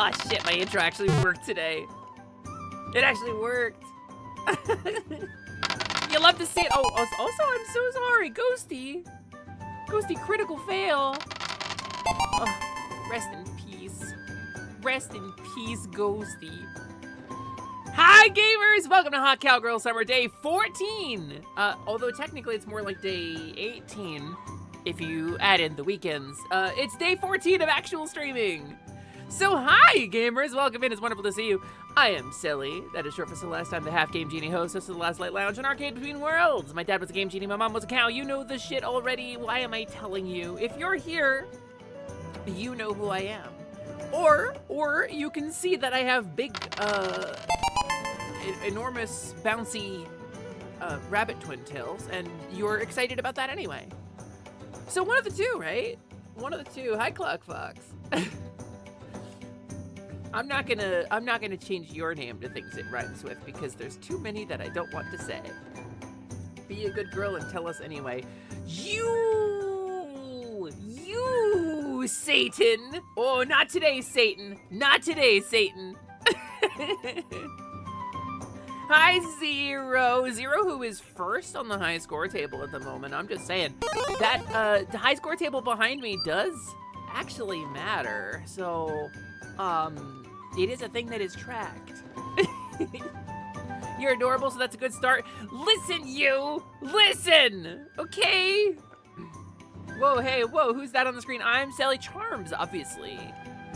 Oh shit, my intro actually worked today. It actually worked. You love to see it. Oh, also, I'm so sorry, Ghosty. Ghosty critical fail. Oh, rest in peace. Rest in peace, Ghosty. Hi, gamers! Welcome to Hot Cowgirl Summer Day 14. Although technically it's more like day 18 if you add in the weekends. It's day 14 of actual streaming. So hi, gamers! Welcome in. It's wonderful to see you. I am Silly. That is short for Celeste. I'm the Half Game Genie host. This is the Last Light Lounge, an arcade between worlds. My dad was a game genie. My mom was a cow. You know this shit already. Why am I telling you? If you're here, you know who I am. Or you can see that I have big, enormous, bouncy rabbit twin tails, and you're excited about that anyway. So one of the two, right? One of the two. Hi, Clock Fox. I'm not gonna change your name to things it rhymes with because there's too many that I don't want to say. Be a good girl and tell us anyway. You, Satan. Oh, not today, Satan. Not today, Satan. Hi, Zero. Zero, who is first on the high score table at the moment. I'm just saying that the high score table behind me does actually matter. So, it is a thing that is tracked. You're adorable, so that's a good start. Listen, you! Listen! Okay? Whoa, hey, whoa, who's that on the screen? I'm Sally Charms, obviously.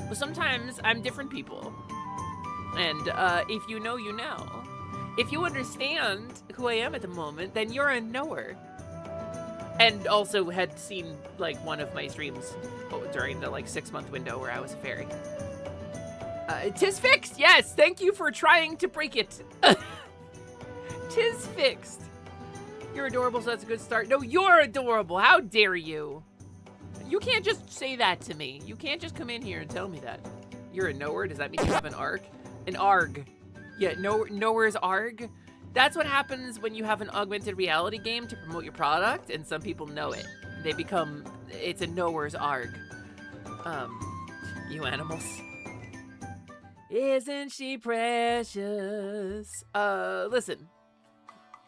But sometimes I'm different people. And if you know, you know. If you understand who I am at the moment, then you're a knower. And also had seen, like, one of my streams during the, like, 6-month window where I was a fairy. Tis fixed? Yes, thank you for trying to break it. Tis fixed. You're adorable, so that's a good start. No, you're adorable. How dare you? You can't just say that to me. You can't just come in here and tell me that. You're a knower? Does that mean you have an ARG? An ARG. Yeah, knower's ARG. That's what happens when you have an augmented reality game to promote your product, and some people know it. It's a knower's ARG. You animals. Isn't she precious? Listen,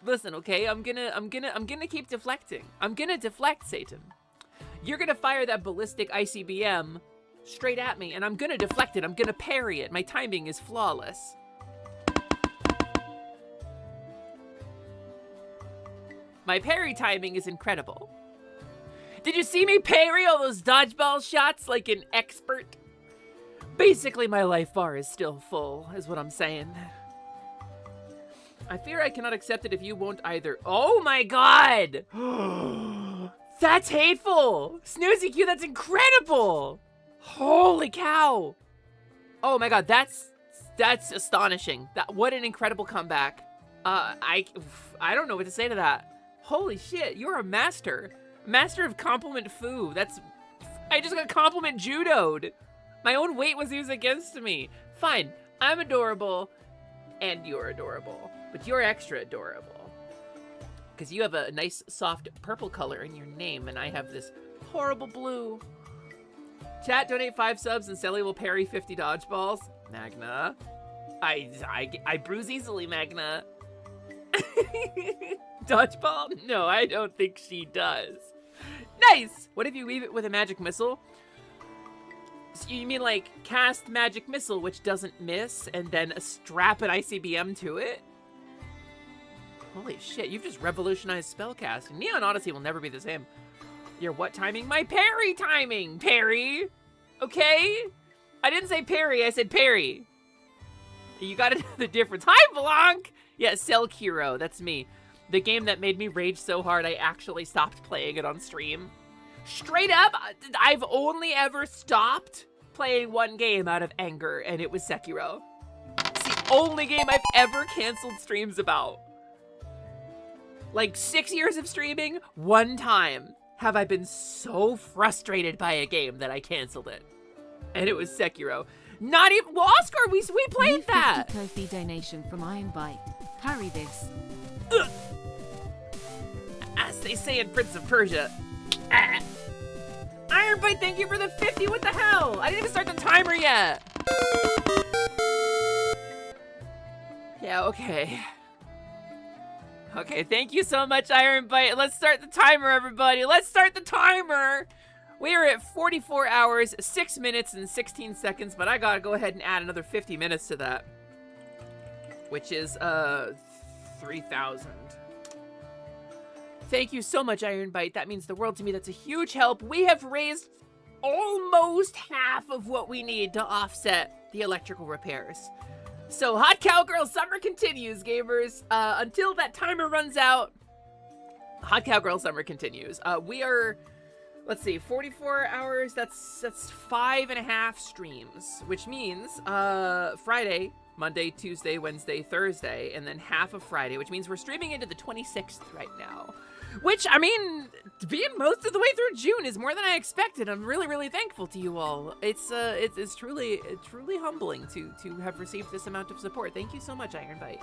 okay? I'm gonna keep deflecting. I'm gonna deflect, Satan. You're gonna fire that ballistic ICBM straight at me, and I'm gonna deflect it. I'm gonna parry it. My timing is flawless. My parry timing is incredible. Did you see me parry all those dodgeball shots like an expert? Basically, my life bar is still full, is what I'm saying. I fear I cannot accept it if you won't either. Oh my god! That's hateful! Snoozy Q, that's incredible! Holy cow! Oh my god, that's astonishing. What an incredible comeback. I don't know what to say to that. Holy shit, you're a master. Master of compliment foo. I just got compliment judoed. My own weight was used against me. Fine, I'm adorable, and you're adorable. But you're extra adorable. Because you have a nice, soft purple color in your name, and I have this horrible blue. Chat, donate 5 subs, and Sally will parry 50 dodgeballs. Magna. I bruise easily, Magna. Dodgeball? No, I don't think she does. Nice! What if you weave it with a magic missile? So you mean like cast magic missile, which doesn't miss, and then strap an ICBM to it? Holy shit, you've just revolutionized spellcasting. Neon Odyssey will never be the same. Your what timing? My parry timing, parry! Okay? I didn't say parry, I said parry. You gotta know the difference. Hi, Blanc! Yeah, Selkiro, that's me. The game that made me rage so hard I actually stopped playing it on stream. Straight up, I've only ever stopped playing one game out of anger, and it was Sekiro. It's the only game I've ever canceled streams about. Like 6 years of streaming, one time have I been so frustrated by a game that I canceled it. And it was Sekiro. Not even, well, Oscar, we played that. Kofi donation from Iron Bite. Parry this. Ugh. As they say in Prince of Persia. Iron Bite, thank you for the 50, what the hell? I didn't even start the timer yet. Yeah, okay. Okay, thank you so much, Iron Bite. Let's start the timer, everybody. Let's start the timer. We are at 44 hours, 6 minutes, and 16 seconds, but I gotta go ahead and add another 50 minutes to that, which is 3,000. Thank you so much, Iron Bite. That means the world to me. That's a huge help. We have raised almost half of what we need to offset the electrical repairs. So Hot Cowgirl Summer continues, gamers. Until that timer runs out, Hot Cowgirl Summer continues. We are, let's see, 44 hours. That's 5.5 streams, which means Friday, Monday, Tuesday, Wednesday, Thursday, and then half of Friday, which means we're streaming into the 26th right now. Which, I mean, being most of the way through June is more than I expected. I'm really, really thankful to you all. It's truly humbling to have received this amount of support. Thank you so much, Iron Bite.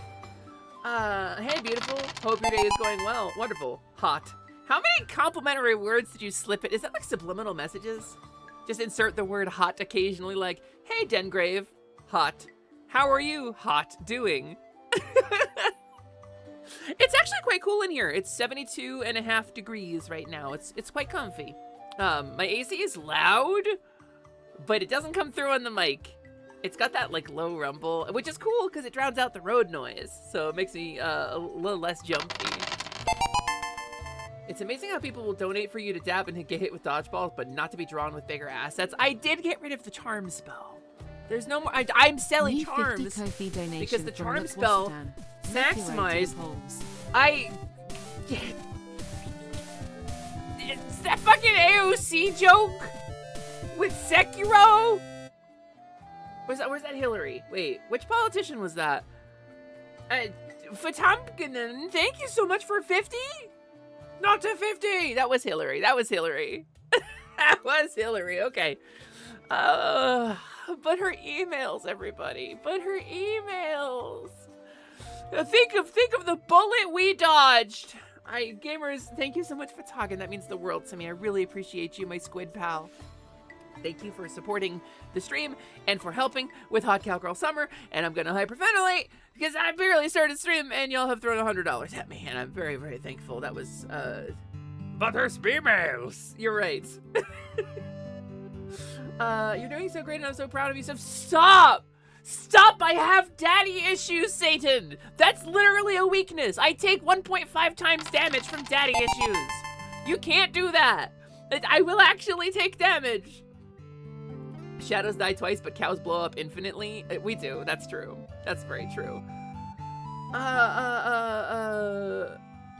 Hey, beautiful. Hope your day is going well. Wonderful. Hot. How many complimentary words did you slip it? Is that like subliminal messages? Just insert the word hot occasionally, like, hey, Dengrave. Hot. How are you, hot, doing? It's actually quite cool in here. It's 72.5 degrees right now. It's quite comfy. My AC is loud, but it doesn't come through on the mic. It's got that like low rumble, which is cool because it drowns out the road noise. So it makes me a little less jumpy. It's amazing how people will donate for you to dab and get hit with dodgeballs, but not to be drawn with bigger assets. I did get rid of the charm spell. There's no more. I'm selling charms because the charm spell maximized. It's that fucking AOC joke with Sekiro. Where's that Hillary? Wait, which politician was that? Fatamkanen, thank you so much for 50. Not to 50. That was Hillary. That was Hillary. That was Hillary. Okay. But her emails, everybody. But her emails. Think of the bullet we dodged. Gamers, thank you so much for talking. That means the world to me. I really appreciate you, my squid pal. Thank you for supporting the stream and for helping with Hot Cowgirl Summer. And I'm gonna hyperventilate because I barely started stream and y'all have thrown $100 at me, and I'm very, very thankful. That was but there's females. You're right. You're doing so great and I'm so proud of you. So stop! Stop! I have daddy issues, Satan! That's literally a weakness. I take 1.5 times damage from daddy issues. You can't do that. I will actually take damage. Shadows die twice, but cows blow up infinitely. We do. That's true. That's very true.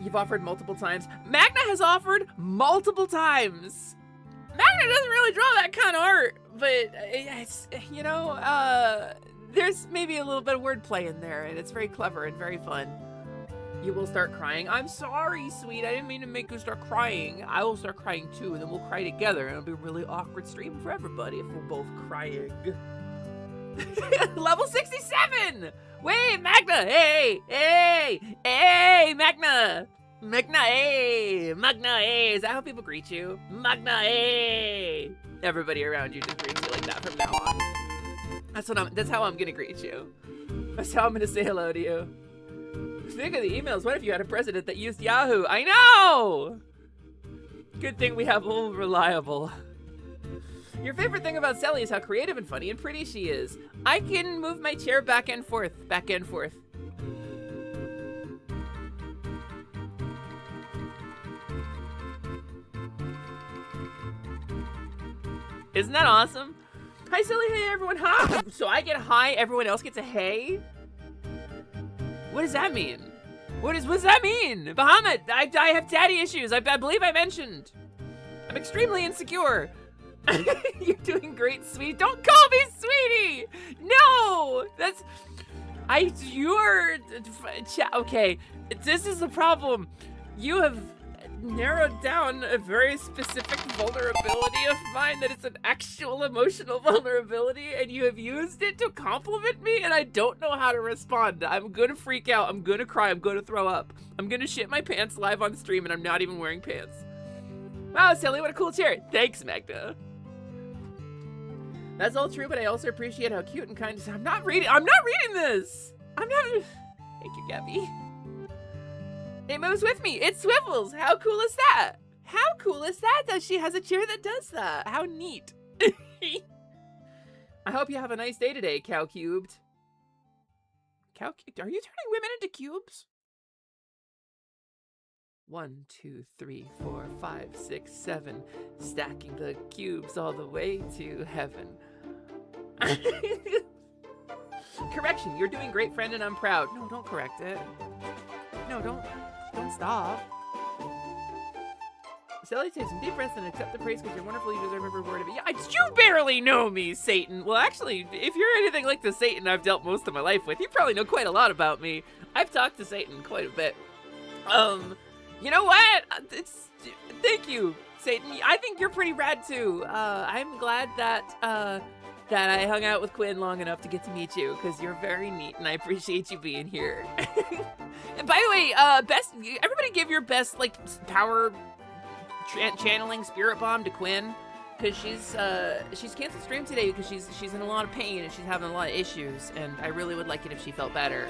You've offered multiple times. Magna has offered multiple times. Magna doesn't really draw that kind of art, but it's, you know, there's maybe a little bit of wordplay in there, and it's very clever and very fun. You will start crying. I'm sorry, sweet. I didn't mean to make you start crying. I will start crying too, and then we'll cry together, and it'll be a really awkward stream for everybody if we're both crying. Level 67! Wait, Magna! Hey! Hey! Hey, Magna! Magna, hey! Magna, hey! Is that how people greet you? Magna, hey! Everybody around you just greets you like that from now on. That's how I'm gonna greet you. That's how I'm gonna say hello to you. Speaking of the emails, what if you had a president that used Yahoo? I know! Good thing we have old reliable. Your favorite thing about Sally is how creative and funny and pretty she is. I can move my chair back and forth, back and forth. Isn't that awesome? Hi, silly, hey, everyone, hi! So I get hi, everyone else gets a hey? What does that mean? What does that mean? Bahamut, I have daddy issues. I believe I mentioned. I'm extremely insecure. You're doing great, sweetie. Don't call me sweetie! No! Okay, this is the problem. You have narrowed down a very specific vulnerability of mine that it's an actual emotional vulnerability, and you have used it to compliment me, and I don't know how to respond. I'm gonna freak out. I'm gonna cry. I'm gonna throw up. I'm gonna shit my pants live on stream, and I'm not even wearing pants. Wow, Sally, what a cool chair. Thanks, Magda. That's all true, but I also appreciate how cute and kind. I'm not reading this. I'm not. Thank you, Gabby. It moves with me. It swivels. How cool is that? How cool is that she has a chair that does that? How neat. I hope you have a nice day today, Cow Cubed. Are you turning women into cubes? 1, 2, 3, 4, 5, 6, 7. Stacking the cubes all the way to heaven. Correction, you're doing great, friend, and I'm proud. No, don't correct it. No, don't stop. Sally, take some deep breaths and accept the praise because you're wonderful. You deserve every word of it. Yeah, you barely know me, Satan. Well, actually, if you're anything like the Satan I've dealt most of my life with, you probably know quite a lot about me. I've talked to Satan quite a bit. You know what? Thank you, Satan. I think you're pretty rad too. I'm glad that I hung out with Quinn long enough to get to meet you because you're very neat and I appreciate you being here. And by the way, everybody give your best like power channeling spirit bomb to Quinn because she's canceled stream today because she's in a lot of pain and she's having a lot of issues and I really would like it if she felt better.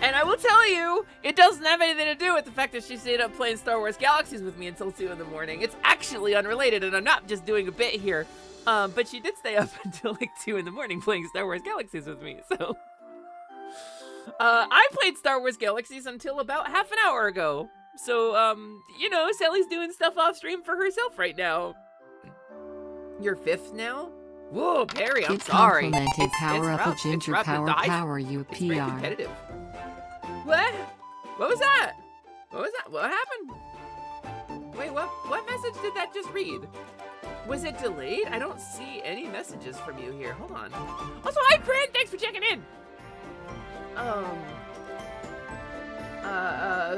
And I will tell you, it doesn't have anything to do with the fact that she stayed up playing Star Wars Galaxies with me until 2 in the morning. It's actually unrelated, and I'm not just doing a bit here. But she did stay up until like 2 in the morning playing Star Wars Galaxies with me, so. I played Star Wars Galaxies until about half an hour ago. So, you know, Sally's doing stuff off stream for herself right now. You're 5th now? Whoa, Perry, I'm sorry. Complimented power up rough. of Ginger Rough. power you It's very PR. competitive. What? What was that? What was that? What happened? Wait, what message did that just read? Was it delayed? I don't see any messages from you here. Hold on. Also, hi, Brent. Thanks for checking in.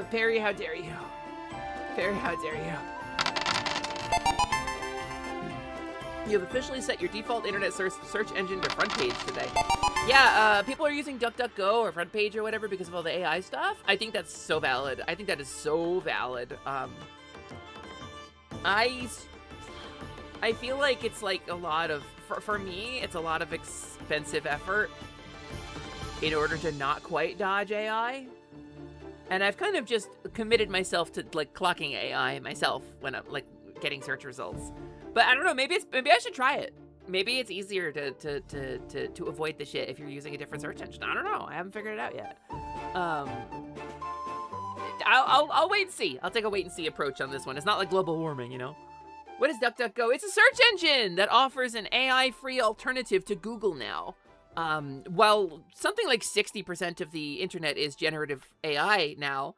Perry, how dare you? Perry, how dare you? You have officially set your default internet search engine to front page today. Yeah, people are using DuckDuckGo or front page or whatever because of all the AI stuff. I think that's so valid. I think that is so valid. I feel like it's like a lot of, for me, it's a lot of expensive effort in order to not quite dodge AI. And I've kind of just committed myself to like clocking AI myself when I'm like getting search results. But I don't know, maybe I should try it. Maybe it's easier to avoid the shit if you're using a different search engine. I don't know. I haven't figured it out yet. I'll wait and see. I'll take a wait and see approach on this one. It's not like global warming, you know? What is DuckDuckGo? It's a search engine that offers an AI-free alternative to Google now. While something like 60% of the internet is generative AI now,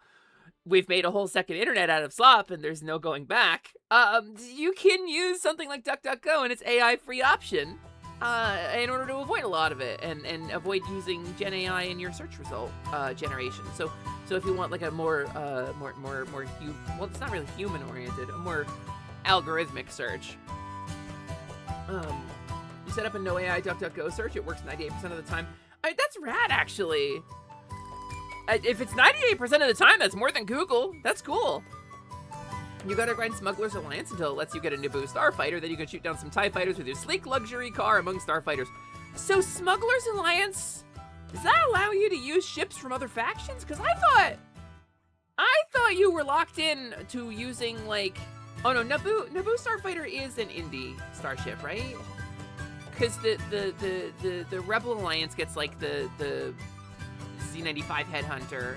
we've made a whole second internet out of slop and there's no going back. You can use something like DuckDuckGo and its AI-free option in order to avoid a lot of it and avoid using Gen AI in your search result generation. So if you want like a more well, it's not really human-oriented, a more algorithmic search. You set up a no AI DuckDuckGo search, it works 98% of the time. That's rad, actually. If it's 98% of the time, that's more than Google. That's cool. You gotta grind Smuggler's Alliance until it lets you get a Naboo starfighter, then you can shoot down some TIE fighters with your sleek luxury car among starfighters. So Smuggler's Alliance, does that allow you to use ships from other factions? Because I thought you were locked in to using like, oh no, Naboo starfighter is an indie starship, right? Because the Rebel Alliance gets like the Z95 Headhunter,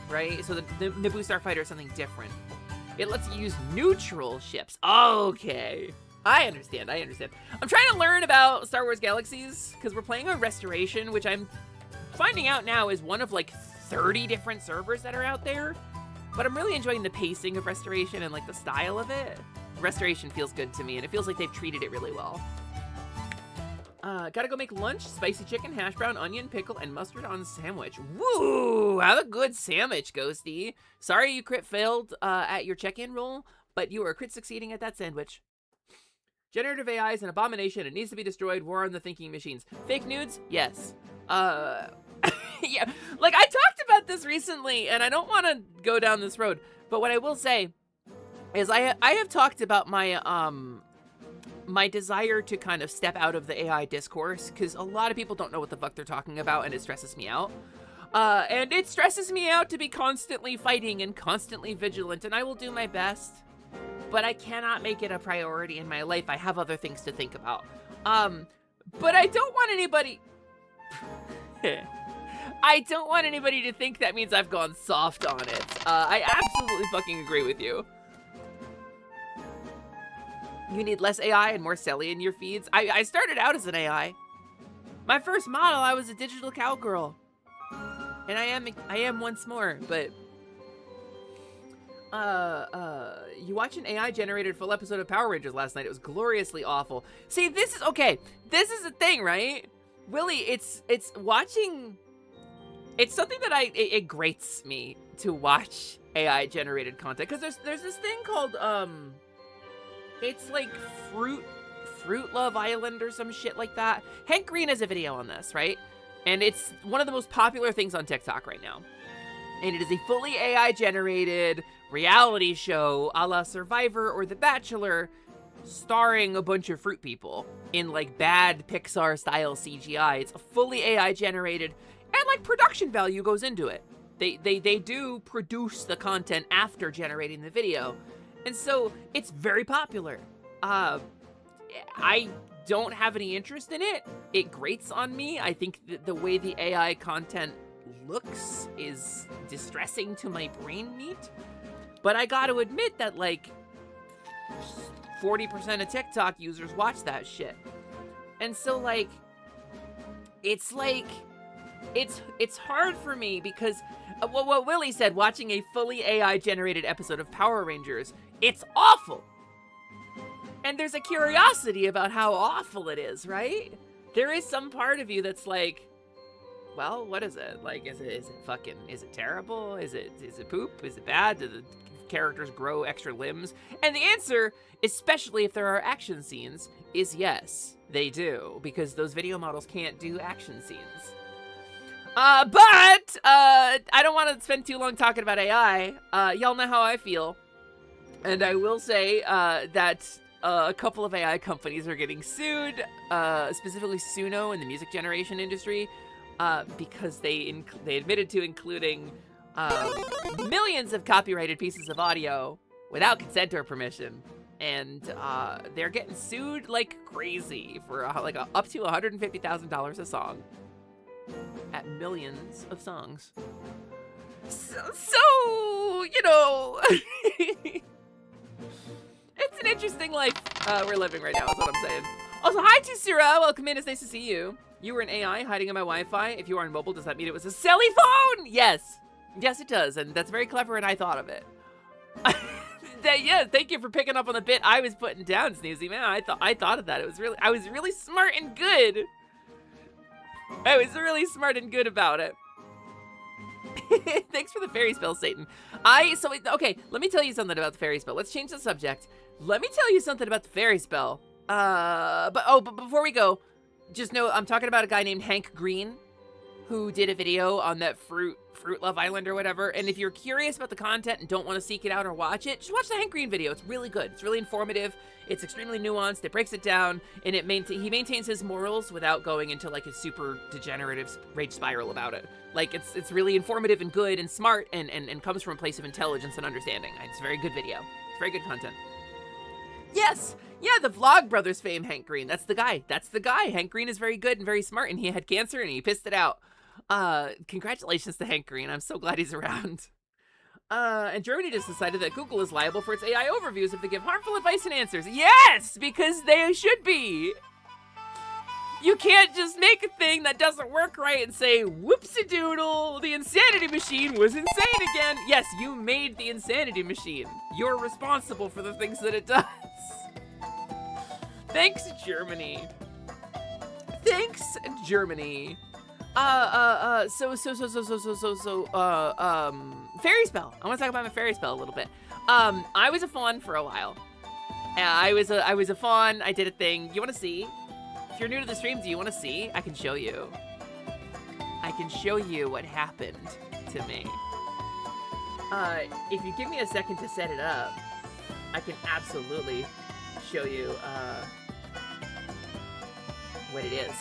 right? So the Naboo starfighter is something different. It lets you use neutral ships. Okay. I understand. I'm trying to learn about Star Wars Galaxies because we're playing on Restoration, which I'm finding out now is one of like 30 different servers that are out there. But I'm really enjoying the pacing of Restoration and like the style of it. Restoration feels good to me and it feels like they've treated it really well. Gotta go make lunch. Spicy chicken, hash brown, onion, pickle, and mustard on sandwich. Woo! Have a good sandwich, Ghosty. Sorry you crit failed at your check-in roll, but you are crit succeeding at that sandwich. Generative AI is an abomination. It needs to be destroyed. War on the thinking machines. Fake nudes? Yes. Yeah. Like, I talked about this recently, and I don't want to go down this road, but what I will say is I have talked about my, my desire to kind of step out of the AI discourse, because a lot of people don't know what the fuck they're talking about, and it stresses me out. And it stresses me out to be constantly fighting and constantly vigilant, and I will do my best, but I cannot make it a priority in my life. I have other things to think about. But I don't want anybody... I don't want anybody to think that means I've gone soft on it. I absolutely fucking agree with you. You need less AI and more Selly in your feeds. I started out as an AI. My first model, I was a digital cowgirl. And I am once more, but... you watched an AI-generated full episode of Power Rangers last night. It was gloriously awful. See, this is... Okay, this is the thing, right? Willie, it's watching... It's something that it grates me to watch AI-generated content. Because there's this thing called, it's like Fruit Love Island or some shit like that. Hank Green has a video on this, right? And it's one of the most popular things on TikTok right now. And it is a fully AI-generated reality show a la Survivor or The Bachelor, starring a bunch of fruit people in like bad Pixar-style CGI. It's a fully AI-generated, and like production value goes into it. They do produce the content after generating the video. And so it's very popular. I don't have any interest in it. It grates on me. I think the way the AI content looks is distressing to my brain meat. But I gotta admit that like 40% of TikTok users watch that shit. And so like, it's hard for me because what Willie said, watching a fully AI generated episode of Power Rangers, it's awful. And there's a curiosity about how awful it is, right? There is some part of you that's like, well, what is it? Like, is it terrible? Is it poop? Is it bad? Do the characters grow extra limbs? And the answer, especially if there are action scenes, is yes, they do, because those video models can't do action scenes. But I don't want to spend too long talking about AI. Y'all know how I feel. And I will say that a couple of AI companies are getting sued, specifically Suno in the music generation industry, because they admitted to including millions of copyrighted pieces of audio without consent or permission. And they're getting sued like crazy for like up to $150,000 a song at millions of songs. So you know, it's an interesting life we're living right now, is what I'm saying. Also, hi to Sura. Welcome in. It's nice to see you. You were an AI hiding in my Wi-Fi. If you are on mobile, does that mean it was a silly phone? Yes. Yes, it does. And that's very clever, and I thought of it. Yeah, thank you for picking up on the bit I was putting down, Snoozy, man. I thought of that. I was really smart and good. I was really smart and good about it. Thanks for the fairy spell, Satan. Okay, let me tell you something about the fairy spell. Let's change the subject. Let me tell you something about the fairy spell. But before we go, just know I'm talking about a guy named Hank Green, who did a video on that Fruit Love Island or whatever. And if you're curious about the content and don't want to seek it out or watch it, just watch the Hank Green video. It's really good. It's really informative. It's extremely nuanced. It breaks it down, and he maintains his morals without going into like a super degenerative rage spiral about it. Like it's really informative and good and smart and comes from a place of intelligence and understanding. It's a very good video. It's very good content. Yes. Yeah, the Vlog Brothers fame Hank Green. That's the guy. Hank Green is very good and very smart, and he had cancer and he pissed it out. Congratulations to Hank Green. I'm so glad he's around. And Germany just decided that Google is liable for its AI overviews if they give harmful advice and answers. Yes, because they should be. You can't just make a thing that doesn't work right and say, whoopsie-doodle, the insanity machine was insane again. Yes, you made the insanity machine. You're responsible for the things that it does. Thanks, Germany. Fairy spell. I want to talk about my fairy spell a little bit. I was a fawn for a while. I was a fawn. I did a thing. You want to see? If you're new to the stream, do you want to see? I can show you. I can show you what happened to me. If you give me a second to set it up, I can absolutely show you what it is.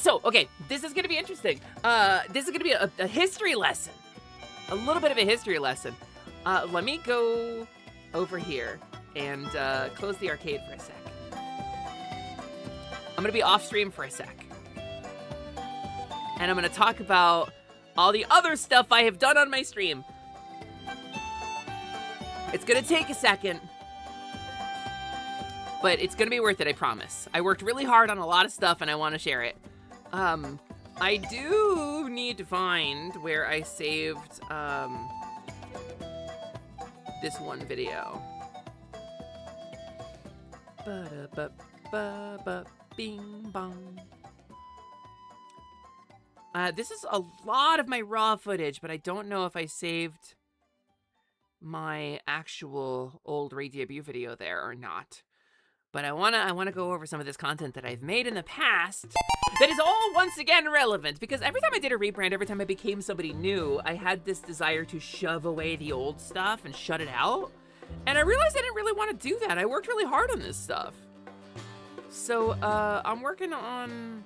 So, okay, this is gonna be interesting. This is gonna be a history lesson. A little bit of a history lesson. Let me go over here and close the arcade for a sec. I'm gonna be off stream for a sec. And I'm gonna talk about all the other stuff I have done on my stream. It's gonna take a second, but it's gonna be worth it, I promise. I worked really hard on a lot of stuff and I wanna share it. I do need to find where I saved, this one video. Bing bong. This is a lot of my raw footage, but I don't know if I saved my actual old Ray debut video there or not. But I wanna go over some of this content that I've made in the past that is all once again relevant, because every time I did a rebrand, every time I became somebody new, I had this desire to shove away the old stuff and shut it out. And I realized I didn't really want to do that. I worked really hard on this stuff. So I'm working on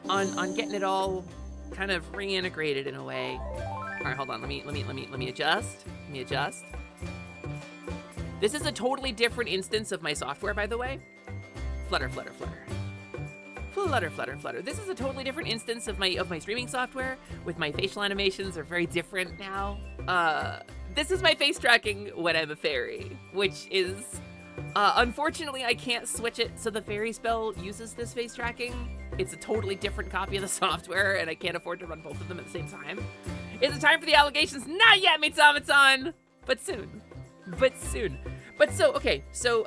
getting it all kind of reintegrated in a way. All right, hold on. Let me adjust. Let me adjust. This is a totally different instance of my software, by the way. Flutter, flutter, flutter. Flutter, flutter, flutter. This is a totally different instance of my streaming software. With my facial animations are very different now. This is my face tracking when I'm a fairy, which is unfortunately I can't switch it so the fairy spell uses this face tracking. It's a totally different copy of the software, and I can't afford to run both of them at the same time. Is it time for the allegations? Not yet, Mitsumatsan! But soon. But soon. But so, okay, so,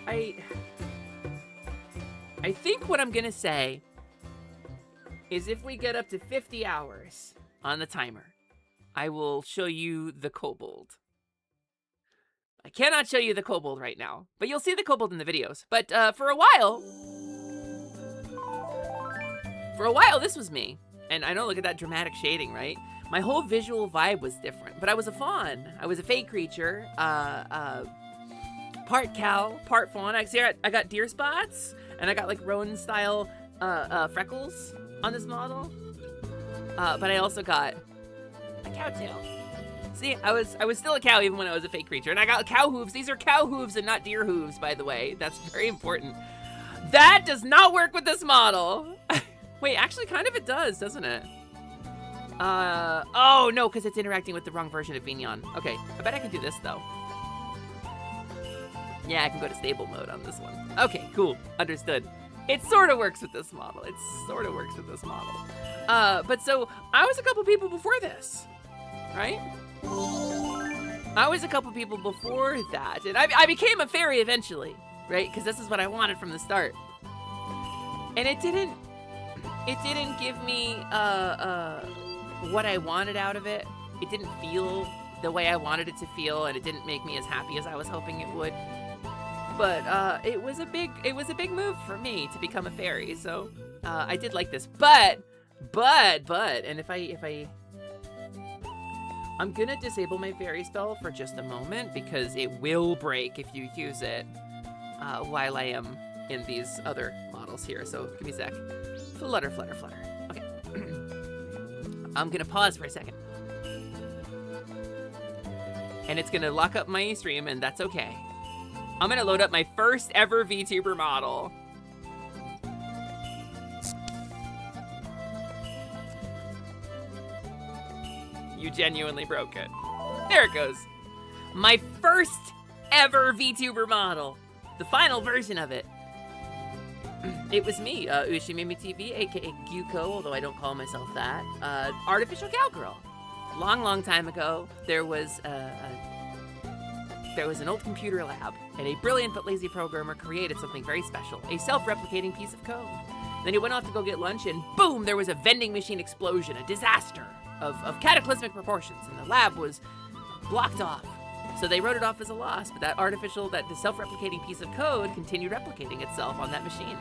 I think what I'm gonna say is if we get up to 50 hours on the timer, I will show you the kobold. I cannot show you the kobold right now, but you'll see the kobold in the videos. But for a while, this was me. And I know, look at that dramatic shading, right? My whole visual vibe was different, but I was a fawn. I was a fey creature, part cow, part fawn. I got deer spots, and I got like Rowan-style freckles on this model. But I also got a cow tail. See, I was still a cow even when I was a fake creature, and I got cow hooves. These are cow hooves and not deer hooves, by the way. That's very important. That does not work with this model. Wait, actually, kind of it does, doesn't it? Oh no, because it's interacting with the wrong version of Vignon. Okay, I bet I can do this though. Yeah, I can go to stable mode on this one. Okay, cool, understood. It sort of works with this model. But so, I was a couple people before this, right? I was a couple people before that, and I became a fairy eventually, right? Because this is what I wanted from the start. And it didn't give me, what I wanted out of it. It didn't feel the way I wanted it to feel, and it didn't make me as happy as I was hoping it would. But it was a big move for me to become a fairy. So I did like this. But, and if I'm gonna disable my fairy spell for just a moment because it will break if you use it while I am in these other models here. So give me a sec. Flutter, flutter, flutter. Okay. I'm gonna pause for a second. And it's gonna lock up my stream, and that's okay. I'm gonna load up my first ever VTuber model. You genuinely broke it. There it goes. My first ever VTuber model. The final version of it. It was me, Ushimimi TV, aka Gyuko, although I don't call myself that. Artificial Cowgirl. Long time ago, there was an old computer lab, and a brilliant but lazy programmer created something very special, a self-replicating piece of code. Then he went off to go get lunch, and boom, there was a vending machine explosion, a disaster of cataclysmic proportions, and the lab was blocked off. So they wrote it off as a loss, but the self-replicating piece of code continued replicating itself on that machine.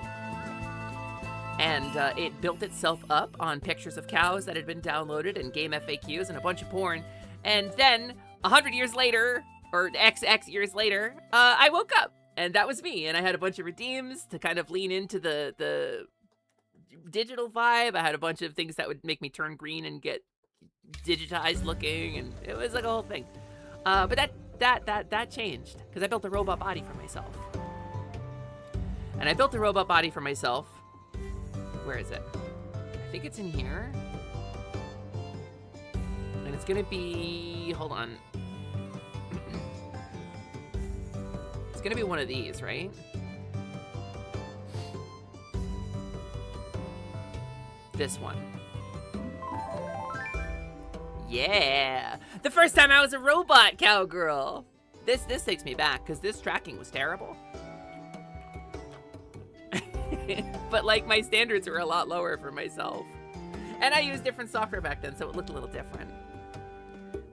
And it built itself up on pictures of cows that had been downloaded and game FAQs and a bunch of porn. And then 100 years later, or XX years later, I woke up And that was me. And I had a bunch of redeems to kind of lean into the digital vibe. I had a bunch of things that would make me turn green and get digitized looking, and it was like a whole thing. But that changed because I built a robot body for myself. And I built a robot body for myself. Where is it? I think it's in here. And it's gonna be, hold on. It's gonna be one of these, right? This one. Yeah! The first time I was a robot cowgirl! This takes me back, because this tracking was terrible. But like, my standards were a lot lower for myself. And I used different software back then, so it looked a little different.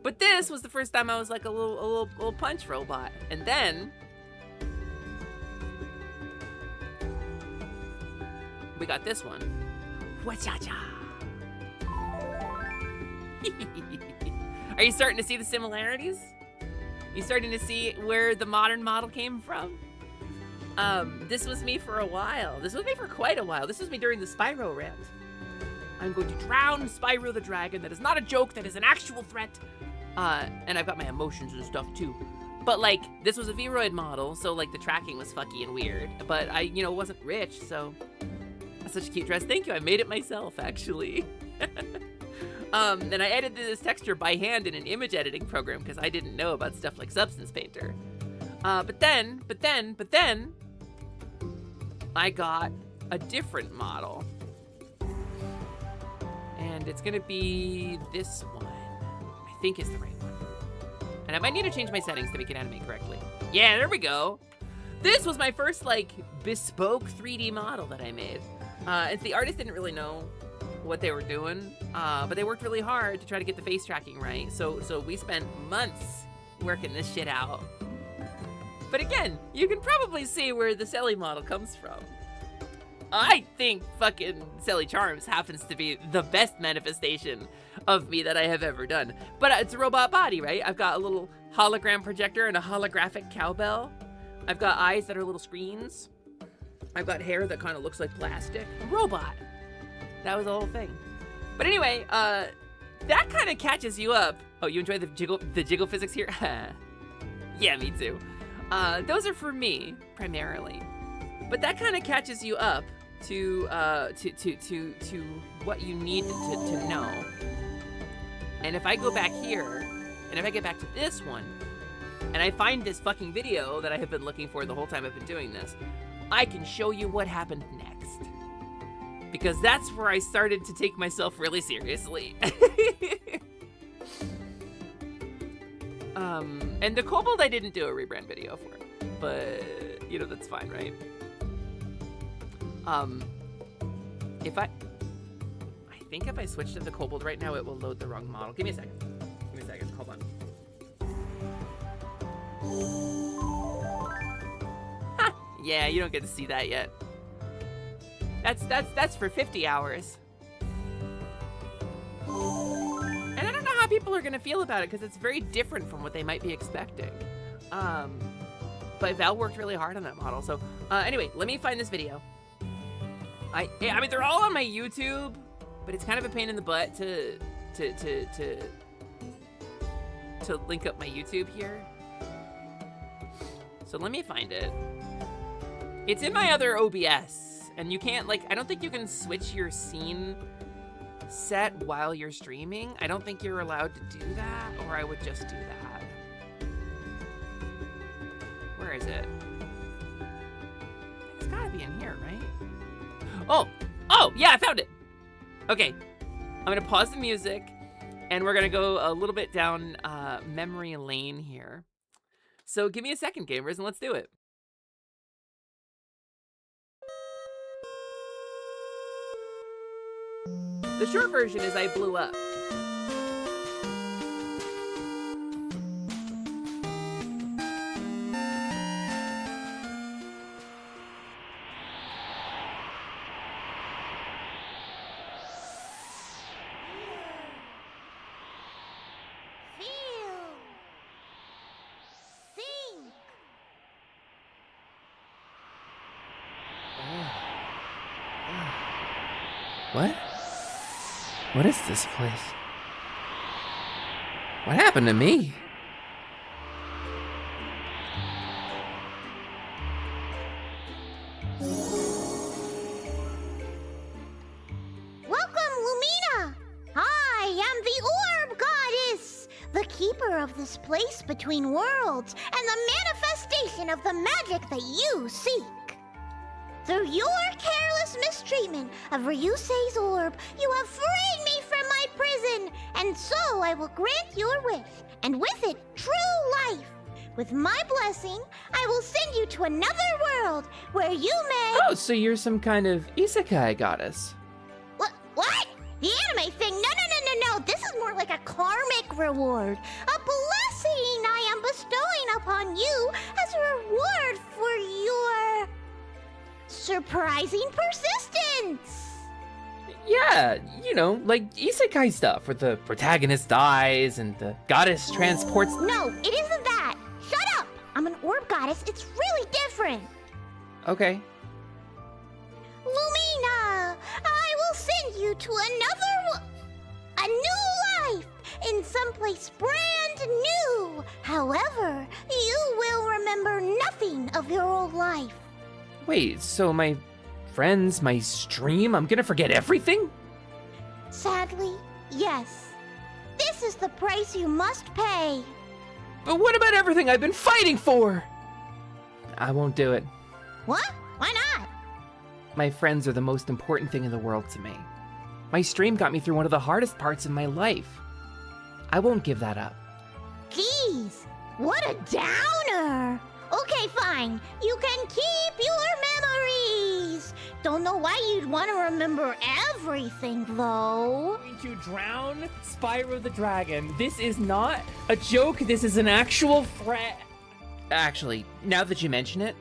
But this was the first time I was like a little punch robot. And then we got this one. Wa-cha-cha. Are you starting to see the similarities? You starting to see where the modern model came from? This was me for a while. This was me for quite a while. This was me during the Spyro rant. I'm going to drown Spyro the Dragon. That is not a joke. That is an actual threat. And I've got my emotions and stuff too. But like, this was a V-Roid model, so like the tracking was fucky and weird. But I, you know, wasn't rich, so that's such a cute dress. Thank you. I made it myself, actually. And I edited this texture by hand in an image editing program because I didn't know about stuff like Substance Painter. But then, I got a different model. And it's gonna be this one. I think is the right one. And I might need to change my settings to make it animate correctly. Yeah, there we go. This was my first, like, bespoke 3D model that I made. And the artist didn't really know what they were doing, but they worked really hard to try to get the face tracking right. So we spent months working this shit out. But again, you can probably see where the Selly model comes from. I think fucking Selly Charms happens to be the best manifestation of me that I have ever done. But it's a robot body, right? I've got a little hologram projector and a holographic cowbell. I've got eyes that are little screens. I've got hair that kind of looks like plastic. A robot. That was the whole thing. But anyway, that kind of catches you up. Oh, you enjoy the jiggle physics here? Yeah, me too. Those are for me, primarily. But that kind of catches you up to what you need to know. And if I go back here, and if I get back to this one, and I find this fucking video that I have been looking for the whole time I've been doing this, I can show you what happened next. Because that's where I started to take myself really seriously. And the Kobold I didn't do a rebrand video for, but you know, that's fine, right? I think if I switch to the Kobold right now, it will load the wrong model. Give me a second. Hold on. Ha! Yeah, you don't get to see that yet. That's for 50 hours. And I don't know how people are gonna feel about it because it's very different from what they might be expecting. But Val worked really hard on that model. So anyway, let me find this video. I mean, they're all on my YouTube, but it's kind of a pain in the butt to link up my YouTube here. So let me find it. It's in my other OBS, and you can't, like, I don't think you can switch your scene set while you're streaming. I don't think you're allowed to do that, or I would just do that. Where is it? It's gotta be in here, right? Oh, yeah, I found it. Okay, I'm gonna pause the music, and we're gonna go a little bit down memory lane here. So give me a second, gamers, and let's do it. The short version is I blew up. What? What is this place? What happened to me? Welcome, Lumina! I am the Orb Goddess, the keeper of this place between worlds and the manifestation of the magic that you seek. Through your careless mistreatment of Ryusei's orb, you have freed me from my prison, and so I will grant your wish, and with it, true life. With my blessing, I will send you to another world where you may— Oh, so you're some kind of isekai goddess. What? The anime thing? No. This is more like a karmic reward. A blessing I am bestowing upon you as a reward for your surprising persistence. Yeah, you know, like isekai stuff, where the protagonist dies and the goddess transports. No, it isn't that. Shut up. I'm an orb goddess. It's really different. Okay. Lumina, I will send you to a new life in someplace brand new. However, you will remember nothing of your old life. Wait, so my friends, my stream, I'm gonna forget everything? Sadly, yes. This is the price you must pay. But what about everything I've been fighting for? I won't do it. What? Why not? My friends are the most important thing in the world to me. My stream got me through one of the hardest parts of my life. I won't give that up. Jeez, what a downer. Okay, fine. You can keep your memories. Don't know why you'd want to remember everything, though. Going to drown Spyro the Dragon. This is not a joke. This is an actual threat. Actually, now that you mention it.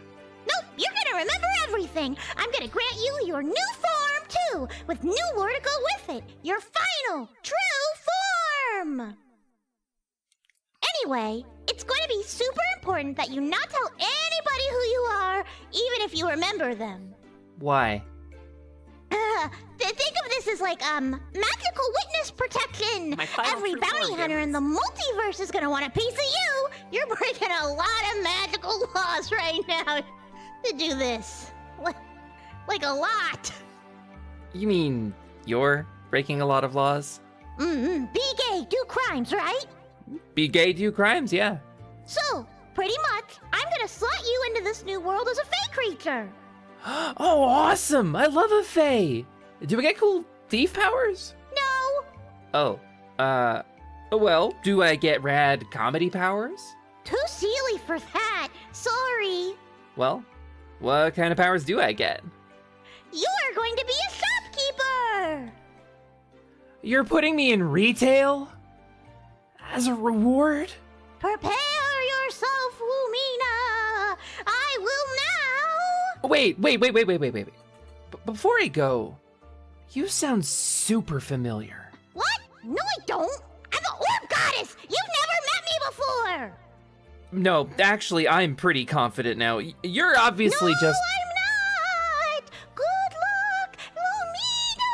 Nope, you're gonna remember everything. I'm gonna grant you your new form, too, with new lore to go with it. Your final, true form. Anyway, it's going to be super important that you not tell anybody who you are, even if you remember them. Why? Think of this as like, magical witness protection. My final Every true bounty form, hunter in the multiverse is gonna want a piece of you. You're breaking a lot of magical laws right now to do this. Like a lot. You mean you're breaking a lot of laws? Be gay, do crimes, right? Be gay, do crimes, yeah. So, pretty much, I'm gonna slot you into this new world as a fey creature. Oh, awesome! I love a fae. Do we get cool thief powers? No, Oh, well, do I get rad comedy powers? too silly for that. Sorry. Well, what kind of powers do I get? You are going to be a shopkeeper. You're putting me in retail? As a reward? Prepare yourself, Lumina. I will now. Wait. Before I go, you sound super familiar. What? No, I don't. I'm the orb goddess. You've never met me before. No, actually, I'm pretty confident now. You're obviously No, just... I'm not. Good luck, Lumina.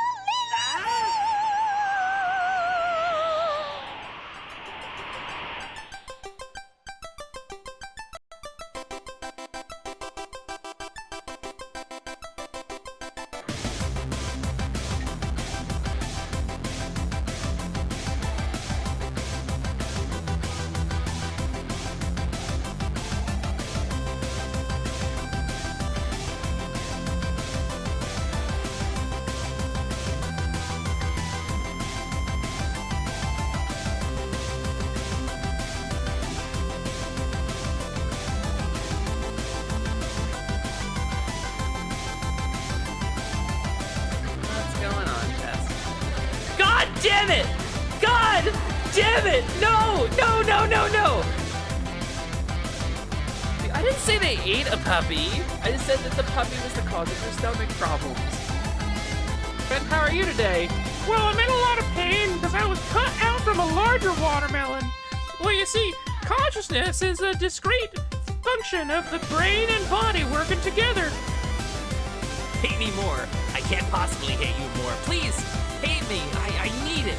What's going on, Jess? God damn it! God damn it! No! I didn't say they ate a puppy. I just said that the puppy was the cause of their stomach problems. Ben, how are you today? Well, I'm in a lot of pain because I was cut out from a larger watermelon. Well, you see, consciousness is a discrete function of the brain and body working together. Pay me more. I can't possibly hate you more. Please, hate me. I need it.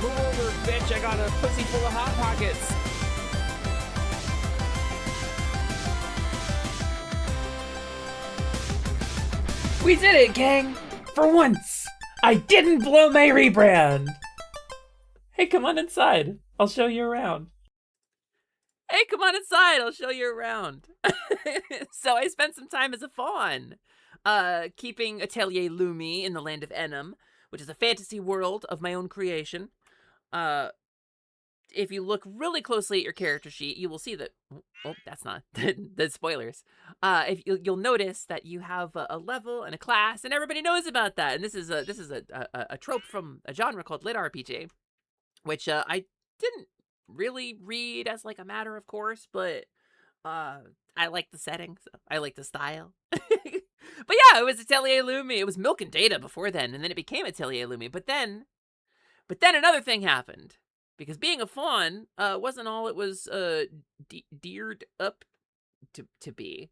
Move over, bitch. I got a pussy full of Hot Pockets. We did it, gang! For once, I didn't blow my rebrand! Hey, come on inside. I'll show you around. Hey, come on inside. I'll show you around. So I spent some time as a fawn, keeping Atelier Lumi in the land of Enum, which is a fantasy world of my own creation. If you look really closely at your character sheet, you will see that. Oh, that's not the spoilers. If you'll notice that you have a level and a class, and everybody knows about that. And this is a trope from a genre called lit RPG, which I didn't really read as like a matter of course, but I like the setting, so I like the style. But yeah, it was Atelier Lumi. It was Milk and Data before then, and then it became Atelier Lumi. But then another thing happened. Because being a fawn wasn't all it was geared up to be.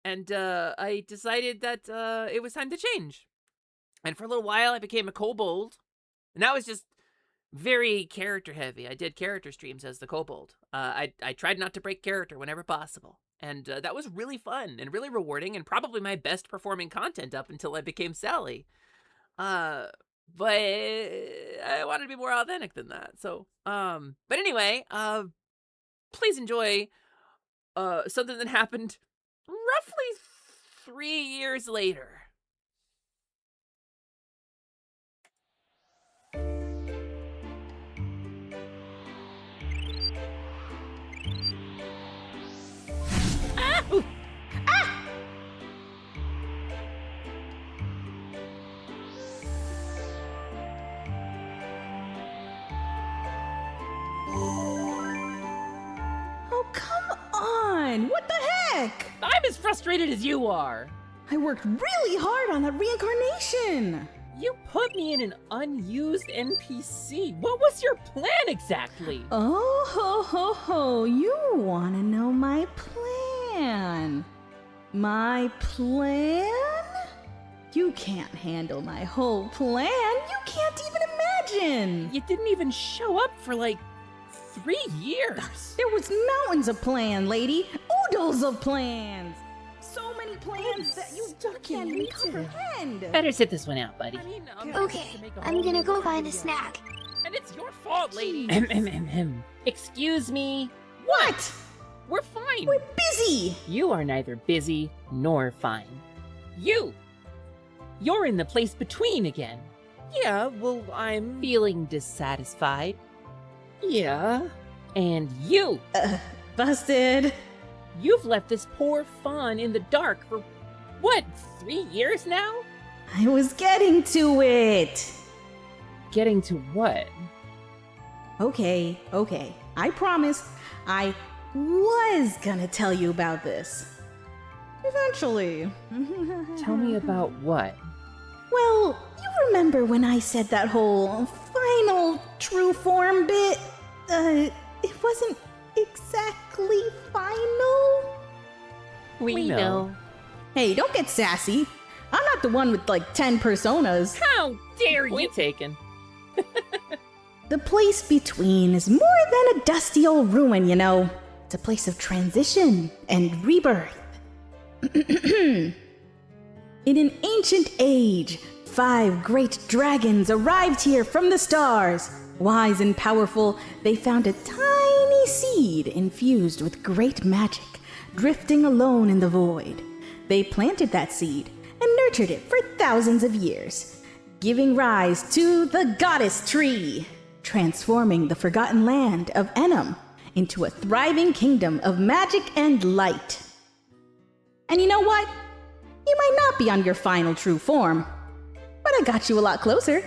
And I decided that it was time to change. And for a little while, I became a kobold. And that was just very character heavy. I did character streams as the kobold. I tried not to break character whenever possible. And that was really fun and really rewarding and probably my best performing content up until I became Sally. But I wanted to be more authentic than that. So, but anyway, please enjoy something that happened roughly 3 years later. Come on! What the heck? I'm as frustrated as you are. I worked really hard on that reincarnation! You put me in an unused NPC. What was your plan exactly? Oh, ho, ho, ho. You want to know my plan? My plan? You can't handle my whole plan. You can't even imagine. You didn't even show up for like 3 years. There was mountains of plan, lady. Oodles of plans. So many plans that you can't even comprehend. Better sit this one out, buddy. Okay, I'm gonna go find a snack. And it's your fault, lady. Excuse me. What? We're fine. We're busy. You are neither busy nor fine. You're in the place between again. Yeah, well, I'm feeling dissatisfied. Yeah. And you. Busted. You've left this poor fawn in the dark for, what, 3 years now? I was getting to it. Getting to what? Okay. I promise I was gonna tell you about this. Eventually. Tell me about what? Well, you remember when I said that whole final true form bit? It wasn't exactly final? We know. Hey, don't get sassy. I'm not the one with like 10 personas. How dare you? Point taken. The place between is more than a dusty old ruin, you know. It's a place of transition and rebirth. In an ancient age, 5 great dragons arrived here from the stars. Wise and powerful, they found a tiny seed infused with great magic, drifting alone in the void. They planted that seed and nurtured it for thousands of years, giving rise to the Goddess Tree, transforming the forgotten land of Enum into a thriving kingdom of magic and light. And you know what? You might not be on your final true form, but I got you a lot closer.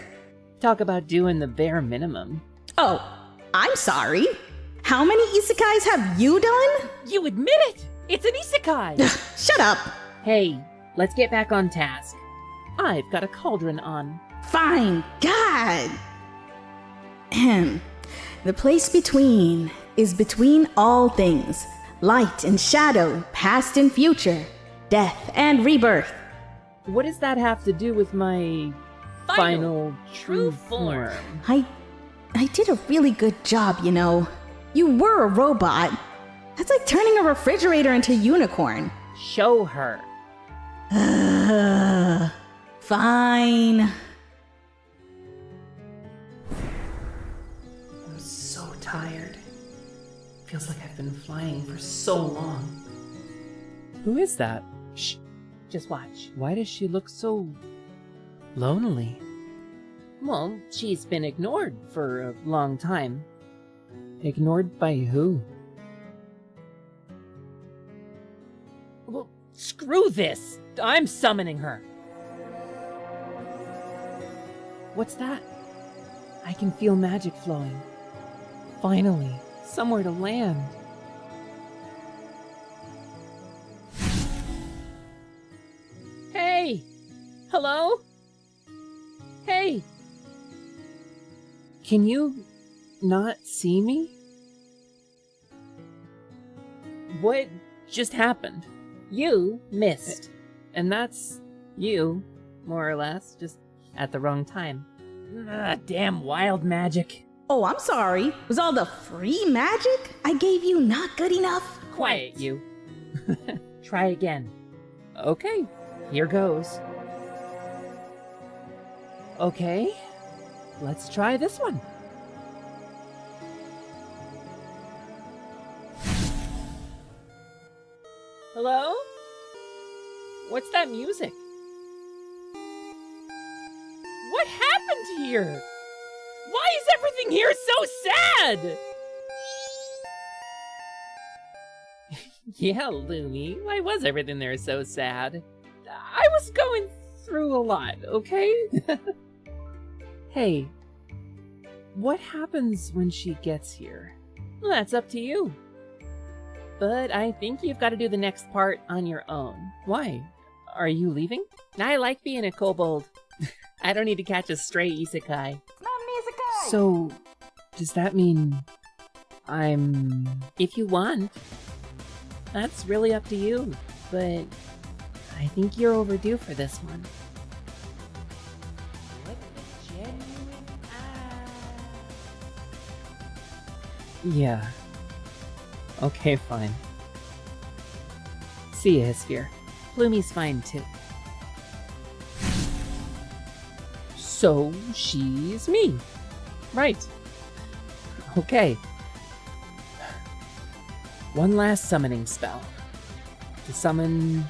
Talk about doing the bare minimum. Oh, I'm sorry. How many isekais have you done? You admit it! It's an isekai! Shut up! Hey, let's get back on task. I've got a cauldron on. Fine, God! Ahem. The place between is between all things. Light and shadow, past and future, death and rebirth. What does that have to do with my final true form? I did a really good job, you know. You were a robot. That's like turning a refrigerator into a unicorn. Show her. Fine. I'm so tired. Feels like I've been flying for so long. Who is that? Shh. Just watch. Why does she look so lonely? Well, she's been ignored for a long time. Ignored by who? Well, screw this! I'm summoning her! What's that? I can feel magic flowing. Finally, somewhere to land. Hey! Hello? Hey! Can you not see me? What just happened? You missed. And that's you, more or less, just at the wrong time. Damn wild magic. Oh, I'm sorry. Was all the free magic I gave you not good enough? Quiet, you. Try again. Okay, here goes. Okay, let's try this one. Hello? What's that music? What happened here? Why is everything here so sad? Yeah, Lumi, why was everything there so sad? I was going through a lot, okay? Hey, what happens when she gets here? Well, that's up to you. But I think you've got to do the next part on your own. Why? Are you leaving? I like being a kobold. I don't need to catch a stray isekai. Not an isekai! So, does that mean If you want. That's really up to you. But I think you're overdue for this one. What the genuine Yeah. Okay, fine. See ya, Sphere. Plumie's fine, too. So, she's me. Right. Okay. One last summoning spell. To summon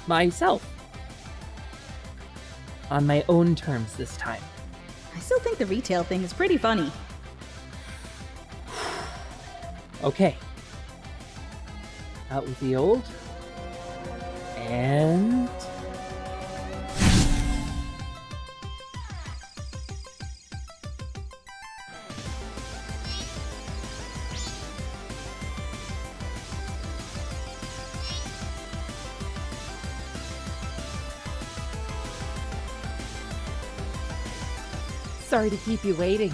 myself. On my own terms this time. I still think the retail thing is pretty funny. Okay. Out with the old. And... Sorry to keep you waiting.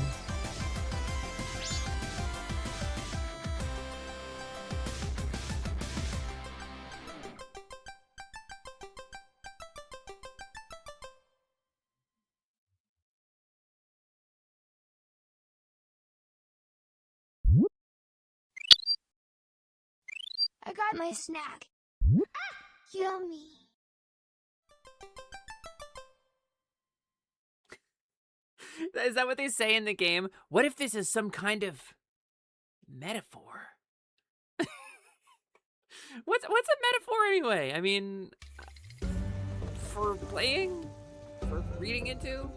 I got my snack. Yummy. Is that what they say in the game? What if this is some kind of metaphor? What's a metaphor anyway? I mean, for playing? For reading into?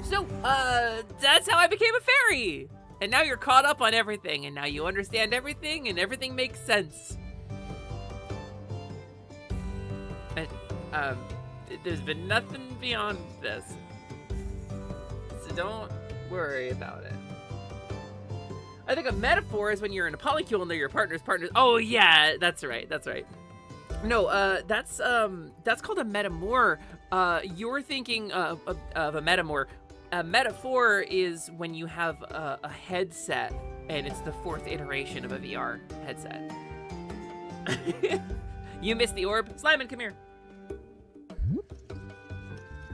So, that's how I became a fairy! And now you're caught up on everything, and now you understand everything, and everything makes sense. There's been nothing beyond this. So don't worry about it. I think a metaphor is when you're in a polycule and they're your partner's partners. Oh yeah, that's right, that's right. No, that's called a metamor. You're thinking of a metamor. A metaphor is when you have a headset and it's the 4th iteration of a VR headset. You missed the orb. Slyman, come here.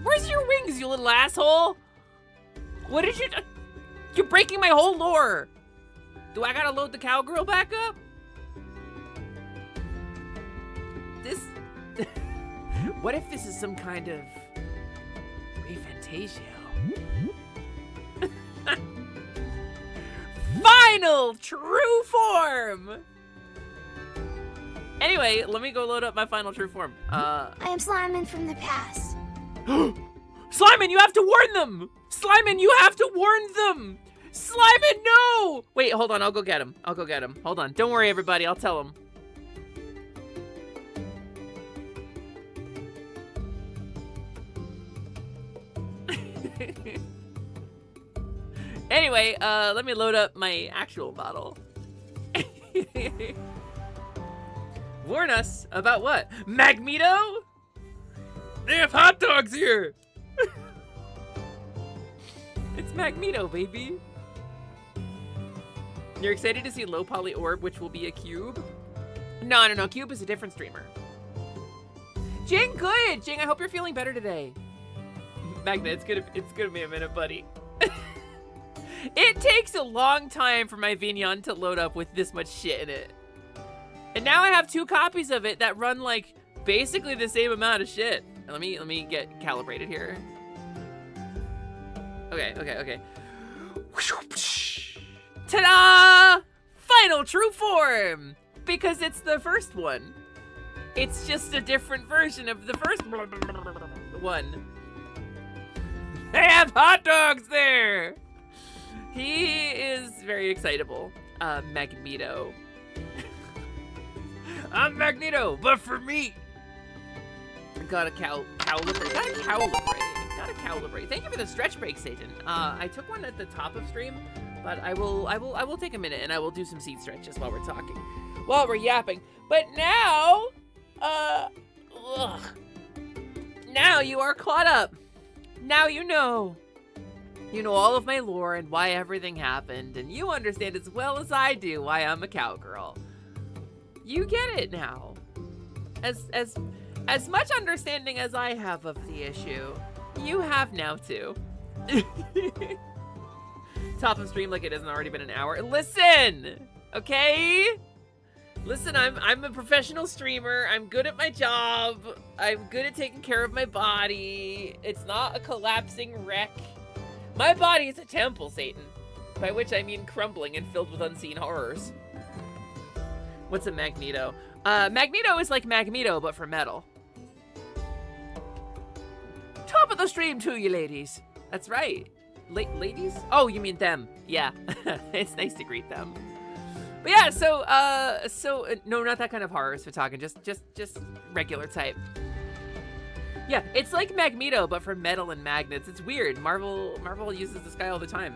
Where's your wings, you little asshole? What did you do? You're breaking my whole lore. Do I gotta load the cowgirl back up? This... What if this is some kind of refantasio? Final true form! Anyway, let me go load up my final true form. I am Slimin from the past. Slimin, you have to warn them! Slimin, you have to warn them! Slimin, no! Wait, hold on, I'll go get him. I'll go get him. Hold on, don't worry everybody, I'll tell him. Anyway, let me load up my actual bottle. Warn us about what? Magneto? They have hot dogs here! It's Magneto, baby. You're excited to see low poly orb, which will be a cube? No, cube is a different streamer. Jing, good! Jing, I hope you're feeling better today. Magna, it's gonna be a minute, buddy. It takes a long time for my Vignon to load up with this much shit in it. And now I have 2 copies of it that run like basically the same amount of shit. Let me get calibrated here. Okay. Ta-da! Final true form! Because it's the first one. It's just a different version of the first one. They have hot dogs there! He is very excitable. Magneto. I'm Magneto, but for me. Got a cowlibrate. Got a cowlibrate. Thank you for the stretch break, Satan. I took one at the top of stream, but I will take a minute and I will do some seed stretches while we're talking, while we're yapping. But now, now you are caught up. Now you know. You know all of my lore and why everything happened, and you understand as well as I do why I'm a cowgirl. You get it now. As much understanding as I have of the issue, you have now too. Top of stream like it hasn't already been an hour. Listen, okay? Listen, I'm a professional streamer. I'm good at my job. I'm good at taking care of my body. It's not a collapsing wreck. My body is a temple, Satan. By which I mean crumbling and filled with unseen horrors. What's a Magneto? Magneto is like Magneto, but for metal. Top of the stream to you, ladies. That's right. Ladies? Oh, you mean them. Yeah. It's nice to greet them. But yeah, so no, not that kind of horrors we're talking. Just regular type. Yeah, it's like Magneto, but for metal and magnets. It's weird. Marvel uses this guy all the time.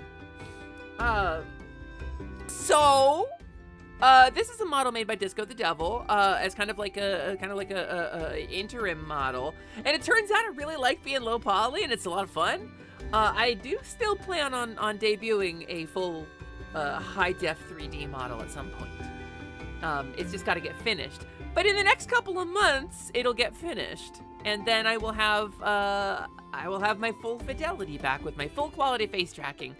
This is a model made by Disco the Devil, as kind of like a interim model. And it turns out I really like being low poly, and it's a lot of fun. I do still plan on debuting a full high def 3D model at some point. It's just got to get finished. But in the next couple of months, it'll get finished. And then I will have my full fidelity back with my full quality face tracking,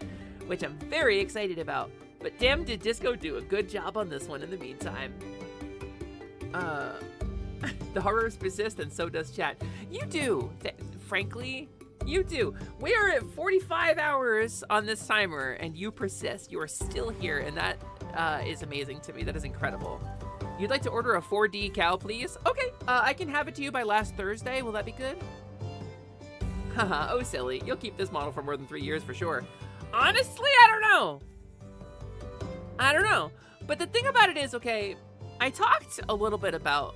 which I'm very excited about. But damn, did Disco do a good job on this one in the meantime. The horrors persist, and so does chat. You do, frankly, you do. We are at 45 hours on this timer, and you persist. You are still here, and that is amazing to me. That is incredible. You'd like to order a 4D cow, please? Okay, I can have it to you by last Thursday. Will that be good? Haha, oh silly. You'll keep this model for more than 3 years for sure. Honestly, I don't know. But the thing about it is, okay, I talked a little bit about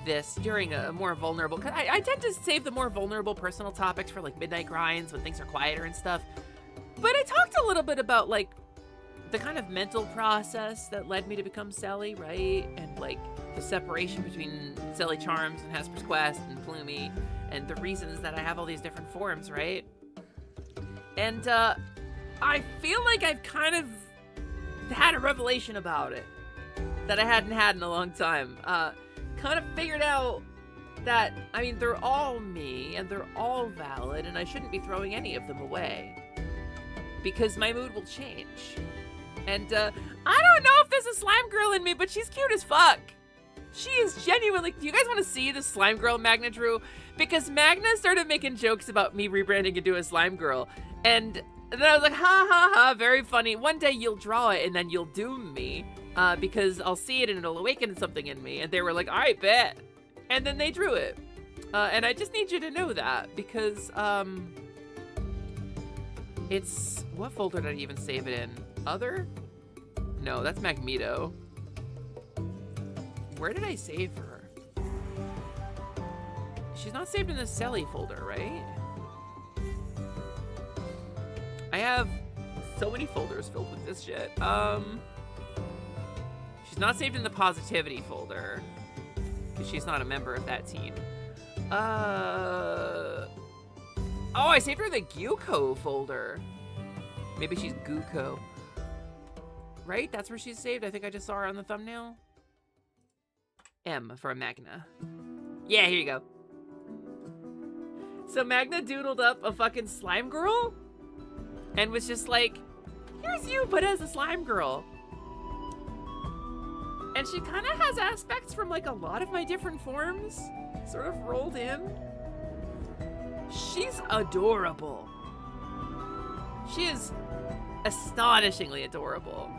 this during a more vulnerable, cause I tend to save the more vulnerable personal topics for like midnight grinds when things are quieter and stuff. But I talked a little bit about like the kind of mental process that led me to become Sally, right? And like the separation between Sally Charms and Hesper's Quest and Plumie, and the reasons that I have all these different forms, right? And I feel like I've kind of had a revelation about it that I hadn't had in a long time. Kind of figured out that, I mean, they're all me, and they're all valid, and I shouldn't be throwing any of them away. Because my mood will change. And, I don't know if there's a slime girl in me, but she's cute as fuck. She is genuinely, do you guys want to see the slime girl Magna drew? Because Magna started making jokes about me rebranding into a slime girl. And then I was like, ha ha ha, very funny. One day you'll draw it and then you'll doom me. Because I'll see it and it'll awaken something in me. And they were like, all right, bet. And then they drew it. And I just need you to know that because, it's, what folder did I even save it in? Other? No, that's Magneto. Where did I save her? She's not saved in the Selly folder, right? I have so many folders filled with this shit. She's not saved in the Positivity folder. Because she's not a member of that team. Oh, I saved her in the Gyuko folder. Maybe she's Guko. Right? That's where she's saved? I think I just saw her on the thumbnail. M for Magna. Yeah, here you go. So Magna doodled up a fucking slime girl and was just like, here's you, but as a slime girl. And she kind of has aspects from like a lot of my different forms sort of rolled in. She's adorable. She is astonishingly adorable.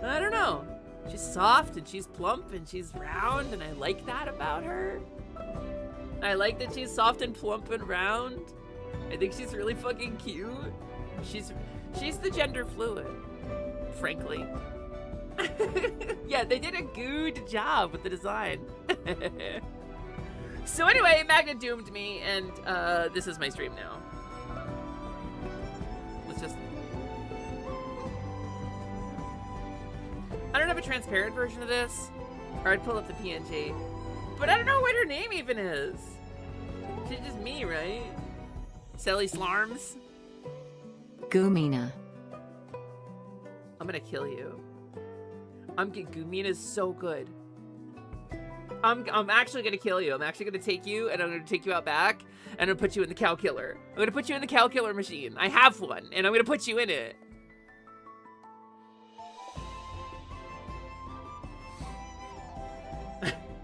I don't know. She's soft and she's plump and she's round and I like that about her. I like that she's soft and plump and round. I think she's really fucking cute. She's the gender fluid, frankly. Yeah, they did a good job with the design. So anyway, Magna doomed me and this is my stream now. Let's just... I don't have a transparent version of this, or I'd pull up the PNG, but I don't know what her name even is. She's just me, right? Sally Slarms? Gumina. I'm gonna kill you. Gumina's so good. I'm actually gonna kill you. I'm actually gonna take you, and I'm gonna take you out back, and I'm gonna put you in the cow killer. I'm gonna put you in the cow killer machine. I have one, and I'm gonna put you in it.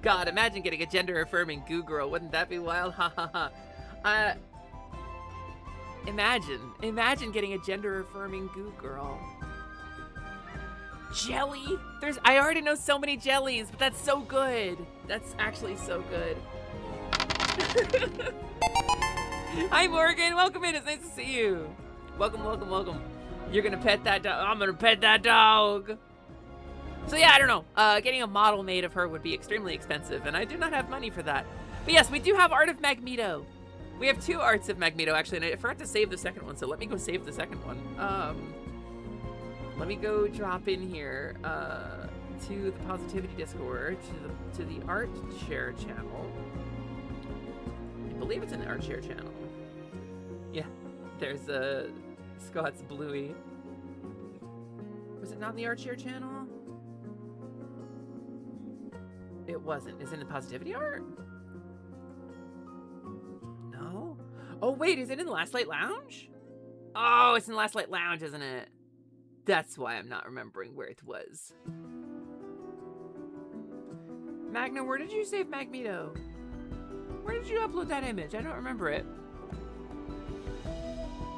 God, imagine getting a gender-affirming goo girl. Wouldn't that be wild? Ha ha ha. Imagine getting a gender-affirming goo girl. Jelly? I already know so many jellies, but that's so good. That's actually so good. Hi, Morgan. Welcome in. It's nice to see you. Welcome, welcome, welcome. You're gonna pet that dog. I'm gonna pet that dog. So yeah, I don't know. Getting a model made of her would be extremely expensive, and I do not have money for that. But yes, we do have Art of Magneto. We have 2 arts of Magneto, actually, and I forgot to save the second one, so let me go save the second one. Let me go drop in here to the Positivity Discord, to the Art Share channel. I believe it's in the Art Share channel. Yeah, there's Scott's Bluey. Was it not in the Art Share channel? It wasn't. Is it in the Positivity art? No? Oh, wait, is it in the Last Light Lounge? Oh, it's in the Last Light Lounge, isn't it? That's why I'm not remembering where it was. Magna, where did you save Magneto? Where did you upload that image? I don't remember it.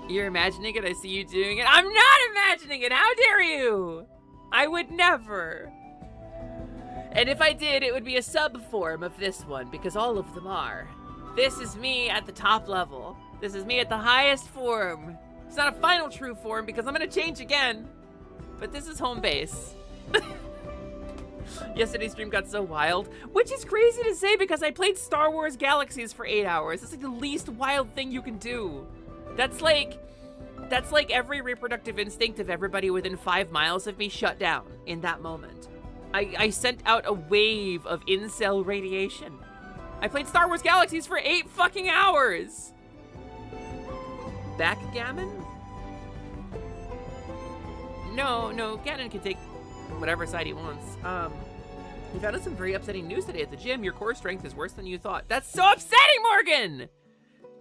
You're imagining it? I see you doing it. I'm not imagining it! How dare you! I would never. And if I did, it would be a sub-form of this one, because all of them are. This is me at the top level. This is me at the highest form. It's not a final true form, because I'm gonna change again. But this is home base. Yesterday's stream got so wild, which is crazy to say because I played Star Wars Galaxies for 8 hours. It's like the least wild thing you can do. That's like every reproductive instinct of everybody within 5 miles of me shut down in that moment. I sent out a wave of incel radiation. I played Star Wars Galaxies for 8 fucking hours. Backgammon? No, Ganon can take whatever side he wants. We found out some very upsetting news today at the gym. Your core strength is worse than you thought. That's so upsetting, Morgan!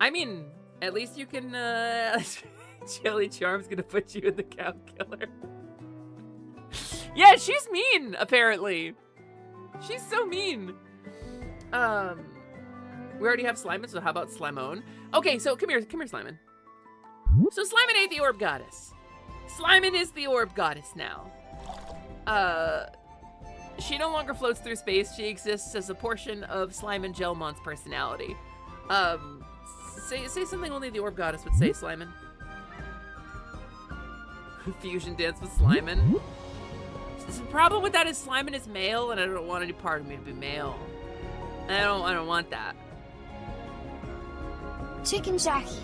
I mean, at least you can, Jelly Charm's gonna put you in the cow killer. Yeah, she's mean, apparently. She's so mean. We already have Slimon, so how about Slimone? Okay, so come here, Slimon. So Slimon ain't the orb goddess. Slimon is the orb goddess now. She no longer floats through space. She exists as a portion of Slimon Gelmon's personality. Say something only the orb goddess would say, Slimon. Fusion dance with Slimon. The problem with that is Slimon is male, and I don't want any part of me to be male. I don't want that. Chicken Jackie.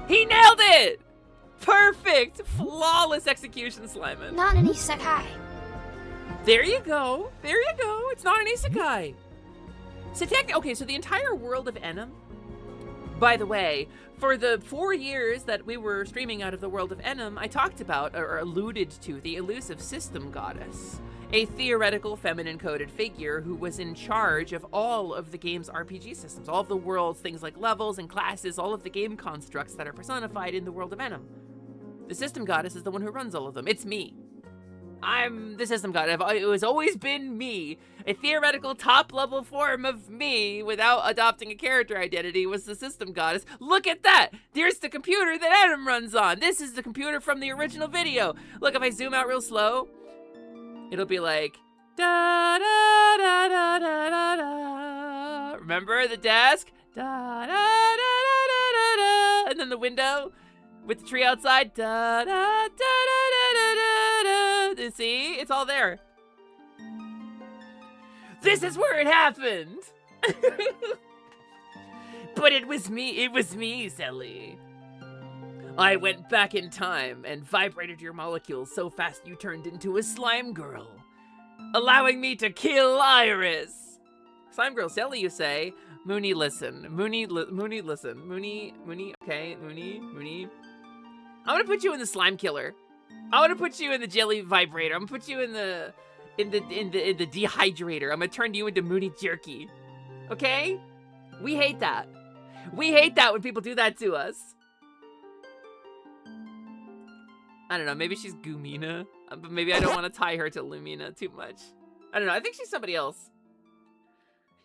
He nailed it! Perfect! Flawless execution, Slimon. Not an isekai. There you go. There you go. It's not an isekai. So okay, so the entire world of Enum, by the way, for the 4 years that we were streaming out of the world of Enum, I talked about, or alluded to, the elusive system goddess, a theoretical feminine-coded figure who was in charge of all of the game's RPG systems, all of the world's things like levels and classes, all of the game constructs that are personified in the world of Enum. The system goddess is the one who runs all of them. It's me. I'm the system god. It has always been me. A theoretical top-level form of me without adopting a character identity was the system goddess. Look at that! There's the computer that Adam runs on. This is the computer from the original video. Look, if I zoom out real slow, it'll be like, da da da da da da da. Remember the desk? Da da da da da da da. And then the window with the tree outside. Da da da da da da da da. See? It's all there. This is where it happened. But it was me, Sally. I went back in time and vibrated your molecules so fast you turned into a slime girl, allowing me to kill Iris. Slime girl, Sally, you say? Mooney, listen. Mooney, listen. Mooney, okay, Mooney. I'm gonna put you in the slime killer. I want to put you in the jelly vibrator. I'm gonna put you in the dehydrator. I'm gonna turn you into Mooney Jerky. Okay? We hate that. We hate that when people do that to us. I don't know. Maybe she's Gumina, but maybe I don't want to tie her to Lumina too much. I don't know. I think she's somebody else.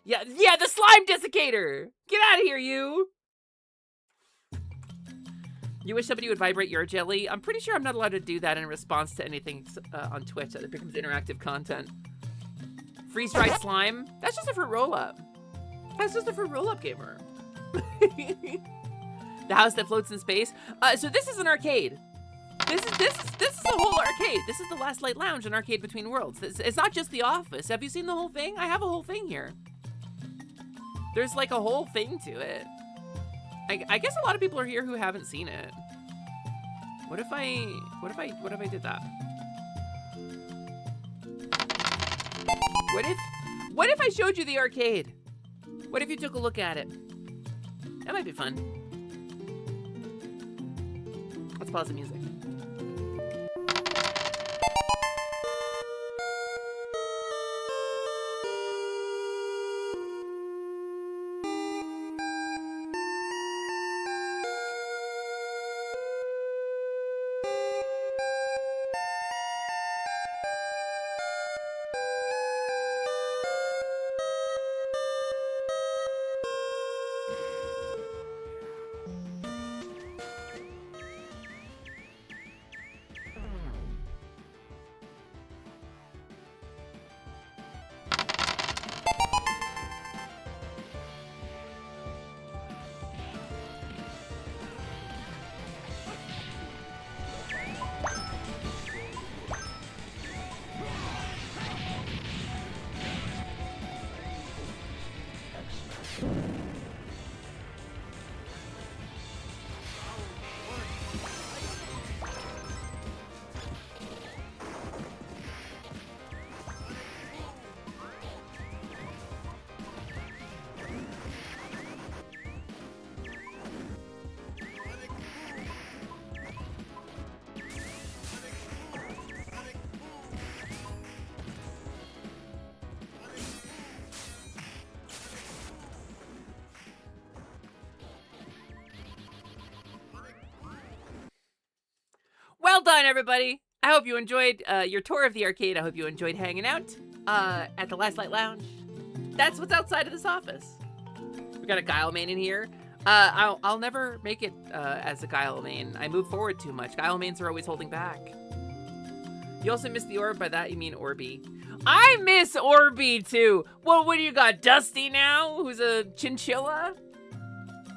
Yeah, the slime desiccator. Get out of here, you. You wish somebody would vibrate your jelly? I'm pretty sure I'm not allowed to do that in response to anything on Twitch. It becomes interactive content. Freeze-dried slime? That's just a fruit roll-up. That's just a fruit roll-up, gamer. The house that floats in space. So this is an arcade. This is the whole arcade. This is the Last Light Lounge, an arcade between worlds. It's not just the office. Have you seen the whole thing? I have a whole thing here. There's like a whole thing to it. I guess a lot of people are here who haven't seen it. What if I did that? What if I showed you the arcade? What if you took a look at it? That might be fun. Let's pause the music. well done, everybody. I hope you enjoyed your tour of the arcade. I hope you enjoyed hanging out at the Last Light Lounge. That's what's outside of this office. We got a Guile main in here. I'll never make it as a Guile main. I move forward too much. Guile mains are always holding back. You also miss the orb. By that, you mean Orby. I miss Orby, too. Well, what do you got? Dusty now? Who's a chinchilla?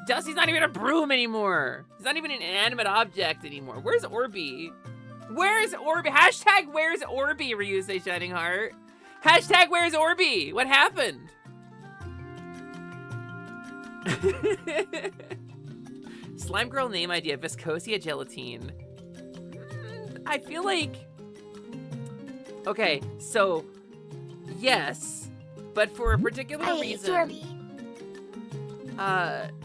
Dusty's not even a broom anymore. He's not even an inanimate object anymore. Where's Orby? Where's Orby? Hashtag where's Orby, Ryusei Shining Heart. Hashtag where's Orby? What happened? Slime girl name idea, Viscosia gelatine. I feel like... Okay, so... Yes, but for a particular reason...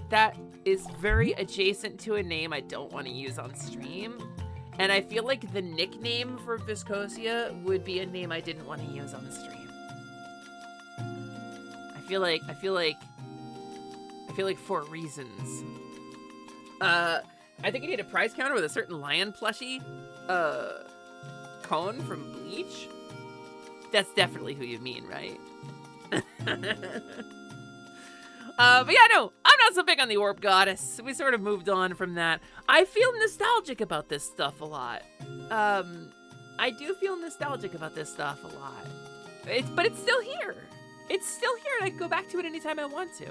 that is very adjacent to a name I don't want to use on stream. And I feel like the nickname for Viscosia would be a name I didn't want to use on stream. I feel like for reasons. I think I need a prize counter with a certain lion plushie. Cone from Bleach? That's definitely who you mean, right? But yeah, no, I'm not so big on the Orb Goddess. We sort of moved on from that. I feel nostalgic about this stuff a lot. I do feel nostalgic about this stuff a lot. But it's still here. It's still here, and I can go back to it anytime I want to.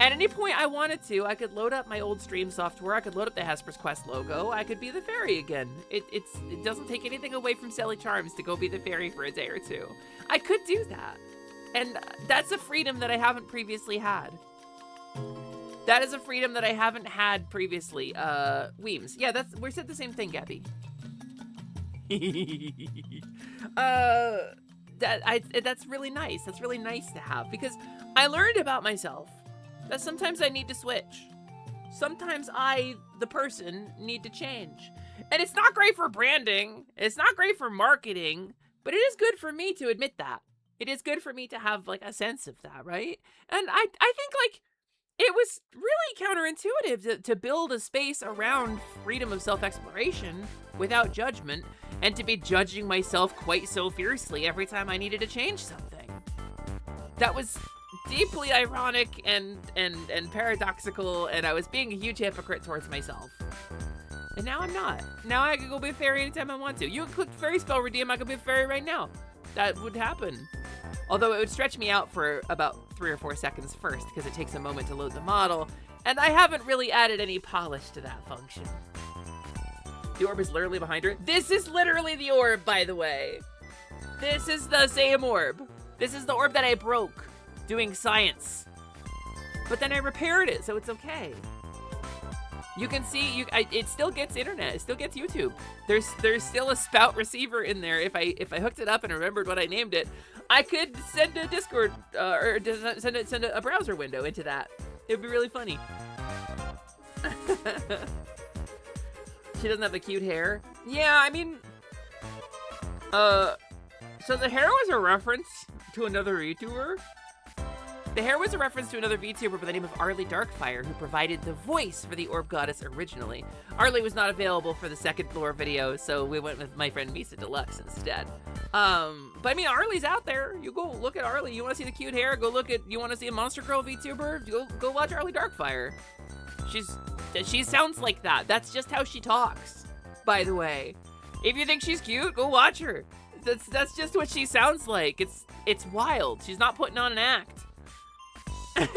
At any point I wanted to, I could load up my old stream software, I could load up the Hesper's Quest logo, I could be the fairy again. It doesn't take anything away from Sally Charms to go be the fairy for a day or two. I could do that. And that's a freedom that I haven't previously had. That is a freedom that I haven't had previously. Weems. Yeah, we said the same thing, Gabby. That's really nice. That's really nice to have, because I learned about myself that sometimes I need to switch. Sometimes I, the person, need to change. And it's not great for branding. It's not great for marketing, but it is good for me to admit that. It is good for me to have, like, a sense of that, right? And I think, like, it was really counterintuitive to build a space around freedom of self-exploration without judgment, and to be judging myself quite so fiercely every time I needed to change something. That was deeply ironic and paradoxical, and I was being a huge hypocrite towards myself. And now I'm not. Now I can go be a fairy anytime I want to. You can click fairy spell redeem, I could be a fairy right now. That would happen. Although it would stretch me out for about 3 or 4 seconds first, because it takes a moment to load the model, and I haven't really added any polish to that function. The orb is literally behind her. This is literally the orb, by the way. This is the same orb. This is the orb that I broke doing science. But then I repaired it, so it's okay. You can see, it still gets internet. It still gets YouTube. There's still a spout receiver in there. If I hooked it up and remembered what I named it, I could send a Discord or send a browser window into that. It would be really funny. She doesn't have the cute hair. Yeah, I mean, so the hair was a reference to another YouTuber. The hair was a reference to another VTuber by the name of Arlie Darkfire, who provided the voice for the Orb Goddess originally. Arlie was not available for the second lore video, so we went with my friend Misa Deluxe instead. But I mean, Arlie's out there. You go look at Arlie. You want to see the cute hair? Go look at, you want to see a Monster Girl VTuber? Go watch Arlie Darkfire. She sounds like that. That's just how she talks, by the way. If you think she's cute, go watch her. That's just what she sounds like. It's wild. She's not putting on an act. But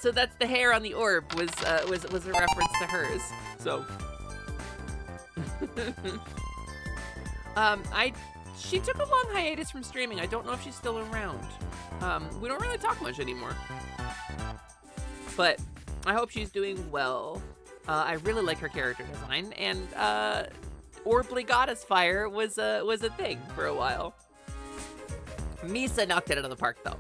so that's the hair on the orb was a reference to hers. So she took a long hiatus from streaming. I don't know if she's still around. We don't really talk much anymore. But I hope she's doing well. I really like her character design, and Orbly Goddess Fire was a thing for a while. Misa knocked it out of the park, though.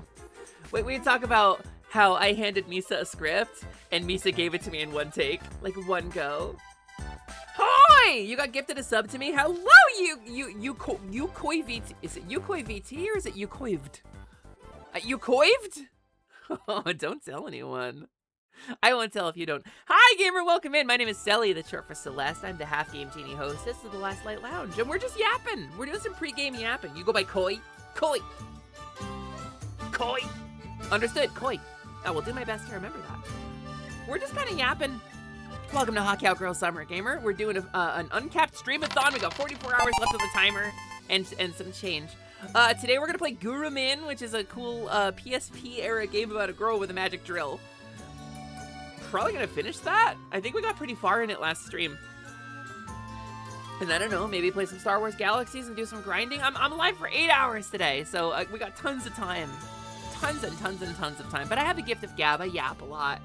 Wait, we talk about how I handed Misa a script, and Misa gave it to me in one take, like one go. Hi! You got gifted a sub to me? Hello, you koi VT. Is it Yukoi VT or is it Yukoived? Yukoived? Oh, don't tell anyone. I won't tell if you don't. Hi, gamer. Welcome in. My name is Selly, that's short for Celeste. I'm the Half Game Genie hostess of the Last Light Lounge, and we're just yapping. We're doing some pre-game yapping. You go by Koi. Koi. Koi. Understood. Koi. I will do my best to remember that. We're just kind of yapping. Welcome to COWGIRL Summer Gamer. We're doing an uncapped stream-a-thon. We got 44 hours left on the timer and some change. Today we're gonna play Guru Min, which is a cool PSP era game about a girl with a magic drill. Probably gonna finish that. I think we got pretty far in it last stream. And I don't know, maybe play some Star Wars Galaxies and do some grinding. I'm live for 8 hours today, so we got tons of time. Tons and tons and tons of time. But I have a gift of gab. I yap a lot.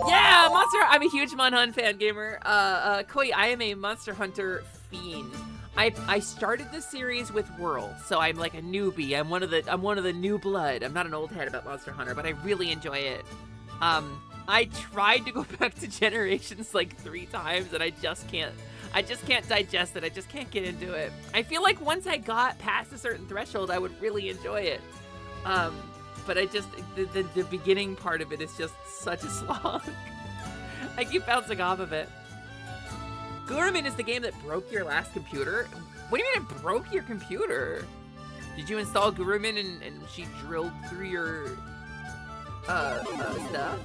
Yeah, Monster. I'm a huge Mon Hun fan gamer. Koi, I am a Monster Hunter fiend. I started this series with World, so I'm like a newbie. I'm one of the new blood. I'm not an old head about Monster Hunter, but I really enjoy it. I tried to go back to Generations like 3 times, and I just can't digest it. I just can't get into it. I feel like once I got past a certain threshold, I would really enjoy it. But I just, the beginning part of it is just such a slog. I keep bouncing off of it. Guru Min is the game that broke your last computer? What do you mean it broke your computer? Did you install Guru Min and she drilled through your, stuff?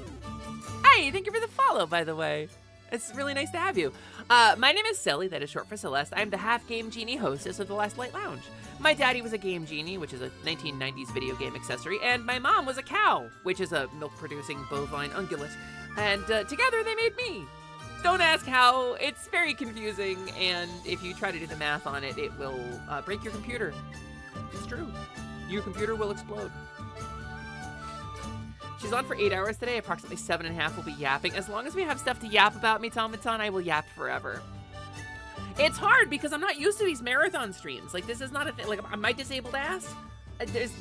Hey, thank you for the follow, by the way. It's really nice to have you. My name is Selly, that is short for Celeste. I'm the Half Game Genie hostess of the Last Light Lounge. My daddy was a Game Genie, which is a 1990s video game accessory, and my mom was a cow, which is a milk-producing bovine ungulate. And together they made me. Don't ask how, it's very confusing, and if you try to do the math on it, it will break your computer. It's true. Your computer will explode. She's on for 8 hours today, approximately 7.5 will be yapping. As long as we have stuff to yap about, Mitomaton, I will yap forever. It's hard because I'm not used to these marathon streams. Like, this is not a thing. Like, my disabled ass,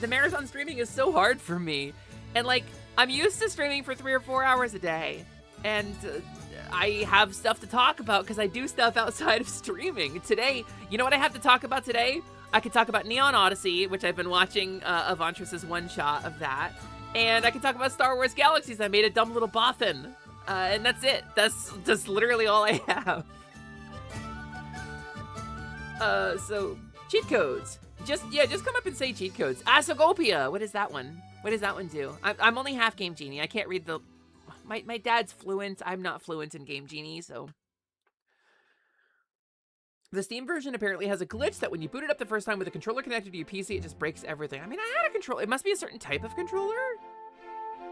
the marathon streaming is so hard for me. And, like, I'm used to streaming for 3 or 4 hours a day. And I have stuff to talk about because I do stuff outside of streaming. Today, you know what I have to talk about today? I could talk about Neon Odyssey, which I've been watching Avantris's one-shot of that. And I can talk about Star Wars Galaxies. I made a dumb little bothin. And that's it. That's literally all I have. So, cheat codes. Just come up and say cheat codes. Asogopia. What is that one? What does that one do? I'm only Half Game Genie. I can't read the... My dad's fluent. I'm not fluent in Game Genie, so... The Steam version apparently has a glitch that when you boot it up the first time with a controller connected to your PC, it just breaks everything. I mean, I had a controller. It must be a certain type of controller.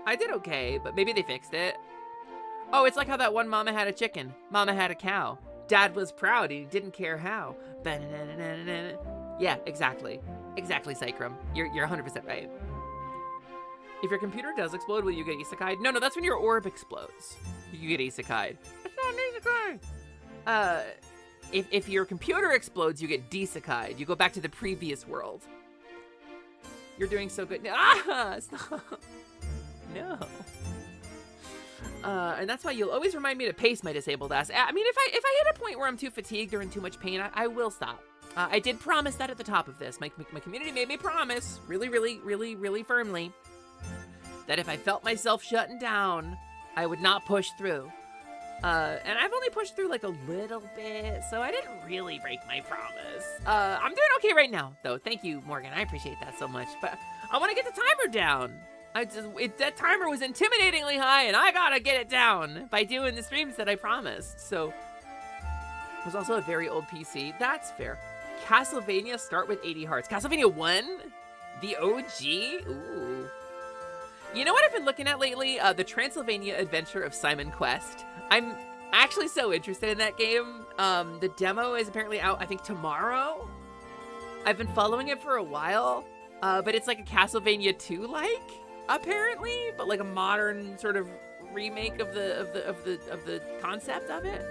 I did okay, but maybe they fixed it. Oh, it's like how that one mama had a chicken. Mama had a cow. Dad was proud. He didn't care how. Yeah, exactly. Exactly, Cycrum. You're 100% right. If your computer does explode, will you get isekai'd? No, that's when your orb explodes. You get isekai'd. It's not an isekai. If your computer explodes, you get deisekai'd. You go back to the previous world. You're doing so good. Ah, stop. No. And that's why you'll always remind me to pace my disabled ass. I mean, if I hit a point where I'm too fatigued or in too much pain, I will stop. I did promise that at the top of this. My community made me promise, really firmly, that if I felt myself shutting down, I would not push through. And I've only pushed through like a little bit, so I didn't really break my promise. I'm doing okay right now, though. Thank you, Morgan. I appreciate that so much. But I want to get the timer down. That timer was intimidatingly high, and I gotta get it down by doing the streams that I promised. So it was also a very old PC. That's fair. Castlevania start with 80 hearts. Castlevania 1? The OG? Ooh. You know what I've been looking at lately? The Transylvania Adventure of Simon Quest. I'm actually so interested in that game. The demo is apparently out, I think, tomorrow. I've been following it for a while, but it's like a Castlevania 2-like, apparently, but like a modern sort of remake of the concept of it.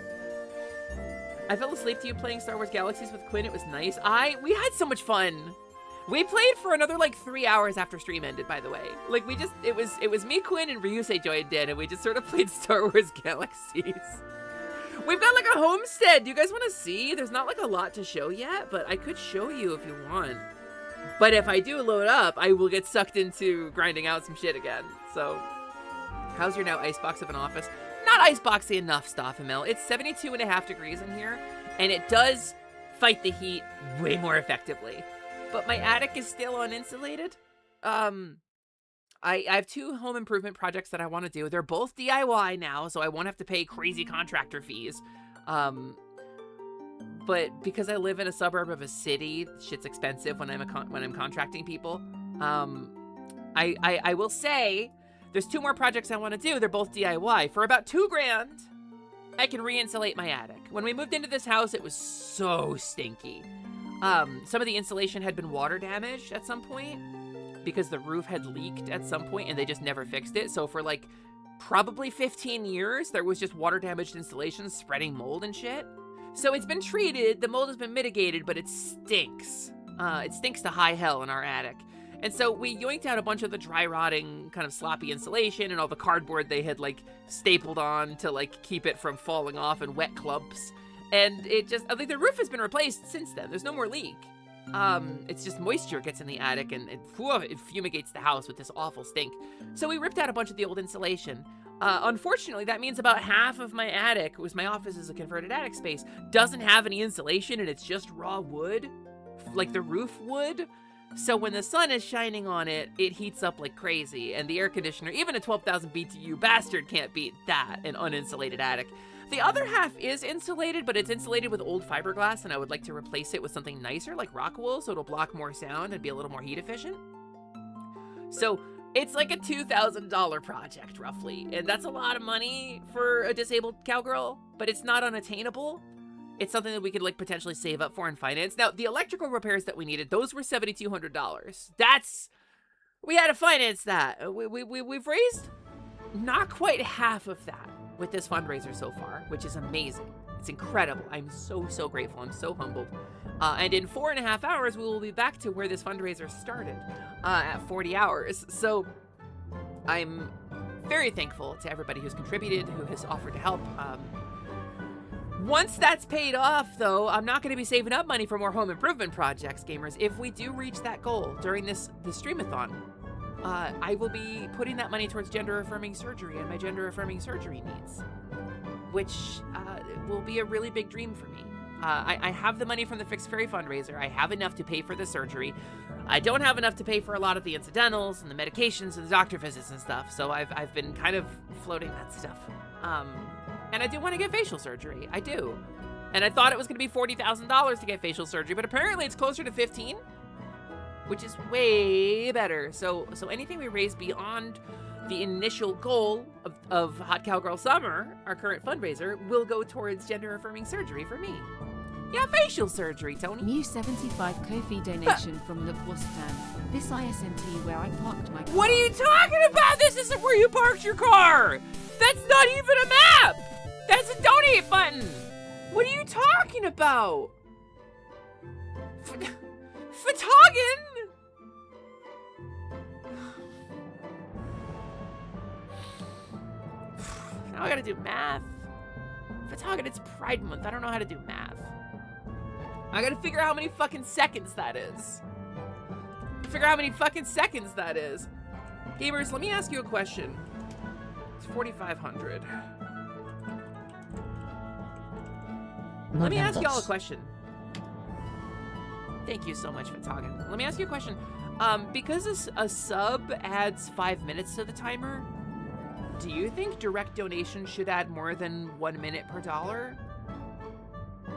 I fell asleep to you playing Star Wars Galaxies with Quinn. It was nice. We had so much fun. We played for another like 3 hours after stream ended, by the way. Like it was me, Quinn, and Ryusei joined in, and we just sort of played Star Wars Galaxies. We've got like a homestead. Do you guys want to see? There's not like a lot to show yet, but I could show you if you want. But if I do load up, I will get sucked into grinding out some shit again. So How's your now icebox of an office? Not iceboxy enough, Stoffamil. It's 72.5 degrees in here, and it does fight the heat way more effectively. But my attic is still uninsulated. I have 2 home improvement projects that I want to do. They're both DIY now, so I won't have to pay crazy contractor fees. But because I live in a suburb of a city, shit's expensive when I'm contracting people. I will say there's 2 more projects I want to do. They're both DIY. For about $2 grand, I can re-insulate my attic. When we moved into this house, it was so stinky. Some of the insulation had been water damaged at some point because the roof had leaked at some point and they just never fixed it. So for like probably 15 years, there was just water damaged insulation spreading mold and shit. So it's been treated, the mold has been mitigated, but it stinks. It stinks to high hell in our attic. And so we yoinked out a bunch of the dry rotting kind of sloppy insulation and all the cardboard they had like stapled on to like keep it from falling off in wet clumps. And it just, I think the roof has been replaced since then. There's no more leak. It's just moisture gets in the attic and it fumigates the house with this awful stink. So we ripped out a bunch of the old insulation. Unfortunately, that means about half of my attic, was my office is a converted attic space, doesn't have any insulation and it's just raw wood, like the roof wood. So when the sun is shining on it, it heats up like crazy. And the air conditioner, even a 12,000 BTU bastard can't beat that, an uninsulated attic. The other half is insulated, but it's insulated with old fiberglass, and I would like to replace it with something nicer like rock wool so it'll block more sound and be a little more heat efficient. So it's like a $2,000 project, roughly. And that's a lot of money for a disabled cowgirl, but it's not unattainable. It's something that we could like potentially save up for and finance. Now, the electrical repairs that we needed, those were $7,200. We had to finance that. We've raised not quite half of that with this fundraiser so far, which is amazing. It's incredible. I'm so, so grateful. I'm so humbled. And in 4.5 hours, we will be back to where this fundraiser started at 40 hours. So I'm very thankful to everybody who's contributed, who has offered to help. Once that's paid off, though, I'm not going to be saving up money for more home improvement projects, gamers. If we do reach that goal during this streamathon, I will be putting that money towards gender-affirming surgery and my gender-affirming surgery needs, which will be a really big dream for me. I have the money from the Fixed Fairy fundraiser. I have enough to pay for the surgery. I don't have enough to pay for a lot of the incidentals and the medications and the doctor visits and stuff, so I've been kind of floating that stuff. And I do want to get facial surgery. I do. And I thought it was going to be $40,000 to get facial surgery, but apparently it's closer to 15, which is way better. So anything we raise beyond the initial goal of Hot Cowgirl Summer, our current fundraiser, will go towards gender-affirming surgery for me. Yeah, facial surgery, Tony. New 75 Ko-fi donation from the Boston. This ISMT where I parked my car. What are you talking about? This isn't where you parked your car. That's not even a map. That's a donate button. What are you talking about? Fatagan? Now I gotta do math. Fatagan, it's Pride Month. I don't know how to do math. I gotta figure out how many fucking seconds that is. Gamers, let me ask you a question. It's 4,500. Let me ask y'all a question. Thank you so much, Fatagan. Let me ask you a question. Because a sub adds 5 minutes to the timer, do you think direct donation should add more than 1 minute per dollar?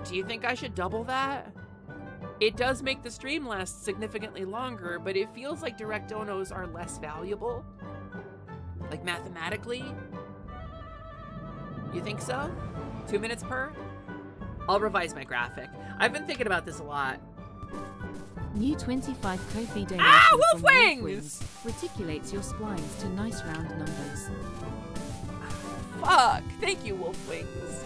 Do you think I should double that? It does make the stream last significantly longer, but it feels like direct donos are less valuable. Like mathematically? You think so? 2 minutes per? I'll revise my graphic. I've been thinking about this a lot. New 25 Ko-fi donation Wolf from Wings! Reticulates your splines to nice round numbers. Fuck! Thank you, Wolf Wings.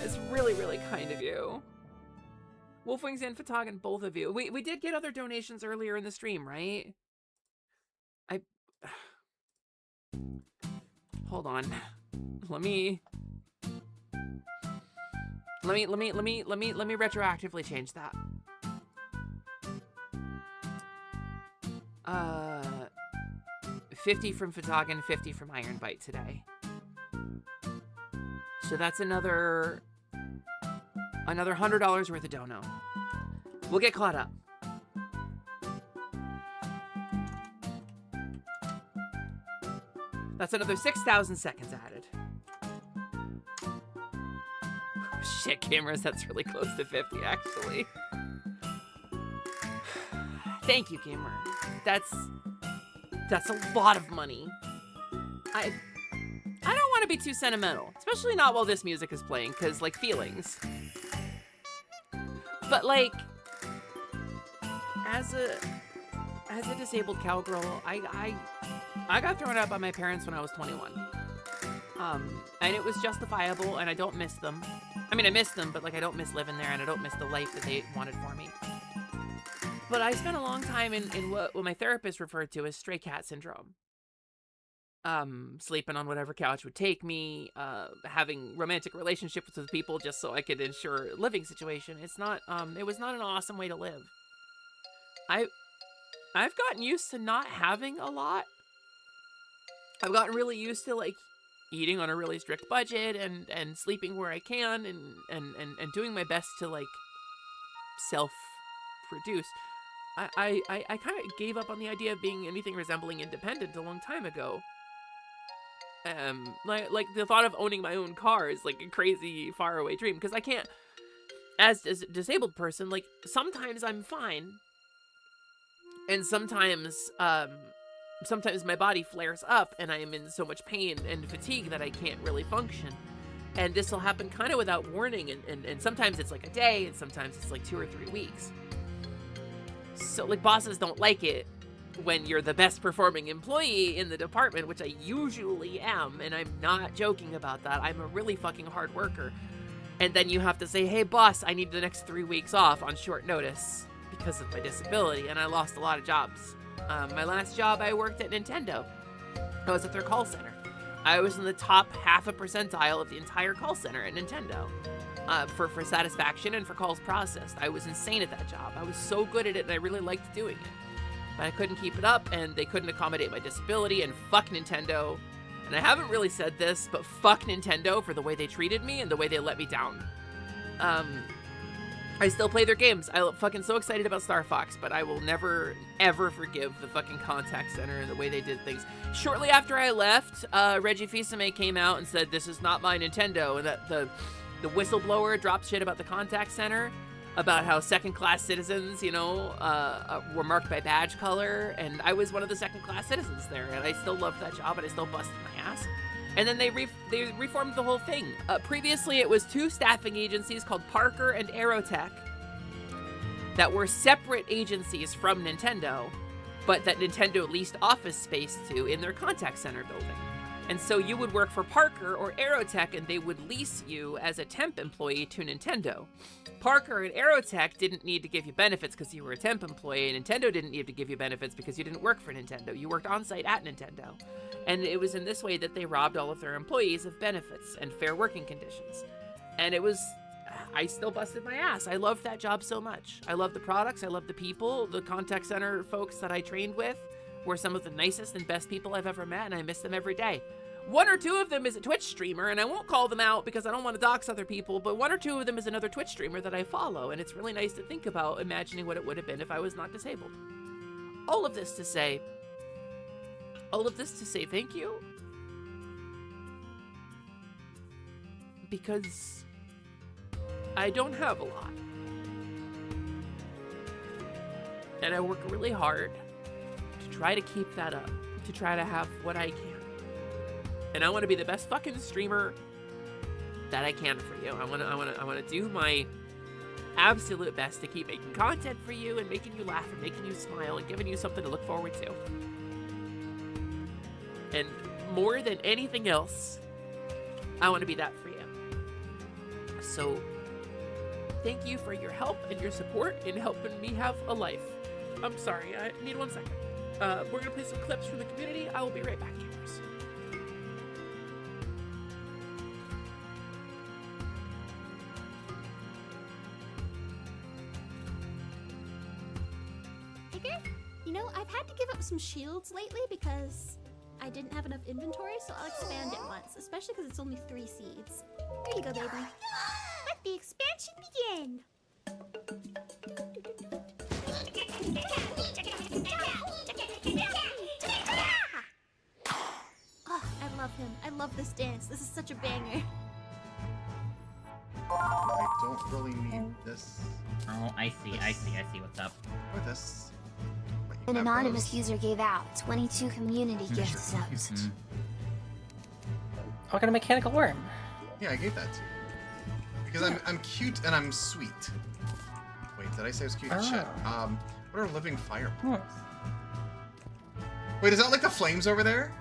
It's really, really kind of you. Wolf Wings and Fatagan, both of you. We did get other donations earlier in the stream, right? Hold on. Let me retroactively change that. 50 from Fatagan, 50 from Iron Bite today. So that's another $100 worth of dono. We'll get caught up. That's another 6,000 seconds added. Shit, cameras, that's really close to 50, actually. Thank you, gamer. That's a lot of money. I don't want to be too sentimental, especially not while this music is playing, because, like, feelings. But, like, as a disabled cowgirl, I got thrown out by my parents when I was 21. And it was justifiable, and I don't miss them. I mean, I miss them, but, like, I don't miss living there, and I don't miss the life that they wanted for me. But I spent a long time in what my therapist referred to as stray cat syndrome. Sleeping on whatever couch would take me, having romantic relationships with people just so I could ensure a living situation. It was not an awesome way to live. I've gotten used to not having a lot. I've gotten really used to, like, eating on a really strict budget and sleeping where I can and doing my best to, like, self-produce. I kind of gave up on the idea of being anything resembling independent a long time ago. Like the thought of owning my own car is like a crazy faraway dream, because I can't, as a disabled person, like, sometimes I'm fine, and sometimes my body flares up and I am in so much pain and fatigue that I can't really function. And this will happen kind of without warning, and sometimes it's like a day, and sometimes it's like 2 or 3 weeks. So, like, bosses don't like it when you're the best performing employee in the department, which I usually am, and I'm not joking about that. I'm a really fucking hard worker. And then you have to say, hey, boss, I need the next 3 weeks off on short notice because of my disability, and I lost a lot of jobs. My last job, I worked at Nintendo. I was at their call center. I was in the top 0.5 percentile of the entire call center at Nintendo. For satisfaction and for calls processed. I was insane at that job. I was so good at it, and I really liked doing it. But I couldn't keep it up, and they couldn't accommodate my disability, and fuck Nintendo. And I haven't really said this, but fuck Nintendo for the way they treated me and the way they let me down. I still play their games. I'm fucking so excited about Star Fox, but I will never, ever forgive the fucking contact center and the way they did things. Shortly after I left, Reggie Fils-Aimé came out and said, this is not my Nintendo, and that the whistleblower dropped shit about the contact center, about how second-class citizens, you know, were marked by badge color, and I was one of the second-class citizens there, and I still loved that job, and I still busted my ass. And then they reformed the whole thing. Previously, it was 2 staffing agencies called Parker and Aerotech that were separate agencies from Nintendo, but that Nintendo leased office space to in their contact center building. And so you would work for Parker or Aerotech, and they would lease you as a temp employee to Nintendo. Parker and Aerotech didn't need to give you benefits because you were a temp employee, and Nintendo didn't need to give you benefits because you didn't work for Nintendo. You worked on-site at Nintendo. And it was in this way that they robbed all of their employees of benefits and fair working conditions. And it was... I still busted my ass. I loved that job so much. I love the products. I love the people. The contact center folks that I trained with were some of the nicest and best people I've ever met, and I miss them every day. 1 or 2 of them is a Twitch streamer, and I won't call them out because I don't want to dox other people, but 1 or 2 of them is another Twitch streamer that I follow, and it's really nice to think about imagining what it would have been if I was not disabled. All of this to say thank you. Because I don't have a lot. And I work really hard to try to keep that up, to try to have what I can. And I want to be the best fucking streamer that I can for you. I want to do my absolute best to keep making content for you and making you laugh and making you smile and giving you something to look forward to. And more than anything else, I want to be that for you. So, thank you for your help and your support in helping me have a life. I'm sorry, I need 1 second. We're going to play some clips from the community. I will be right back, gamers. Tigger, you know, I've had to give up some shields lately because I didn't have enough inventory, so I'll expand it once, especially because it's only 3 seeds. There you go, baby. Let the expansion begin. Oh, I love him. I love this dance. This is such a banger. I don't really need this Oh, I see what's up. or this. But you An can have anonymous those. user gave out 22 community gift Sure. subs. Talking a mechanical worm. Yeah, I gave that to you. Because I'm cute and I'm sweet. Wait, did I say I was cute? Shit. What are living fireballs? Wait, is that like the flames over there?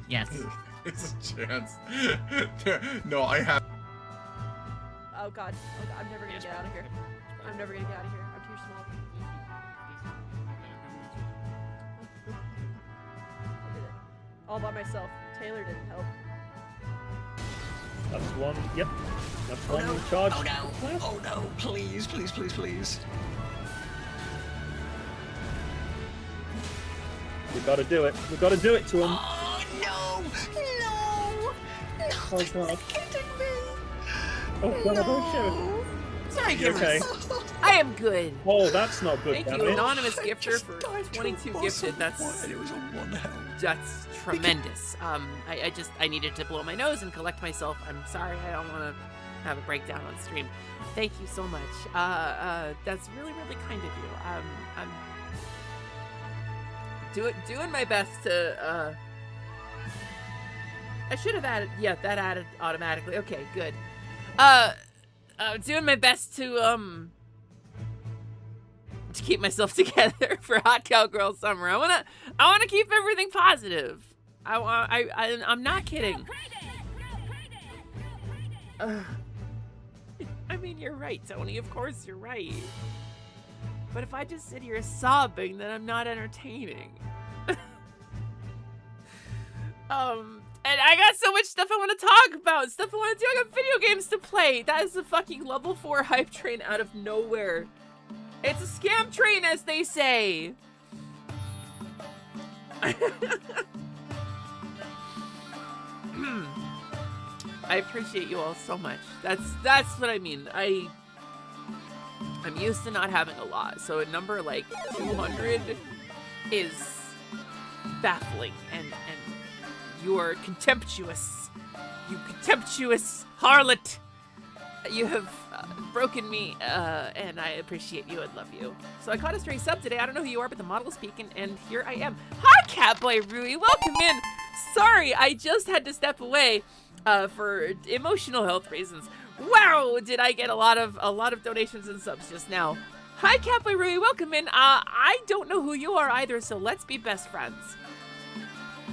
Yes. It's a chance. No, I have. Oh god. Oh god. I'm never gonna get out of here. I'm never gonna get out of here. I'm too small. I did it. All by myself. Taylor didn't help. That's one. Yep. That's one charge. Oh no! Oh no! Please, please, please, please. We gotta do it. We gotta do it to him. Oh no! No! Oh god. Kidding me? Oh god, oh shit. Sorry, You okay? I am good. Oh, that's not good Thank you, damage. anonymous gifter, for 22 gifted. That's tremendous. I needed to blow my nose and collect myself. I'm sorry, I don't want to have a breakdown on stream. Thank you so much. That's really, really kind of you. I'm doing my best to. I should have added. Yeah, that added automatically. Okay, good. Doing my best to keep myself together for Hot Cowgirl Summer. I wanna keep everything positive. I'm not kidding. I mean, you're right, Tony. Of course, you're right. But if I just sit here sobbing, then I'm not entertaining. And I got so much stuff I want to talk about. Stuff I want to do. I got video games to play. That is a fucking level 4 hype train out of nowhere. It's a scam train, as they say. I appreciate you all so much. That's what I mean. I'm used to not having a lot, so a number like 200 is baffling, and you are contemptuous. You contemptuous harlot. You have broken me, and I appreciate you and love you. So I caught a stray sub today. I don't know who you are, but the model is speaking, and here I am. Hi, Catboy Rui. Welcome in. Sorry, I just had to step away for emotional health reasons. Wow, did I get a lot of donations and subs just now. Hi, Catboy Rui. Welcome in. I don't know who you are either, so let's be best friends.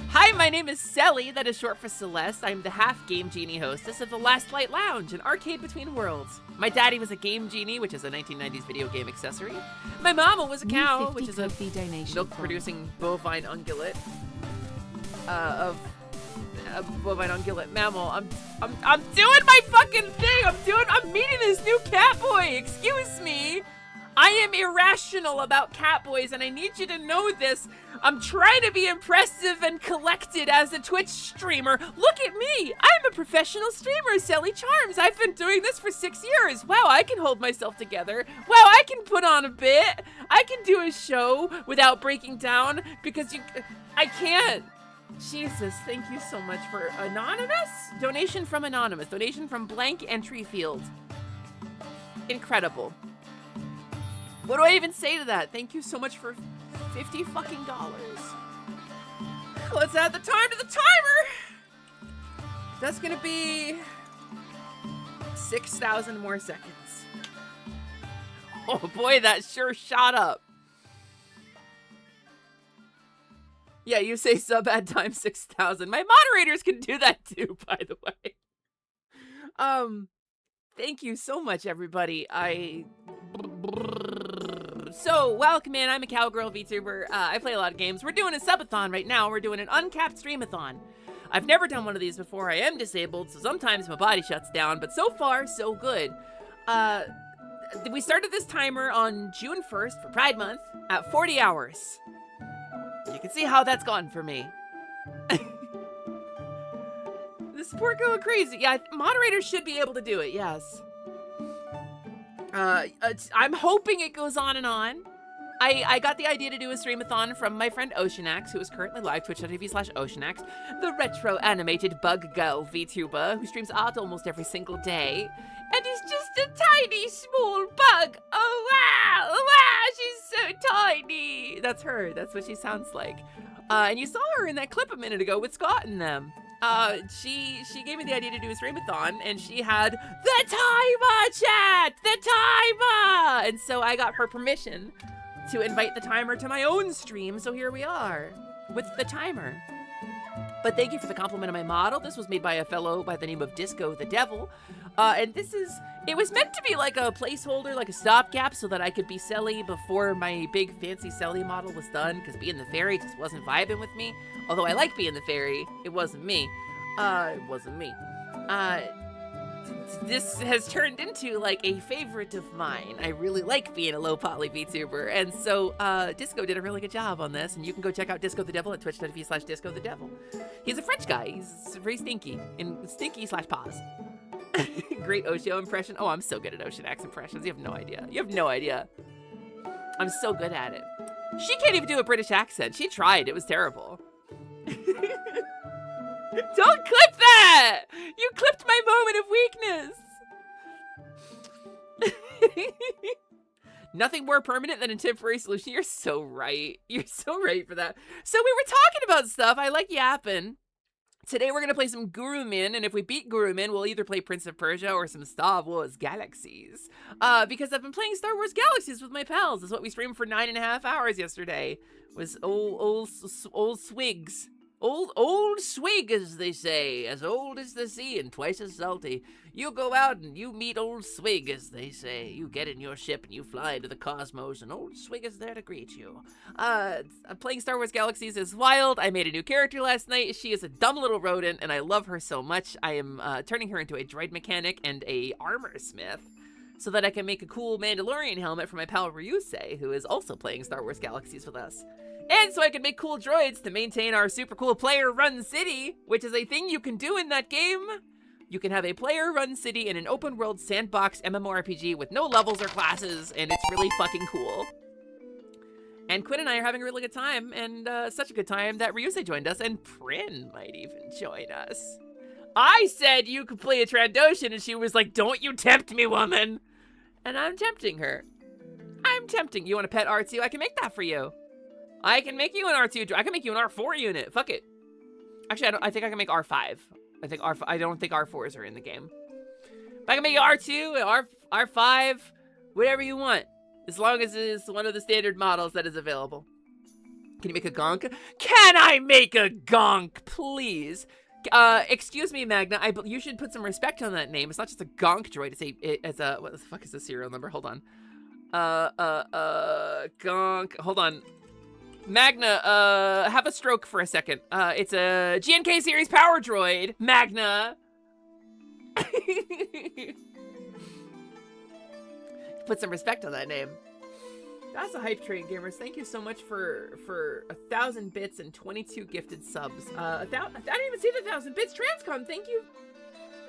Hi, my name is Sally, that is short for Celeste. I'm the half Game Genie hostess of the Last Light Lounge, an arcade between worlds. My daddy was a Game Genie, which is a 1990s video game accessory. My mama was a cow, which is a milk-producing bovine ungulate. A bovine ungulate mammal. I'm doing my fucking thing. I'm meeting this new Catboy. Excuse me. I am irrational about Catboys, and I need you to know this. I'm trying to be impressive and collected as a Twitch streamer. Look at me. I'm a professional streamer, Sally Charms. I've been doing this for 6 years. Wow, I can hold myself together. Wow, I can put on a bit. I can do a show without breaking down because I can't. Jesus, thank you so much for Anonymous? Donation from Anonymous. Donation from blank entry field. Incredible. What do I even say to that? Thank you so much for $50 fucking. Let's add the time to the timer. That's gonna be 6,000 more seconds. Oh boy, that sure shot up. Yeah, you say sub ad time 6,000. My moderators can do that too, by the way. Thank you so much, everybody. So, welcome in. I'm a Cowgirl VTuber. I play a lot of games. We're doing a subathon right now. We're doing an uncapped streamathon. I've never done one of these before. I am disabled, so sometimes my body shuts down, but so far, so good. We started this timer on June 1st for Pride Month at 40 hours. You can see how that's gone for me. The support going crazy. Yeah, moderators should be able to do it, yes. I'm hoping it goes on and on. I got the idea to do a streamathon from my friend Oceanax, who is currently live, twitch.tv/Oceanax, the retro animated bug girl VTuber who streams art almost every single day. And is just a tiny small bug. Oh wow, wow, she's so tiny. That's her, that's what she sounds like. And you saw her in that clip a minute ago with Scott and them. She gave me the idea to do a streamathon, and she had the timer, chat! The timer! And so I got her permission to invite the timer to my own stream, so here we are with the timer. But thank you for the compliment of my model. This was made by a fellow by the name of Disco the Devil. And it was meant to be like a placeholder, like a stopgap, so that I could be Selly before my big fancy Selly model was done, because being the fairy just wasn't vibing with me. Although I like being the fairy, it wasn't me. This has turned into like a favorite of mine. I really like being a low poly VTuber, and so Disco did a really good job on this, and you can go check out Disco the Devil at twitch.tv/Disco the Devil. He's a French guy. He's very stinky and stinky/pause. Great Oshio impression. Oh, I'm so good at Oceanax impressions. You have no idea. You have no idea. I'm so good at it. She can't even do a British accent. She tried. It was terrible. Don't clip that! You clipped my moment of weakness. Nothing more permanent than a temporary solution. You're so right. You're so right for that. So we were talking about stuff. I like yapping. Today we're going to play some Gurumin, and if we beat Gurumin, we'll either play Prince of Persia or some Star Wars Galaxies. Because I've been playing Star Wars Galaxies with my pals. That's what we streamed for 9.5 hours yesterday. Was old swigs. Old swig, as they say, as old as the sea and twice as salty. You go out and you meet old swig, as they say. You get in your ship and you fly into the cosmos, and old swig is there to greet you. Playing Star Wars Galaxies is wild. I made a new character last night. She is a dumb little rodent, and I love her so much. I am turning her into a droid mechanic and a armor smith, so that I can make a cool Mandalorian helmet for my pal Ryusei, who is also playing Star Wars Galaxies with us. And so I can make cool droids to maintain our super cool player-run city, which is a thing you can do in that game. You can have a player-run city in an open-world sandbox MMORPG with no levels or classes, and it's really fucking cool. And Quinn and I are having a really good time, and such a good time that Ryusei joined us, and Prin might even join us. I said you could play a Trandoshan, and she was like, "Don't you tempt me, woman!" And I'm tempting her. I'm tempting. You want a pet R2? I can make that for you. I can make you an R2. I can make you an R4 unit. Fuck it. Actually, I think I can make R5. I don't think R4s are in the game. But I can make you R2, R5, whatever you want. As long as it's one of the standard models that is available. Can you make a gonk? Can I make a gonk, please? Excuse me, Magna. You should put some respect on that name. It's not just a gonk droid. It's a what the fuck is the serial number? Hold on. Gonk. Hold on. Magna, have a stroke for a second. It's a GNK series power droid. Magna. Put some respect on that name. That's a hype train, gamers. Thank you so much for 1,000 bits and 22 gifted subs. I didn't even see the 1,000 bits. Transcon, thank you.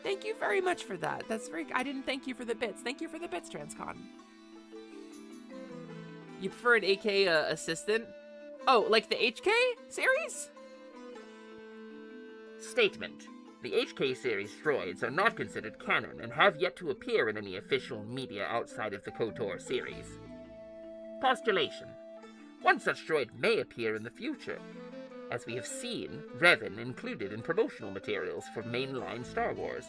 Thank you very much for that. That's very. I didn't thank you for the bits. Thank you for the bits, Transcon. You prefer an AK assistant? Oh, like the HK series? Statement. The HK series droids are not considered canon and have yet to appear in any official media outside of the KOTOR series. Postulation. One such droid may appear in the future, as we have seen Revan included in promotional materials for mainline Star Wars.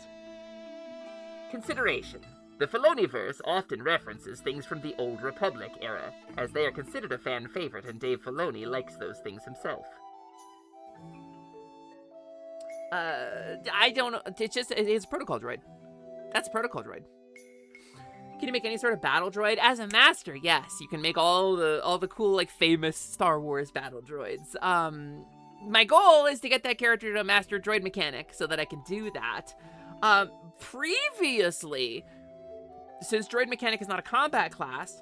Consideration. The Filoniverse often references things from the Old Republic era, as they are considered a fan favorite and Dave Filoni likes those things himself. I don't know. It's a protocol droid. That's a protocol droid. Can you make any sort of battle droid? As a master, yes. You can make all the cool, like, famous Star Wars battle droids. My goal is to get that character to a master droid mechanic so that I can do that. Previously, since droid mechanic is not a combat class,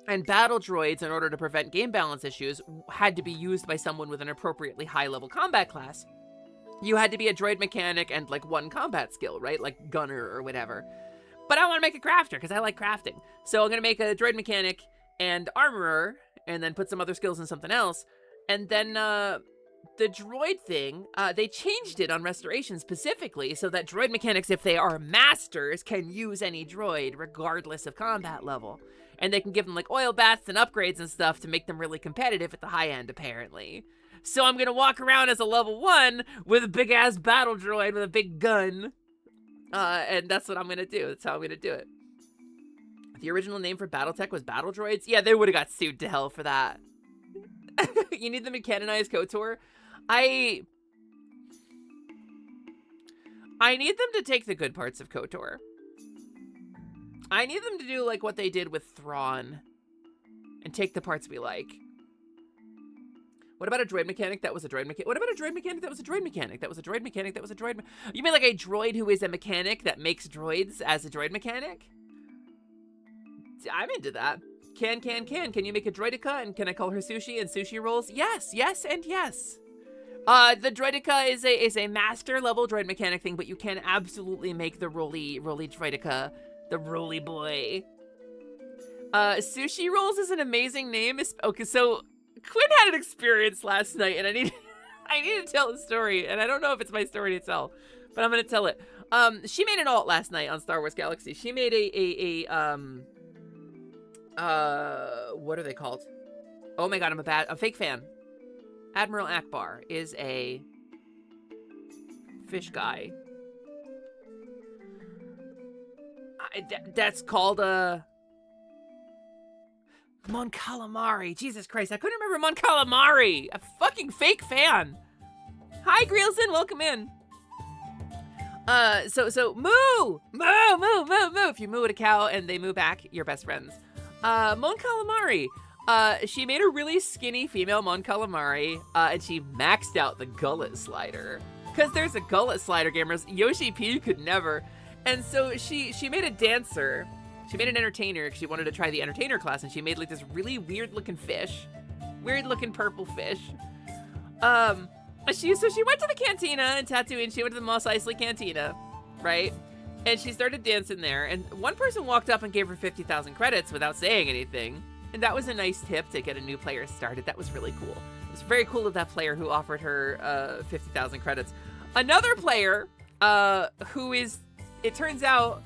And battle droids, in order to prevent game balance issues, had to be used by someone with an appropriately high-level combat class. You had to be a droid mechanic and, like, one combat skill, right? Like gunner or whatever. But I want to make a crafter because I like crafting. So I'm going to make a droid mechanic and armorer, and then put some other skills in something else. And then the droid thing, they changed it on Restoration specifically so that droid mechanics, if they are masters, can use any droid regardless of combat level. And they can give them like oil baths and upgrades and stuff to make them really competitive at the high end, apparently. So I'm gonna walk around as a level 1 with a big ass battle droid with a big gun. And that's what I'm gonna do. That's how I'm gonna do it. The original name for Battletech was Battle Droids. Yeah, they would have got sued to hell for that. You need them to canonize KOTOR. I need them to take the good parts of KOTOR. I need them to do like what they did with Thrawn and take the parts we like. What about a droid mechanic that was a droid mechanic? What about a droid mechanic that was a droid mechanic? That was a droid mechanic that was a droid You mean like a droid who is a mechanic that makes droids as a droid mechanic? I'm into that. Can you make a droidica and can I call her Sushi and sushi rolls? Yes, and yes. The droidica is a master level droid mechanic thing, but you can absolutely make the roly droidica. The roly boy. Sushi Rolls is an amazing name. Okay, so Quinn had an experience last night, and I need to tell the story, and I don't know if it's my story to tell, but I'm gonna tell it. She made an alt last night on Star Wars Galaxy. She made what are they called? Oh my god, I'm a fake fan. Admiral Akbar is a fish guy. That's called Mon Calamari. Jesus Christ, I couldn't remember Mon Calamari. A fucking fake fan. Hi, Greelson, welcome in. So moo. If you moo at a cow and they moo back, you're best friends. Mon Calamari. She made a really skinny female Mon Calamari, and she maxed out the gullet slider. Cause there's a gullet slider, gamers. Yoshi P could never. And so she made a dancer. She made an entertainer because she wanted to try the entertainer class, and she made like this really weird looking fish. Weird looking purple fish. She went to the cantina in Tatooine. She went to the Mos Eisley cantina, right? And she started dancing there, and one person walked up and gave her 50,000 credits without saying anything. And that was a nice tip to get a new player started. That was really cool. It was very cool of that player who offered her 50,000 credits. Another player who is, it turns out,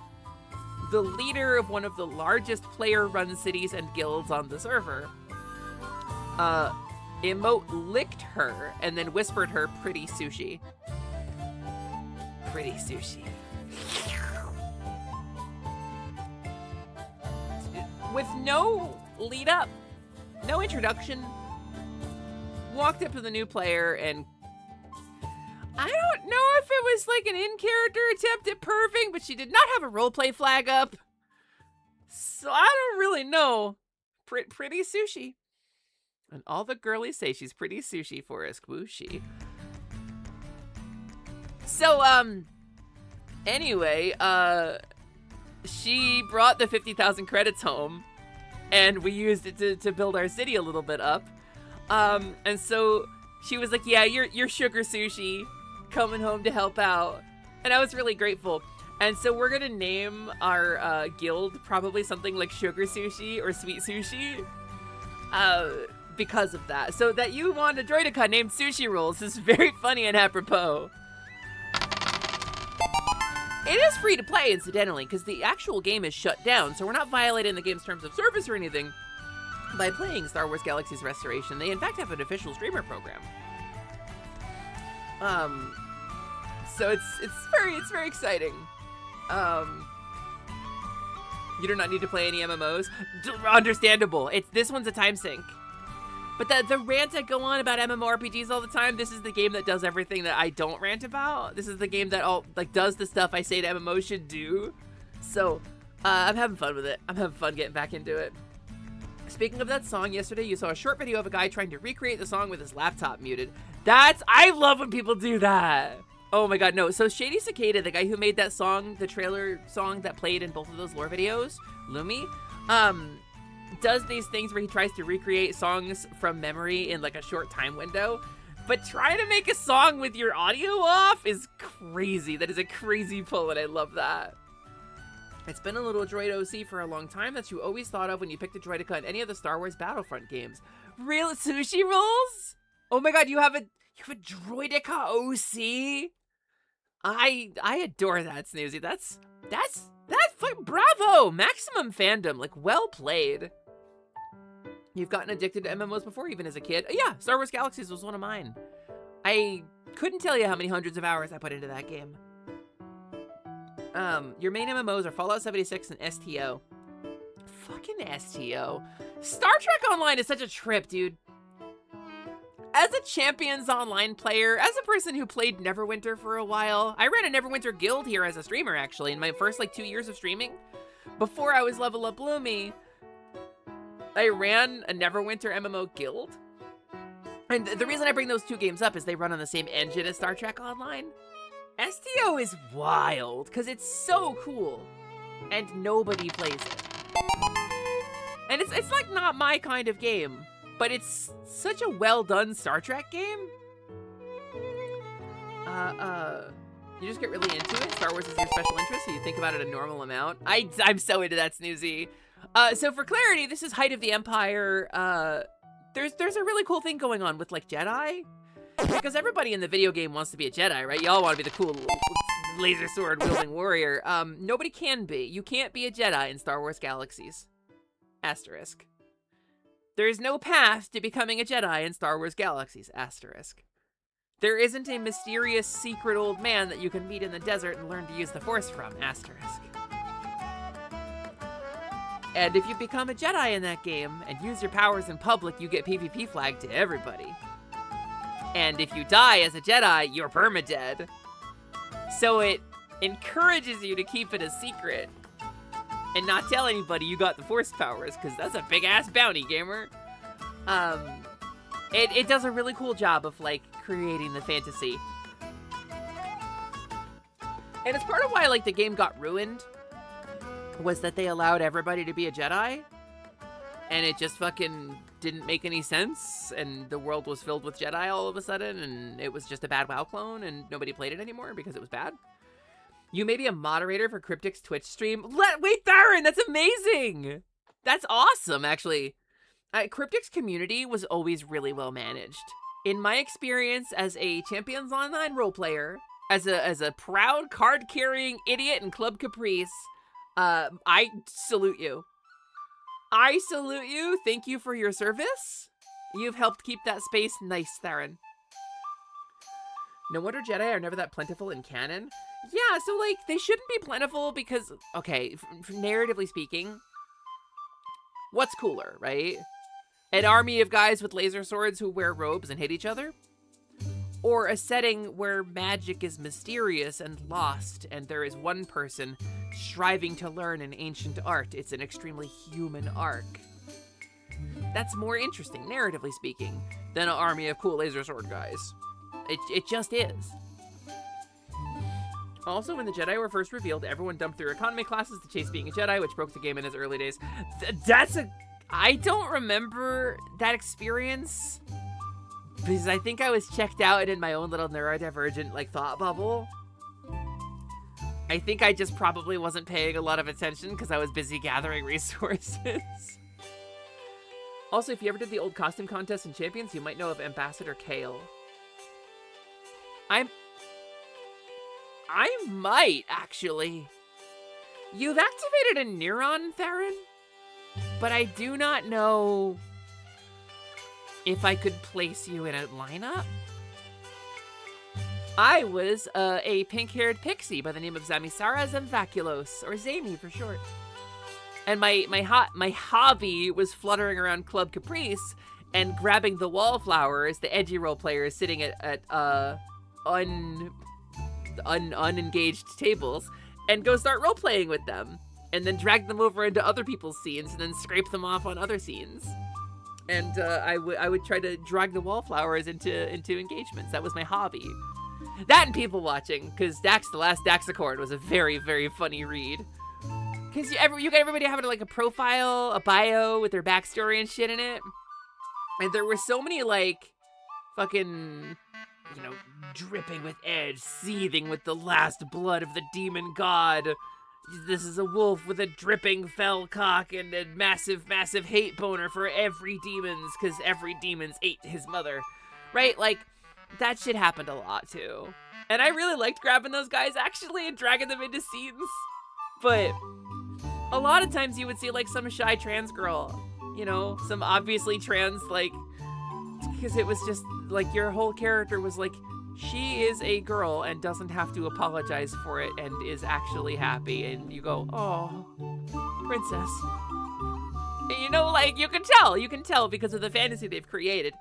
the leader of one of the largest player-run cities and guilds on the server, Emote licked her and then whispered her pretty sushi. Pretty sushi. With no lead up, no introduction, walked up to the new player and I don't know if it was like an in-character attempt at perving, but she did not have a roleplay flag up. So I don't really know. Pretty sushi. And all the girlies say she's pretty sushi for a squooshy. So, anyway, she brought the 50,000 credits home, and we used it to build our city a little bit up. And so she was like, yeah, you're sugar sushi, coming home to help out. And I was really grateful. And so we're gonna name our guild probably something like Sugar Sushi or Sweet Sushi, because of that. So that you want a droidica named Sushi Rolls is very funny and apropos. It is free to play, incidentally, because the actual game is shut down, so we're not violating the game's terms of service or anything by playing Star Wars Galaxy's Restoration. They in fact have an official streamer program. So it's very exciting. You do not need to play any MMOs. Understandable. This one's a time sink. But the rant I go on about MMORPGs all the time, this is the game that does everything that I don't rant about. This is the game that does the stuff I say to MMOs should do. So, I'm having fun with it. I'm having fun getting back into it. Speaking of that song, yesterday you saw a short video of a guy trying to recreate the song with his laptop muted. I love when people do that. Oh my god, no. So Shady Cicada, the guy who made that song, the trailer song that played in both of those lore videos, Lumi, does these things where he tries to recreate songs from memory in like a short time window. But trying to make a song with your audio off is crazy. That is a crazy pull, and I love that. It's been a little droid OC for a long time that you always thought of when you picked a droidica in any of the Star Wars Battlefront games. Real sushi rolls? Oh my god, you have a droidica OC? I adore that, Snoozy. That's bravo! Maximum fandom, like, well played. You've gotten addicted to MMOs before, even as a kid. Yeah, Star Wars Galaxies was one of mine. I couldn't tell you how many hundreds of hours I put into that game. Your main MMOs are Fallout 76 and STO. Fucking STO. Star Trek Online is such a trip, dude. As a Champions Online player, as a person who played Neverwinter for a while, I ran a Neverwinter guild here as a streamer, actually, in my first, 2 years of streaming. Before I was Level Up Bloomy, I ran a Neverwinter MMO guild. And the reason I bring those two games up is they run on the same engine as Star Trek Online. STO is wild, because it's so cool, and nobody plays it. And it's like not my kind of game, but it's such a well-done Star Trek game. You just get really into it. Star Wars is your special interest, so you think about it a normal amount. I'm so into that, Snoozy. So for clarity, this is Height of the Empire. There's a really cool thing going on with, Jedi. Because everybody in the video game wants to be a Jedi, right? Y'all want to be the cool laser sword wielding warrior. Nobody can be. You can't be a Jedi in Star Wars Galaxies. Asterisk. There is no path to becoming a Jedi in Star Wars Galaxies. Asterisk. There isn't a mysterious secret old man that you can meet in the desert and learn to use the Force from. Asterisk. And if you become a Jedi in that game and use your powers in public, you get PvP flagged to everybody. And if you die as a Jedi, you're permadead. So it encourages you to keep it a secret and not tell anybody you got the Force powers, because that's a big-ass bounty, gamer. It does a really cool job of, creating the fantasy. And it's part of why, the game got ruined, was that they allowed everybody to be a Jedi, and it just fucking didn't make any sense, and the world was filled with Jedi all of a sudden, and it was just a bad WoW clone, and nobody played it anymore because it was bad. You may be a moderator for Cryptic's Twitch stream. Wait, Theron, that's amazing! That's awesome, actually. Cryptic's community was always really well managed. In my experience as a Champions Online role player, as a proud card-carrying idiot in Club Caprice, I salute you. I salute you. Thank you for your service. You've helped keep that space nice, Theron. No wonder Jedi are never that plentiful in canon. Yeah, so, they shouldn't be plentiful because, okay, narratively speaking, what's cooler, right? An army of guys with laser swords who wear robes and hit each other? Or a setting where magic is mysterious and lost, and there is one person striving to learn an ancient art. It's an extremely human arc. That's more interesting, narratively speaking, than an army of cool laser sword guys. It just is. Also, when the Jedi were first revealed, everyone dumped their economy classes to chase being a Jedi, which broke the game in its early days. I don't remember that experience, because I think I was checked out in my own little neurodivergent, thought bubble. I think I just probably wasn't paying a lot of attention because I was busy gathering resources. Also, if you ever did the old costume contest in Champions, you might know of Ambassador Kale. I might, actually. You've activated a neuron, Theron, but I do not know if I could place you in a lineup. I was a pink-haired pixie by the name of Zamisara Zamvaculos, or Zamy for short. And my hobby was fluttering around Club Caprice and grabbing the wallflowers, the edgy role players sitting at unengaged tables, and go start role-playing with them, and then drag them over into other people's scenes, and then scrape them off on other scenes. And I would try to drag the wallflowers into engagements. That was my hobby. That and people watching, because Dax the Last Daxicorn was a very, very funny read. Because you got everybody having like a profile, a bio with their backstory and shit in it. And there were so many like fucking, you know, dripping with edge, seething with the last blood of the demon god. This is a wolf with a dripping fell cock and a massive, massive hate boner for every demons, because every demon's ate his mother. Right? Like, that shit happened a lot too. And I really liked grabbing those guys actually and dragging them into scenes. But a lot of times you would see like some shy trans girl, you know, some obviously trans, like, because it was just like your whole character was like, she is a girl and doesn't have to apologize for it and is actually happy. And you go, oh, princess. And you know, like, you can tell because of the fantasy they've created.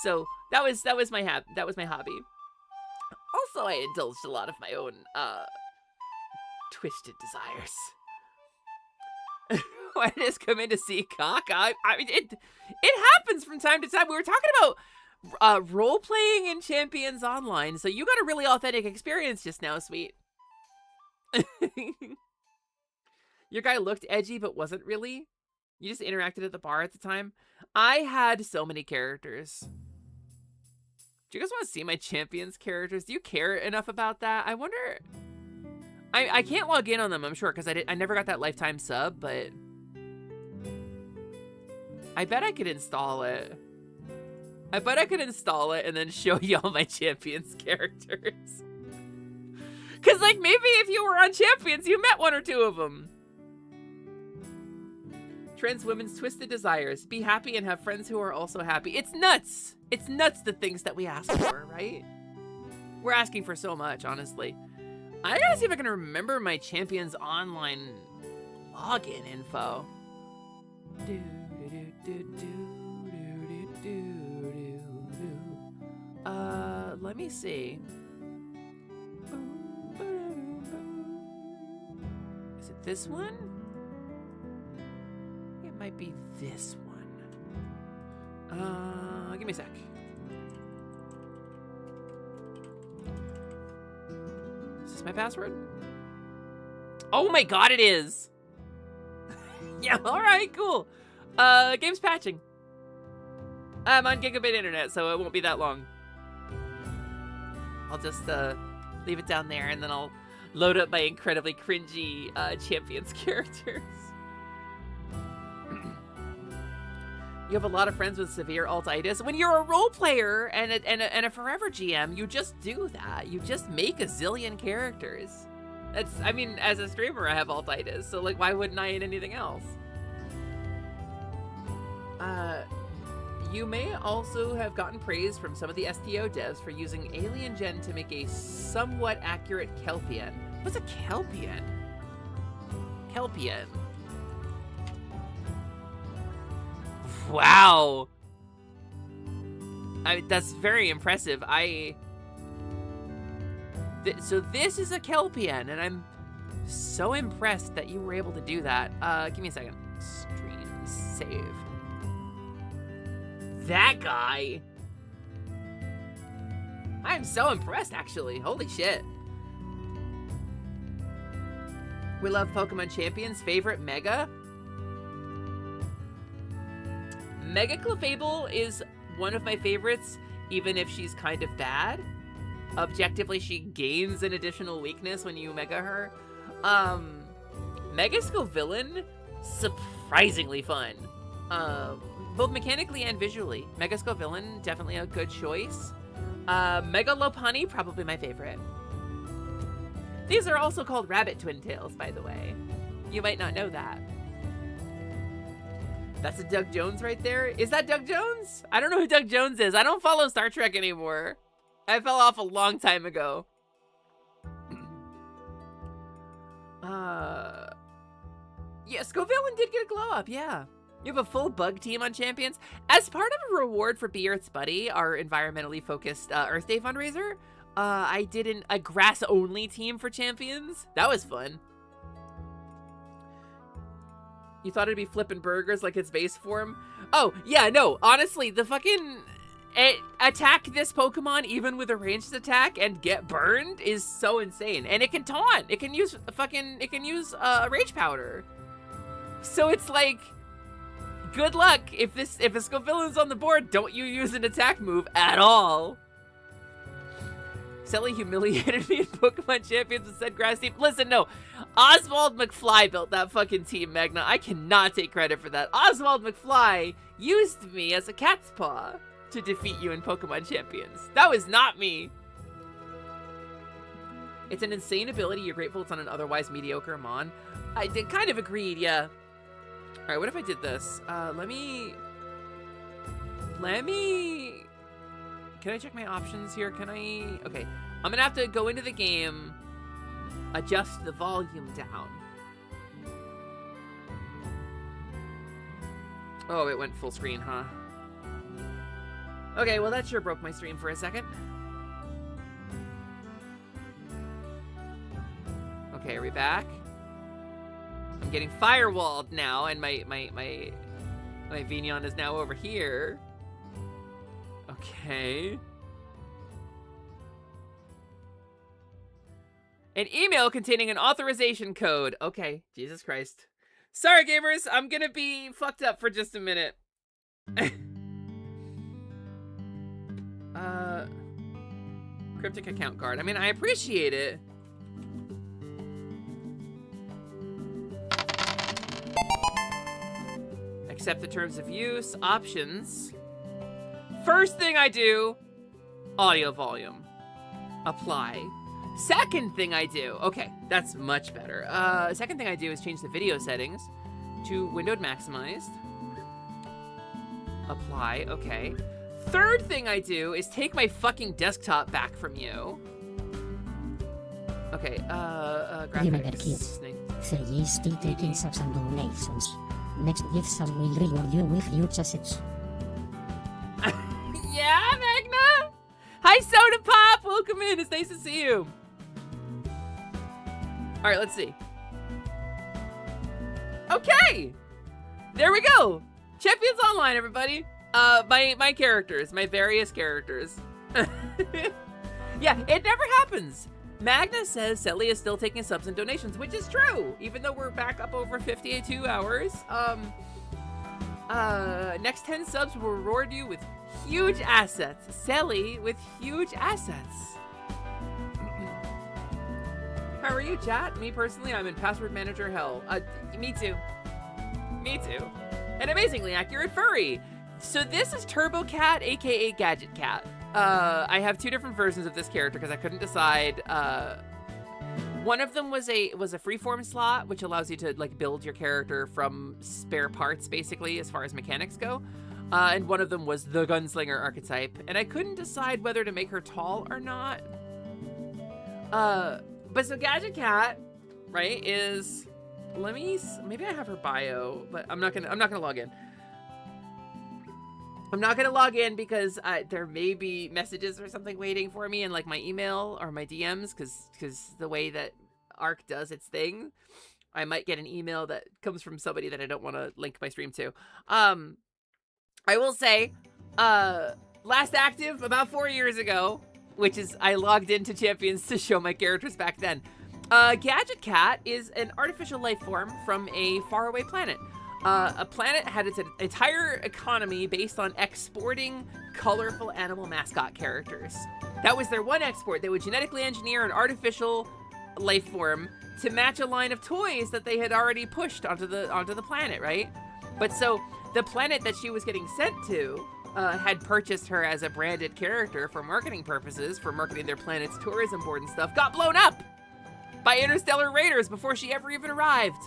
So that was my hobby. Also, I indulged a lot of my own twisted desires. I just come in to see cock. I mean, it happens from time to time. We were talking about role playing in Champions Online, so you got a really authentic experience just now, sweet. Your guy looked edgy, but wasn't really. You just interacted at the bar at the time. I had so many characters. Do you guys want to see my Champions characters? Do you care enough about that? I wonder. I can't log in on them, I'm sure, because I never got that lifetime sub, but I bet I could install it. I bet I could install it and then show you all my Champions characters. Because, like, maybe if you were on Champions, you met one or two of them. Trans women's twisted desires. Be happy and have friends who are also happy. It's nuts. It's nuts, the things that we ask for, right? We're asking for so much, honestly. I gotta see if I can remember my Champions Online login info. Let me see. Is it this one? It might be this one. Give me a sec. Is this my password? Oh my god, it is! Yeah, alright, cool. Game's patching. I'm on gigabit internet, so it won't be that long. I'll just leave it down there, and then I'll load up my incredibly cringy Champions characters. You have a lot of friends with severe altitis. When you're a role player and a forever GM, you just do that. You just make a zillion characters. I mean, as a streamer, I have altitis, so like, why wouldn't I in anything else? You may also have gotten praise from some of the STO devs for using Alien Gen to make a somewhat accurate Kelpian. What's a Kelpian? Kelpian. Wow. That's very impressive. So this is a Kelpian, and I'm so impressed that you were able to do that. Give me a second. Stream save. That guy. I'm so impressed, actually. Holy shit. We love Pokemon Champions. Favorite Mega? Mega Clefable is one of my favorites, even if she's kind of bad. Objectively, she gains an additional weakness when you Mega her. Mega Scovillain, surprisingly fun. Both mechanically and visually. Mega Scovillain, definitely a good choice. Mega Lopunny, probably my favorite. These are also called rabbit twin tails, by the way. You might not know that. That's a Doug Jones right there. Is that Doug Jones? I don't know who Doug Jones is. I don't follow Star Trek anymore. I fell off a long time ago. Yeah, Scovillain did get a glow up, yeah. You have a full bug team on Champions. As part of a reward for Be Earth's Buddy, our environmentally focused Earth Day fundraiser, I did a grass-only team for Champions. That was fun. You thought it'd be flipping burgers like its base form? Oh, yeah, no, honestly, the fucking... attack this Pokemon even with a ranged attack and get burned is so insane. And it can taunt. It can use Rage Powder. So it's like, good luck. If a Scovillain's on the board, don't you use an attack move at all. Selly humiliated me in Pokemon Champions and said grass team. Listen, no. Oswald McFly built that fucking team, Magna. I cannot take credit for that. Oswald McFly used me as a cat's paw to defeat you in Pokemon Champions. That was not me. It's an insane ability. You're grateful it's on an otherwise mediocre Mon. I did kind of agreed, yeah. All right, what if I did this? Let me... Can I check my options here? Can I... Okay, I'm gonna have to go into the game, adjust the volume down. Oh, it went full screen, huh? Okay, well that sure broke my stream for a second. Okay, are we back? I'm getting firewalled now, and my Vignon is now over here. Okay. An email containing an authorization code. Okay, Jesus Christ. Sorry, gamers, I'm gonna be fucked up for just a minute. Cryptic account card. I mean, I appreciate it. Accept the terms of use, options. First thing I do, audio volume. Apply. Second thing I do, okay, that's much better. Second thing I do is change the video settings to windowed maximized. Apply, okay. Third thing I do is take my fucking desktop back from you. Okay, graphics. Say still taking subs and donations. Next gifts will reward you with huge assets. Yeah, Magna! Hi, Soda Pop! Welcome in, it's nice to see you. Alright, let's see. Okay! There we go! Champions Online, everybody! My characters, my various characters. Yeah, it never happens. Magna says Selly is still taking subs and donations, which is true, even though we're back up over 52 hours. Next 10 subs will reward you with huge assets. Selly with huge assets. How are you, chat? Me personally, I'm in password manager hell. Me too. Me too. An amazingly accurate furry. So this is Turbo Cat, aka Gadget Cat. I have two different versions of this character because I couldn't decide. One of them was a freeform slot, which allows you to like build your character from spare parts, basically, as far as mechanics go. And one of them was the gunslinger archetype, and I couldn't decide whether to make her tall or not. But so Gadget Cat, right, is maybe I have her bio, but I'm not gonna log in. I'm not gonna log in because there may be messages or something waiting for me in like my email or my DMs, because the way that Arc does its thing, I might get an email that comes from somebody that I don't want to link my stream to. I will say, last active about 4 years ago, which is I logged into Champions to show my characters back then. Gadget Cat is an artificial life form from a faraway planet. A planet had its entire economy based on exporting colorful animal mascot characters. That was their one export. They would genetically engineer an artificial life form to match a line of toys that they had already pushed onto the planet, right? But so the planet that she was getting sent to had purchased her as a branded character for marketing purposes, for marketing their planet's tourism board and stuff, got blown up by interstellar raiders before she ever even arrived.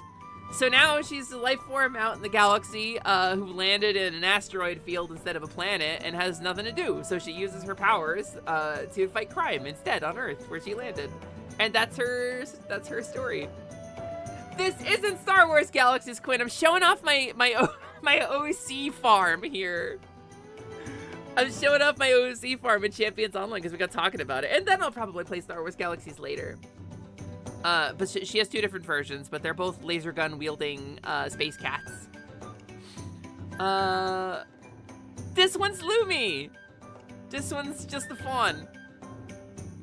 So now she's a life form out in the galaxy who landed in an asteroid field instead of a planet and has nothing to do. So she uses her powers to fight crime instead on Earth, where she landed. And that's her story. This isn't Star Wars Galaxies, Quinn. I'm showing off my OC farm here. I'm showing off my OC farm in Champions Online because we got talking about it. And then I'll probably play Star Wars Galaxies later. But she has two different versions, but they're both laser gun wielding space cats. This one's Lumi. This one's just a fawn.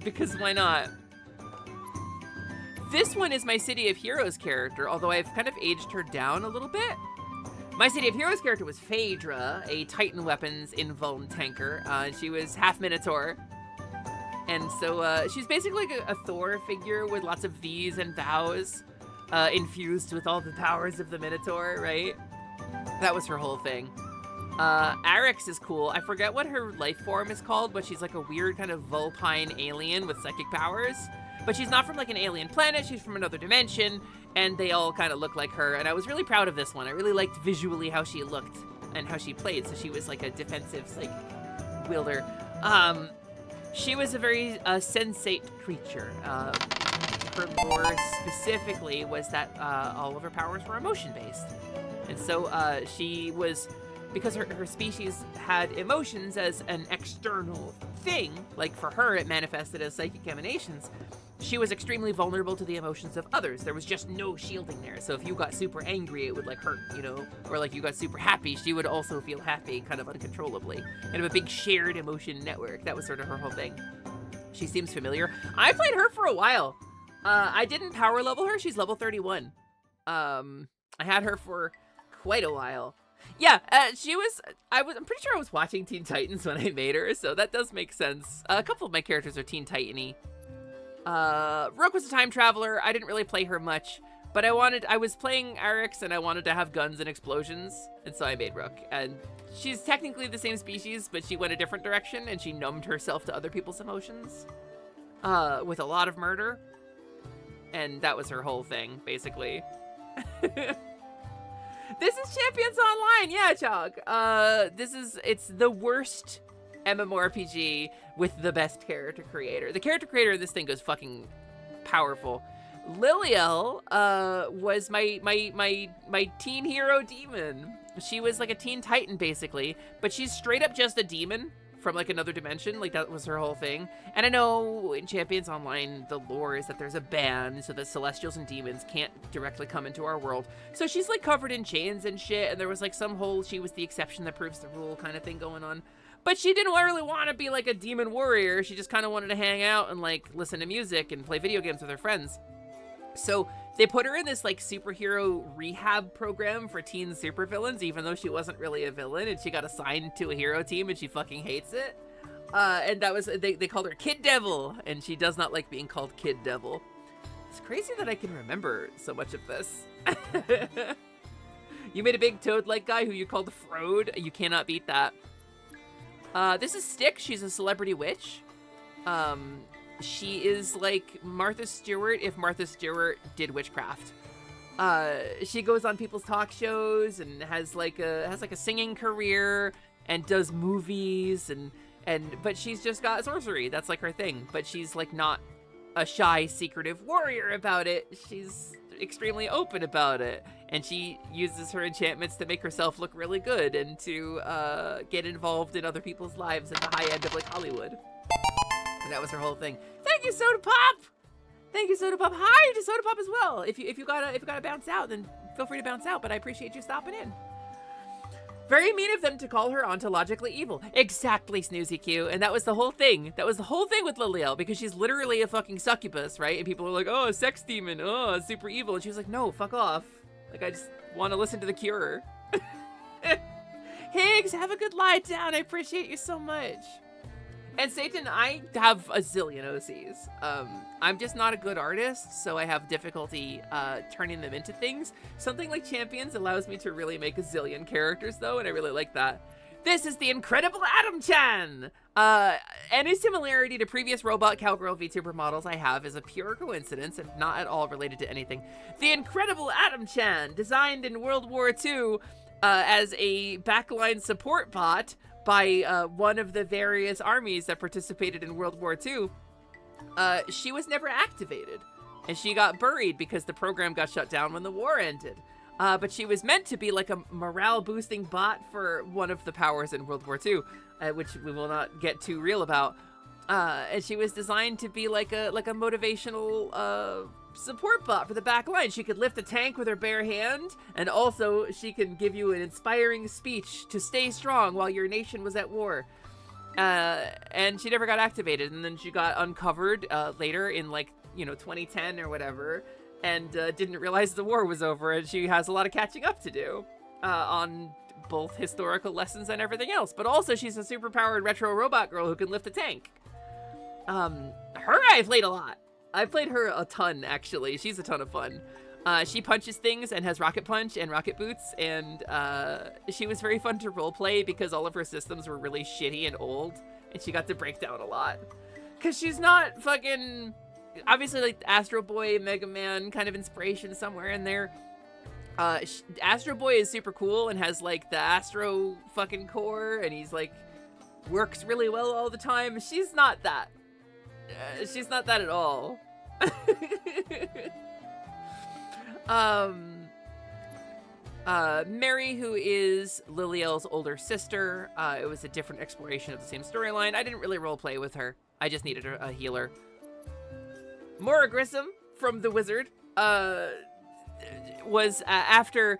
Because why not? This one is my City of Heroes character, although I've kind of aged her down a little bit. My City of Heroes character was Phaedra, a Titan Weapons invuln tanker. She was half Minotaur. And so she's basically like a Thor figure with lots of V's and thous infused with all the powers of the Minotaur, right? That was her whole thing. Arix is cool. I forget what her life form is called, but she's like a weird kind of vulpine alien with psychic powers. But she's not from like an alien planet, she's from another dimension, and they all kind of look like her. And I was really proud of this one. I really liked visually how she looked and how she played. So she was like a defensive psychic wielder. She was a very sensate creature. Her lore specifically was that all of her powers were emotion-based. And so she was, because her species had emotions as an external thing, like for her it manifested as psychic emanations, she was extremely vulnerable to the emotions of others. There was just no shielding there. So if you got super angry, it would like hurt, you know? Or like you got super happy, she would also feel happy kind of uncontrollably. Kind of a big shared emotion network. That was sort of her whole thing. She seems familiar. I played her for a while. I didn't power level her. She's level 31. I had her for quite a while. Yeah, I'm pretty sure I was watching Teen Titans when I made her, so that does make sense. A couple of my characters are Teen Titan-y. Rook was a time traveler. I didn't really play her much, but I was playing Arix and I wanted to have guns and explosions, and so I made Rook. And she's technically the same species, but she went a different direction and she numbed herself to other people's emotions, with a lot of murder. And that was her whole thing, basically. This is Champions Online, yeah, Chog. It's the worst MMORPG with the best character creator. The character creator of this thing goes fucking powerful. Liliel was my teen hero demon. She was like a teen titan basically, but she's straight up just a demon from like another dimension. Like that was her whole thing. And I know in Champions Online the lore is that there's a ban so that celestials and demons can't directly come into our world. So she's like covered in chains and shit, and there was like some whole she was the exception that proves the rule kind of thing going on. But she didn't really want to be like a demon warrior. She just kind of wanted to hang out and like listen to music and play video games with her friends. So they put her in this like superhero rehab program for teen supervillains, even though she wasn't really a villain, and she got assigned to a hero team and she fucking hates it. And that was, they called her Kid Devil, and she does not like being called Kid Devil. It's crazy that I can remember so much of this. You made a big toad-like guy who you called Frode. You cannot beat that. This is Styx. She's a celebrity witch. She is like Martha Stewart if Martha Stewart did witchcraft. She goes on people's talk shows and has like a singing career and does movies but she's just got sorcery. That's like her thing. But she's like not a shy, secretive warrior about it. She's extremely open about it. And she uses her enchantments to make herself look really good and to get involved in other people's lives at the high end of like Hollywood. And that was her whole thing. Thank you, Soda Pop. Thank you, Soda Pop. Hi to Soda Pop as well. If you gotta bounce out, then feel free to bounce out. But I appreciate you stopping in. Very mean of them to call her ontologically evil. Exactly, Snoozy Q. And that was the whole thing. That was the whole thing with Liliel, because she's literally a fucking succubus, right? And people are like, oh, a sex demon, oh, super evil. And she was like, no, fuck off. Like, I just want to listen to The Cure. Higgs, have a good lie down. I appreciate you so much. And Satan, I have a zillion OCs. I'm just not a good artist, so I have difficulty turning them into things. Something like Champions allows me to really make a zillion characters, though, and I really like that. This is the incredible Adam-chan! Any similarity to previous robot cowgirl VTuber models I have is a pure coincidence and not at all related to anything. The incredible Adam-chan, designed in World War II as a backline support bot by one of the various armies that participated in World War II, she was never activated. And she got buried because the program got shut down when the war ended. But she was meant to be like a morale-boosting bot for one of the powers in World War II, which we will not get too real about. And she was designed to be like a motivational support bot for the back line. She could lift a tank with her bare hand, and also she can give you an inspiring speech to stay strong while your nation was at war. And she never got activated, and then she got uncovered later in 2010 or whatever, and didn't realize the war was over, and she has a lot of catching up to do on both historical lessons and everything else. But also she's a superpowered retro robot girl who can lift a tank. Her I've played a lot. I've played her a ton, actually. She's a ton of fun. She punches things and has rocket punch and rocket boots, and she was very fun to roleplay because all of her systems were really shitty and old, and she got to break down a lot. Because she's not fucking... Obviously, like, Astro Boy, Mega Man kind of inspiration somewhere in there. Astro Boy is super cool and has, like, the Astro fucking core, and he's, like, works really well all the time. She's not that. She's not that at all. Mary, who is Liliel's older sister, it was a different exploration of the same storyline. I didn't really roleplay with her. I just needed a healer. Maura Grissom from The Wizard, was after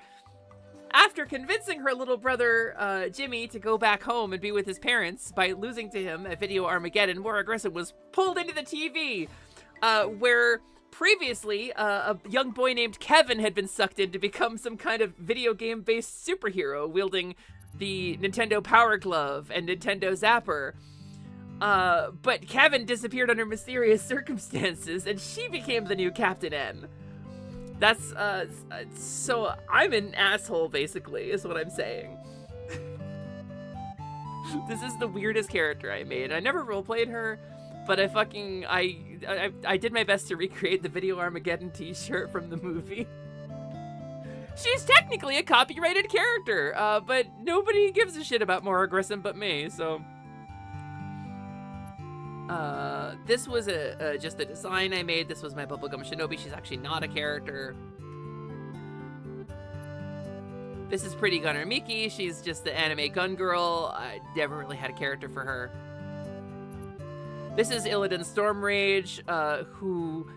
convincing her little brother, Jimmy, to go back home and be with his parents by losing to him at Video Armageddon, Maura Grissom was pulled into the TV, where previously a young boy named Kevin had been sucked in to become some kind of video game-based superhero wielding the Nintendo Power Glove and Nintendo Zapper. But Kevin disappeared under mysterious circumstances, and she became the new Captain N. That's, so I'm an asshole, basically, is what I'm saying. This is the weirdest character I made. I never roleplayed her, but I did my best to recreate the Video Armageddon t-shirt from the movie. She's technically a copyrighted character, but nobody gives a shit about Maura Grissom but me, so... this was just a design I made. This was my Bubblegum Shinobi. She's actually not a character. This is Pretty Gunner Miki. She's just the anime gun girl. I never really had a character for her. This is Illidan Stormrage, who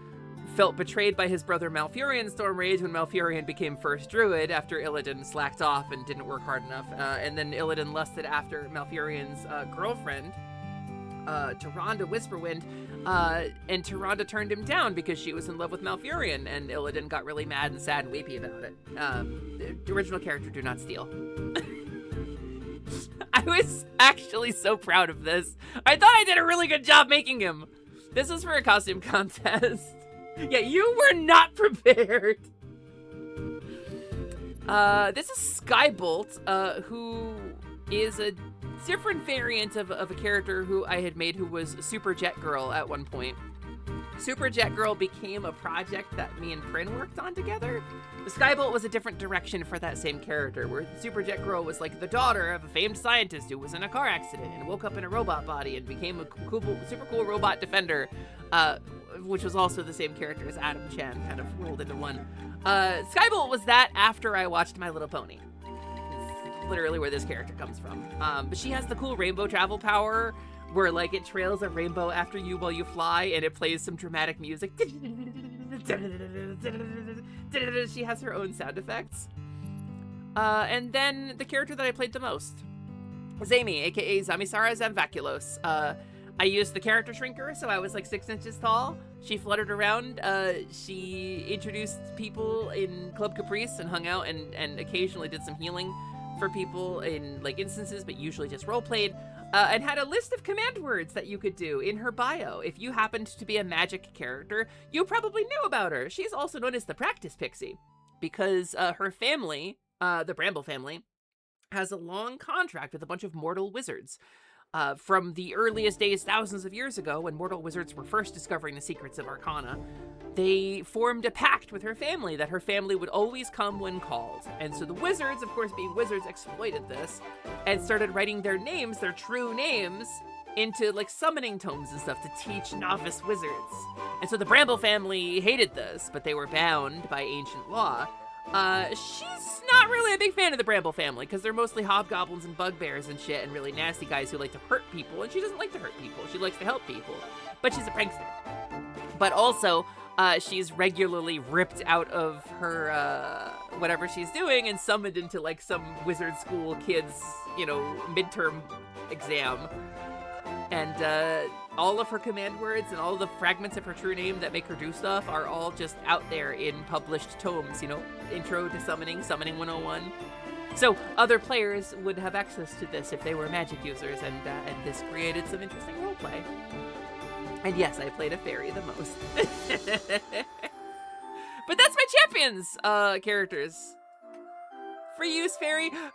felt betrayed by his brother Malfurion Stormrage when Malfurion became first druid after Illidan slacked off and didn't work hard enough. And then Illidan lusted after Malfurion's girlfriend, Tyrande Whisperwind, and Tyrande turned him down because she was in love with Malfurion, and Illidan got really mad and sad and weepy about it. The original character, do not steal. I was actually so proud of this. I thought I did a really good job making him. This is for a costume contest. Yeah, you were not prepared. This is Skybolt, who is a different variant of a character who I had made who was Super Jet Girl at one point. Super Jet Girl became a project that me and Prin worked on together. The Skybolt was a different direction for that same character, where Super Jet Girl was like the daughter of a famed scientist who was in a car accident and woke up in a robot body and became a super cool robot defender, which was also the same character as Adam Chan, kind of rolled into one. Skybolt was that after I watched My Little Pony. It's literally where this character comes from. But she has the cool rainbow travel power, where like it trails a rainbow after you while you fly and it plays some dramatic music. She has her own sound effects. And then the character that I played the most was Amy, aka Zamisara Zamvaculos. I used the character shrinker, so I was like 6 inches tall. She fluttered around. She introduced people in Club Caprice and hung out and occasionally did some healing for people in like instances, but usually just roleplayed. And had a list of command words that you could do in her bio. If you happened to be a magic character, you probably knew about her. She's also known as the Practice Pixie because her family, the Bramble family, has a long contract with a bunch of mortal wizards. From the earliest days, thousands of years ago, when mortal wizards were first discovering the secrets of Arcana, they formed a pact with her family that her family would always come when called. And so the wizards, of course being wizards, exploited this and started writing their names, their true names, into like summoning tomes and stuff to teach novice wizards. And so the Bramble family hated this, but they were bound by ancient law. She's not really a big fan of the Bramble family because they're mostly hobgoblins and bugbears and shit and really nasty guys who like to hurt people, and she doesn't like to hurt people. She likes to help people, but she's a prankster. But also, she's regularly ripped out of her, whatever she's doing and summoned into like some wizard school kids, you know, midterm exam. And all of her command words and all the fragments of her true name that make her do stuff are all just out there in published tomes, you know, Intro to Summoning, Summoning 101. So other players would have access to this if they were Magic users, and this created some interesting roleplay. And yes, I played a fairy the most. But that's my champions characters. Free use fairy. We don't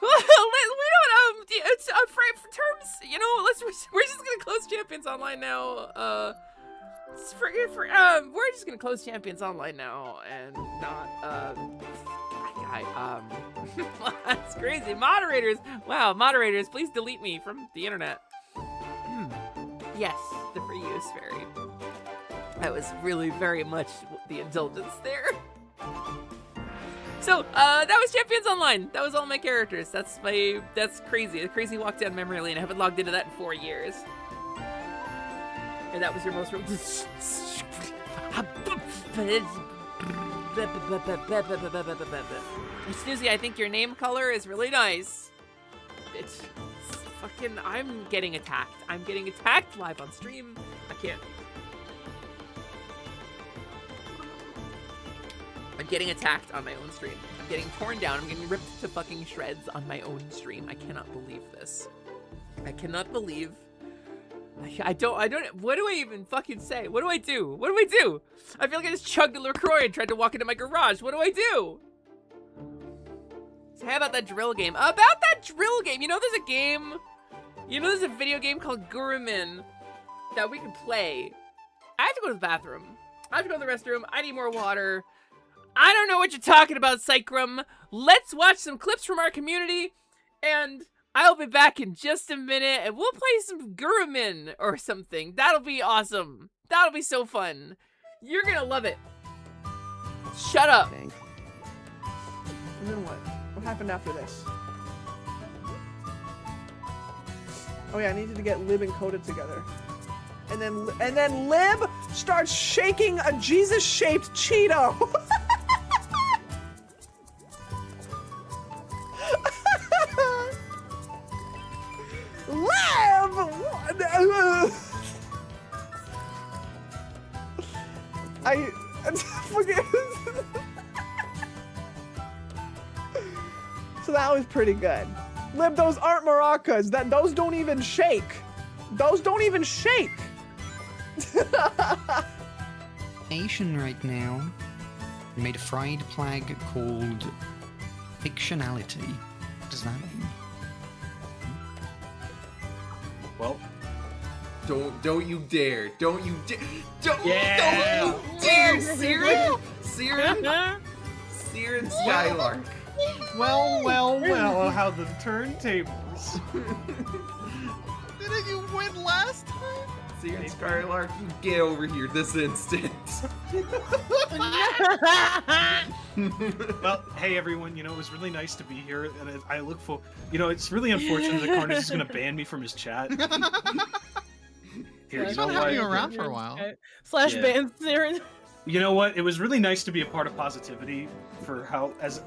it's for terms. You know, we're just gonna close champions online now. We're just gonna close champions online now and not that's crazy. Moderators. Wow, moderators, please delete me from the internet. Yes, the free use fairy. That was really very much the indulgence there. So, that was Champions Online. That was all my characters. That's crazy. A crazy walk down memory lane. I haven't logged into that in 4 years. And that was your most... Snoozy, I think your name color is really nice. It's fucking... I'm getting attacked. I'm getting attacked live on stream. I can't... I'm getting attacked on my own stream. I'm getting torn down. I'm getting ripped to fucking shreds on my own stream. I cannot believe this. I cannot believe... I don't... What do I even fucking say? What do I do? What do I do? I feel like I just chugged a LaCroix and tried to walk into my garage. What do I do? So how about that drill game? About that drill game! You know there's a game... You know there's a video game called Gurumin that we can play. I have to go to the bathroom. I have to go to the restroom. I need more water. I don't know what you're talking about, Psychrum. Let's watch some clips from our community, and I'll be back in just a minute, and we'll play some Gurumin or something. That'll be awesome. That'll be so fun. You're gonna love it. Shut up. And then what? What happened after this? Oh yeah, I needed to get Lib and Coda together. And then Lib starts shaking a Jesus-shaped Cheeto. Lib! I forget. So that was pretty good. Lib, those aren't maracas. Those don't even shake. Those don't even shake. Nation right now made a fried flag called fictionality. What does that mean? Well, don't you dare! Don't you dare! Don't you dare, Siren! Siren Skylark. Well, how the turntables. Didn't you win last time? Siren Skylark, you get over here this instant. Well, hey everyone, you know, it was really nice to be here, and I look for, you know, it's really unfortunate that Carnage is going to ban me from his chat. Here, He's been having you around for a while. Slash ban Siren. You know what? It was really nice to be a part of Positivity for how, as...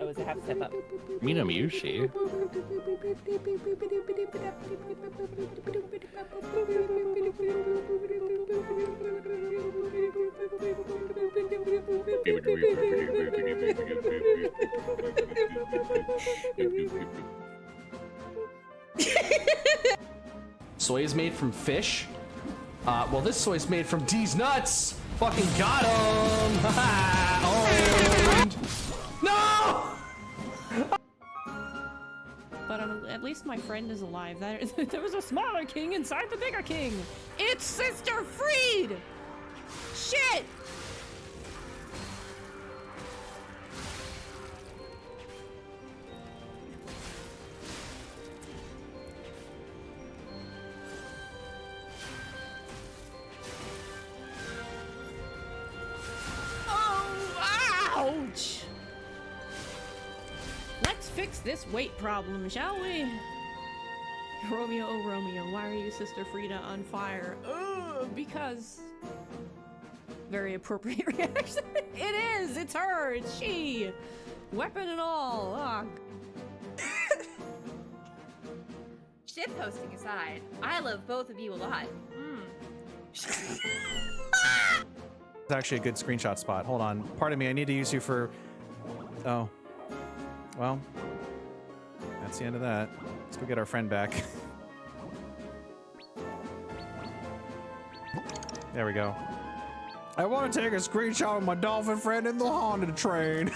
I was a half step up. Mina Mushi. Soy is made from fish. Well, this soy is made from D's nuts. Fucking got him! Owned. No! But at least my friend is alive. There was a smaller king inside the bigger king. It's Sister Freed! Shit! Ouch! Let's fix this weight problem, shall we? Romeo, oh Romeo, why are you Sister Frida on fire? Ugh. because... Very appropriate reaction. It is! It's her! It's she! Weapon and all! Ah. Shit posting aside, I love both of you a lot. It's actually a good screenshot spot. Hold on. Pardon me, I need to use you for... Oh. Well. That's the end of that. Let's go get our friend back. There we go. I want to take a screenshot of my dolphin friend in the haunted train.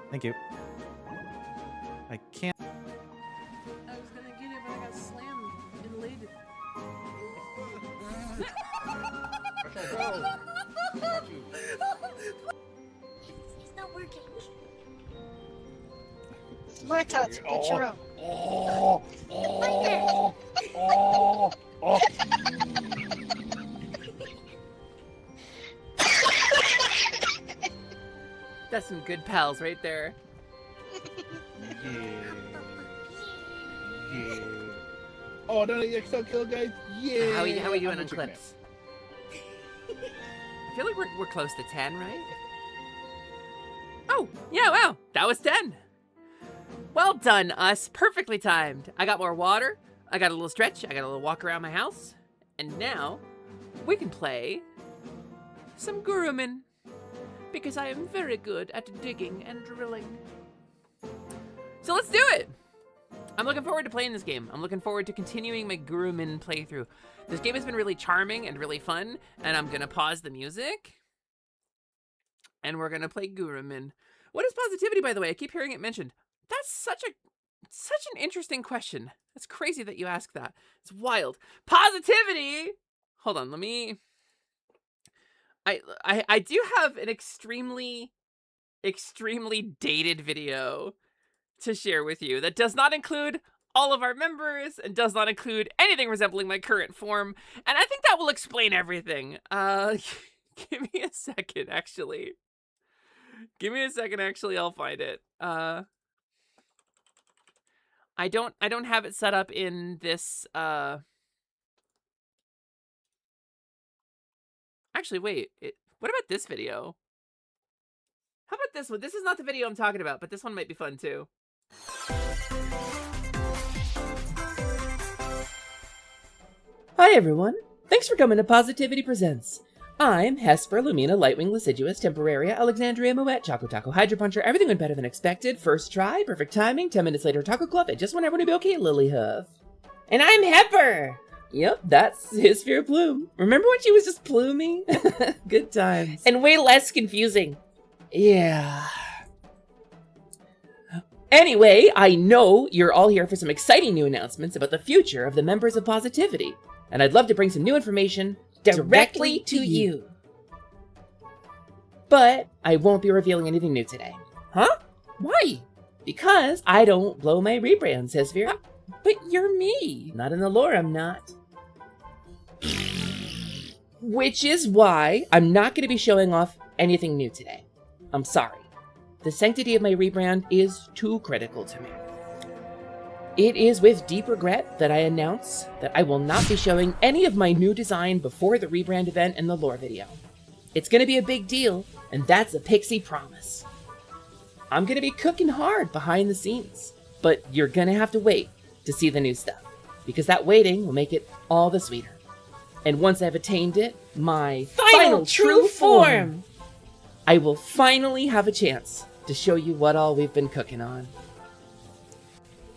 Thank you. I can't... I was gonna get it, but I got slammed in the lid. It's not working. More tots, get your own. That's some good pals right there. Yeah. Oh, none of the XL kill guys? Yeah. How are we doing I'm on a chick clips? I feel like we're close to 10, right? Oh, yeah, wow. That was 10. Well done, us. Perfectly timed. I got more water. I got a little stretch. I got a little walk around my house. And now we can play some Gurumin, because I am very good at digging and drilling. So let's do it. I'm looking forward to playing this game. I'm looking forward to continuing my Gurumin playthrough. This game has been really charming and really fun, and I'm gonna pause the music, and we're gonna play Gurumin. What is positivity, by the way? I keep hearing it mentioned. That's such an interesting question. That's crazy that you ask that. It's wild. Positivity! Hold on, let me... I do have an extremely dated video to share with you that does not include all of our members and does not include anything resembling my current form, and I think that will explain everything. Give me a second, actually. Give me a second, actually, I'll find it. I don't have it set up in this, Actually, wait. What about this video? How about this one? This is not the video I'm talking about, but this one might be fun too. Hi everyone. Thanks for coming to Positivity Presents. I'm Hesper, Lumina, Lightwing, Lasiduous, Temporaria, Alexandria, Moet, Choco Taco, Hydro Puncher. Everything went better than expected. First try, perfect timing. 10 minutes later, Taco Club. I just want everyone to be okay, Lily Huff. And I'm Hepper. Yep, that's his Sphere Plume. Remember when she was just plumey? Good times. And way less confusing. Yeah. Anyway, I know you're all here for some exciting new announcements about the future of the members of Positivity. And I'd love to bring some new information directly to you. But I won't be revealing anything new today. Huh? Why? Because I don't blow my rebrands, Hesphere. But you're me. Not in the lore, I'm not. Which is why I'm not going to be showing off anything new today. I'm sorry. The sanctity of my rebrand is too critical to me. It is with deep regret that I announce that I will not be showing any of my new design before the rebrand event and the lore video. It's going to be a big deal, and that's a pixie promise. I'm going to be cooking hard behind the scenes, but you're going to have to wait to see the new stuff, because that waiting will make it all the sweeter. And once I've attained it, my final true form, I will finally have a chance to show you what all we've been cooking on.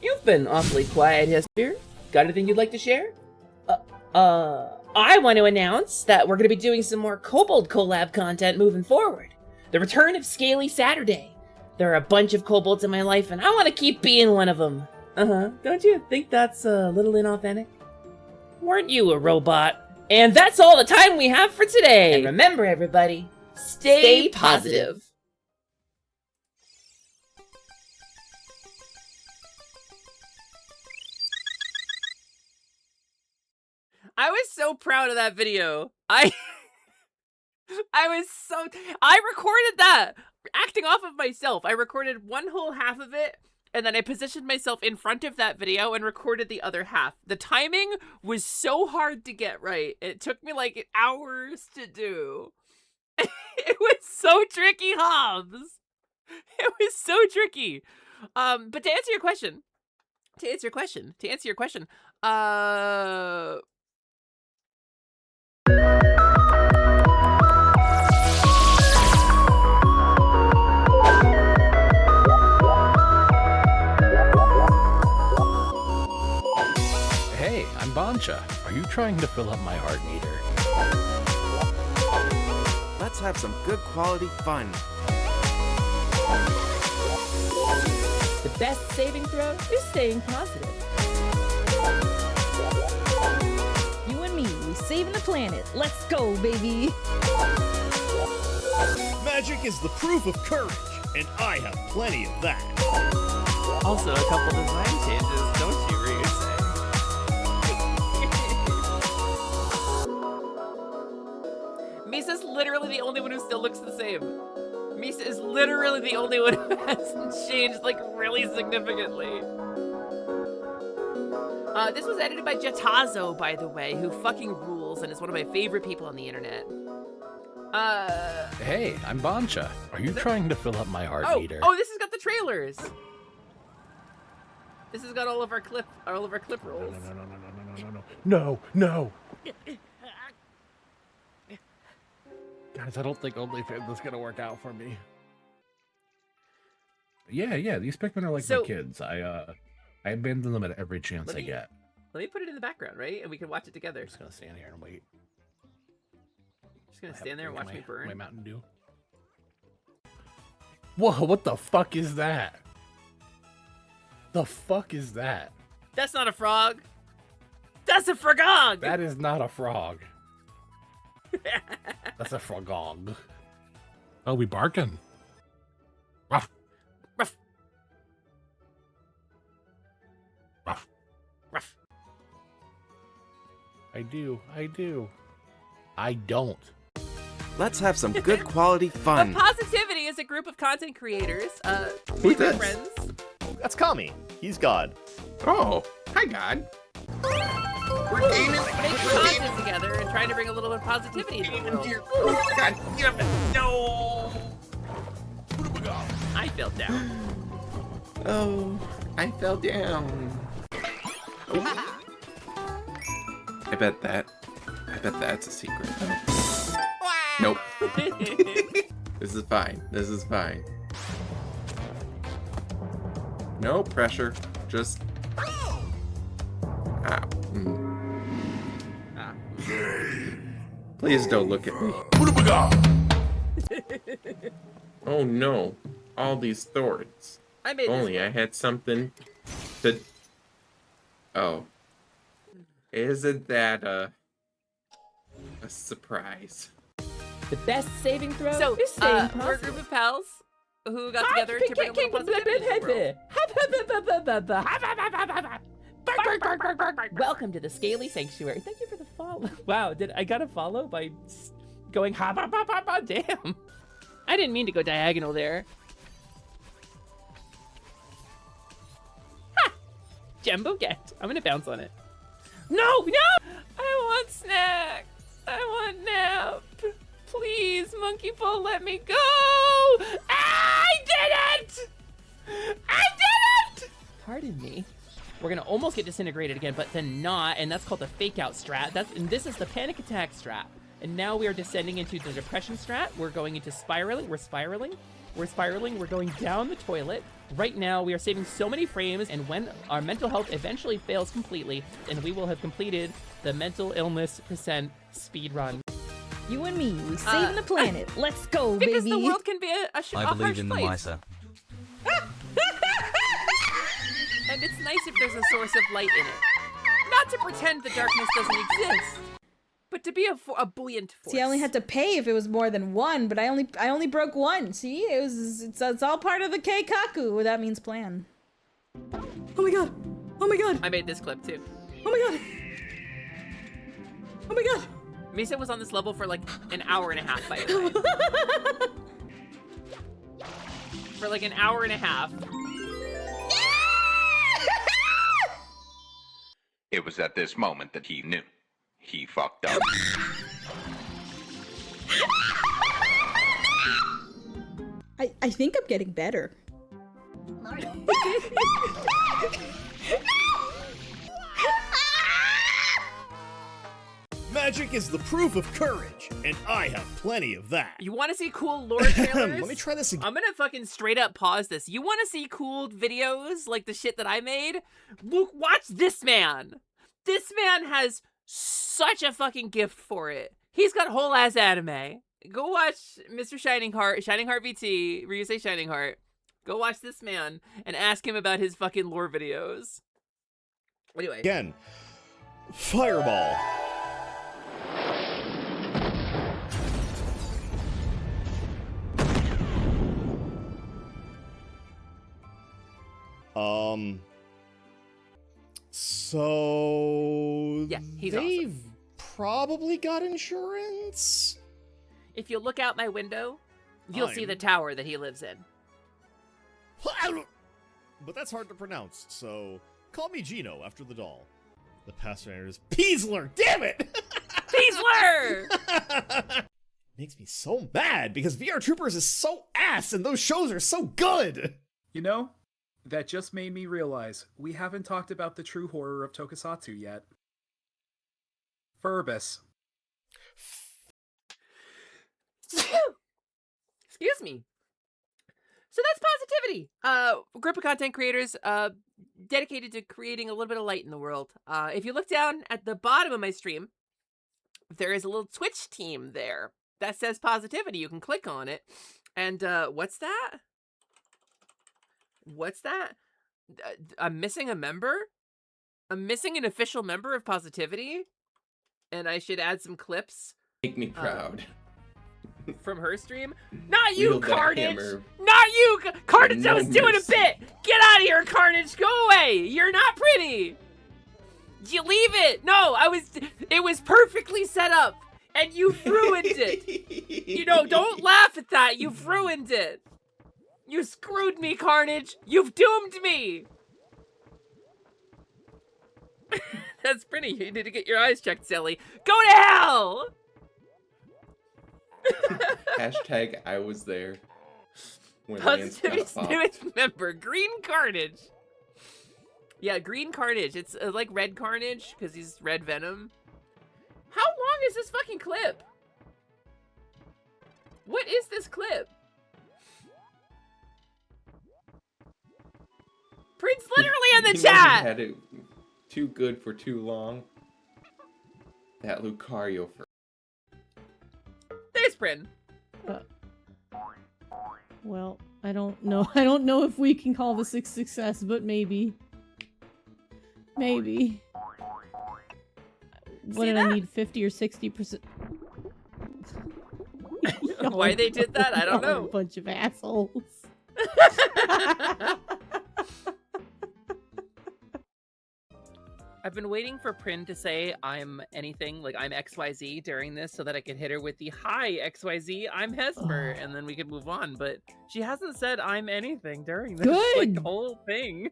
You've been awfully quiet, Hesper. Got anything you'd like to share? I want to announce that we're going to be doing some more Kobold collab content moving forward. The return of Scaly Saturday. There are a bunch of kobolds in my life, and I want to keep being one of them. Don't you think that's a little inauthentic? Weren't you a robot? And that's all the time we have for today. And remember, everybody, stay positive. I was so proud of that video. I recorded that acting off of myself. I recorded one whole half of it and then I positioned myself in front of that video and recorded the other half. The timing was so hard to get right. It took me like hours to do. It was so tricky, Hobbs. It was so tricky. But to answer your question, Hey, I'm Bancha. Are you trying to fill up my heart meter? Let's have some good quality fun. The best saving throw is staying positive. You and me, we saving the planet. Let's go, baby. Magic is the proof of courage, and I have plenty of that. Also, a couple design changes, don't you, Ryusei? Misa's literally the only one who still looks the same. Misa is literally the only one who hasn't changed, like, really significantly. This was edited by Jatazo, by the way, who fucking rules and is one of my favorite people on the internet. Hey, I'm Bancha. Are you trying to fill up my heart meter? Oh, this has got the trailers. This has got all of our clip rolls. No. Guys, I don't think OnlyFans is gonna work out for me. Yeah, these Pikmin are like my kids. I abandon them at every chance I get. Let me put it in the background, right? And we can watch it together. I'm just gonna stand here and wait. Just gonna stand there and watch me burn. My Mountain Dew. Whoa, what the fuck is that? The fuck is that? That's not a frog. That's a frogog. That is not a frog. That's a frogog. Oh, we barking. Ruff. Ruff. Ruff. Ruff. I do. I don't. Let's have some good quality fun. Positivity is a group of content creators. Who's my this? friends. That's Kami. He's God. Oh, hi, God. We're gaming. Making content together and trying to bring a little bit of positivity into the world. Oh, God, get up and no. I fell down. Oh, I fell down. Oh. I bet that's a secret. Nope. This is fine. No pressure. Just. Ow. Please don't look at me. Oh no. All these thorns. I made Only this I had something to. Oh. Isn't that a surprise? The best saving throw So, is staying we're a group of pals who got together to bring a little positivity to the world. Welcome to the Scaly Sanctuary. Thank you for the follow. Wow, I got a follow by going ha ba ba ba ba. Damn. I didn't mean to go diagonal there. Ha! Jumbo get. I'm gonna bounce on it. No! I want snacks. I want nap. Please, Monkey Ball, let me go! I did it! Pardon me. We're gonna almost get disintegrated again, but then not, and that's called the fake out strat. And this is the panic attack strat. And now we are descending into the depression strat. We're going into spiraling. We're spiraling. We're going down the toilet. Right now, we are saving so many frames, and when our mental health eventually fails completely, then we will have completed the mental illness % speed run. You and me, we saving the planet. Let's go, baby. Because the world can be a I believe in the place. Misa. And it's nice if there's a source of light in it. Not to pretend the darkness doesn't exist, but to be a buoyant force. See, I only had to pay if it was more than one, but I only broke one. See, it's all part of the Keikaku. That means plan. Oh my god! Oh my god! I made this clip too. Oh my god! Oh my god! Misa was on this level for like an hour and a half, by the way. For like an hour and a half. It was at this moment that he knew. He fucked up. I think I'm getting better. Magic is the proof of courage, and I have plenty of that. You want to see cool lore trailers? Let me try this again. I'm gonna fucking straight up pause this. You want to see cool videos like the shit that I made? Luke, watch this man. This man has such a fucking gift for it. He's got whole ass anime. Go watch Mr. Shining Heart VT, Ryusei Shining Heart. Go watch this man and ask him about his fucking lore videos. Anyway. Again. Fireball. So yeah, he's they've awesome. Probably got insurance. If you look out my window, you'll see the tower that he lives in. But that's hard to pronounce, so call me Gino after the doll. The pastor is Peasler. Damn it! Peasler! Makes me so mad because VR Troopers is so ass and those shows are so good. You know, that just made me realize we haven't talked about the true horror of Tokusatsu yet. Furbus. Excuse me. So that's positivity. A group of content creators dedicated to creating a little bit of light in the world. If you look down at the bottom of my stream, there is a little Twitch team there that says positivity. You can click on it. And what's that? What's that? I'm missing a member? I'm missing an official member of Positivity? And I should add some clips. Make me proud. From her stream? Not you, Wield that Carnage! hammer. Not you! Carnage, No I was doing a mercy. bit! Get out of here, Carnage! Go away! You're not pretty! You leave it! No, it was perfectly set up! And you've ruined it! You know, don't laugh at that! You've ruined it! You screwed me, Carnage! You've doomed me! That's pretty. You need to get your eyes checked, silly. Go to hell! Hashtag I was there. When Lance got Positivity's popped. newest member, Green Carnage. Yeah, Green Carnage. It's like Red Carnage, because he's Red Venom. How long is this fucking clip? What is this clip? Prince literally in the You know chat! he had it too good for too long. That Lucario for. There's Prin. Well, I don't know. I don't know if we can call this a success, but maybe. Maybe. What did I need? 50 or 60%? Why they did that, I don't know. A bunch of assholes. I've been waiting for Prin to say I'm anything, like I'm XYZ during this so that I can hit her with the hi XYZ, I'm Hesper, and then we could move on, but she hasn't said I'm anything during this like Good. whole thing.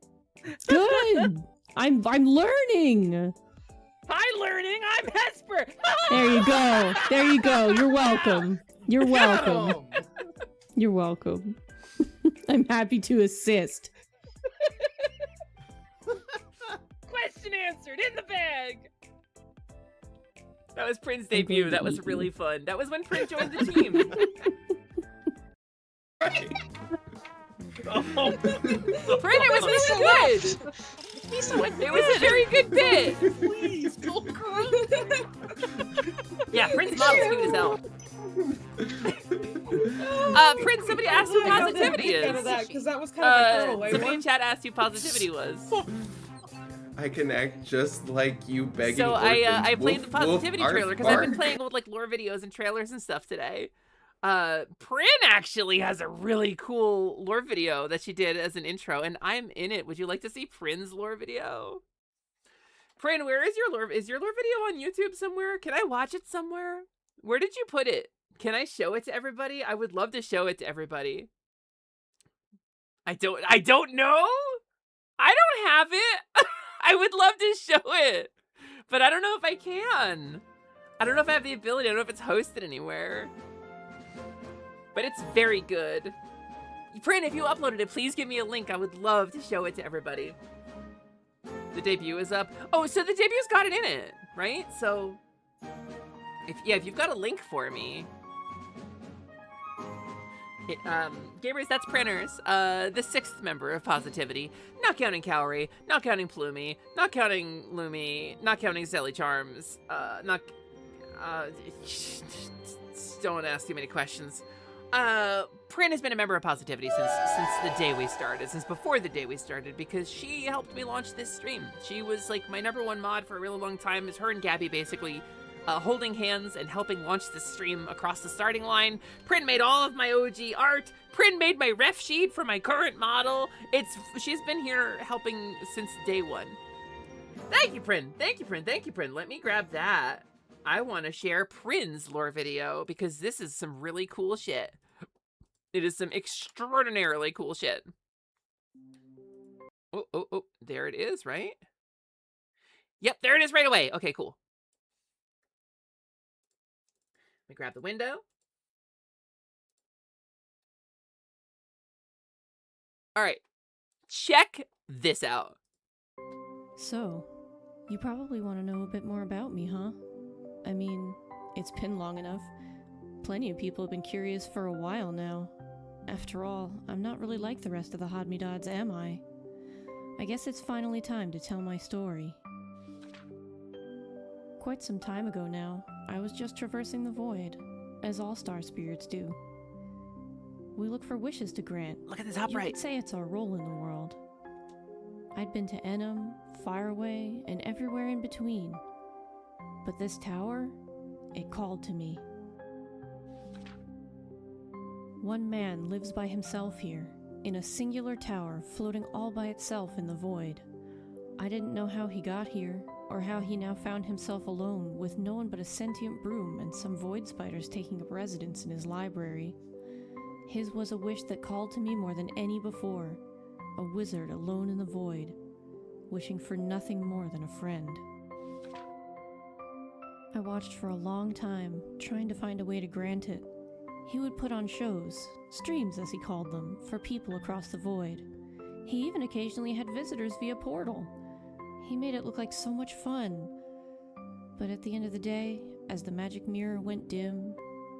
Good. I'm learning. Hi learning, I'm Hesper. There you go. There you go. You're welcome. You're welcome. You're welcome. I'm happy to assist. Question answered, in the bag. That was Prin's debut. That was really fun. That was when Prin joined the team. Prin, it was really good. It was a very good bit. Please, Yeah, Prin's model's cute as hell. Prince, somebody asked who positivity is. Because that was kind of a throwaway somebody one. in chat asked who positivity was. I can act just like you begging. So I orphans. played Woof, the positivity woof, trailer because arf, I've been arf. playing with like lore videos and trailers and stuff today. Prin actually has a really cool lore video that she did as an intro, and I'm in it. Would you like to see Prin's lore video? Prin, where is your lore? Is your lore video on YouTube somewhere? Can I watch it somewhere? Where did you put it? Can I show it to everybody? I would love to show it to everybody. I don't know. I don't have it. I would love to show it, but I don't know if I can. I don't know if I have the ability. I don't know if it's hosted anywhere. But it's very good. Prin, if you uploaded it, please give me a link. I would love to show it to everybody. The debut is up. Oh, so the debu's got it in it, right? So, if you've got a link for me. Gamers, that's Printers, the 6th member of Positivity. Not counting Cowrie, not counting Plumie, not counting Lumi, not counting Zelly Charms, don't ask too many questions. Prin has been a member of Positivity since the day we started, since before the day we started, because she helped me launch this stream. She was like my #1 mod for a really long time. It's her and Gabby basically holding hands and helping launch this stream across the starting line. Prin made all of my OG art. Prin made my ref sheet for my current model. She's been here helping since day 1. Thank you, Prin. Thank you, Prin. Thank you, Prin. Let me grab that. I want to share Prin's lore video because this is some really cool shit. It is some extraordinarily cool shit. Oh, there it is, right? Yep, there it is right away. Okay, cool. Let me grab the window. All right, check this out. So, you probably want to know a bit more about me, huh? I mean, it's been long enough. Plenty of people have been curious for a while now. After all, I'm not really like the rest of the Hodmedodds, am I? I guess it's finally time to tell my story. Quite some time ago now, I was just traversing the void, as all star spirits do. We look for wishes to grant. Look at this top right. You could say it's our role in the world. I'd been to Enum, Fireway, and everywhere in between. But this tower, it called to me. One man lives by himself here, in a singular tower floating all by itself in the void. I didn't know how he got here, or how he now found himself alone with no one but a sentient broom and some void spiders taking up residence in his library. His was a wish that called to me more than any before, a wizard alone in the void, wishing for nothing more than a friend. I watched for a long time, trying to find a way to grant it. He would put on shows, streams as he called them, for people across the void. He even occasionally had visitors via portal. He made it look like so much fun. But at the end of the day, as the magic mirror went dim,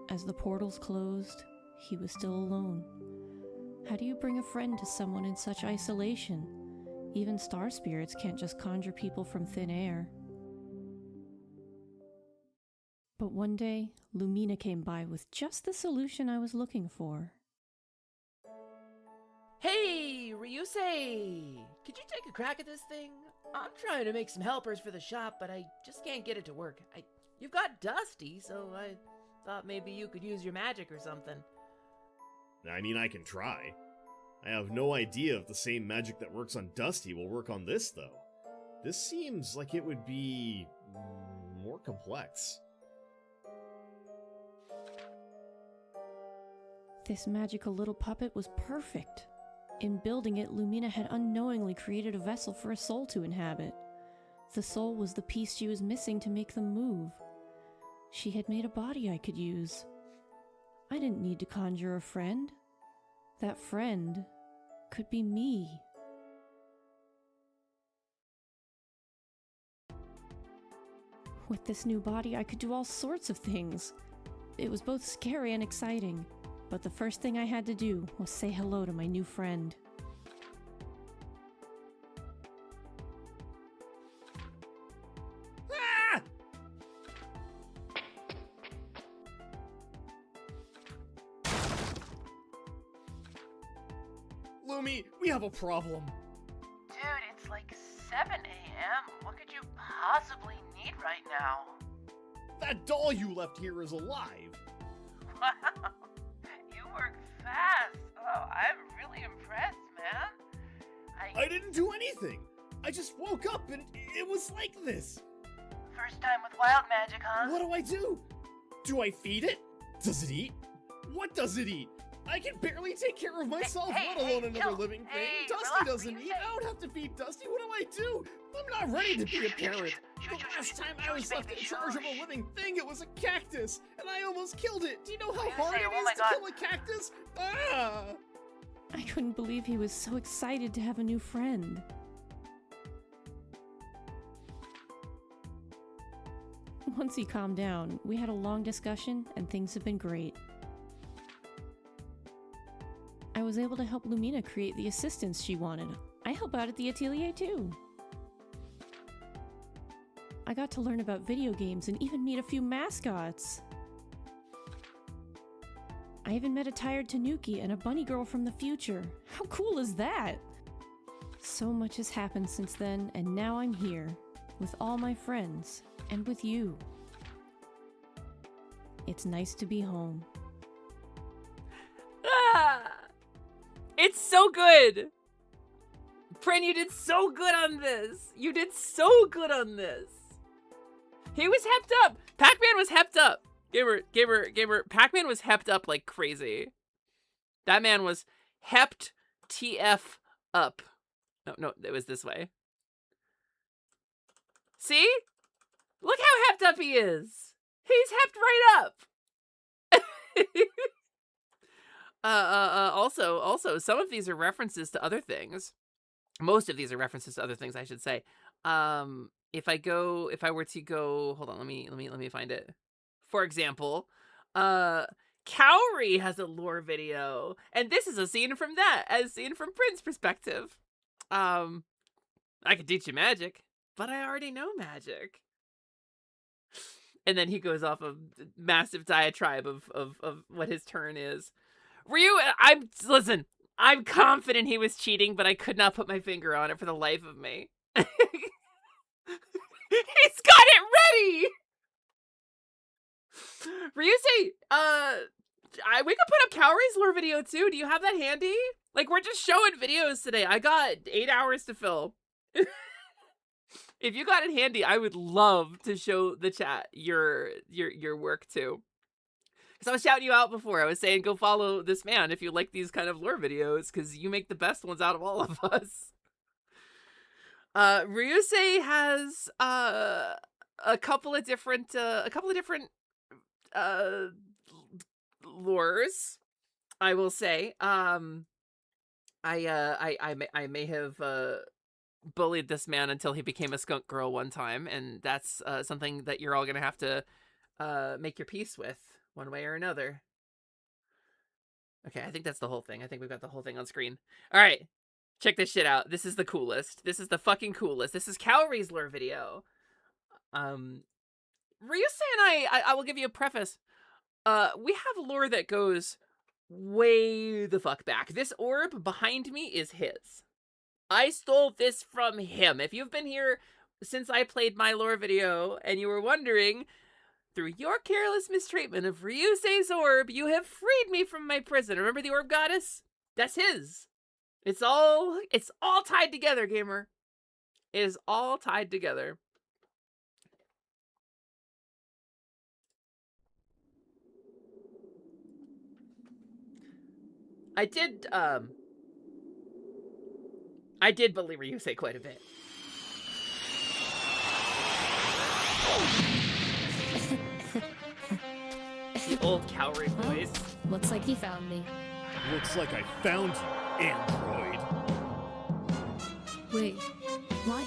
as the portals closed, he was still alone. How do you bring a friend to someone in such isolation? Even star spirits can't just conjure people from thin air. But one day, Lumina came by with just the solution I was looking for. Hey, Ryusei! Could you take a crack at this thing? I'm trying to make some helpers for the shop, but I just can't get it to work. You've got Dusty, so I thought maybe you could use your magic or something. I mean, I can try. I have no idea if the same magic that works on Dusty will work on this, though. This seems like it would be more complex. This magical little puppet was perfect. In building it, Lumina had unknowingly created a vessel for a soul to inhabit. The soul was the piece she was missing to make them move. She had made a body I could use. I didn't need to conjure a friend. That friend could be me. With this new body, I could do all sorts of things. It was both scary and exciting. But the first thing I had to do was say hello to my new friend. Ah! Lumi, we have a problem. Dude, it's like 7 a.m. What could you possibly need right now? That doll you left here is alive. Wow. You work fast. Oh, I'm really impressed, man. I didn't do anything. I just woke up and it was like this. First time with wild magic, huh? What do? Do I feed it? Does it eat? What does it eat? I can barely take care of myself, Hey, let alone hey, another chill. living thing. Hey, Dusty relax, doesn't Ryusei. eat. I don't have to feed Dusty. What do I do? I'm not ready to be a parent. The last time I was left in charge of a living thing, it was a cactus, and I almost killed it. Do you know how hard it oh is my to God. kill a cactus? Ah! I couldn't believe he was so excited to have a new friend. Once he calmed down, we had a long discussion and things have been great. I was able to help Lumina create the assistants she wanted. I help out at the atelier too. I got to learn about video games and even meet a few mascots. I even met a tired Tanuki and a bunny girl from the future. How cool is that? So much has happened since then, and now I'm here, with all my friends, and with you. It's nice to be home. Ah! It's so good! Prin, you did so good on this! You did so good on this! He was hepped up! Pac-Man was hepped up! Gamer, Pac-Man was hepped up like crazy. That man was hepped TF up. No, it was this way. See? Look how hepped up he is! He's hepped right up! Also, some of these are references to other things. Most of these are references to other things, I should say. If I were to go, hold on, let me find it. For example, Cowrie has a lore video, and this is a scene from that, as seen from Prin's perspective. I could teach you magic, but I already know magic. And then he goes off a massive diatribe of what his turn is. Ryu, listen, I'm confident he was cheating, but I could not put my finger on it for the life of me. He's got it ready! Ryusei, we could put up Cowrie's lore video too. Do you have that handy? Like, we're just showing videos today. I got 8 hours to fill. If you got it handy, I would love to show the chat your work too. Because I was shouting you out before. I was saying go follow this man if you like these kind of lore videos, because you make the best ones out of all of us. Ryusei has a couple of different lures, I will say. I may have bullied this man until he became a skunk girl one time, and that's something that you're all gonna have to make your peace with one way or another. Okay, I think that's the whole thing. I think we've got the whole thing on screen. All right, check this shit out. This is the coolest. This is the fucking coolest. This is Cowrie's lore video. Ryusei and I will give you a preface. We have lore that goes way the fuck back. This orb behind me is his. I stole this from him. If you've been here since I played my lore video and you were wondering, through your careless mistreatment of Ryusei's orb, you have freed me from my prison. Remember the orb goddess? That's his. It's all tied together, gamer. It is all tied together. I did bully Ryusei quite a bit. The old Cowrie voice. Looks like he found me. Looks like I found you, android. Wait, what?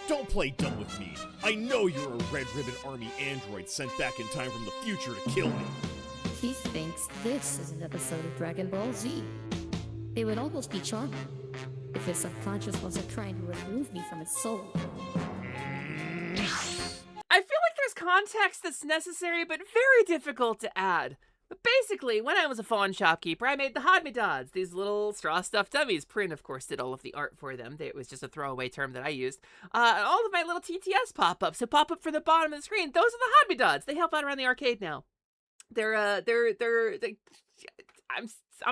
Don't play dumb with me. I know you're a Red Ribbon Army android sent back in time from the future to kill me. He thinks this is an episode of Dragon Ball Z. It would almost be charming if his subconscious wasn't trying to remove me from his soul. I feel like there's context that's necessary, but very difficult to add. But basically, when I was a fawn shopkeeper, I made the Hodmidods, these little straw-stuffed dummies. Prin, of course, did all of the art for them. It was just a throwaway term that I used. All of my little TTS pop-ups, so pop up from the bottom of the screen. Those are the Hodmidods. They help out around the arcade now. I'm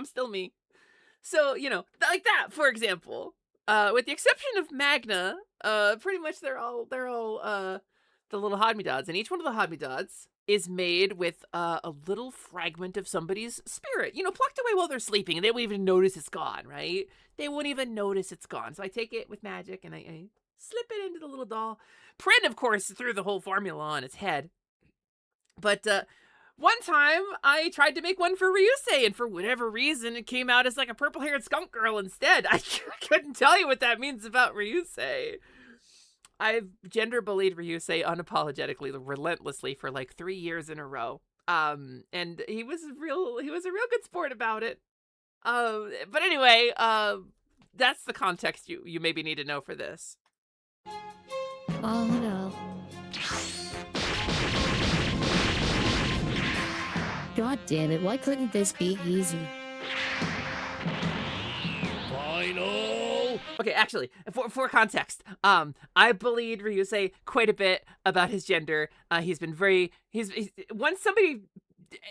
still me. So, you know, like that, for example. With the exception of Magna, pretty much they're all the little Hodmidods, and each one of the Hodmidods is made with a little fragment of somebody's spirit, plucked away while they're sleeping, and they won't even notice it's gone, right? They won't even notice it's gone. So I take it with magic, and I slip it into the little doll. Prin, of course, threw the whole formula on its head. But one time, I tried to make one for Ryusei, and for whatever reason, it came out as like a purple-haired skunk girl instead. I couldn't tell you what that means about Ryusei. I've gender bullied Ryusei unapologetically, relentlessly for like 3 years in a row. And he was a real good sport about it. But anyway, that's the context you maybe need to know for this. Oh no. God damn it, why couldn't this be easy? Final! Okay, actually, for context, I bullied Ryusei quite a bit about his gender. He's been once somebody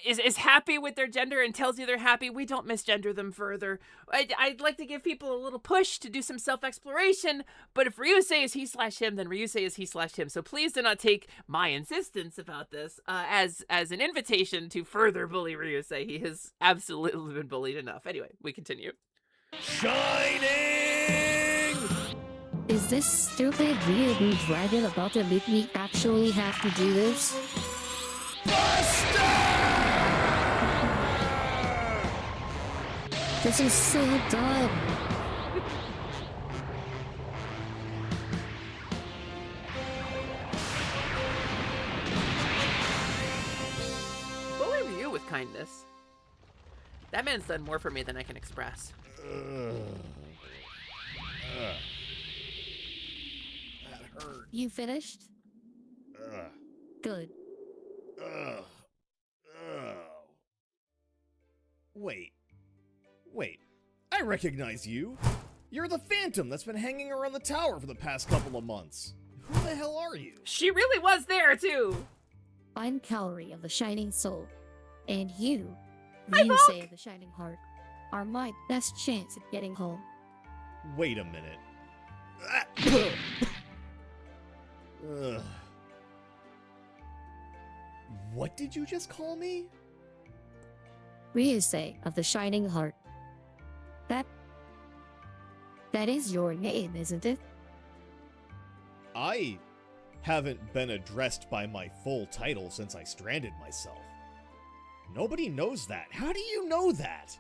is happy with their gender and tells you they're happy, we don't misgender them further. I'd like to give people a little push to do some self-exploration, but if Ryusei is he/him, then Ryusei is he/him. So please do not take my insistence about this as an invitation to further bully Ryusei. He has absolutely been bullied enough. Anyway, we continue. Shining! Is this stupid weird new dragon about to make me actually have to do this? This is so dumb. Bully Ryu with kindness. That man's done more for me than I can express. That hurt. You finished? Good. Wait. I recognize you. You're the Phantom that's been hanging around the tower for the past couple of months. Who the hell are you? She really was there, too. I'm Calorie of the Shining Soul. And you, Ryusei of the Shining Heart, are my best chance at getting home. Wait a minute. What did you just call me? Ryusei of the Shining Heart. That is your name, isn't it? I haven't been addressed by my full title since I stranded myself. Nobody knows that. How do you know that?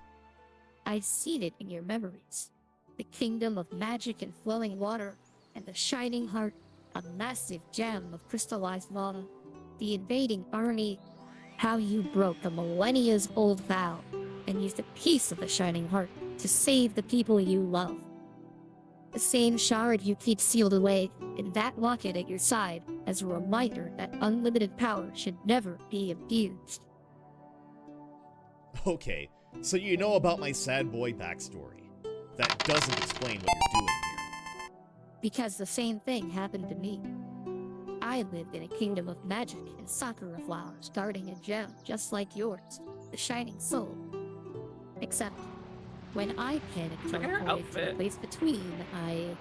I've seen it in your memories. The kingdom of magic and flowing water, and the Shining Heart, a massive gem of crystallized lava. The invading army, how you broke the millennia's-old vow, and used a piece of the Shining Heart to save the people you love. The same shard you keep sealed away in that locket at your side as a reminder that unlimited power should never be abused. Okay, so you know about my sad boy backstory. That doesn't explain what you're doing here. Because the same thing happened to me. I lived in a kingdom of magic and sakura flowers guarding a gem just like yours, the Shining Soul. Except, when I panicked to avoid the place between, I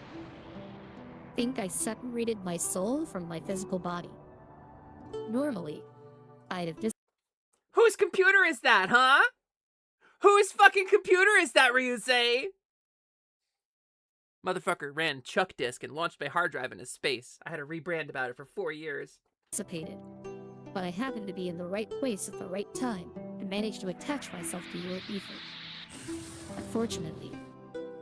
think I separated my soul from my physical body. Normally, I'd have just... Whose computer is that, huh? Whose fucking computer is that, Ryusei? Motherfucker ran Chuck Disk and launched my hard drive into space. I had to rebrand about it for 4 years. Dissipated. But I happened to be in the right place at the right time and managed to attach myself to your ether. Unfortunately,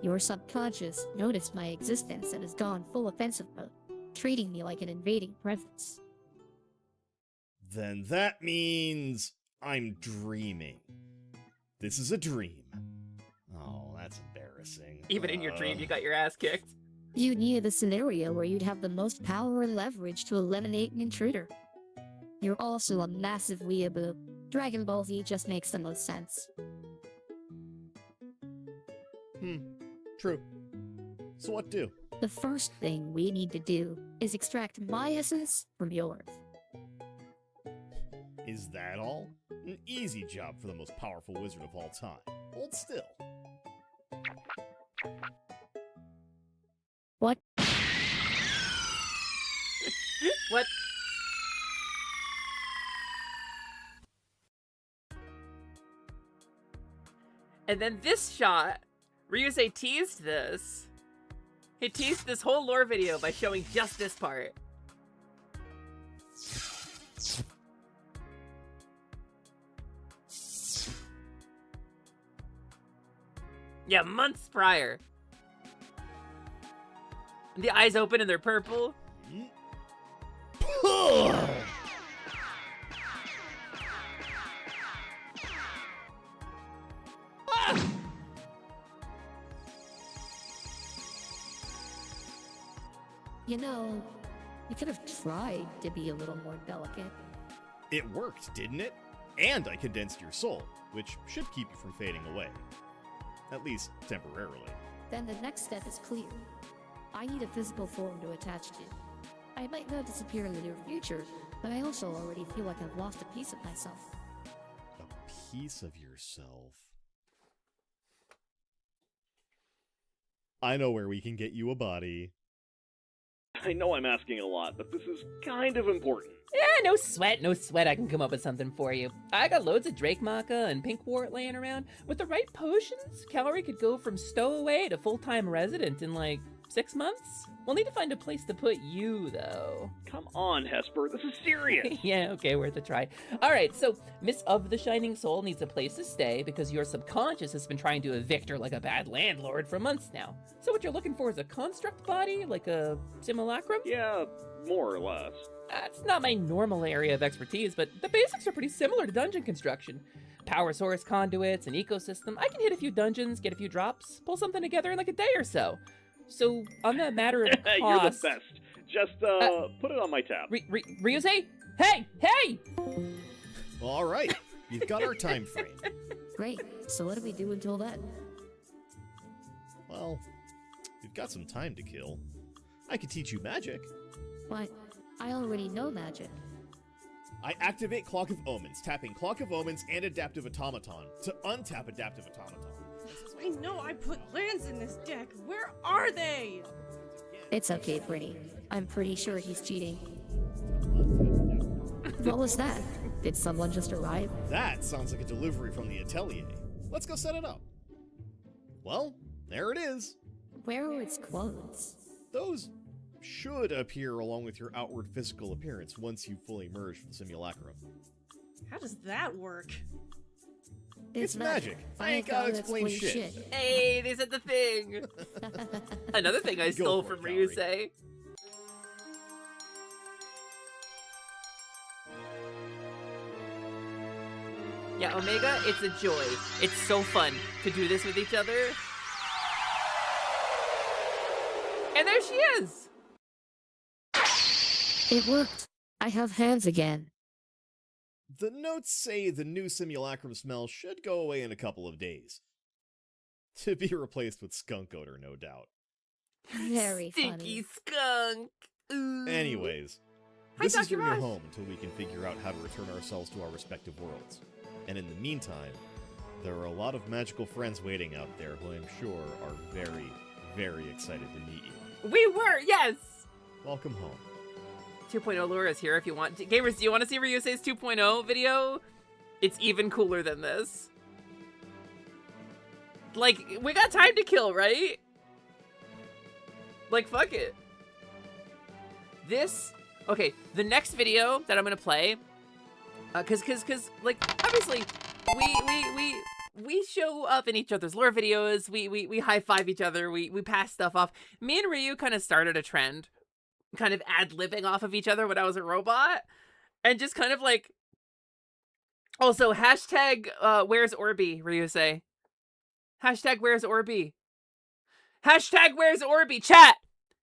your subconscious noticed my existence and has gone full offensive mode, treating me like an invading presence. Then that means I'm dreaming. This is a dream. Oh, that's embarrassing. Even in your dream, you got your ass kicked. You needed a scenario where you'd have the most power and leverage to eliminate an intruder. You're also a massive weeaboo. Dragon Ball Z just makes the most sense. True. So what do? The first thing we need to do is extract my essence from yours. Is that all? An easy job for the most powerful wizard of all time. Hold still. What? What? And then this shot, Ryusei teased this. He teased this whole lore video by showing just this part. Yeah, months prior. And the eyes open and they're purple. You know, you could have tried to be a little more delicate. It worked, didn't it? And I condensed your soul, which should keep you from fading away. At least temporarily. Then the next step is clear. I need a physical form to attach to. I might not disappear in the near future, but I also already feel like I've lost a piece of myself. A piece of yourself? I know where we can get you a body. I know I'm asking a lot, but this is kind of important. Yeah, no sweat. I can come up with something for you. I got loads of Drake Maca and Pink Wart laying around. With the right potions, Calorie could go from stowaway to full-time resident in like 6 months. We'll need to find a place to put you, though. Come on, Hesper, this is serious. Yeah, okay, worth a try. All right, so Miss of the Shining Soul needs a place to stay because your subconscious has been trying to evict her like a bad landlord for months now. So what you're looking for is a construct body, like a simulacrum? Yeah, more or less. It's not my normal area of expertise, but the basics are pretty similar to dungeon construction. Power source conduits, an ecosystem. I can hit a few dungeons, get a few drops, pull something together in like a day or so. So, on the matter of cost... You're the best. Just, put it on my tab. Ryusei? Hey! Alright, you've got our time frame. Great, so what do we do until then? Well, we've got some time to kill. I could teach you magic. What? I already know magic. I activate Clock of Omens, tapping Clock of Omens and Adaptive Automaton to untap Adaptive Automaton. I know I put lands in this deck. Where are they? It's okay, Brittany. I'm pretty sure he's cheating. What was that? Did someone just arrive? That sounds like a delivery from the atelier. Let's go set it up. Well, there it is. Where are its clothes? Those should appear along with your outward physical appearance once you fully merge with the simulacrum. How does that work? It's magic. I ain't gotta explain shit. Hey, they said the thing. Another thing I stole from Ryusei. Yeah, Omega, it's a joy. It's so fun to do this with each other. And there she is. It worked. I have hands again. The notes say the new simulacrum smell should go away in a couple of days. To be replaced with skunk odor, no doubt. Very Stinky funny. skunk. Ooh. Anyways, Hi, this is Dr. your new Raj. home until we can figure out how to return ourselves to our respective worlds. And in the meantime, there are a lot of magical friends waiting out there who I'm sure are very, very excited to meet you. We were, yes. Welcome home. 2.0 lure is here if you want. Gamers, do you want to see Ryusei's 2.0 video? It's even cooler than this. Like, we got time to kill, right? Like, fuck it. This, okay, the next video that I'm gonna play, cause, like, obviously, we show up in each other's lore videos, we high-five each other, we pass stuff off. Me and Ryu kind of started a trend, kind of ad-libbing off of each other when I was a robot, and just kind of like, also, hashtag, where's Orby, Ryusei? Hashtag where's Orby? Hashtag where's Orby? Chat,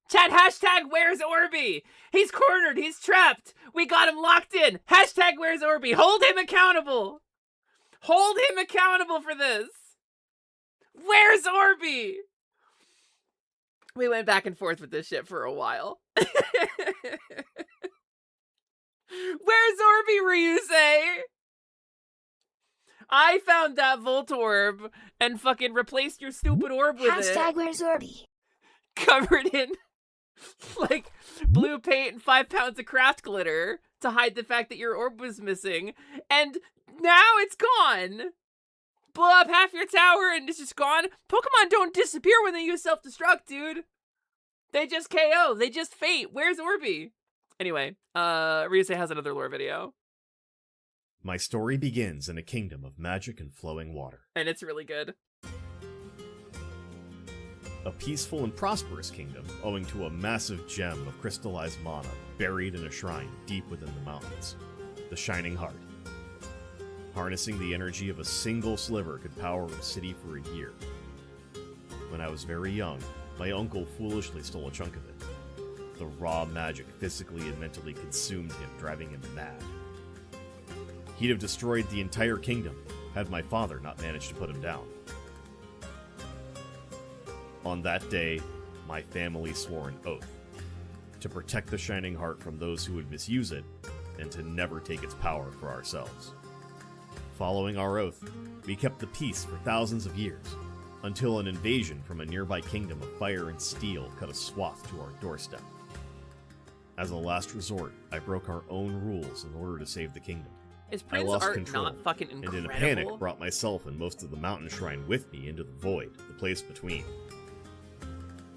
hashtag where's Orby? He's cornered, he's trapped. We got him locked in. Hashtag where's Orby? Hold him accountable. Hold him accountable for this. Where's Orby? We went back and forth with this shit for a while. Where's Orby, Ryusei? I found that Volt Orb and fucking replaced your stupid orb with it. Hashtag where's Orby? Covered in, like, blue paint and 5 pounds of craft glitter to hide the fact that your orb was missing. And now it's gone. blow up half your tower and it's just gone. Pokemon don't disappear when they use self-destruct, dude. They just KO. They just fate. Where's Orby? Anyway, Ryusei has another lore video. My story begins in a kingdom of magic and flowing water. And it's really good. A peaceful and prosperous kingdom owing to a massive gem of crystallized mana buried in a shrine deep within the mountains. The Shining Heart. Harnessing the energy of a single sliver could power a city for a year. When I was very young, my uncle foolishly stole a chunk of it. The raw magic physically and mentally consumed him, driving him mad. He'd have destroyed the entire kingdom had my father not managed to put him down. On that day, my family swore an oath to protect the Shining Heart from those who would misuse it and to never take its power for ourselves. Following our oath, we kept the peace for thousands of years, until an invasion from a nearby kingdom of fire and steel cut a swath to our doorstep. As a last resort, I broke our own rules in order to save the kingdom. Is I Prince lost art control, not fucking incredible? and in a panic brought myself and most of the mountain shrine with me into the void, the place between.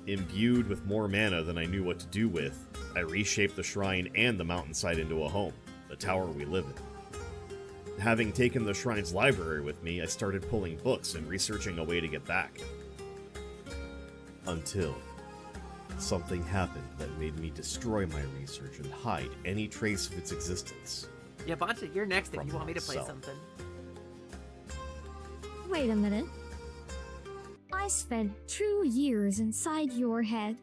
Imbued with more mana than I knew what to do with, I reshaped the shrine and the mountainside into a home, the tower we live in. Having taken the shrine's library with me, I started pulling books and researching a way to get back. Until something happened that made me destroy my research and hide any trace of its existence. Yeah, Boncha, you're next if you want me to play myself. something. Wait a minute. I spent 2 years inside your head.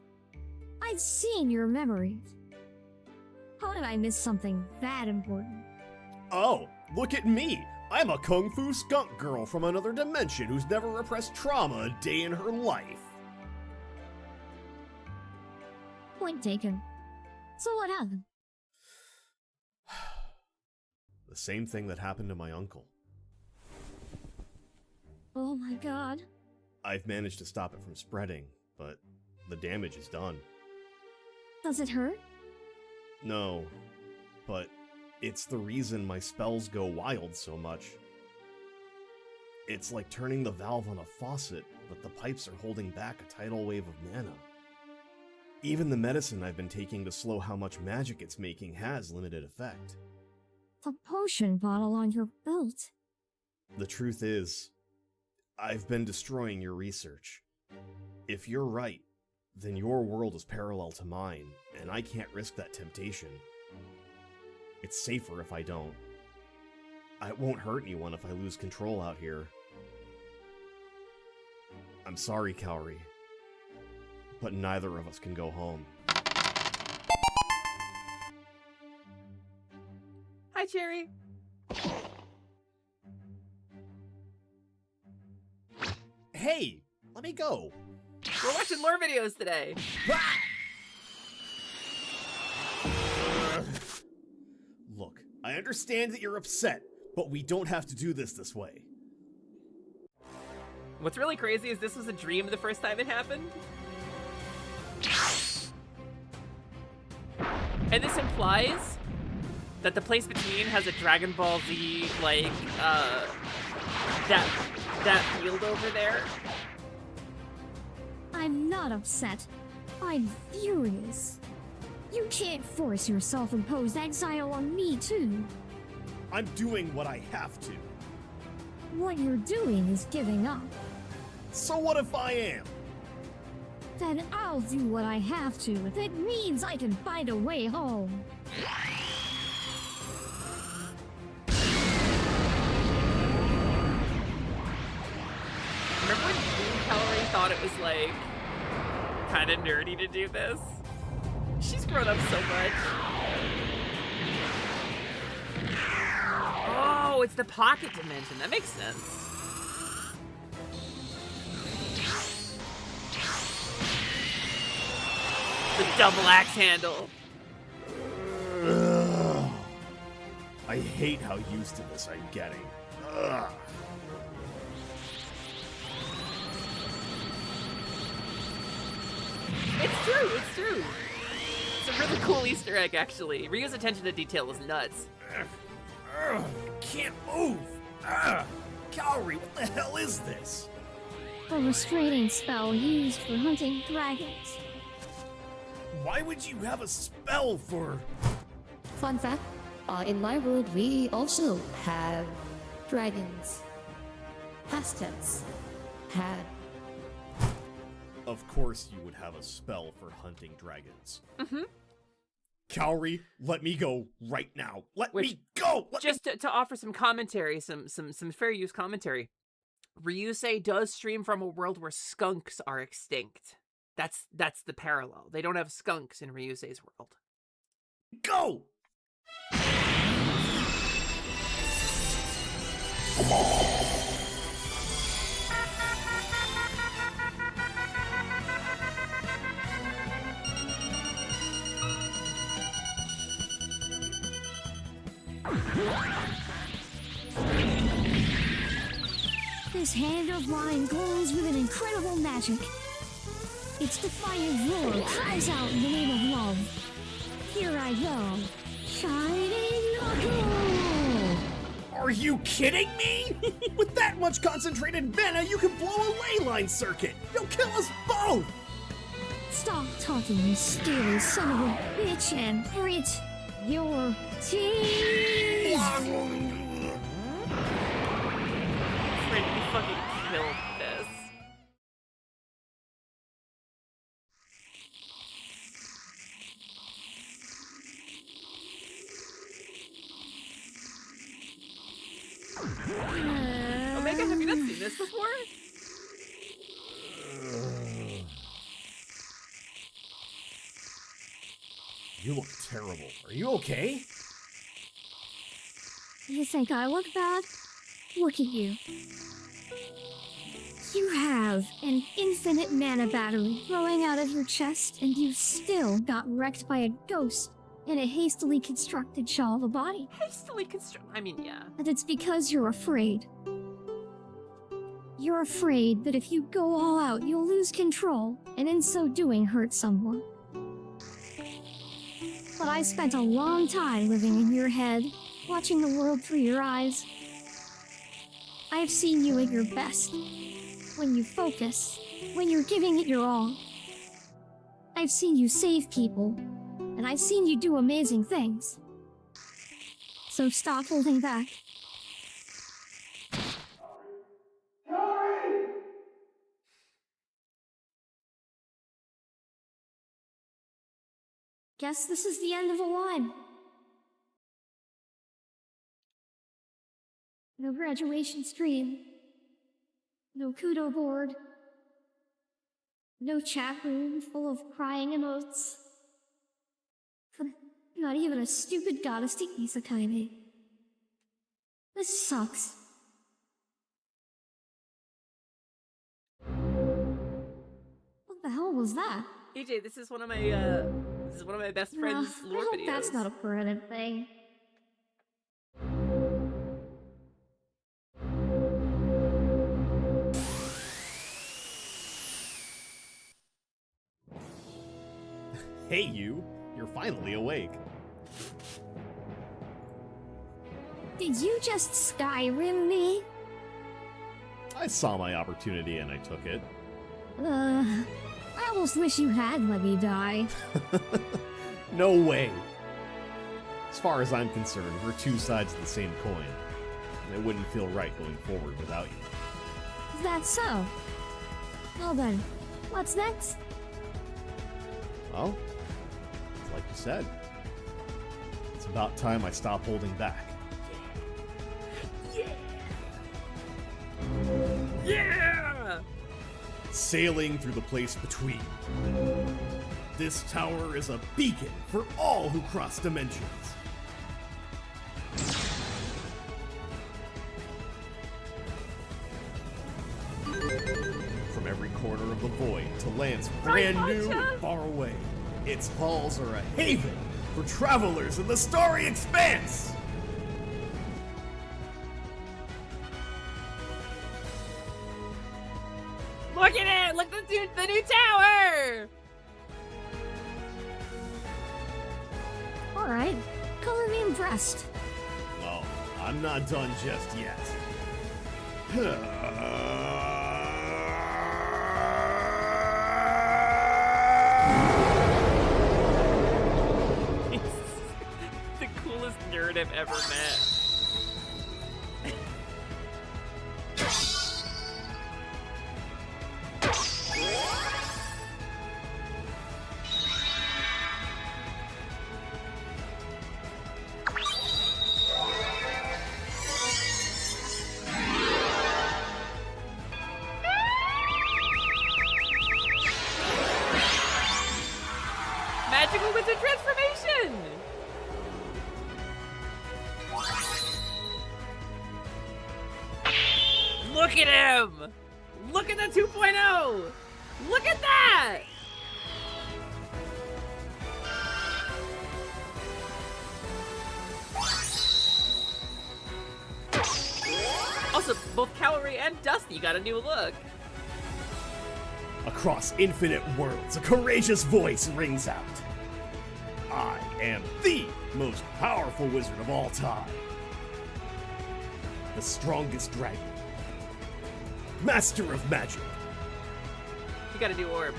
I've seen your memories. How did I miss something that important? Oh, look at me! I'm a kung fu skunk girl from another dimension who's never repressed trauma a day in her life. Point taken. So what happened? The same thing that happened to my uncle. Oh my god. I've managed to stop it from spreading, but the damage is done. Does it hurt? No, but it's the reason my spells go wild so much. It's like turning the valve on a faucet, but the pipes are holding back a tidal wave of mana. Even the medicine I've been taking to slow how much magic it's making has limited effect. The potion bottle on your belt. The truth is, I've been destroying your research. If you're right, then your world is parallel to mine, and I can't risk that temptation. It's safer if I don't. I won't hurt anyone if I lose control out here. I'm sorry, Kaori, but neither of us can go home. Hi, Cherry. Hey, let me go. We're watching lore videos today. Look, I understand that you're upset, but we don't have to do this way. What's really crazy is this was a dream the first time it happened. And this implies that the place between has a Dragon Ball Z, like, that field over there. I'm not upset. I'm furious. You can't force your self-imposed exile on me, too. I'm doing what I have to. What you're doing is giving up. So what if I am? Then I'll do what I have to. That means I can find a way home. Remember when Kaori thought it was, like, kind of nerdy to do this? She's grown up so much. Oh, it's the pocket dimension. That makes sense. The double axe handle. Ugh. I hate how used to this I'm getting. Ugh. It's true, it's true. It's a really cool Easter egg, actually. Ryu's attention to detail was nuts. Can't move. Kaori. Kaori, what the hell is this? A restraining spell used for hunting dragons. Why would you have a spell for... Fun fact, in my world we also have dragons. Past tense. Had. Of course you would have a spell for hunting dragons. Mm-hmm. Kaori, let me go right now. Let me go! To offer some commentary, some fair use commentary. Ryusei does stream from a world where skunks are extinct. That's the parallel. They don't have skunks in Ryusei's world. Go! This hand of mine glows with an incredible magic. Its defiant roar cries out in the name of love. Here I go, Shining Knuckle! Are you kidding me? With that much concentrated mana, you can blow a ley line circuit. You'll kill us both! Stop talking, you scaly son of a bitch, and grit your teeth! Friend, you fucking killed this. Omega, have you not seen this before? You look terrible. Are you okay? You think I look bad? Look at you. You have an infinite mana battery growing out of your chest, and you still got wrecked by a ghost in a hastily constructed shell of a body. I mean, yeah. And it's because you're afraid. You're afraid that if you go all out, you'll lose control, and in so doing hurt someone. But I spent a long time living in your head, watching the world through your eyes. I've seen you at your best. When you focus, when you're giving it your all. I've seen you save people, and I've seen you do amazing things. So stop holding back. Guess this is the end of the line. No graduation stream. No kudo board. No chat room full of crying emotes. Not even a stupid goddess to isekai me. This sucks. What the hell was that? AJ, this is one of my best friends' lore I hope videos. that's not a permanent thing. Hey you, you're finally awake. Did you just Skyrim me? I saw my opportunity and I took it. I almost wish you had let me die. No way. As far as I'm concerned, we're two sides of the same coin. And it wouldn't feel right going forward without you. Is that so? Well then, what's next? Well, like you said, it's about time I stop holding back. Yeah! Sailing through the place between. This tower is a beacon for all who cross dimensions. From every corner of the void to lands brand new and far away, its halls are a haven for travelers in the starry expanse. Look at it! Look at the new tower! Alright, color me impressed. Oh, I'm not done just yet. The coolest nerd I've ever met. Magical wizard transformation! Look at him! Look at the 2.0! Look at that! Also, both Calorie and Dusty got a new look. Across infinite worlds, a courageous voice rings out. I am the most powerful wizard of all time. The strongest dragon. Master of magic. You got a new orb.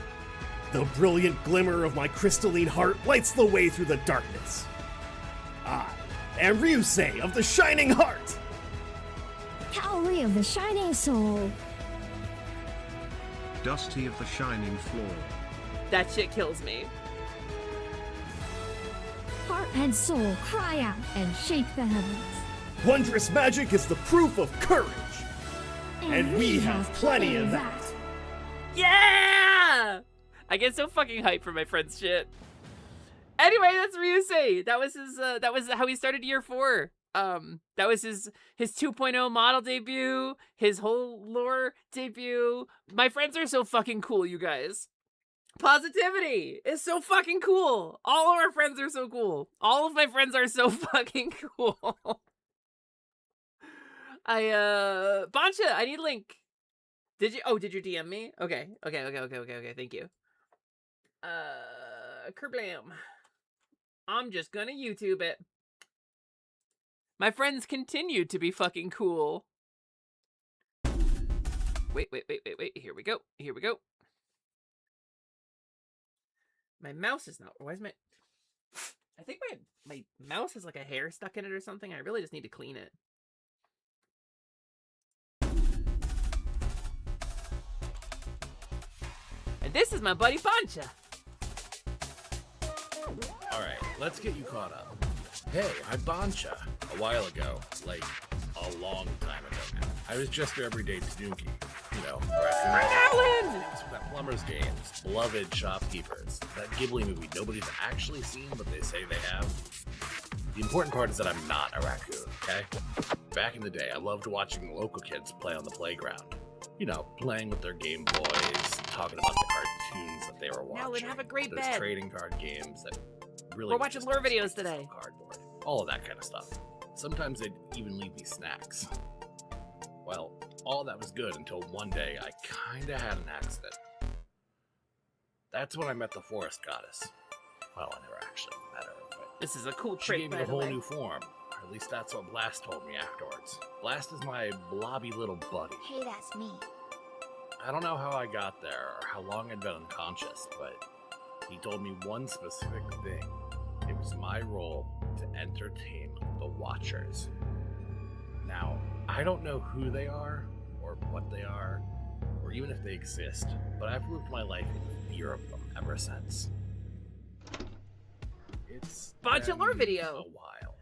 The brilliant glimmer of my crystalline heart lights the way through the darkness. I am Ryusei of the Shining Heart. Calorie of the Shining Soul. Dusty of the Shining Floor. That shit kills me. Heart and soul cry out and shake the heavens. Wondrous magic is the proof of courage. And we have plenty of that. Yeah! I get so fucking hyped for my friend's shit. Anyway, that's Ryusei. That was his that was how he started year 4. That was his 2.0 model debut, his whole lore debut. My friends are so fucking cool, you guys. Positivity is so fucking cool. All of our friends are so cool. All of my friends are so fucking cool. Bancha, I need link. Did you DM me? Okay, thank you. Kerblam. I'm just gonna YouTube it. My friends continue to be fucking cool. Wait. Here we go. My mouse is not. Why is my... I think my mouse has like a hair stuck in it or something. I really just need to clean it. And this is my buddy Bancha. Alright, let's get you caught up. Hey, I'm Bancha. A while ago, like a long time ago now. I was just your everyday Tanuki. You know, Alan! From that Plumber's Games, beloved shopkeepers. That Ghibli movie nobody's actually seen, but they say they have. The important part is that I'm not a raccoon, okay? Back in the day, I loved watching local kids play on the playground. You know, playing with their Game Boys, talking about the cartoons that they were watching. Nolan, have a great those bed. trading card games that really We're watching lore videos today. Cardboard. All of that kind of stuff. Sometimes they'd even leave me snacks. Well, all that was good until one day I kinda had an accident. That's when I met the forest goddess. Well, I never actually met her, but this is a cool she trick, gave me by a the whole way. new form. Or at least that's what Blast told me afterwards. Blast is my blobby little buddy. Hey, that's me. I don't know how I got there or how long I'd been unconscious, but he told me one specific thing. It was my role to entertain the Watchers. Now, I don't know who they are, or what they are, or even if they exist, but I've lived my life in fear of them ever since. It's Bunch of lore been video. a while.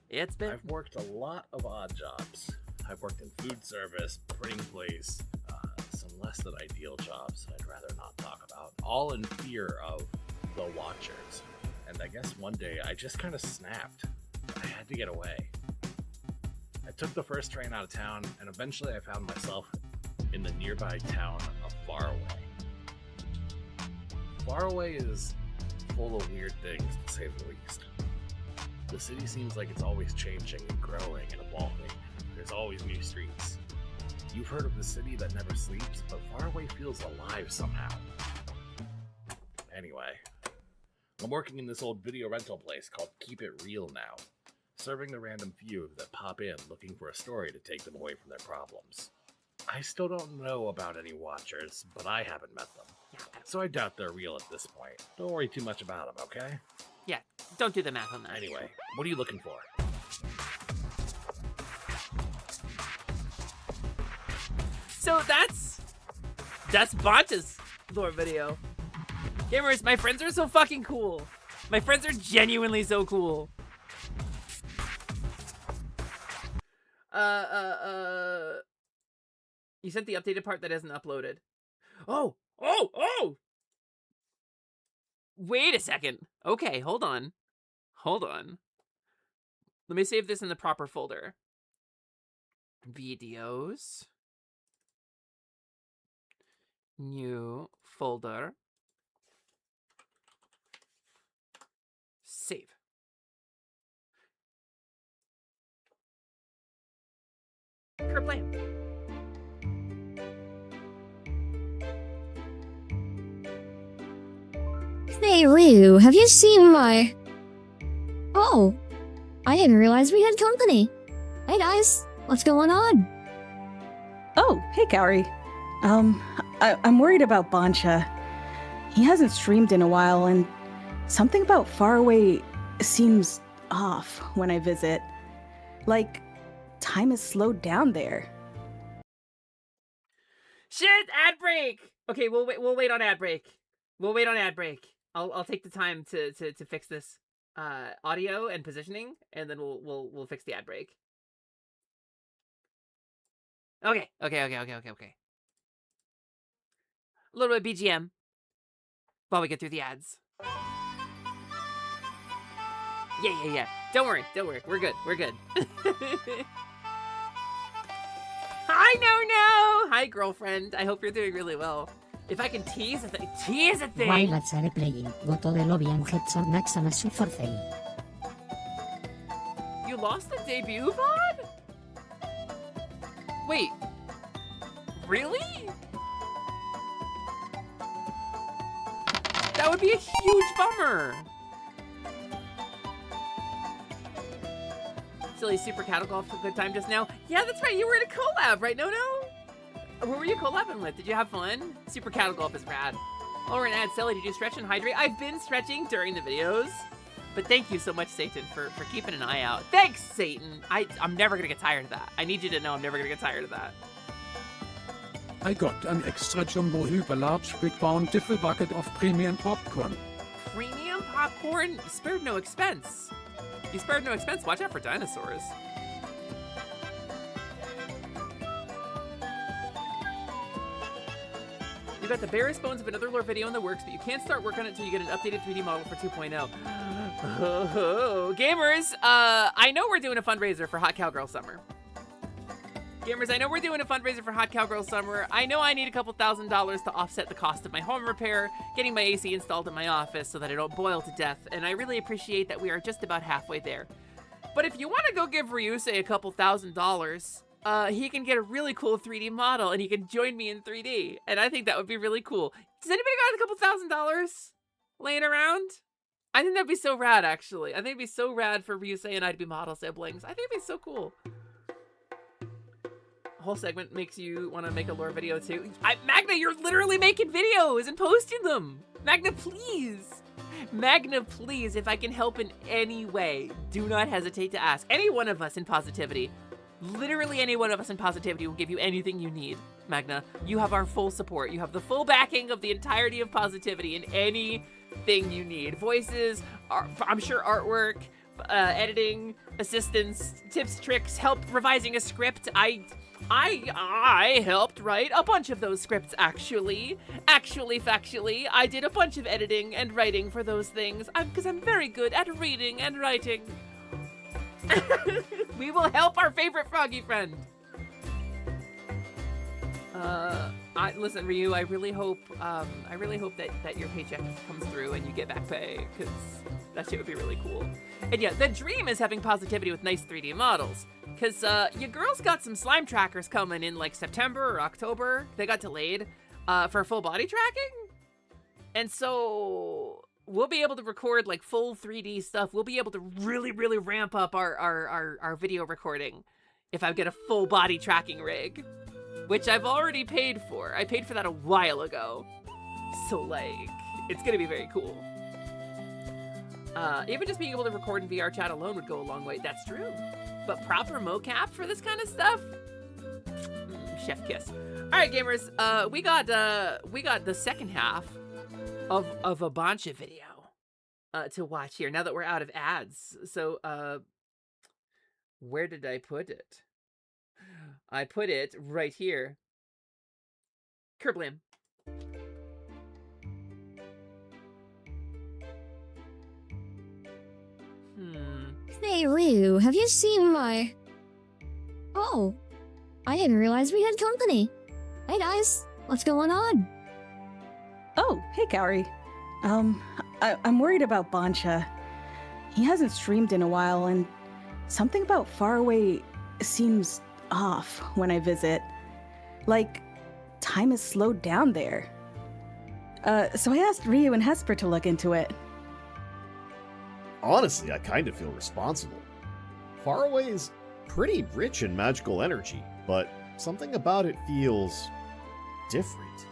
It's been... I've worked a lot of odd jobs. I've worked in food service, printing place, some less than ideal jobs that I'd rather not talk about, all in fear of the Watchers. And I guess one day I just kind of snapped. I had to get away. I took the first train out of town, and eventually I found myself in the nearby town of Faraway. Faraway is full of weird things, to say the least. The city seems like it's always changing and growing and evolving. There's always new streets. You've heard of the city that never sleeps, but Faraway feels alive somehow. Anyway, I'm working in this old video rental place called Keep It Real now, serving the random few that pop in looking for a story to take them away from their problems. I still don't know about any Watchers, but I haven't met them. So I doubt they're real at this point. Don't worry too much about them, okay? Yeah, don't do the math on that. Anyway, what are you looking for? So that's Boncha's lore video. Gamers, my friends are so fucking cool. My friends are genuinely so cool. You sent the updated part that isn't uploaded. Oh! Wait a second. Okay, hold on. Let me save this in the proper folder. Videos. New folder. Save. Kerblame. Hey Ryu, have you seen my... Oh, I didn't realize we had company. Hey guys, what's going on? Oh, hey, Kaori. I'm worried about Boncha. He hasn't streamed in a while, and something about Faraway seems off when I visit. Like, time has slowed down there. Shit, ad break. Okay, we'll wait on ad break. I'll take the time to fix this audio and positioning, and then we'll fix the ad break. Okay. A little bit of BGM while we get through the ads. Yeah. Don't worry. We're good. Hi, No. Hi, girlfriend. I hope you're doing really well. If I can tease a thing. While let's playing, go to the lobby and get some next and a super thing. You lost the debut VOD? Wait. Really? That would be a huge bummer. Silly Super Cattle Golf took a good time just now. Yeah, that's right. You were in a collab, right? No. Who were you collabing with? Did you have fun? Super Cattle Golf is rad. Oh, we're gonna add Silly. Did you stretch and hydrate? I've been stretching during the videos. But thank you so much, Satan, for keeping an eye out. Thanks, Satan. I'm never gonna get tired of that. I need you to know I'm never gonna get tired of that. I got an extra jumbo hyper large big bountiful bucket of premium popcorn. Premium popcorn? Spared no expense. You spared no expense. Watch out for dinosaurs. You got the barest bones of another lore video in the works, but you can't start work on it until you get an updated 3D model for 2.0. Oh, gamers, I know we're doing a fundraiser for Hot Cowgirl Summer. I know I need a couple $1,000s to offset the cost of my home repair, getting my AC installed in my office so that I don't boil to death, and I really appreciate that we are just about halfway there. But if you want to go give Ryusei a couple $1,000s, he can get a really cool 3D model, and he can join me in 3D, and I think that would be really cool. Does anybody got a couple $1,000s laying around? I think that'd be so rad, actually. I think it'd be so rad for Ryusei and I to be model siblings. I think it'd be so cool. Whole segment makes you want to make a lore video too. Magna, you're literally making videos and posting them. Magna, please, if I can help in any way, do not hesitate to ask. Any one of us in positivity, literally any one of us in positivity will give you anything you need. Magna, you have our full support. You have the full backing of the entirety of positivity in anything you need. Voices, I'm sure artwork, editing, assistance, tips, tricks, help revising a script. I helped write a bunch of those scripts, actually. Factually, I did a bunch of editing and writing for those things, because I'm very good at reading and writing. We will help our favorite froggy friend. Listen, Ryu, I really hope that your paycheck comes through and you get back pay, because that shit would be really cool. And yeah, the dream is having positivity with nice 3D models, because your girls got some slime trackers coming in like September or October. They got delayed for full body tracking, and so we'll be able to record like full 3D stuff. We'll be able to really ramp up our video recording if I get a full body tracking rig. which I've already paid for. I paid for that a while ago. So, like, it's gonna be very cool. Even just being able to record in VR chat alone would go a long way. That's true. But proper mocap for this kind of stuff? Chef kiss. All right, gamers. We got the second half of a Bancha video to watch here. Now that we're out of ads, so where did I put it? I put it right here. Kerblam. Hey Ryu, have you seen my... Oh, I didn't realize we had company. Hey guys, what's going on? Oh, hey, Kaori. I'm worried about Bancha. He hasn't streamed in a while, and something about Faraway seems off when I visit. Like, time has slowed down there. So I asked Ryu and Hesper to look into it. Honestly, I kind of feel responsible. Faraway is pretty rich in magical energy, but something about it feels different.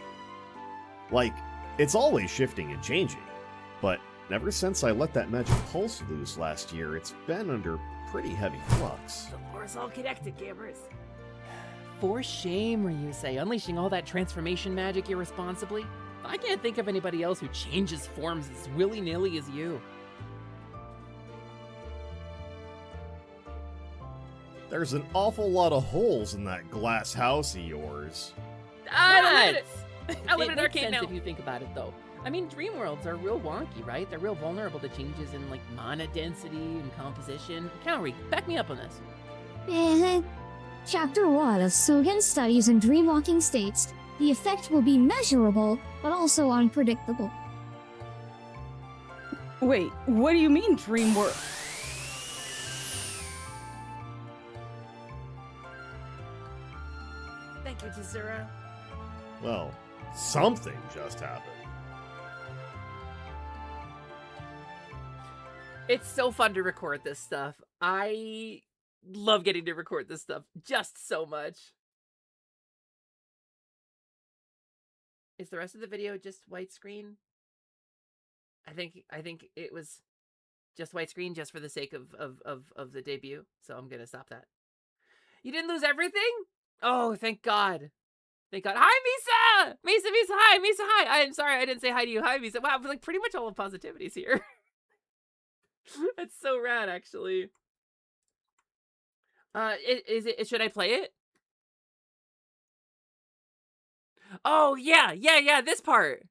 Like, it's always shifting and changing, but ever since I let that magic pulse loose last year, it's been under pretty heavy flux. The lore's all connected, gamers. For shame, Ryusei, unleashing all that transformation magic irresponsibly. I can't think of anybody else who changes forms as willy-nilly as you. There's an awful lot of holes in that glass house of yours. I live in an It makes arcade sense now. if you think about it, though. I mean, dream worlds are real wonky, right? They're real vulnerable to changes in, like, mana density and composition. Kaori, back me up on this. Chapter 1 of Sogen Studies in Dreamwalking states, the effect will be measurable, but also unpredictable. Wait, what do you mean, dream world? Thank you, Tazura. Well, something just happened. It's so fun to record this stuff. I love getting to record this stuff just so much. Is the rest of the video just white screen? I think it was just white screen just for the sake of the debut. So I'm gonna stop that. You didn't lose everything? Oh, thank God. Thank God. Hi, Misa! Misa, hi! Misa, hi! I'm sorry I didn't say hi to you. Hi, Misa. Wow, like pretty much all of positivity's here. That's so rad, actually. Should I play it? Oh, yeah, this part.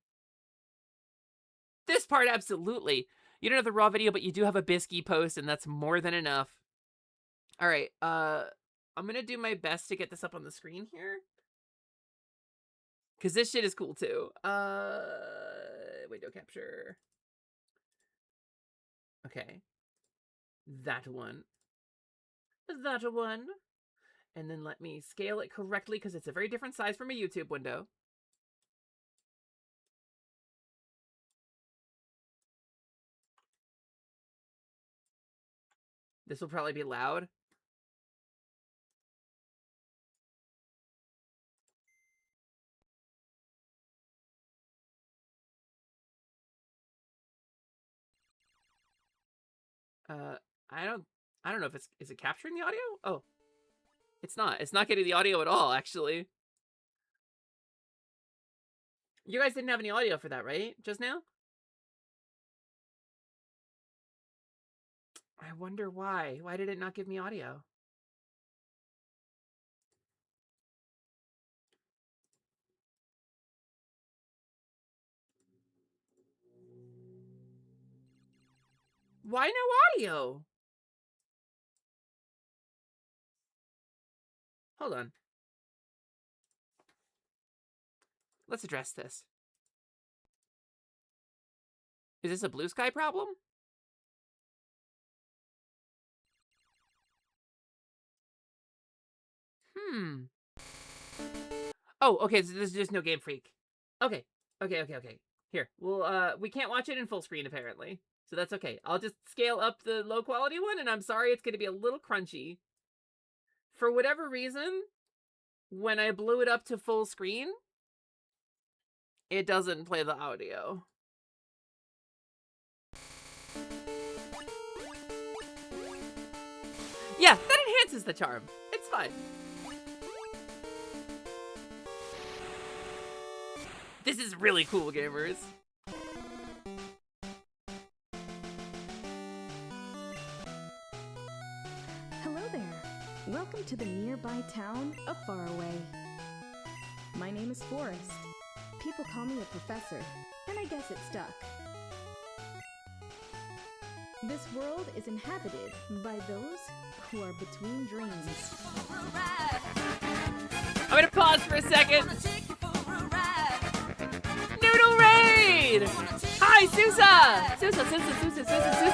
This part, absolutely. You don't have the raw video, but you do have a Bisky post, and that's more than enough. All right, I'm gonna do my best to get this up on the screen here. Because this shit is cool, too. Window capture. Okay. That one. That one. And then let me scale it correctly because it's a very different size from a YouTube window. This will probably be loud. I don't know if is it capturing the audio? Oh. It's not. It's not getting the audio at all, actually. You guys didn't have any audio for that, right? Just now? I wonder why. Why did it not give me audio? Why no audio? Hold on. Let's address this. Is this a Blue Sky problem? Oh, okay, so there's just no Game Freak. Okay. Here, well, we can't watch it in full screen, apparently. So that's okay. I'll just scale up the low quality one, and I'm sorry it's going to be a little crunchy. For whatever reason, when I blew it up to full screen, it doesn't play the audio. Yeah, that enhances the charm. It's fine. This is really cool, gamers. Hello there. Welcome to the nearby town of Faraway. My name is Forrest. People call me a professor, and I guess it stuck. This world is inhabited by those who are between dreams. I'm gonna pause for a second. Noodle Raid! Hi, Sousa! Sousa.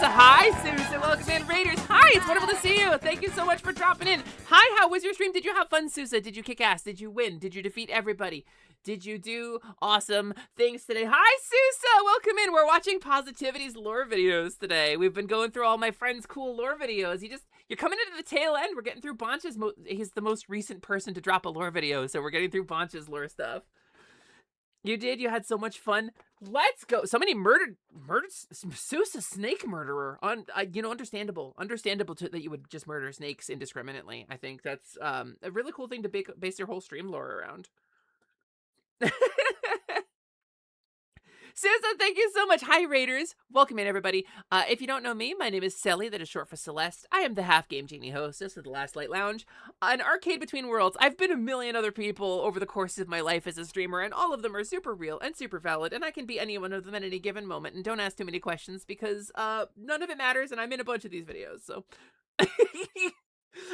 Hi, Sousa. Welcome in, Raiders. Hi, it's wonderful to see you. Thank you so much for dropping in. Hi, how was your stream? Did you have fun, Sousa? Did you kick ass? Did you win? Did you defeat everybody? Did you do awesome things today? Hi, Sousa! Welcome in. We're watching Positivity's lore videos today. We've been going through all my friends' cool lore videos. You're coming into the tail end. We're getting through Boncha's. He's the most recent person to drop a lore video, so we're getting through Boncha's lore stuff. You did. You had so much fun. Let's go. Somebody murdered Sousa, snake murderer. Understandable that you would just murder snakes indiscriminately. I think that's a really cool thing to base your whole stream lore around. Sousa, thank you so much. Hi, Raiders. Welcome in, everybody. If you don't know me, my name is Selly, that is short for Celeste. I am the Half Game Genie hostess of the Last Light Lounge, an arcade between worlds. I've been a million other people over the course of my life as a streamer, and all of them are super real and super valid, and I can be any one of them at any given moment. And don't ask too many questions because none of it matters, and I'm in a bunch of these videos, so...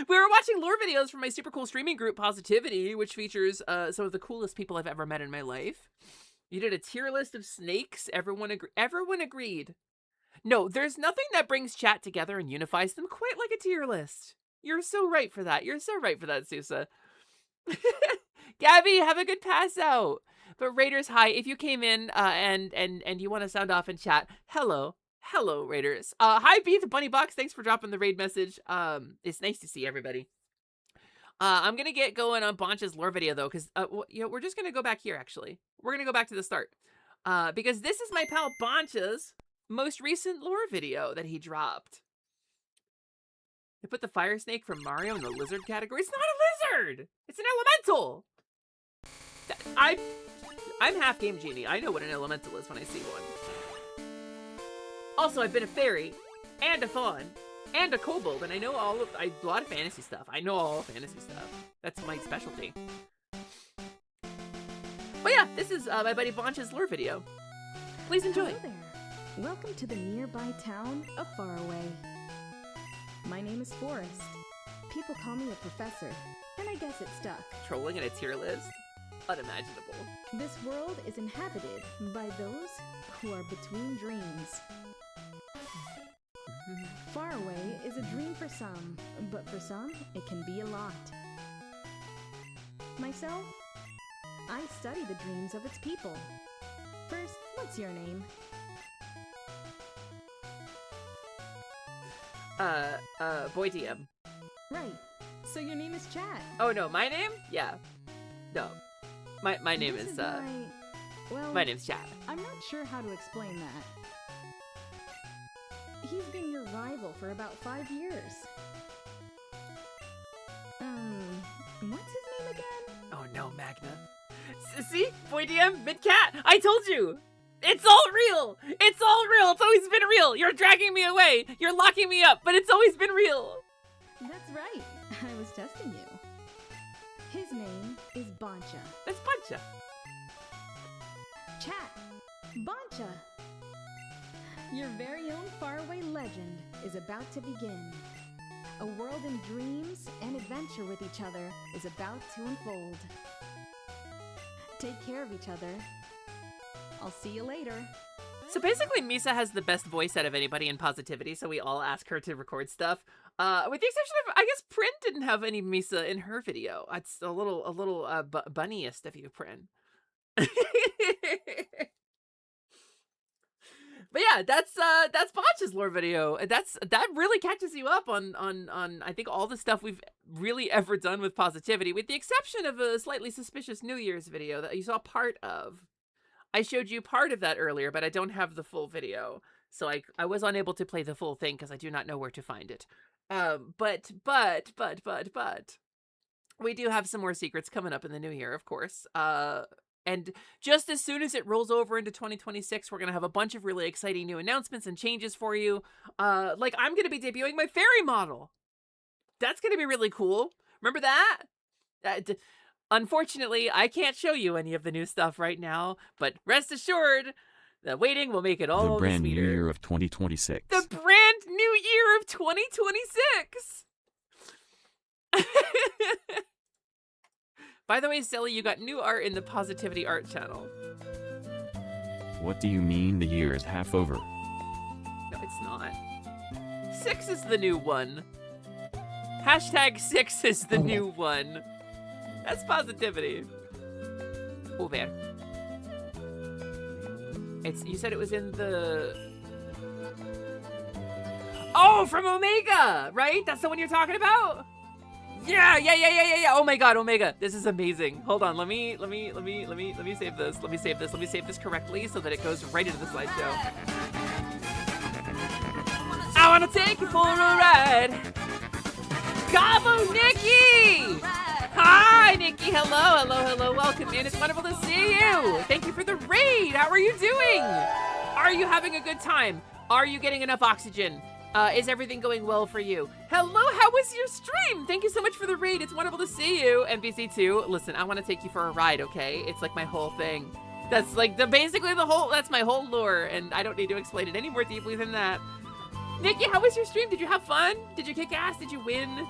We were watching lore videos from my super cool streaming group, Positivity, which features some of the coolest people I've ever met in my life. You did a tier list of snakes. Everyone agreed. No, there's nothing that brings chat together and unifies them quite like a tier list. You're so right for that. You're so right for that, Sousa. Gabby, have a good pass out. But Raiders, hi. If you came in and you want to sound off and chat, hello. Hello, Raiders. Hi, Beat the Bunny Box. Thanks for dropping the raid message. It's nice to see everybody. I'm gonna get going on Boncha's lore video though, because we're just gonna go back here. Actually, we're gonna go back to the start, because this is my pal Boncha's most recent lore video that he dropped. They put the fire snake from Mario in the lizard category. It's not a lizard. It's an elemental. I'm Half Game Genie. I know what an elemental is when I see one. Also, I've been a fairy and a fawn. And a kobold, and I know a lot of fantasy stuff. I know all fantasy stuff. That's my specialty. But yeah, this is my buddy Boncha's lore video. Please enjoy. Hello there. Welcome to the nearby town of Faraway. My name is Forrest. People call me a professor, and I guess it stuck. Trolling in a tier list? Unimaginable. This world is inhabited by those who are between dreams. Far away is a dream for some, but for some, it can be a lot. Myself, I study the dreams of its people. First, what's your name? Boy DM. Right. So your name is Chad. Oh no, my name? Yeah. No. My name is well, my name's Chad. I'm not sure how to explain that. He's been your rival for about 5 years. What's his name again? Oh no, Magna. See? Boy DM, mid-cat. I told you. It's all real. It's all real. It's always been real. You're dragging me away. You're locking me up, but it's always been real. That's right. I was testing you. His name is Boncha. That's Boncha. Chat. Boncha. Your very own faraway legend is about to begin. A world in dreams and adventure with each other is about to unfold. Take care of each other. I'll see you later. So basically, Misa has the best voice out of anybody in Positivity, so we all ask her to record stuff. With the exception of, I guess, Prin didn't have any Misa in her video. It's a little bunniest of you, Prin. But yeah, that's Botch's lore video. That really catches you up on I think all the stuff we've really ever done with positivity, with the exception of a slightly suspicious New Year's video that you saw part of. I showed you part of that earlier, but I don't have the full video. So I was unable to play the full thing because I do not know where to find it. But we do have some more secrets coming up in the new year, of course. And just as soon as it rolls over into 2026, we're going to have a bunch of really exciting new announcements and changes for you. Like I'm going to be debuting my fairy model. That's going to be really cool. Remember that? Unfortunately, I can't show you any of the new stuff right now, but rest assured, the waiting will make it all the brand sweeter. new year of 2026. The brand new year of 2026! By the way, Silly, you got new art in the Positivity Art channel. What do you mean the year is half over? No, it's not. 6 is the new one. Hashtag 6 is the new one. That's positivity. Oh, man. You said it was in the... Oh, from Omega, right? That's the one you're talking about? Yeah. Oh my god, Omega. This is amazing. Hold on, let me save this. Let me save this correctly so that it goes right into the slideshow. I wanna take you for a ride. Gabo Nikki! Hi, Nikki. Hello. Welcome in. It's wonderful to see you. Thank you for the raid. How are you doing? Are you having a good time? Are you getting enough oxygen? Is everything going well for you? Hello, how was your stream? Thank you so much for the raid. It's wonderful to see you. NBC2, listen, I want to take you for a ride, okay? It's like my whole thing. That's like that's my whole lore, and I don't need to explain it any more deeply than that. Nikki, how was your stream? Did you have fun? Did you kick ass? Did you win?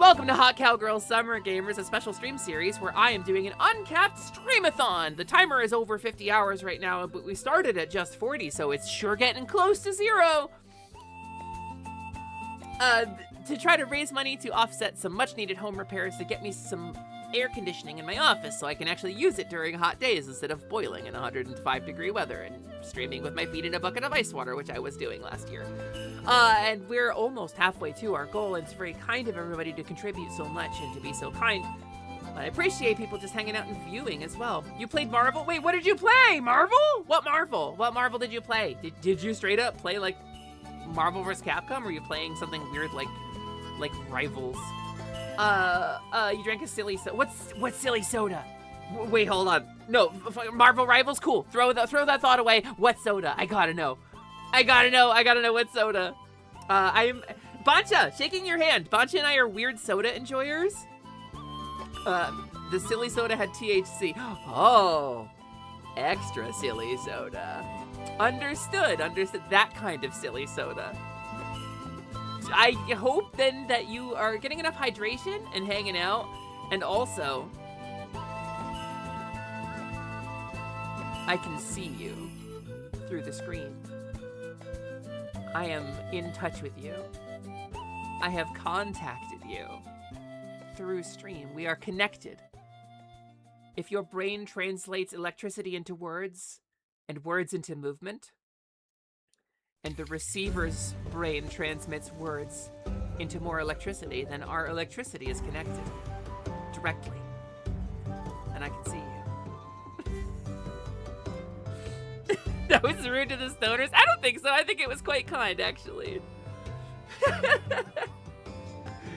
Welcome to Hot Cowgirl Summer Gamers, a special stream series where I am doing an uncapped streamathon. The timer is over 50 hours right now, but we started at just 40, so it's sure getting close to 0. To try to raise money to offset some much-needed home repairs to get me some air conditioning in my office so I can actually use it during hot days instead of boiling in 105-degree weather and streaming with my feet in a bucket of ice water, which I was doing last year. And we're almost halfway to our goal, and it's very kind of everybody to contribute so much and to be so kind. But I appreciate people just hanging out and viewing as well. You played Marvel? Wait, what did you play? Marvel? What Marvel? What Marvel did you play? Did you straight up play, like, Marvel vs. Capcom, or are you playing something weird like Rivals? You drank a silly soda. What's silly soda? Wait, hold on. No, Marvel Rivals? Cool. Throw that thought away. What soda? I gotta know what soda. Bancha, shaking your hand. Bancha and I are weird soda enjoyers. The silly soda had THC. Oh, extra silly soda. Understood. That kind of silly soda. I hope then that you are getting enough hydration and hanging out, and also I can see you through the screen. I am in touch with you. I have contacted you through stream. We are connected. If your brain translates electricity into words, and words into movement, and the receiver's brain transmits words into more electricity, then our electricity is connected directly. And I can see you. That was rude to the stoners? I don't think so. I think it was quite kind, actually.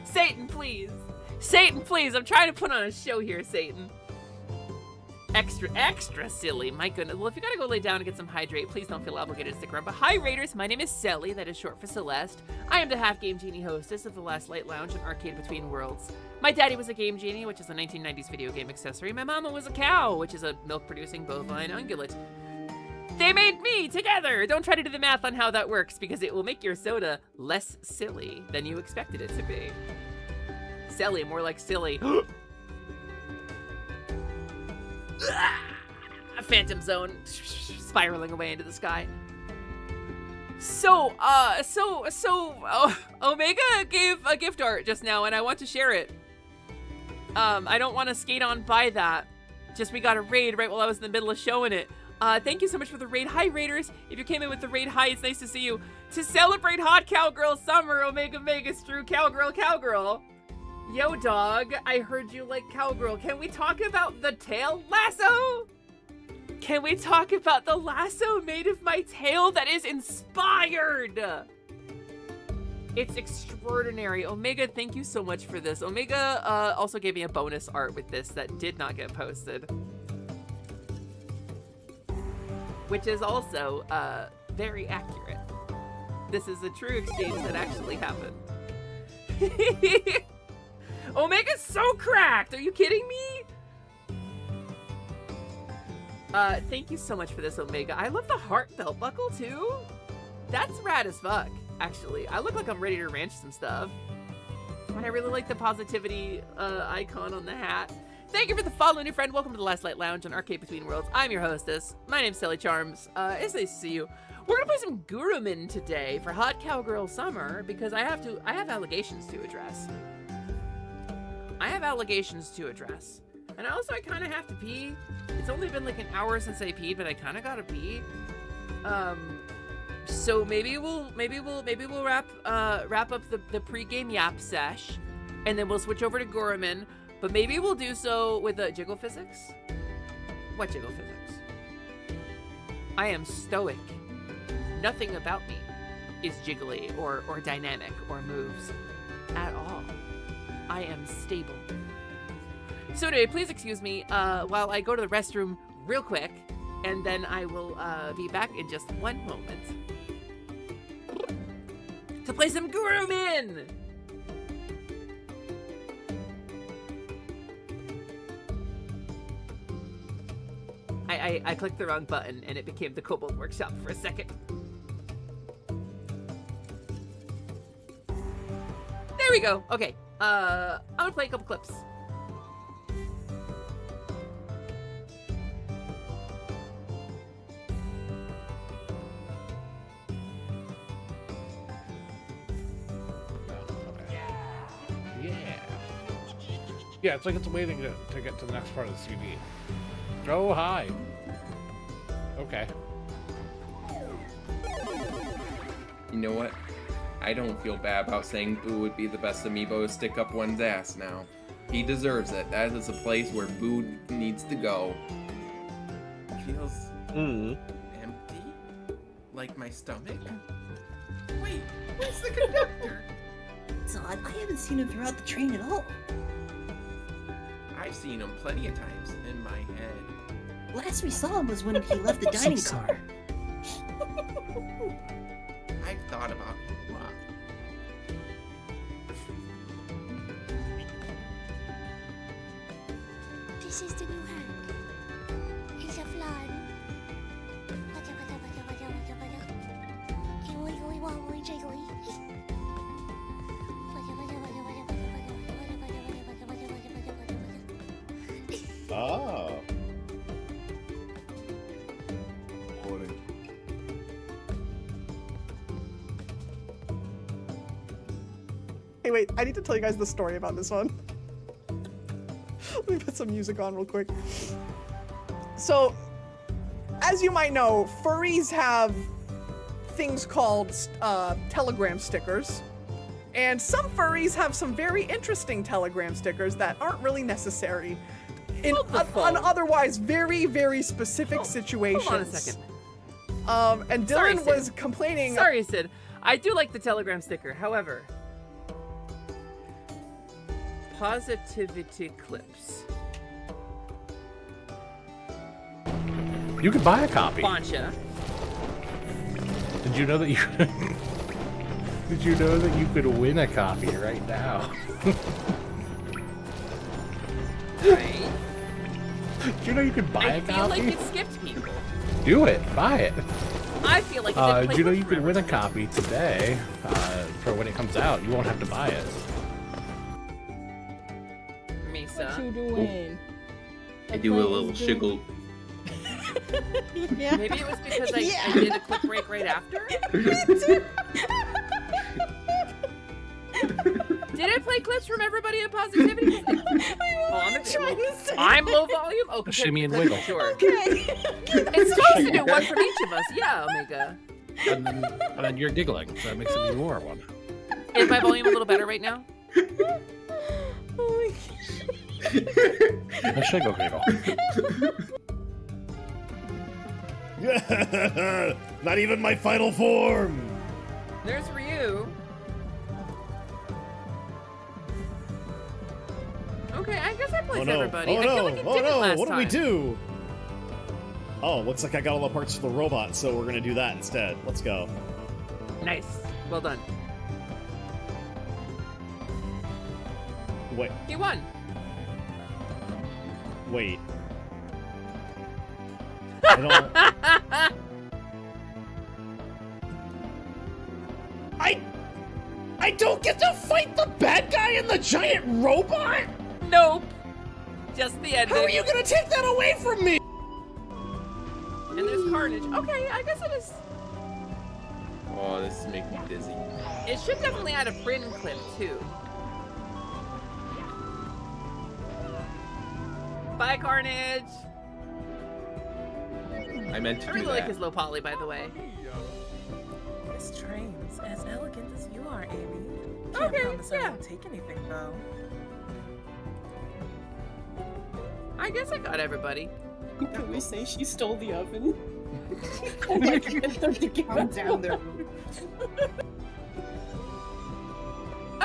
Satan, please. Satan, please. I'm trying to put on a show here, Satan. Extra silly. My goodness. Well, if you gotta go lay down and get some hydrate, please don't feel obligated to stick around. But hi, Raiders. My name is Sally. That is short for Celeste. I am the Half Game Genie hostess of the Last Light Lounge and Arcade Between Worlds. My daddy was a Game Genie, which is a 1990s video game accessory. My mama was a cow, which is a milk-producing bovine ungulate. They made me together! Don't try to do the math on how that works, because it will make your soda less silly than you expected it to be. Silly, more like silly. A phantom zone spiraling away into the sky. So Omega gave a gift art just now, and I want to share it. I don't want to skate on by that. Just we got a raid right while I was in the middle of showing it. Thank you so much for the raid. Hi, Raiders. If you came in with the raid, hi, it's nice to see you. To celebrate Hot Cowgirl Summer, Omega Vegas Drew, Cowgirl. Yo, dog, I heard you like Cowgirl. Can we talk about the tail lasso? Can we talk about the lasso made of my tail that is inspired? It's extraordinary. Omega, thank you so much for this. Omega also gave me a bonus art with this that did not get posted. Which is also very accurate. This is a true exchange that actually happened. Omega's so cracked! Are you kidding me? Thank you so much for this, Omega. I love the heart belt buckle, too. That's rad as fuck, actually. I look like I'm ready to ranch some stuff. And I really like the positivity icon on the hat. Thank you for the follow, new friend. Welcome to the Last Light Lounge on Arcade Between Worlds. I'm your hostess. My name's Sally Charms. It's nice to see you. We're gonna play some Gurumin today for Hot Cowgirl Summer because I have allegations to address. And also I kind of have to pee. It's only been like an hour since I peed, but I kind of gotta pee. So maybe we'll wrap up the pregame yap sesh, and then we'll switch over to Gurumin. But maybe we'll do so with jiggle physics. What jiggle physics? I am stoic. Nothing about me is jiggly or dynamic or moves at all. I am stable. So anyway, please excuse me while I go to the restroom real quick, and then I will be back in just one moment to play some Gurumin! I clicked the wrong button and it became the Kobold Workshop for a second. There we go. Okay. I'm gonna play a couple clips. Yeah, it's like it's waiting to get to the next part of the CD. Oh, hi. Okay. You know what? I don't feel bad about saying Boo would be the best amiibo to stick up one's ass now. He deserves it. That is a place where Boo needs to go. Feels empty? Like my stomach? Wait, where's the conductor? It's odd. I haven't seen him throughout the train at all. I've seen him plenty of times in my head. Last we saw him was when he left the dining car. I've thought about it a lot. This is the new Hank. He's a flan. Ah. Hey, wait, I need to tell you guys the story about this one. Let me put some music on real quick. So, as you might know, furries have things called telegram stickers. And some furries have some very interesting telegram stickers that aren't really necessary in on otherwise very, very specific situations. Hold on a second. And Dylan was complaining. Sorry, Sid. I do like the telegram sticker. However, positivity clips. You could buy a copy. Boncha. Did you know that you Did you know that you could win a copy right now? Right. Did you know you could buy a copy? I feel like it skipped people. Do it. Buy it. I feel like it didn't Did you know you could win a copy today for when it comes out? You won't have to buy it. Misa. What you doing? I do a little shiggle. Yeah. Maybe it was because I did a quick break right after? Did I play clips from everybody in positivity? I'm low volume? Oh, Shimmy and wiggle. Sure. Okay. It's supposed to do one from each of us. Yeah, Omega. And then you're giggling, so that makes it even more one. Is my volume a little better right now? Oh I should go giggle. Not even my final form! There's Ryu. Okay, I guess I placed everybody. Oh I feel like it did it last what do we time. do? Oh, looks like I got all the parts for the robot, so we're gonna do that instead. Let's go. Nice. Well done. Wait. You won. Wait. I don't... I don't get to fight the bad guy and the giant robot? Nope. Just the ending. How are you gonna take that away from me? And there's Carnage. Okay, I guess it is. Oh, this is making me dizzy. It should definitely add a Bryn clip too. Bye, Carnage. I meant to I do really that. like his low poly, by the way. This train's as elegant as you are, Amy. Can't Okay, promise I yeah. won't take anything, though. I guess I got everybody. Can we say she stole the oven? And like get them to give Calm it down to there. her.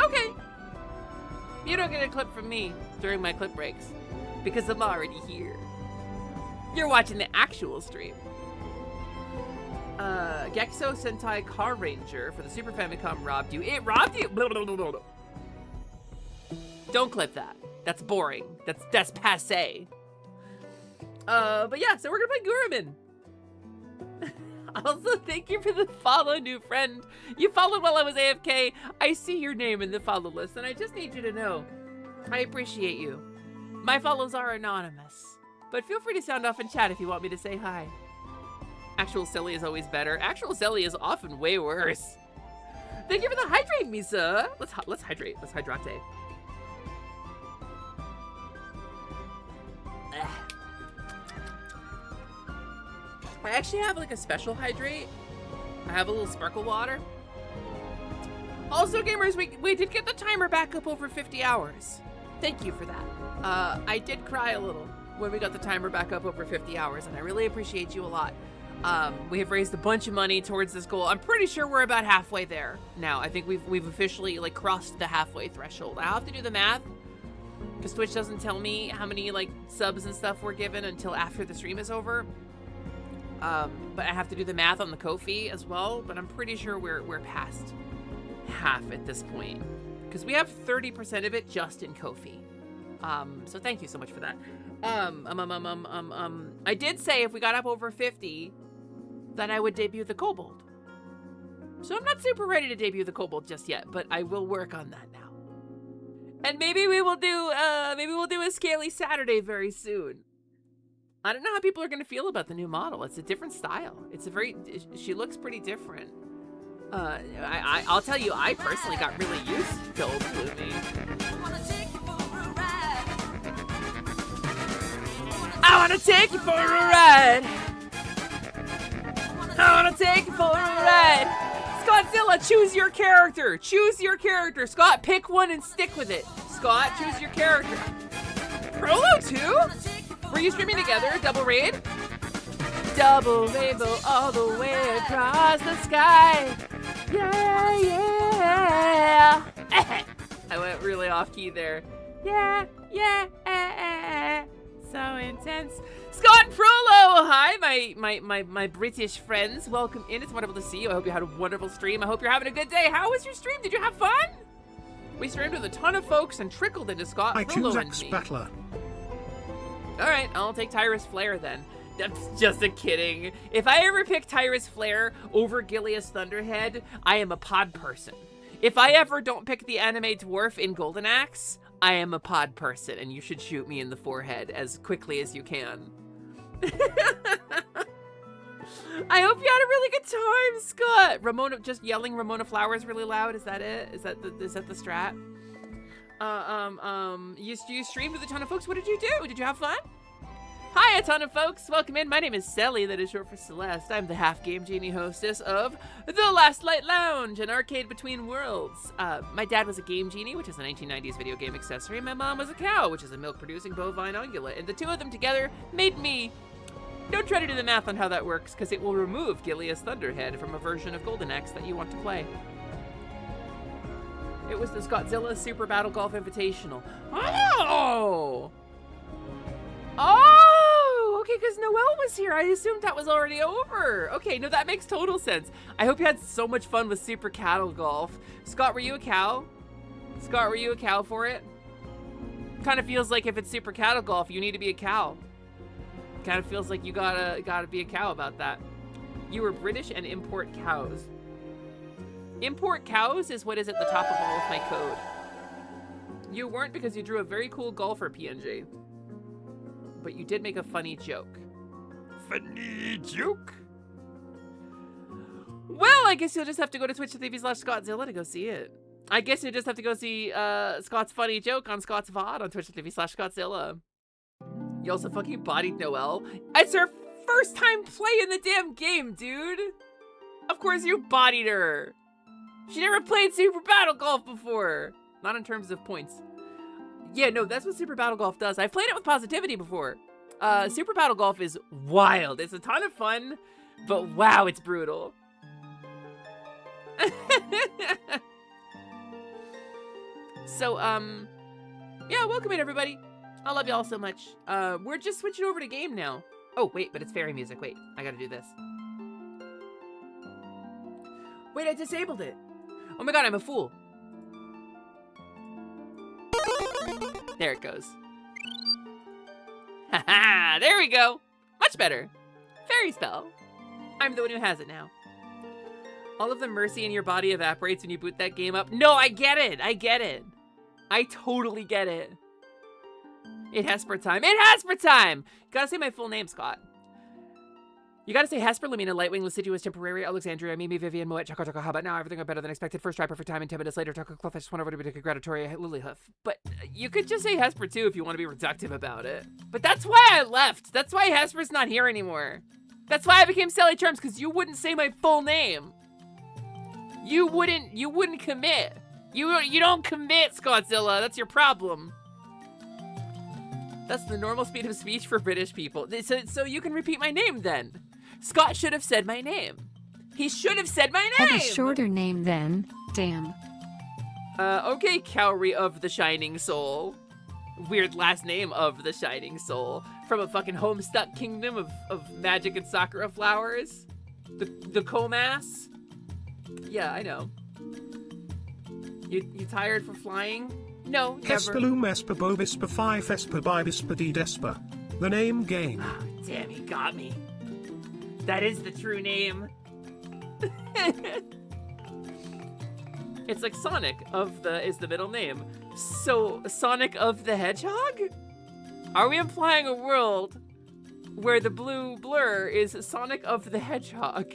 Okay. You don't get a clip from me during my clip breaks because I'm already here. You're watching the actual stream. Gexo Sentai Car Ranger for the Super Famicom robbed you. It robbed you? Blah, blah, blah, blah, blah. Don't clip that. That's boring. That's passe. But yeah, so we're gonna play Gurumin. Also, thank you for the follow, new friend. You followed while I was AFK. I see your name in the follow list, and I just need you to know, I appreciate you. My follows are anonymous, but feel free to sound off in chat if you want me to say hi. Actual silly is always better. Actual silly is often way worse. Thank you for the hydrate, Misa. Let's hydrate. Let's hydrate. I actually have like a special hydrate. I have a little sparkle water. Also, gamers, we did get the timer back up over 50 hours. Thank you for that. I did cry a little when we got the timer back up over 50 hours, and I really appreciate you a lot. We have raised a bunch of money towards this goal. I'm pretty sure we're about halfway there now. I think we've officially like crossed the halfway threshold. I'll have to do the math because Twitch doesn't tell me how many like subs and stuff we're given until after the stream is over. But I have to do the math on the Ko-fi as well, but I'm pretty sure we're past half at this point because we have 30% of it just in Ko-fi. So thank you so much for that. I did say if we got up over 50, then I would debut the Kobold. So I'm not super ready to debut the Kobold just yet, but I will work on that now. And maybe we'll do a Scaly Saturday very soon. I don't know how people are going to feel about the new model. It's a different style. She looks pretty different. I'll tell you, I personally got really used to old Bloomy. I want to take you for a ride. I want to take you for a ride. Scottzilla, choose your character. Choose your character. Scott, pick one and stick with it. Scott, choose your character. Prolo too? Were you streaming together? Double raid? Double rainbow all the way across the sky. Yeah, yeah. I went really off key there. Yeah, yeah. So intense. Scott and Frollo! Hi, my British friends. Welcome in. It's wonderful to see you. I hope you had a wonderful stream. I hope you're having a good day. How was your stream? Did you have fun? We streamed with a ton of folks and trickled into Scott, Frollo, and me. Battler. Alright, I'll take Tyrus Flare then. That's just a kidding. If I ever pick Tyrus Flare over Gilius Thunderhead, I am a pod person. If I ever don't pick the anime dwarf in Golden Axe, I am a pod person, and you should shoot me in the forehead as quickly as you can. I hope you had a really good time, Scott. Ramona, just yelling Ramona Flowers really loud. Is that it? Is that the strat? You streamed with a ton of folks. What did you do? Did you have fun? Hi, a ton of folks. Welcome in. My name is Sally, that is short for Celeste. I'm the Half Game Genie hostess of The Last Light Lounge, an arcade between worlds. My dad was a Game Genie, which is a 1990s video game accessory, and my mom was a cow, which is a milk-producing bovine ungulate, and the two of them together made me. Don't try to do the math on how that works, because it will remove Gilea's Thunderhead from a version of Golden Axe that you want to play. It was the Scottzilla Super Battle Golf Invitational. Oh! Oh! Okay, because Noelle was here. I assumed that was already over. Okay, no, that makes total sense. I hope you had so much fun with Super Cattle Golf. Scott, were you a cow? Scott, were you a cow for it? Kind of feels like if it's Super Cattle Golf, you need to be a cow. Kind of feels like you gotta be a cow about that. You were British and import cows. Import cows is what is at the top of all of my code. You weren't because you drew a very cool golfer PNG. But you did make a funny joke. Funny joke? Well, I guess you'll just have to go to twitch.tv/Scottzilla to go see it. I guess you'll just have to go see Scott's funny joke on Scott's VOD on twitch.tv/Scottzilla. You also fucking bodied Noelle. It's her first time playing the damn game, dude. Of course you bodied her. She never played Super Battle Golf before. Not in terms of points. Yeah, no, that's what Super Battle Golf does. I've played it with positivity before. Super Battle Golf is wild. It's a ton of fun, but wow, it's brutal. So, yeah, welcome in, everybody. I love y'all so much. We're just switching over to game now. Oh, wait, but it's fairy music. Wait, I gotta do this. Wait, I disabled it. Oh my god, I'm a fool. There it goes. Haha, there we go. Much better. Fairy spell. I'm the one who has it now. All of the mercy in your body evaporates when you boot that game up. No, I get it. I get it. I totally get it. It Hesper time. It Hesper time! You gotta say my full name, Scott. You gotta say Hesper, Lumina, Lightwing, Luciduous, Temporary, Alexandria, Mimi, Vivian, Moet, Choco, Choco. How about now? Everything got better than expected. First try, perfect time, and 10 minutes later, Choco, Cluff. I just want everybody to be congratulatory, Lilyhoof. But you could just say Hesper too if you want to be reductive about it. But that's why I left. That's why Hesper's not here anymore. That's why I became Sally Charms, because you wouldn't say my full name. You wouldn't commit. You don't commit, Scottzilla. That's your problem. That's the normal speed of speech for British people. So you can repeat my name then. Scott should have said my name. He should have said my name! Have a shorter name then. Damn. Okay, Cowrie of the Shining Soul. Weird last name of the Shining Soul. From a fucking homestuck kingdom of magic and sakura flowers. The Comas. Yeah, I know. You tired for flying? No, never. Hespelum Esper Bovisper 5 Esper Bibisper D Desper. The name game. Oh, damn, he got me. That is the true name. It's like Sonic is the middle name. So, Sonic of the Hedgehog? Are we implying a world where the blue blur is Sonic of the Hedgehog?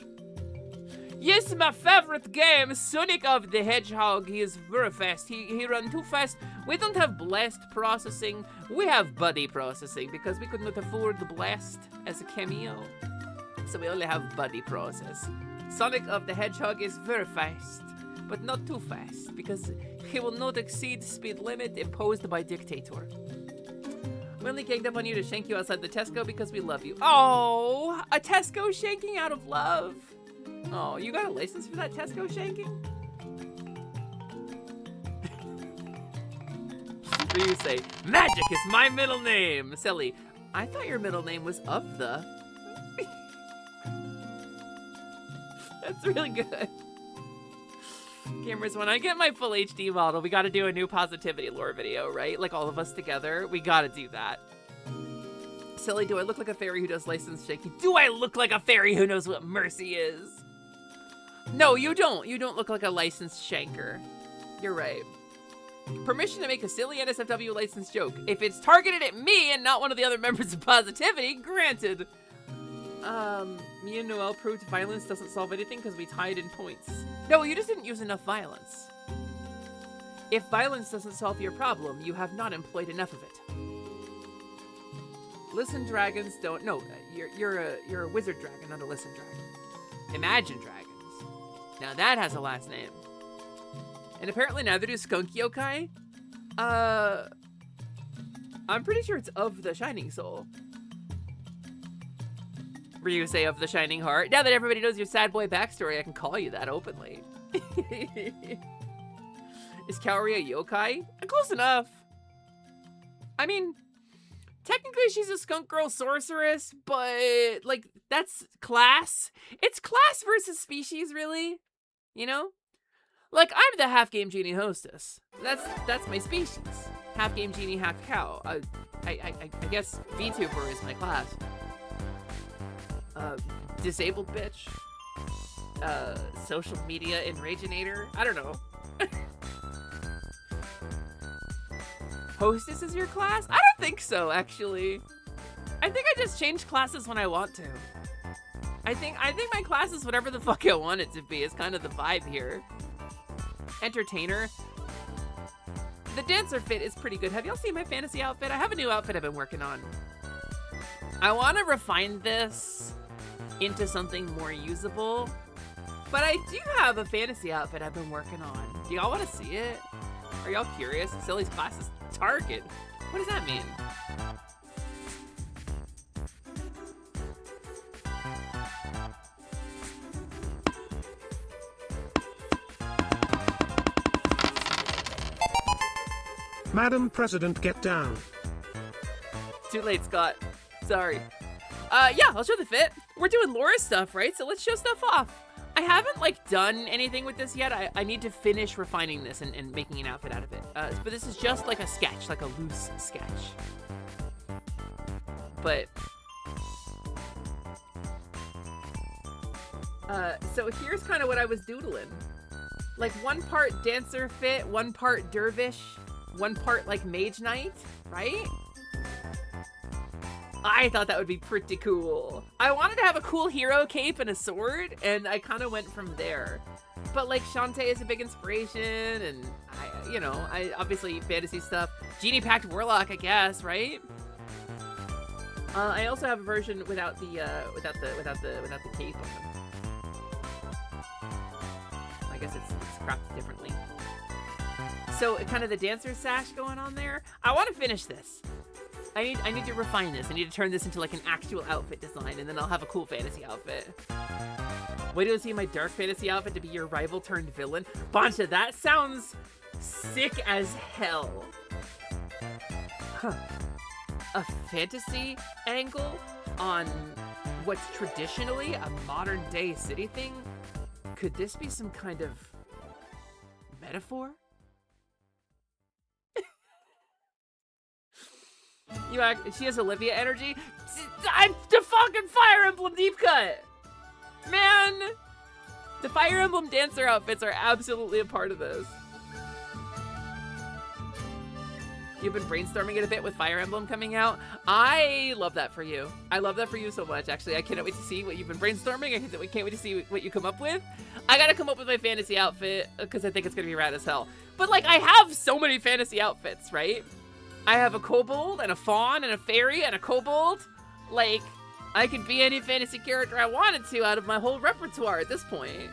Yes, my favorite game, Sonic of the Hedgehog. He is very fast. He run too fast. We don't have blast processing. We have buddy processing because we could not afford the blast as a cameo. So we only have buddy process. Sonic of the Hedgehog is very fast, but not too fast because he will not exceed the speed limit imposed by Dictator. We only ganged up on you to shank you outside the Tesco because we love you. Oh, a Tesco shanking out of love. Oh, you got a license for that Tesco shanking? Or you say, magic is my middle name. Silly, I thought your middle name was of the. That's really good. Cameras, when I get my full HD model, we gotta do a new positivity lore video, right? Like all of us together, we gotta do that. Silly, do I look like a fairy who does license shaking? Do I look like a fairy who knows what mercy is? No, you don't. You don't look like a licensed shanker. You're right. Permission to make a silly NSFW licensed joke. If it's targeted at me and not one of the other members of Positivity, granted. Me and Noelle proved violence doesn't solve anything because we tied in points. No, you just didn't use enough violence. If violence doesn't solve your problem, you have not employed enough of it. Listen dragons don't... No, you're a wizard dragon, not a listen dragon. Imagine dragons. Now that has a last name. And apparently neither do skunk yokai. I'm pretty sure it's of the Shining Soul. Ryusei of the Shining Heart. Now that everybody knows your sad boy backstory, I can call you that openly. Is Kaori a yokai? Close enough. I mean, technically she's a skunk girl sorceress, but like that's class. It's class versus species, really. You know? Like I'm the half game genie hostess. That's my species. Half game genie, half cow. I guess VTuber is my class. Disabled bitch. Social media enraginator. I don't know. Hostess is your class? I don't think so, actually. I think I just change classes when I want to. I think my class is whatever the fuck I want it to be. It's kind of the vibe here. Entertainer. The dancer fit is pretty good. Have y'all seen my fantasy outfit? I have a new outfit I've been working on. I want to refine this into something more usable, but I do have a fantasy outfit I've been working on. Do y'all want to see it? Are y'all curious? Silly's class is Target. What does that mean? Madam President, get down. Too late, Scott. Sorry. Yeah, I'll show the fit. We're doing Laura stuff, right? So let's show stuff off. I haven't, like, done anything with this yet. I need to finish refining this and making an outfit out of it. But this is just like a sketch, like a loose sketch. But... so here's kind of what I was doodling. Like, one part dancer fit, one part dervish, one part, like, mage knight, right? I thought that would be pretty cool. I wanted to have a cool hero cape and a sword, and I kind of went from there. But like Shantae is a big inspiration, and I obviously fantasy stuff. Genie Pact Warlock, I guess, right? I also have a version without the cape on. I guess it's crafted differently. So kind of the dancer sash going on there. I want to finish this. I need to refine this. I need to turn this into like an actual outfit design, and then I'll have a cool fantasy outfit. Wait till you see my dark fantasy outfit to be your rival turned villain. Bancha, that sounds sick as hell. Huh. A fantasy angle on what's traditionally a modern day city thing? Could this be some kind of metaphor? She has Olivia energy. I'm the fucking Fire Emblem deep cut, man. The Fire Emblem dancer outfits are absolutely a part of this. You've been brainstorming it a bit with Fire Emblem coming out. I love that for you. I love that for you so much. Actually, I cannot wait to see what you've been brainstorming. I can't wait to see what you come up with. I gotta come up with my fantasy outfit because I think it's gonna be rad as hell. But like, I have so many fantasy outfits, right? I have a kobold, and a fawn, and a fairy, and a kobold. Like, I could be any fantasy character I wanted to out of my whole repertoire at this point.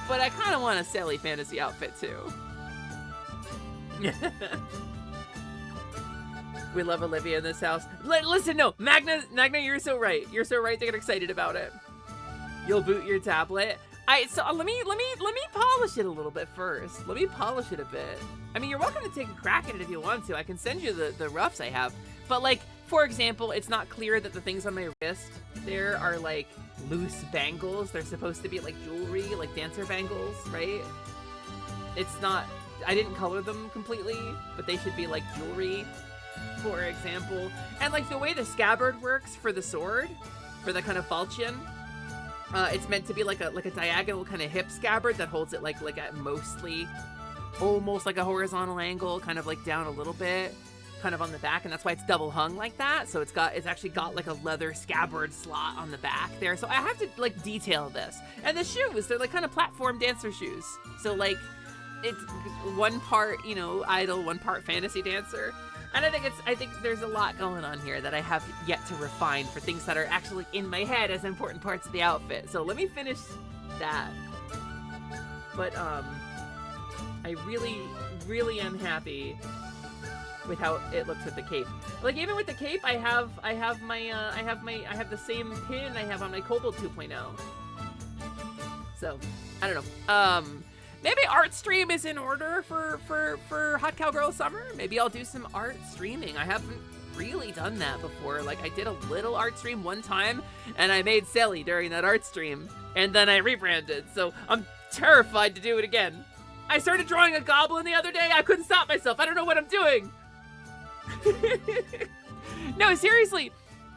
But I kind of want a Sally fantasy outfit, too. We love Olivia in this house. Listen, no, Magna, you're so right. You're so right to get excited about it. You'll boot your tablet. So let me polish it a little bit first. Let me polish it a bit. I mean, you're welcome to take a crack at it if you want to. I can send you the roughs I have. But like, for example, it's not clear that the things on my wrist there are like loose bangles. They're supposed to be like jewelry, like dancer bangles, right? It's not, I didn't color them completely, but they should be like jewelry, for example. And like the way the scabbard works for the sword, for the kind of falchion, it's meant to be like a diagonal kind of hip scabbard that holds it like at mostly almost like a horizontal angle, kind of like down a little bit, kind of on the back, and that's why it's double hung like that. So it's actually got like a leather scabbard slot on the back there. So I have to like detail this. And the shoes, they're like kind of platform dancer shoes. So like it's one part, you know, idol, one part fantasy dancer. And I think there's a lot going on here that I have yet to refine for things that are actually in my head as important parts of the outfit. So let me finish that. But I really am happy with how it looks with the cape. Like even with the cape, I have the same pin I have on my Cobalt 2.0. So I don't know. Maybe art stream is in order for Hot Cowgirl Summer. Maybe I'll do some art streaming. I haven't really done that before. Like I did a little art stream one time and I made Sally during that art stream and then I rebranded. So I'm terrified to do it again. I started drawing a goblin the other day. I couldn't stop myself. I don't know what I'm doing. No, seriously.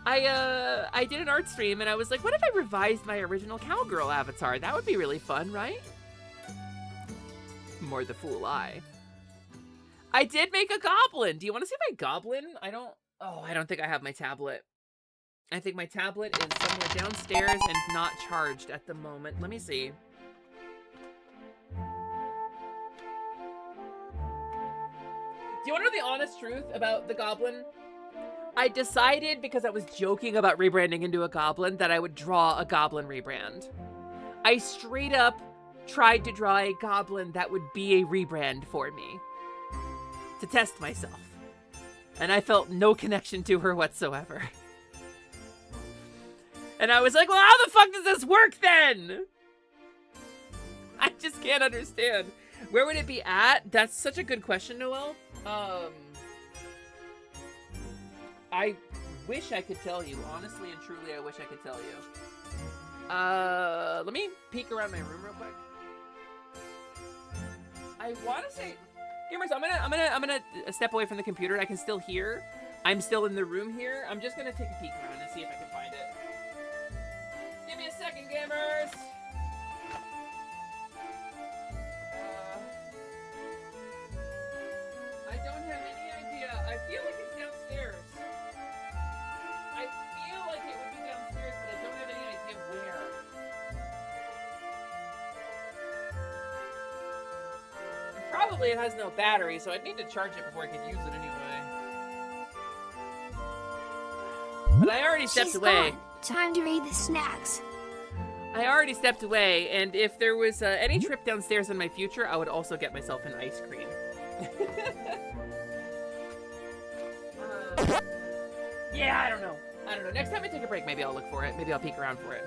I did an art stream and I was like, what if I revised my original cowgirl avatar? That would be really fun, right? More the fool I did make a goblin. Do you want to see my goblin? I don't think I have my tablet. I think my tablet is somewhere downstairs and not charged at the moment. Let me see. Do you want to know the honest truth about the goblin? I decided, because I was joking about rebranding into a goblin, that I would draw a goblin rebrand. I straight up tried to draw a goblin that would be a rebrand for me to test myself. And I felt no connection to her whatsoever. And I was like, well, how the fuck does this work then? I just can't understand. Where would it be at? That's such a good question, Noelle. I wish I could tell you. Honestly and truly, I wish I could tell you. Let me peek around my room real quick. I want to say, gamers, I'm gonna step away from the computer. I can still hear. I'm still in the room here. I'm just gonna take a peek around and see if I can find it. Give me a second, gamers. I don't have any idea. I feel like it's downstairs. I feel like it would be downstairs, but I don't have any idea where. Probably it has no battery, so I'd need to charge it before I could use it anyway. But I already stepped away. Gone. Time to read the snacks. I already stepped away, and if there was any trip downstairs in my future, I would also get myself an ice cream. Yeah, I don't know. Next time I take a break, maybe I'll look for it. Maybe I'll peek around for it.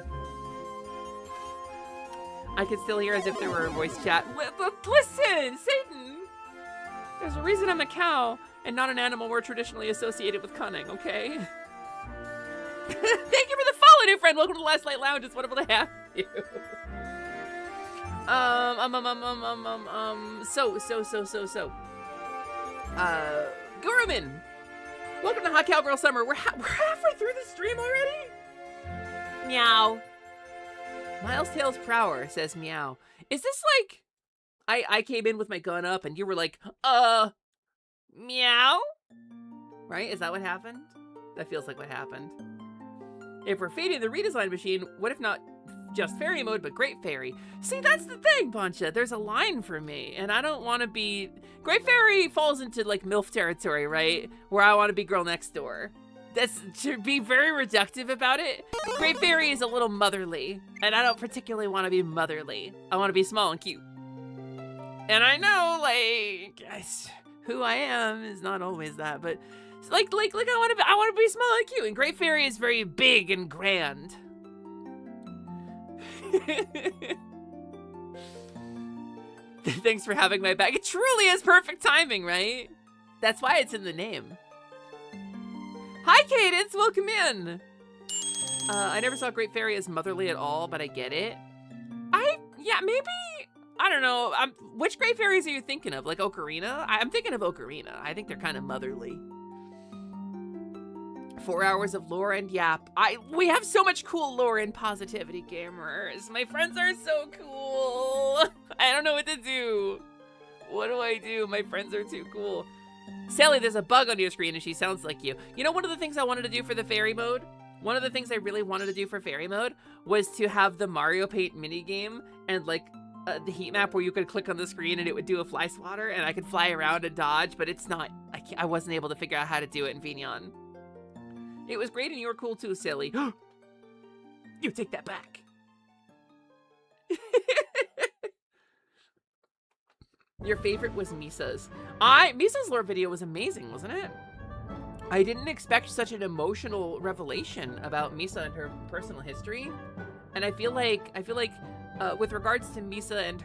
I can still hear as if there were a voice chat. Listen, Satan! There's a reason I'm a cow and not an animal more traditionally associated with cunning, okay? Thank you for the follow, new friend. Welcome to the Last Light Lounge. It's wonderful to have you. Gurumin! Welcome to Hot Cowgirl Summer. We're halfway through the stream already? Meow. Miles Tails Prower says meow. Is this like I came in with my gun up and you were like, meow? Right? Is that what happened? That feels like what happened. If we're feeding the redesign machine, what if not just fairy mode, but Great Fairy? See, that's the thing, Boncha. There's a line for me, and I don't want to be... Great Fairy falls into, like, MILF territory, right? Where I want to be girl next door. That's, to be very reductive about it, Great Fairy is a little motherly, and I don't particularly want to be motherly. I want to be small and cute. And I know, like, who I am is not always that, but... Like I want to be small and cute, and Great Fairy is very big and grand. Thanks for having my back. It truly is perfect timing, right? That's why it's in the name. Hi, Cadence. Welcome in. I never saw Great Fairy as motherly at all, but I get it. Yeah, maybe. I don't know. Which Great Fairies are you thinking of? Like Ocarina? I'm thinking of Ocarina. I think they're kind of motherly. 4 hours of lore and yap. We have so much cool lore and positivity, gamers. My friends are so cool. I don't know what to do. What do I do? My friends are too cool. Sally, there's a bug on your screen and she sounds like you. You know, one of the things I wanted to do for the fairy mode? One of the things I really wanted to do for fairy mode was to have the Mario Paint minigame and like the heat map where you could click on the screen and it would do a fly swatter and I could fly around and dodge, but it's not, I wasn't able to figure out how to do it in Vignon. It was great and you were cool too, Silly. You take that back. Your favorite was Misa's. Misa's lore video was amazing, wasn't it? I didn't expect such an emotional revelation about Misa and her personal history. And I feel like with regards to Misa and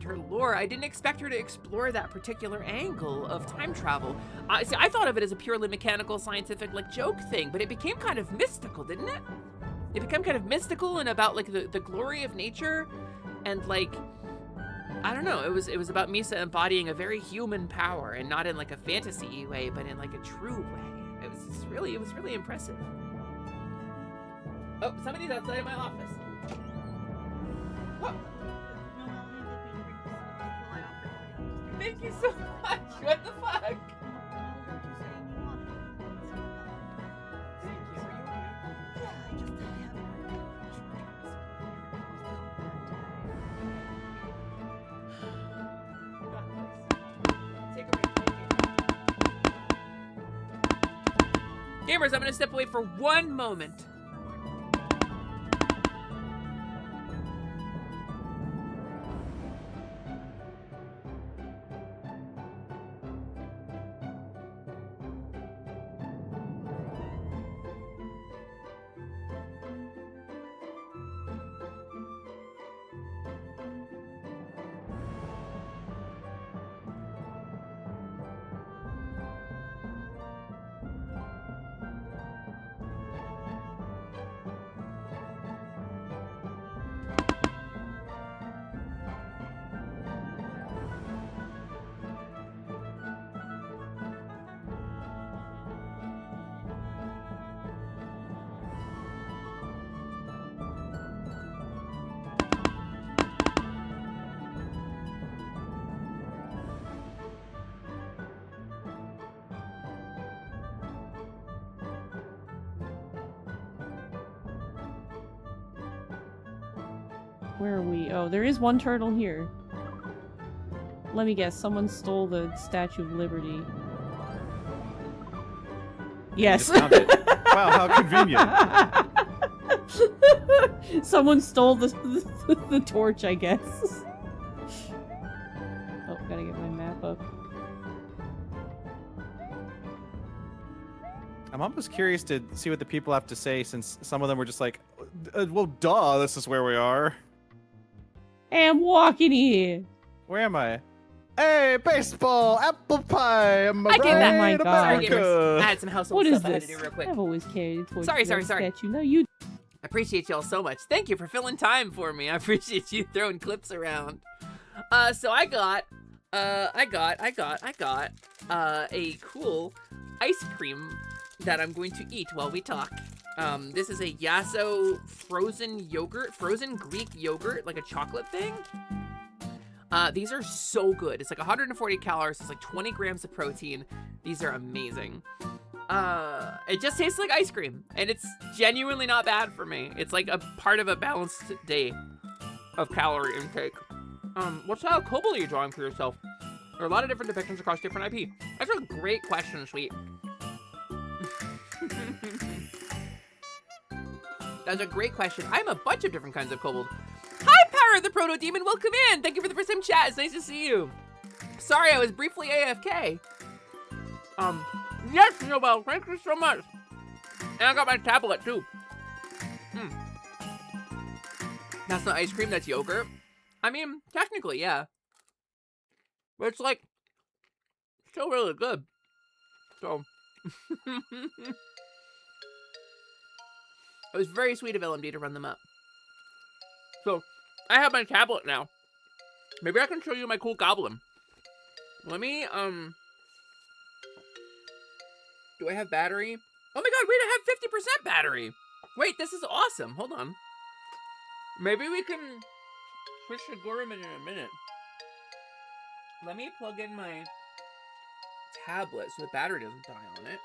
her lore, I didn't expect her to explore that particular angle of time travel. I thought of it as a purely mechanical, scientific, like joke thing, but it became kind of mystical, didn't it? It became kind of mystical and about like the glory of nature, and like, I don't know. It was about Misa embodying a very human power, and not in like a fantasy way, but in like a true way. It was really impressive. Oh, somebody's outside of my office. Oh. Thank you so much. What the fuck? Gamers, I'm gonna step away for one moment. Where are we? Oh, there is one turtle here. Let me guess, someone stole the Statue of Liberty. Yes. Wow, how convenient. Someone stole the torch, I guess. Oh, gotta get my map up. I'm almost curious to see what the people have to say, since some of them were just like, well, duh, this is where we are. Hey, I'm walking here. Where am I? Hey, baseball, apple pie, am I I get that. right, Oh my God. America? I had some household What is stuff I had to this? do real quick. I've always carried a torch. Sorry. Statue. No, you. I appreciate y'all so much. Thank you for filling time for me. I appreciate you throwing clips around. So I got a cool ice cream that I'm going to eat while we talk. This is a Yasso frozen Greek yogurt, like a chocolate thing. These are so good. It's like 140 calories. It's like 20 grams of protein. These are amazing. It just tastes like ice cream, and it's genuinely not bad for me. It's like a part of a balanced day of calorie intake. What style of kobold are you drawing for yourself? There are a lot of different depictions across different IP. That's a great question, Sweet. That's a great question. I have a bunch of different kinds of kobold. Hi, Power of the Proto Demon. Welcome in. Thank you for the first time chat. It's nice to see you. Sorry, I was briefly AFK. Yes, Nobel. Thank you so much. And I got my tablet too. That's not ice cream. That's yogurt. I mean, technically, yeah. But it's like still really good. So. It was very sweet of LMD to run them up. So, I have my tablet now. Maybe I can show you my cool goblin. Let me, do I have battery? Oh my god, wait, I have 50% battery! Wait, this is awesome. Hold on. Maybe we can switch to Gorman in a minute. Let me plug in my tablet so the battery doesn't die on it.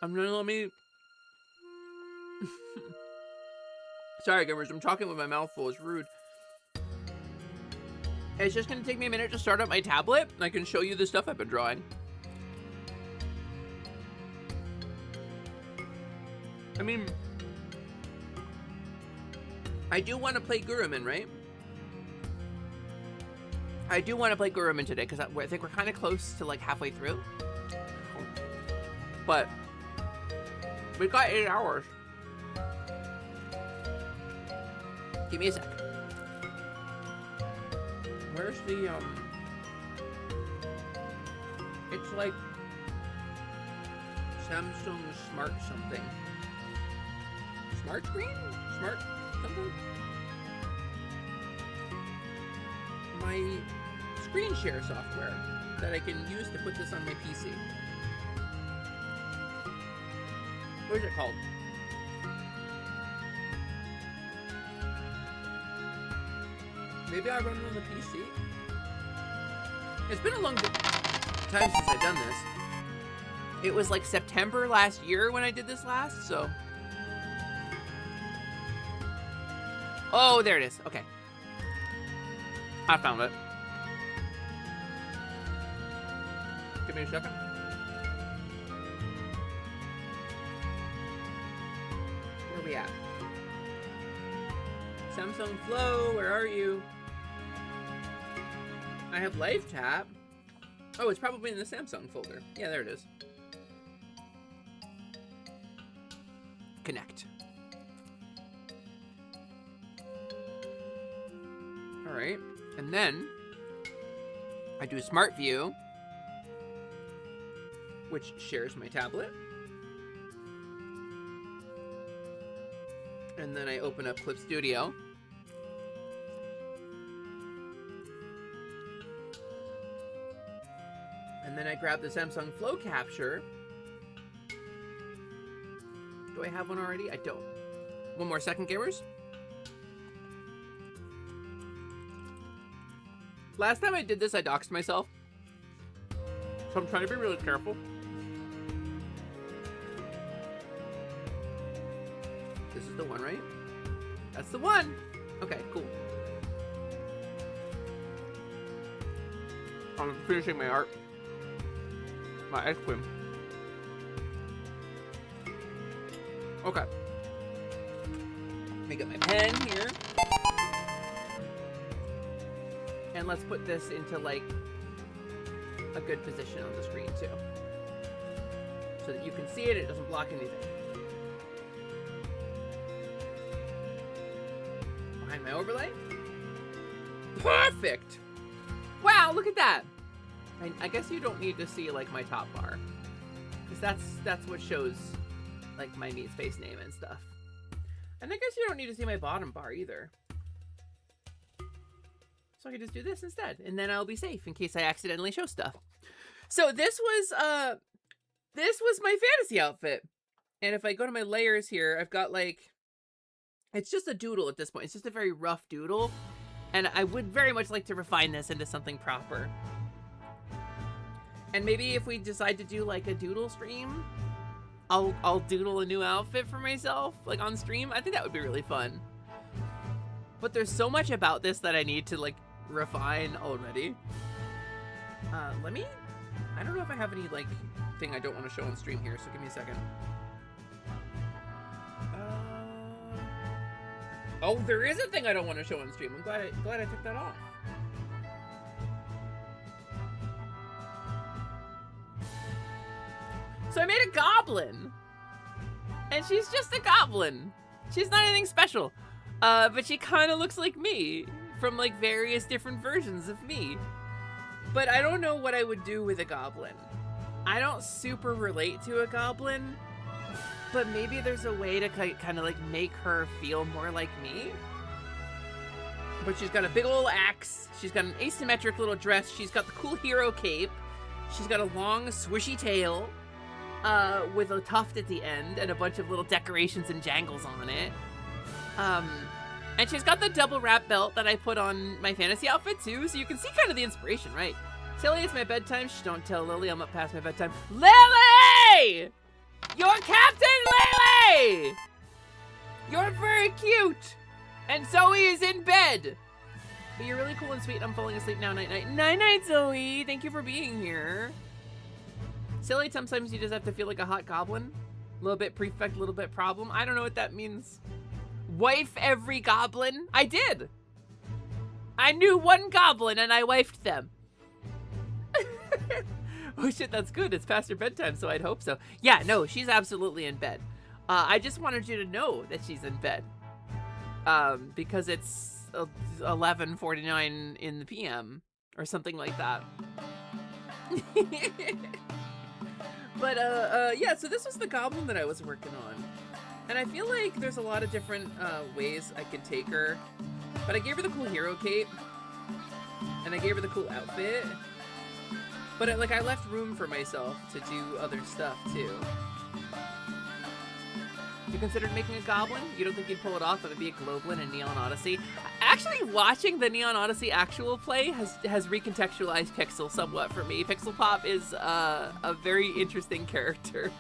And then let me Sorry, gamers, I'm talking with my mouth full. It's rude. It's just gonna take me a minute to start up my tablet, and I can show you the stuff I've been drawing. I mean, I do want to play Gurumin, right? I do want to play Gurumin today, because I think we're kind of close to, like, halfway through. But we've got 8 hours. Give me a sec. Where's the, it's like Samsung Smart something. Smart screen? Smart something? My screen share software that I can use to put this on my PC. What is it called? Maybe I run it on the PC? It's been a long time since I've done this. It was like September last year when I did this last, so. Oh, there it is. Okay. I found it. Give me a second. Where are we at? Samsung Flow, where are you? I have Live Tap. Oh, it's probably in the Samsung folder. Yeah, there it is. Connect. All right, and then I do Smart View, which shares my tablet. And then I open up Clip Studio. And then I grab the Samsung Flow Capture. Do I have one already? I don't. One more second, gamers. Last time I did this, I doxed myself. So I'm trying to be really careful. This is the one, right? That's the one! Okay, cool. I'm finishing my art. My ice cream. Okay. Let me get my pen here. And let's put this into, like, a good position on the screen, too. So that you can see it, it doesn't block anything. Behind my overlay. Perfect! Wow, look at that! I guess you don't need to see, like, my top bar. Because that's what shows, like, my meat space name and stuff. And I guess you don't need to see my bottom bar, either. So I can just do this instead, and then I'll be safe in case I accidentally show stuff. So this was my fantasy outfit. And if I go to my layers here, I've got, like, it's just a doodle at this point. It's just a very rough doodle. And I would very much like to refine this into something proper. And maybe if we decide to do, like, a doodle stream, I'll doodle a new outfit for myself, like, on stream. I think that would be really fun. But there's so much about this that I need to, like, refine already. I don't know if I have any, like, thing I don't want to show on stream here, so give me a second. Oh, there is a thing I don't want to show on stream. I'm glad I took that off. So I made a goblin. And she's just a goblin. She's not anything special. But she kind of looks like me from, like, various different versions of me. But I don't know what I would do with a goblin. I don't super relate to a goblin, but maybe there's a way to kind of, like, make her feel more like me. But she's got a big old axe. She's got an asymmetric little dress. She's got the cool hero cape. She's got a long, swishy tail with a tuft at the end and a bunch of little decorations and jangles on it. And she's got the double wrap belt that I put on my fantasy outfit too, so you can see kind of the inspiration, right? Tilly, it's my bedtime. Shh, don't tell Lily, I'm up past my bedtime. Lily! You're Captain Lily! You're very cute! And Zoe is in bed! But you're really cool and sweet. I'm falling asleep now. Night night. Night night, Zoe! Thank you for being here. Silly, sometimes you just have to feel like a hot goblin. A little bit prefect, a little bit problem. I don't know what that means. Wife every goblin? I did! I knew one goblin and I wifed them. Oh shit, that's good. It's past her bedtime, so I'd hope so. Yeah, no, she's absolutely in bed. I just wanted you to know that she's in bed. Because it's 11:49 in the PM or something like that. But yeah, so this was the goblin that I was working on. And I feel like there's a lot of different ways I could take her. But I gave her the cool hero cape. And I gave her the cool outfit. But I left room for myself to do other stuff too. You considered making a goblin? You don't think you'd pull it off? It would be a Globlin in Neon Odyssey. Actually, watching the Neon Odyssey actual play has recontextualized Pixel somewhat for me. Pixel Pop is a very interesting character.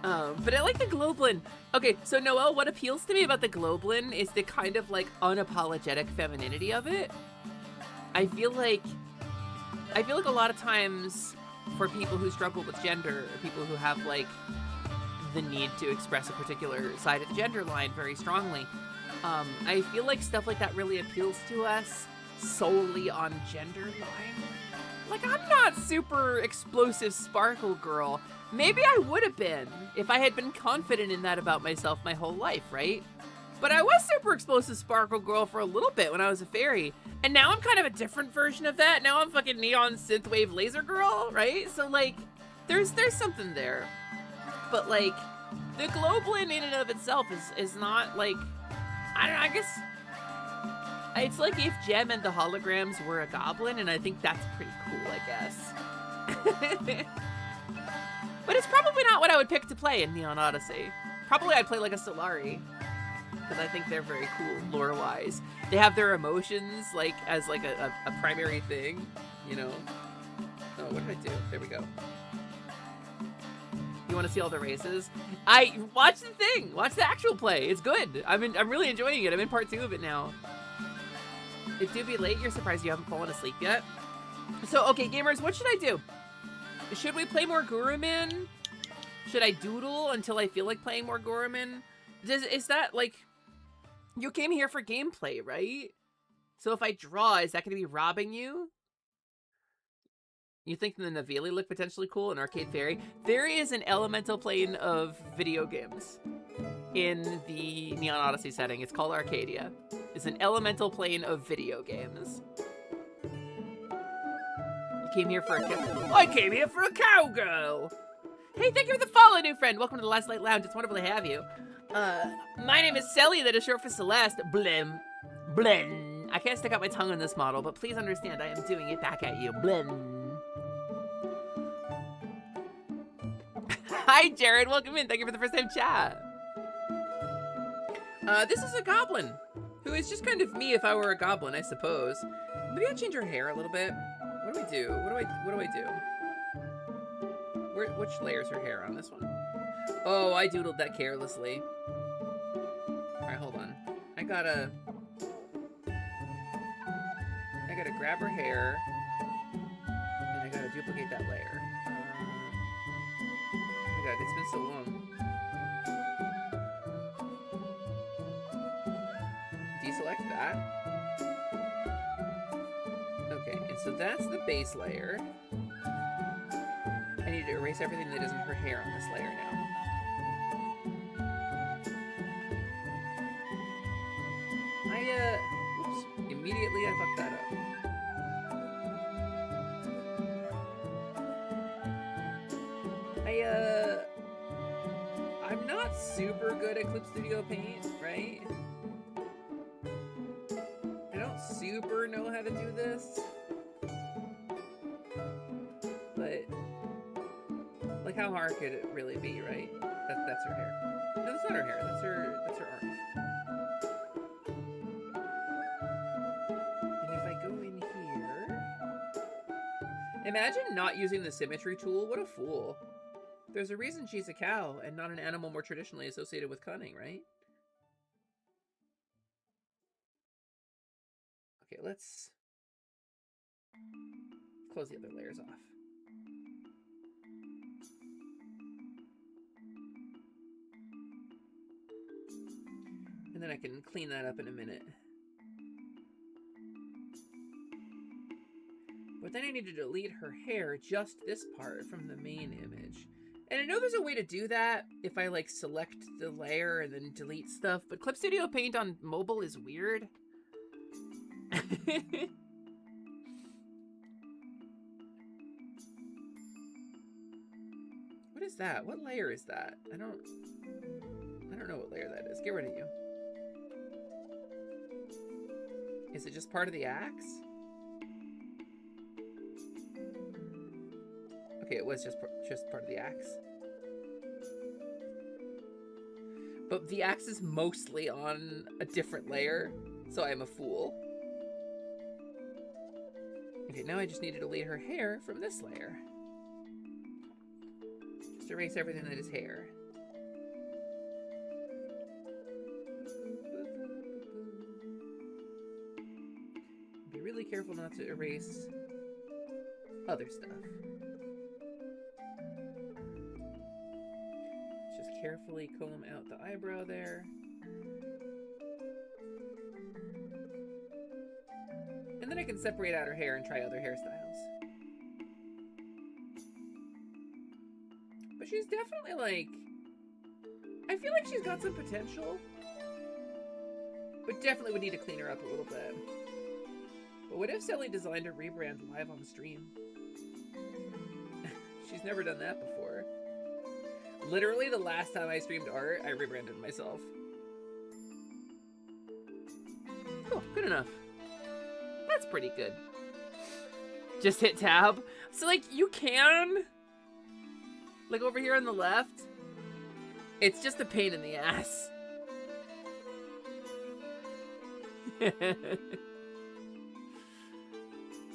But I like the Globlin. Okay, so Noelle, what appeals to me about the Globlin is the kind of like unapologetic femininity of it. I feel like a lot of times for people who struggle with gender, or people who have like the need to express a particular side of the gender line very strongly, I feel like stuff like that really appeals to us solely on gender line. Like, I'm not super explosive sparkle girl. Maybe I would have been if I had been confident in that about myself my whole life, right? But I was super explosive sparkle girl for a little bit when I was a fairy. And now I'm kind of a different version of that. Now I'm fucking neon synthwave laser girl, right? So like, there's something there. But like, the Globlin in and of itself is not like, I don't know, I guess, it's like if Gem and the holograms were a goblin, and I think that's pretty cool, I guess. But it's probably not what I would pick to play in Neon Odyssey. Probably I'd play like a Solari, because I think they're very cool lore-wise. They have their emotions like as like a primary thing, you know. Oh, what did I do? There we go. You want to see all the races? Watch the thing. Watch the actual play. It's good. I'm really enjoying it. I'm in part 2 of it now. It do be late. You're surprised you haven't fallen asleep yet. So, okay, gamers, what should I do? Should we play more Gurumin? Should I doodle until I feel like playing more Gurumin? Is that, like... You came here for gameplay, right? So if I draw, is that going to be robbing you? You think the Navili look potentially cool in Arcade Fairy? There is an elemental plane of video games in the Neon Odyssey setting. It's called Arcadia. It's an elemental plane of video games. You came here for a I came here for a cowgirl! Hey, thank you for the follow, new friend! Welcome to the Last Light Lounge. It's wonderful to have you. My name is Selly, that is short for Celeste. Blim. Blim. I can't stick out my tongue on this model, but please understand I am doing it back at you. Blim. Hi, Jared. Welcome in. Thank you for the first time chat. This is a goblin, who is just kind of me if I were a goblin, I suppose. Maybe I change her hair a little bit. What do we do? What do I do? Which layer's her hair on this one? Oh, I doodled that carelessly. All right, hold on. I gotta grab her hair, and I gotta duplicate that layer. Oh my god, it's been so long. Deselect that. Okay, and so that's the base layer. I need to erase everything that isn't her hair on this layer now. Oops. Immediately I fucked that up. I'm not super good at Clip Studio Paint, right? I don't super know how to do this. But, like, how hard could it really be, right? That's her hair. No, that's not her hair. That's her arm. And if I go in here... Imagine not using the symmetry tool. What a fool. There's a reason she's a cow and not an animal more traditionally associated with cunning, right? Okay, let's close the other layers off. And then I can clean that up in a minute. But then I need to delete her hair, just this part, from the main image. And I know there's a way to do that if I like select the layer and then delete stuff, but Clip Studio Paint on mobile is weird. What is that? What layer is that? I don't know what layer that is. Get rid of you. Is it just part of the axe? Okay, it was just part of the axe. But the axe is mostly on a different layer, so I'm a fool. Okay, now I just need to delete her hair from this layer. Just erase everything that is hair. Be really careful not to erase other stuff. Just carefully comb out the eyebrow there. And then I can separate out her hair and try other hairstyles. But she's definitely like... I feel like she's got some potential. But definitely would need to clean her up a little bit. But what if Sally designed a rebrand live on stream? She's never done that before. Literally the last time I streamed art, I rebranded myself. Cool, good enough. That's pretty good. Just hit tab. So like you can, like over here on the left, it's just a pain in the ass.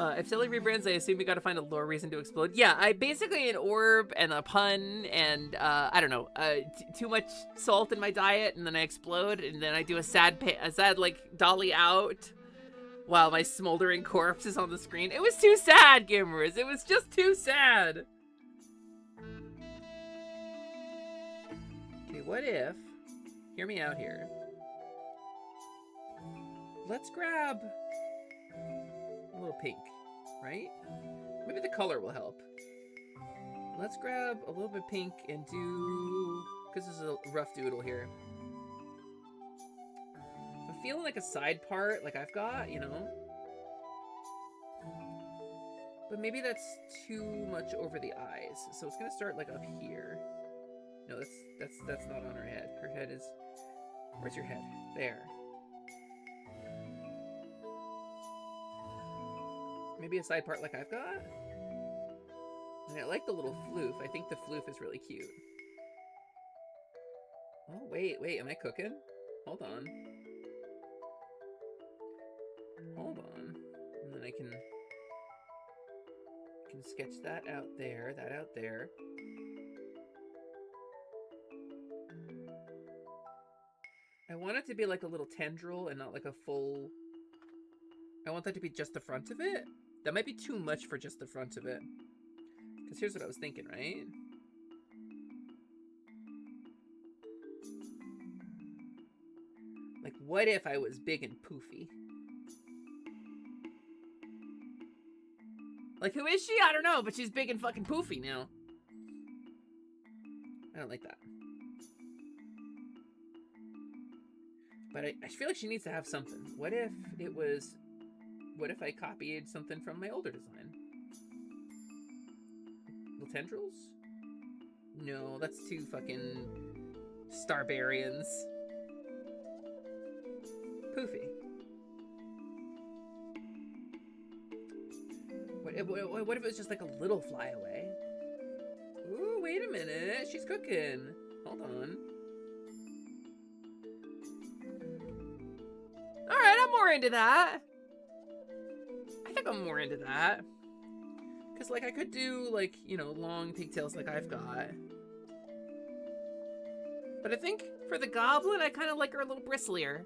If Silly rebrands, I assume you gotta find a lore reason to explode. Yeah, I basically an orb and a pun and, I don't know, too much salt in my diet, and then I explode, and then I do a sad, like, dolly out while my smoldering corpse is on the screen. It was too sad, gamers. It was just too sad. Okay, what if, hear me out here. Let's grab a little pink, right? Maybe the color will help. Let's grab a little bit of pink and do, because this is a rough doodle here. I'm feeling like a side part, like I've got, you know. But maybe that's too much over the eyes. So it's gonna start like up here. No, that's not on her head. Her head is, where's your head? There. Maybe a side part like I've got. And I like the little floof. I think the floof is really cute. Oh, wait, am I cooking? Hold on. Hold on. And then I can sketch that out there, that out there. I want it to be like a little tendril and not like a full... I want that to be just the front of it. That might be too much for just the front of it. Because here's what I was thinking, right? Like, what if I was big and poofy? Like, who is she? I don't know, but she's big and fucking poofy now. I don't like that. But I feel like she needs to have something. What if it was... What if I copied something from my older design? Little tendrils? No, that's too fucking Starbarians. Poofy. What if it was just like a little flyaway? Ooh, wait a minute. She's cooking. Hold on. Alright, I'm more into that. I think I'm more into that. Because, like, I could do, like, you know, long pigtails like I've got. But I think for the goblin, I kind of like her a little bristlier.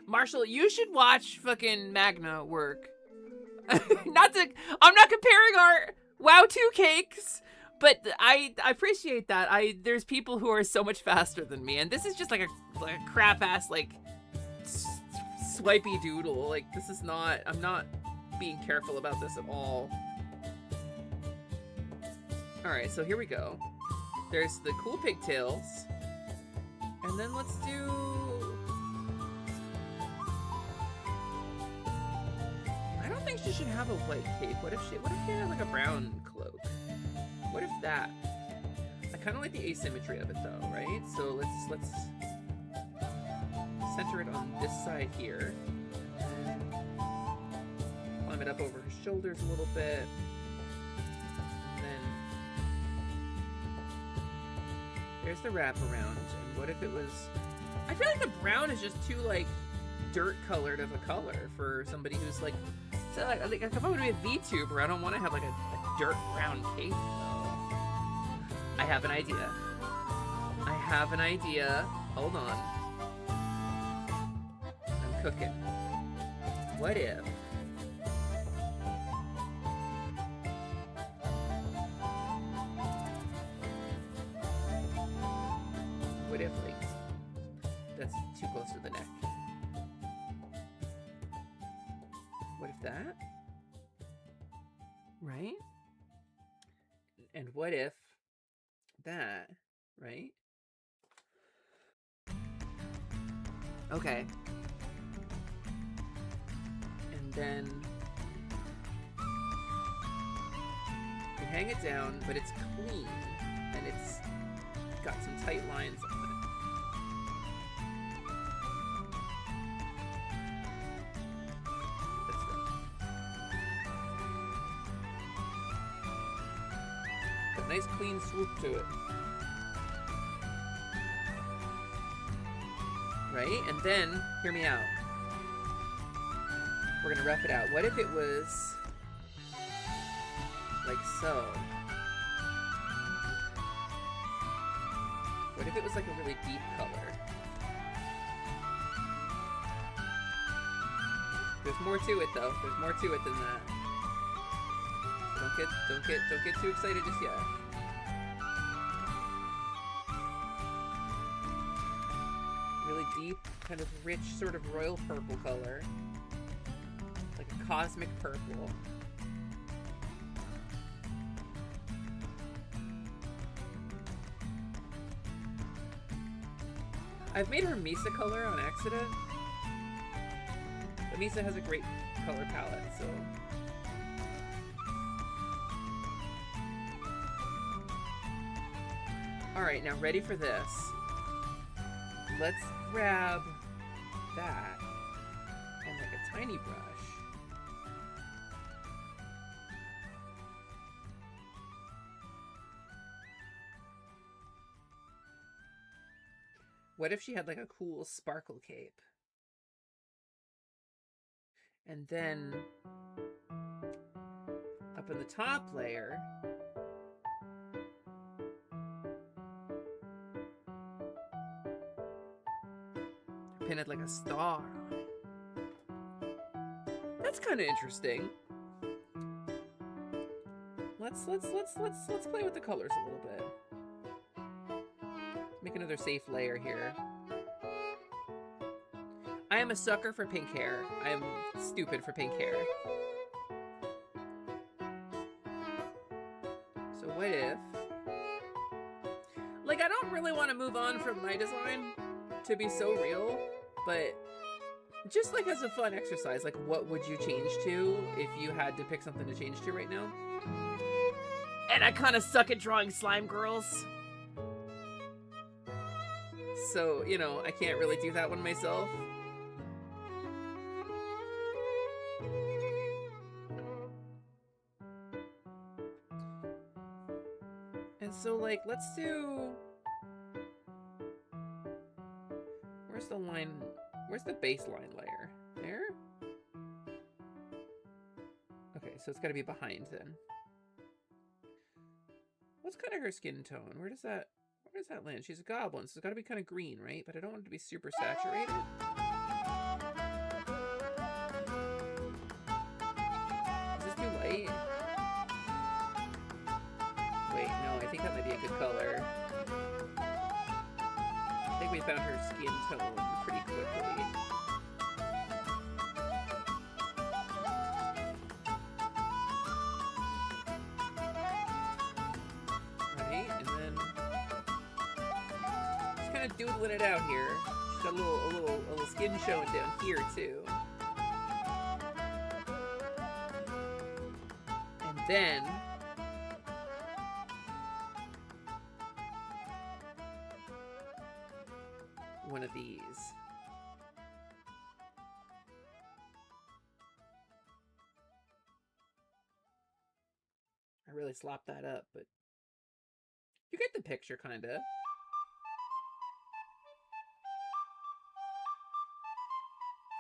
Marshall, you should watch fucking Magna work. I'm not comparing our WoW 2 cakes, but I appreciate that. There's people who are so much faster than me, and this is just like a crap ass like swipey doodle. Like this is not. I'm not being careful about this at all. All right, so here we go. There's the cool pigtails, and then let's do. I don't think she should have a white cape. What if she had like a brown cloak? What if that? I kind of like the asymmetry of it though, right? So let's center it on this side here. Climb it up over her shoulders a little bit. And then there's the wraparound. And what if it was? I feel like the brown is just too like dirt colored of a color for somebody who's like. So like if I'm gonna be a VTuber, I don't want to have like a dirt brown cape though. I have an idea. Hold on. I'm cooking. What if? What if like that's too close to the neck? What if that? Right? And what if that, right? Okay. And then you hang it down, but it's clean and it's got some tight lines on it. Nice clean swoop to it. Right? And then, hear me out. We're gonna rough it out. What if it was like so? What if it was like a really deep color? There's more to it though. There's more to it than that. Don't get too excited just yet. Really deep, kind of rich, sort of royal purple color. Like a cosmic purple. I've made her Misa color on accident. But Misa has a great color palette, so... Alright, now ready for this. Let's grab that and like a tiny brush. What if she had like a cool sparkle cape? And then up in the top layer, pin it like a star on it. That's kind of interesting. Let's play with the colors a little bit. Make another safe layer here. I am a sucker for pink hair. I am stupid for pink hair. So what if... Like, I don't really want to move on from my design to be so real, but just like as a fun exercise, like what would you change to if you had to pick something to change to right now? And I kind of suck at drawing slime girls. So, you know, I can't really do that one myself. And so, like, let's do... Where's the line? Where's the baseline layer? There? Okay, so it's got to be behind then. What's kind of her skin tone? Where does that land? She's a goblin, so it's got to be kind of green, right? But I don't want it to be super saturated. That might be a good color. I think we found her skin tone pretty quickly. Right, and then just kind of doodling it out here. She's got a little skin showing down here too. And then one of these. I really slopped that up, but you get the picture, kinda.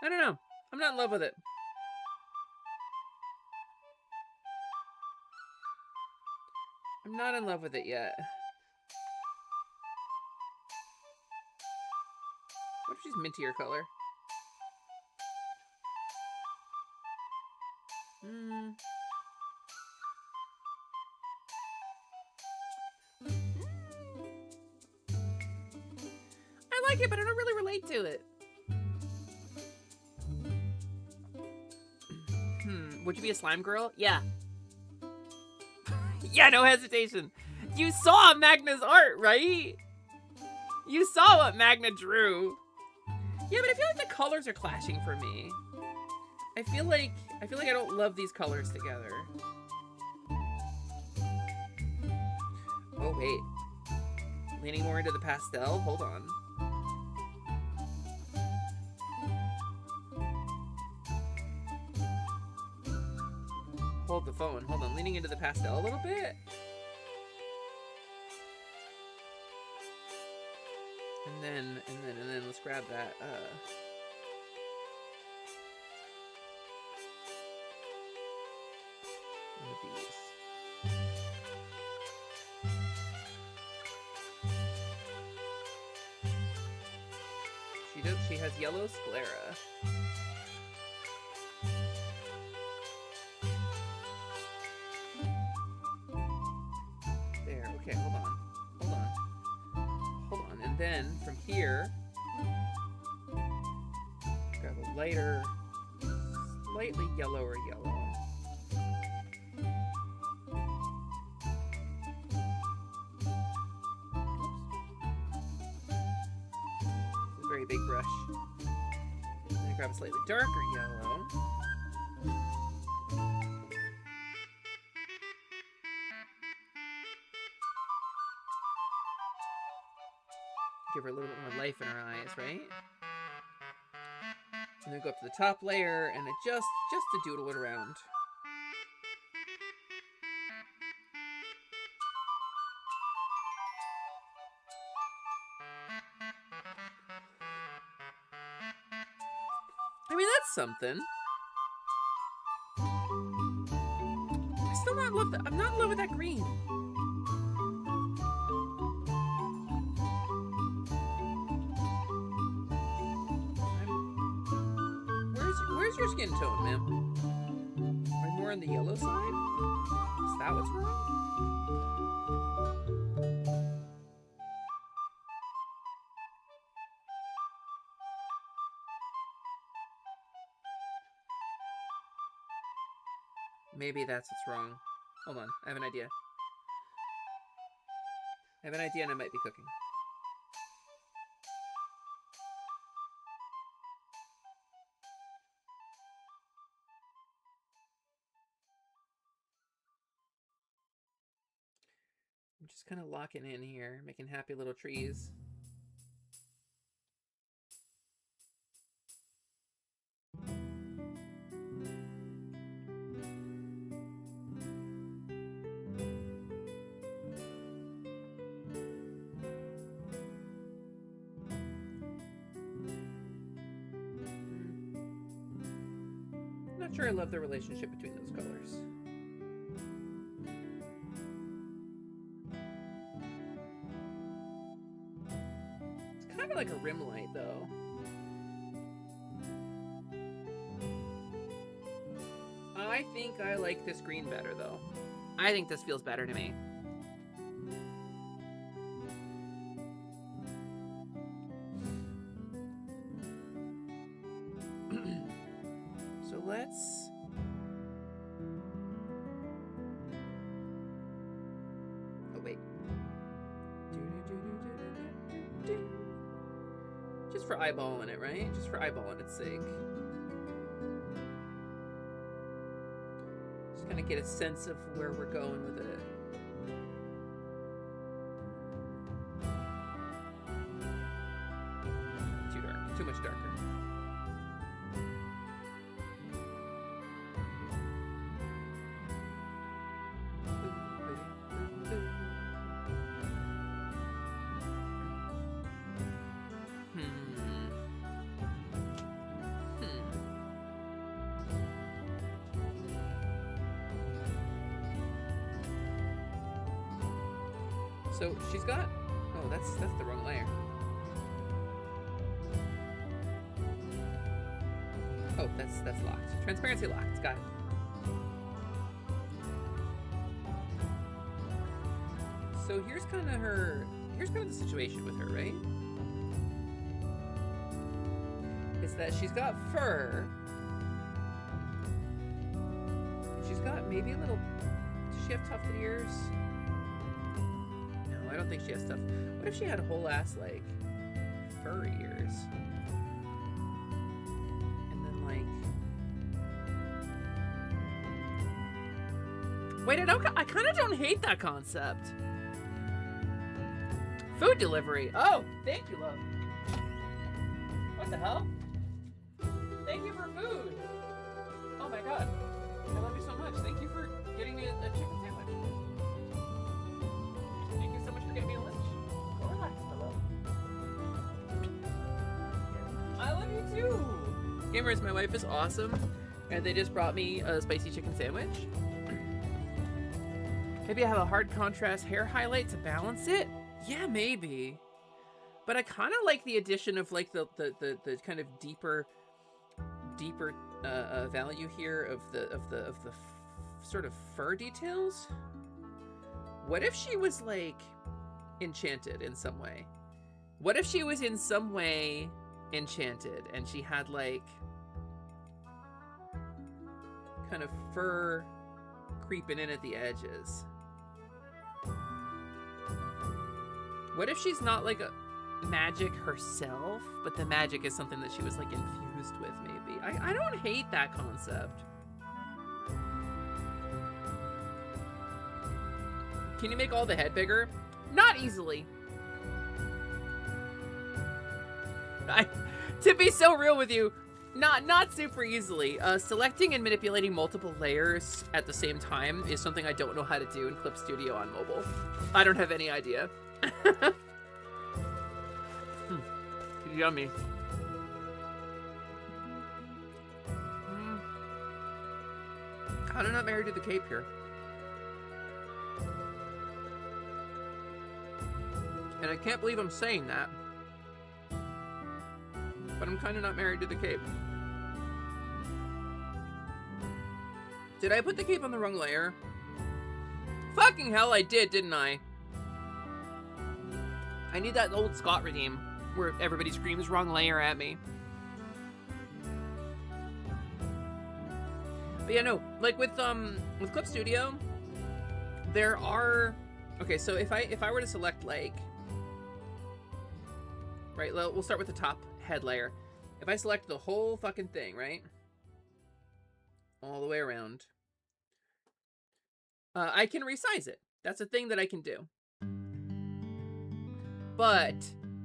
I don't know. I'm not in love with it. I'm not in love with it yet. What if she's mintier color? I like it, but I don't really relate to it. Would you be a slime girl? Yeah. Yeah, no hesitation. You saw Magna's art, right? You saw what Magna drew. Yeah, but I feel like the colors are clashing for me. I feel like I don't love these colors together. Oh wait. Leaning more into the pastel? Hold on. Hold the phone. Hold on. Leaning into the pastel a little bit. And then let's grab that, one of these. She has yellow sclera. There, okay, hold on. And then from here, grab a lighter, slightly yellower yellow. Oops. Very big brush. And then grab a slightly darker yellow. Give her a little bit more life in her eyes, right? And then go up to the top layer and adjust just to doodle it around. I mean, that's something. I still not love that. I'm not in love with that green. Where's your skin tone, ma'am? Are you more on the yellow side? Is that what's wrong? Maybe that's what's wrong. Hold on, I have an idea. I have an idea and I might be cooking. I'm just kind of locking in here, making happy little trees. I'm not sure I love the relationship between those colors. Kind of like a rim light, though. I think I like this green better, though. I think this feels better to me. minutes. Oh, wait. Just for eyeballing it, right? Just for eyeballing its sake. Just kind of get a sense of where we're going with it. Too dark. Too much darker. So she's got, oh, that's the wrong layer. Oh, that's locked. Transparency locked. Got it. So here's kind of the situation with her, right? Is that she's got fur. She's got maybe a little, does she have tufted ears? I don't think she has stuff. What if she had a whole ass, like, fur ears? And then, like... Wait, I kind of don't hate that concept. Food delivery. Oh, thank you, love. What the hell? Thank you for food. Oh my god. I love you so much. Thank you for getting me a chicken sandwich. Get me a lunch. Go relax, hello. I love you too. Gamers, my wife is awesome, and they just brought me a spicy chicken sandwich. Maybe I have a hard contrast hair highlight to balance it. Yeah, maybe. But I kind of like the addition of like the kind of deeper value here of the sort of fur details. What if she was like enchanted in some way? What if she was in some way enchanted and she had like kind of fur creeping in at the edges? What if she's not like a magic herself, but the magic is something that she was like infused with maybe? I don't hate that concept. Can you make all the head bigger? Not easily. To be so real with you, not super easily. Selecting and manipulating multiple layers at the same time is something I don't know how to do in Clip Studio on mobile. I don't have any idea. Yummy. Kinda not married to the cape here. And I can't believe I'm saying that. But I'm kind of not married to the cape. Did I put the cape on the wrong layer? Fucking hell, I did, didn't I? I need that old Scott redeem where everybody screams wrong layer at me. But yeah, no, like with Clip Studio, there are, okay, so if I were to select like, right, we'll start with the top head layer. If I select the whole fucking thing, right, all the way around, I can resize it. That's a thing that I can do. But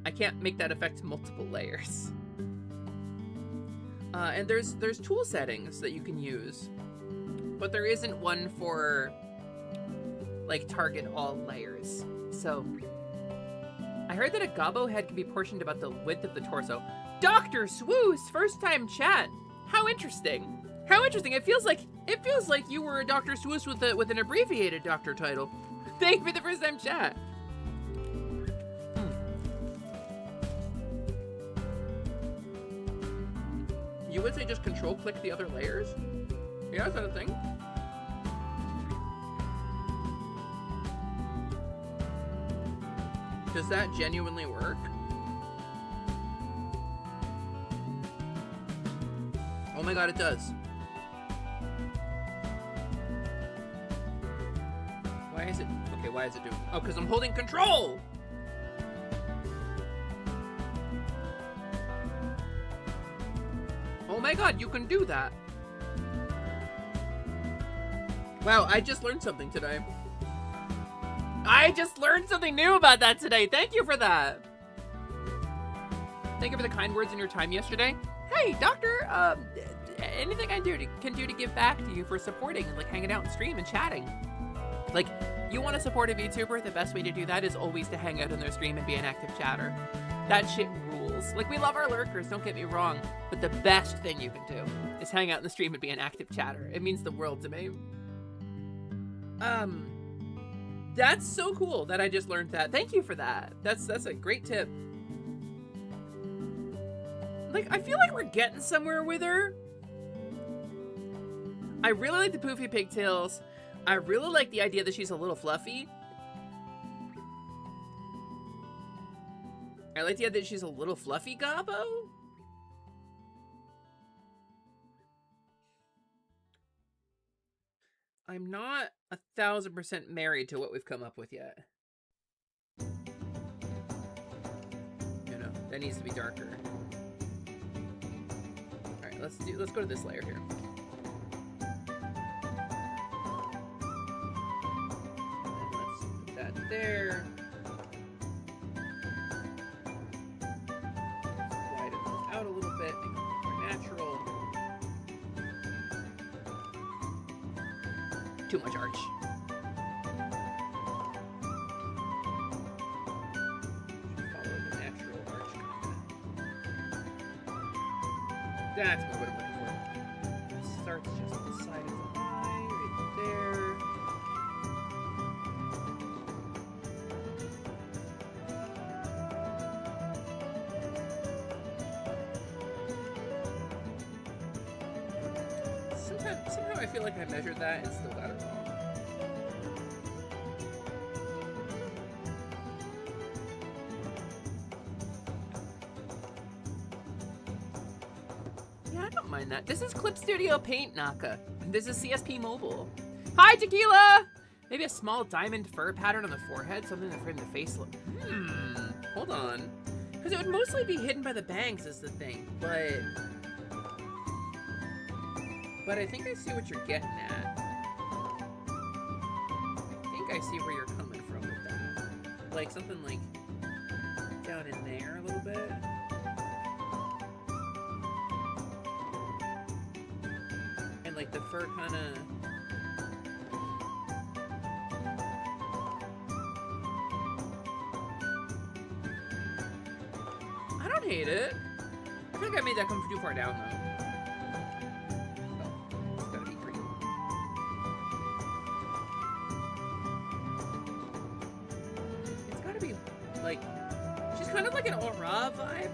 I can't make that affect multiple layers. And there's tool settings that you can use, but there isn't one for like target all layers. So I heard that a gobbo head can be portioned about the width of the torso. Dr. Swoo's first time chat. How interesting. How interesting. It feels like you were a Dr. Swoo's with an abbreviated doctor title. Thank you for the first time chat. You would say just control click the other layers? Yeah, is that a thing? Does that genuinely work? Oh my god, it does. Okay, why is it doing? Oh, because I'm holding control! Oh my god, you can do that. Wow, I just learned something today. I just learned something new about that today. Thank you for that. Thank you for the kind words in your time yesterday. Hey, doctor, anything I can do to give back to you for supporting and like hanging out and stream and chatting. Like, you want to support a VTuber, the best way to do that is always to hang out in their stream and be an active chatter. That shit rules. Like, we love our lurkers, don't get me wrong, but the best thing you can do is hang out in the stream and be an active chatter. It means the world to me. That's so cool that I just learned that. Thank you for that. That's a great tip. Like, I feel like we're getting somewhere with her. I really like the poofy pigtails. I really like the idea that she's a little fluffy. I like the idea that she's a little fluffy gobbo. I'm not 1,000% married to what we've come up with yet. You know, that needs to be darker. Alright, let's go to this layer here. Let's put that there. Widen those out a little bit, make it more natural. Too much arch. Follow the natural arch. That's what I'm looking for. It starts just on the side of the eye, right there. Somehow I feel like I measured that and still got it wrong. Yeah, I don't mind that. This is Clip Studio Paint, Naka. This is CSP Mobile. Hi, Tequila! Maybe a small diamond fur pattern on the forehead, something to frame the face look. Hold on. Because it would mostly be hidden by the bangs is the thing, but I think I see what you're getting at. I think I see where you're coming from with that. Like something like down in there a little bit. And like the fur kind of... I don't hate it. I feel like I made that come too far down though. Like, she's kind of like an aura vibe.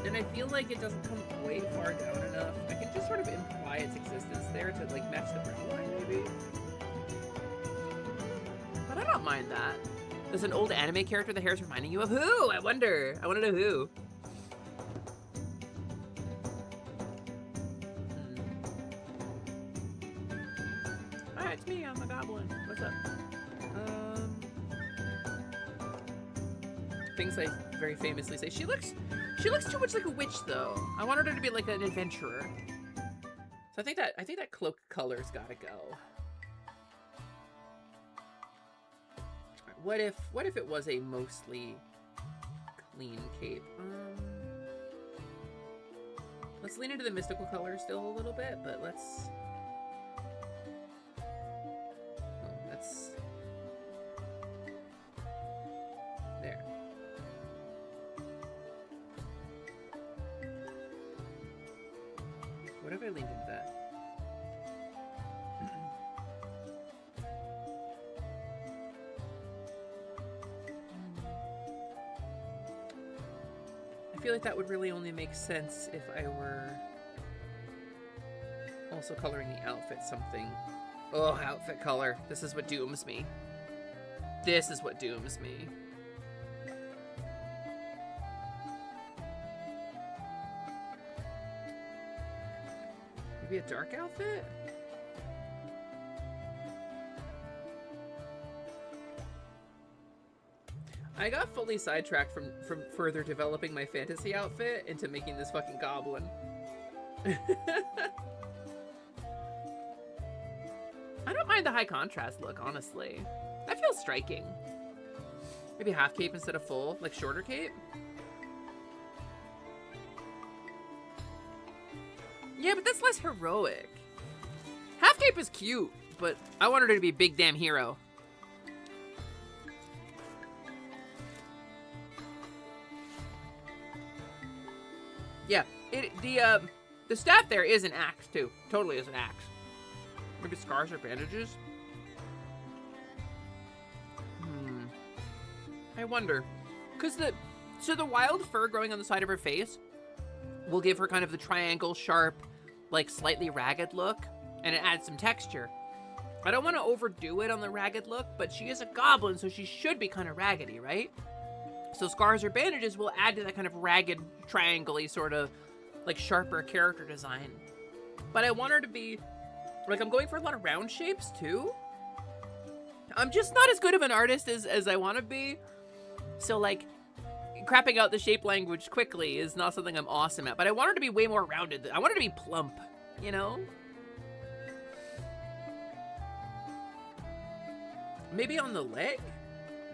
And I feel like it doesn't come quite far down enough. I can just sort of imply its existence there to like match the brow line maybe. But I don't mind that. There's an old anime character the hair's reminding you of who? I wonder. I want to know who. Hi, it's me. I'm a goblin. What's up? Things I very famously say. She looks too much like a witch though. I wanted her to be like an adventurer. So I think that cloak color's gotta go. Right, what if it was a mostly clean cape? Let's lean into the mystical color still a little bit, but let's there. What if I leaned into that? I feel like that would really only make sense if I were also coloring the outfit something. Oh, outfit color. This is what dooms me. This is what dooms me. Maybe a dark outfit? I got fully sidetracked from further developing my fantasy outfit into making this fucking goblin. I don't mind the high contrast look, honestly. That feels striking. Maybe half cape instead of full, like shorter cape. Yeah, but that's less heroic. Half cape is cute, but I wanted her to be big damn hero. Yeah, the staff there is an axe too. Totally is an axe. Maybe scars or bandages. I wonder, cause the wild fur growing on the side of her face will give her kind of the triangle, sharp, like slightly ragged look, and it adds some texture. I don't want to overdo it on the ragged look, but she is a goblin, so she should be kind of raggedy, right? So scars or bandages will add to that kind of ragged, triangle-y sort of like sharper character design. But I want her to be, like, I'm going for a lot of round shapes too. I'm just not as good of an artist as I want to be. So like, crapping out the shape language quickly is not something I'm awesome at. But I want her to be way more rounded. I want her to be plump, you know? Maybe on the leg?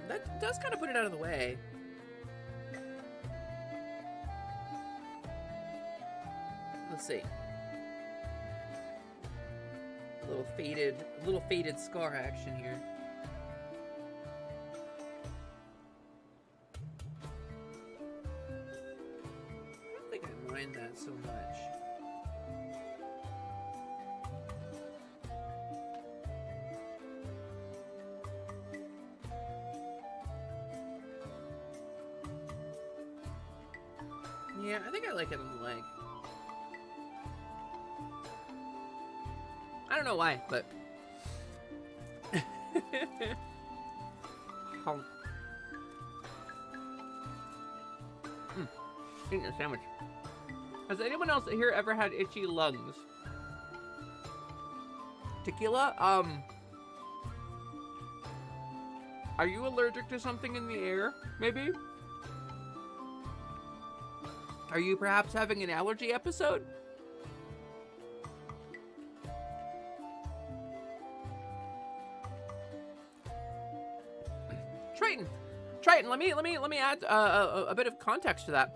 That does kind of put it out of the way. Let's see. A little faded scar action here. I don't think I mind that so much. Yeah, I think I like it on the leg. I don't know why, but... Eating a sandwich. Has anyone else here ever had itchy lungs? Tequila? Are you allergic to something in the air, maybe? Are you perhaps having an allergy episode? Triton, let me add a bit of context to that.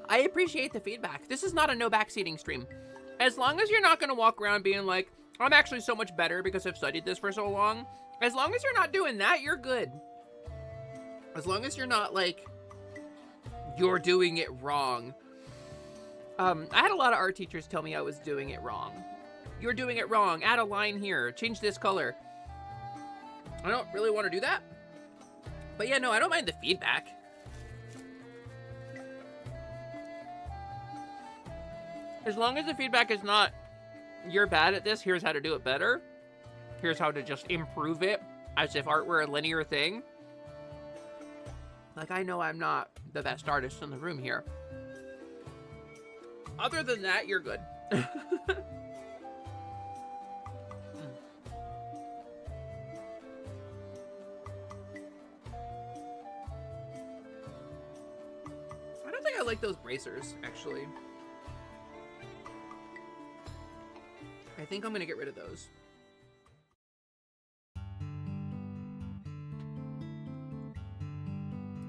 I appreciate the feedback. This is not a no backseating stream. As long as you're not gonna walk around being like, I'm actually so much better because I've studied this for so long. As long as you're not doing that, you're good. As long as you're not like, you're doing it wrong. I had a lot of art teachers tell me I was doing it wrong. You're doing it wrong. Add a line here. Change this color. I don't really want to do that. But yeah, no, I don't mind the feedback. As long as the feedback is not, you're bad at this, here's how to do it better. Here's how to just improve it, as if art were a linear thing. Like, I know I'm not the best artist in the room here. Other than that, you're good. I don't think I like those bracers, actually. I think I'm gonna get rid of those. I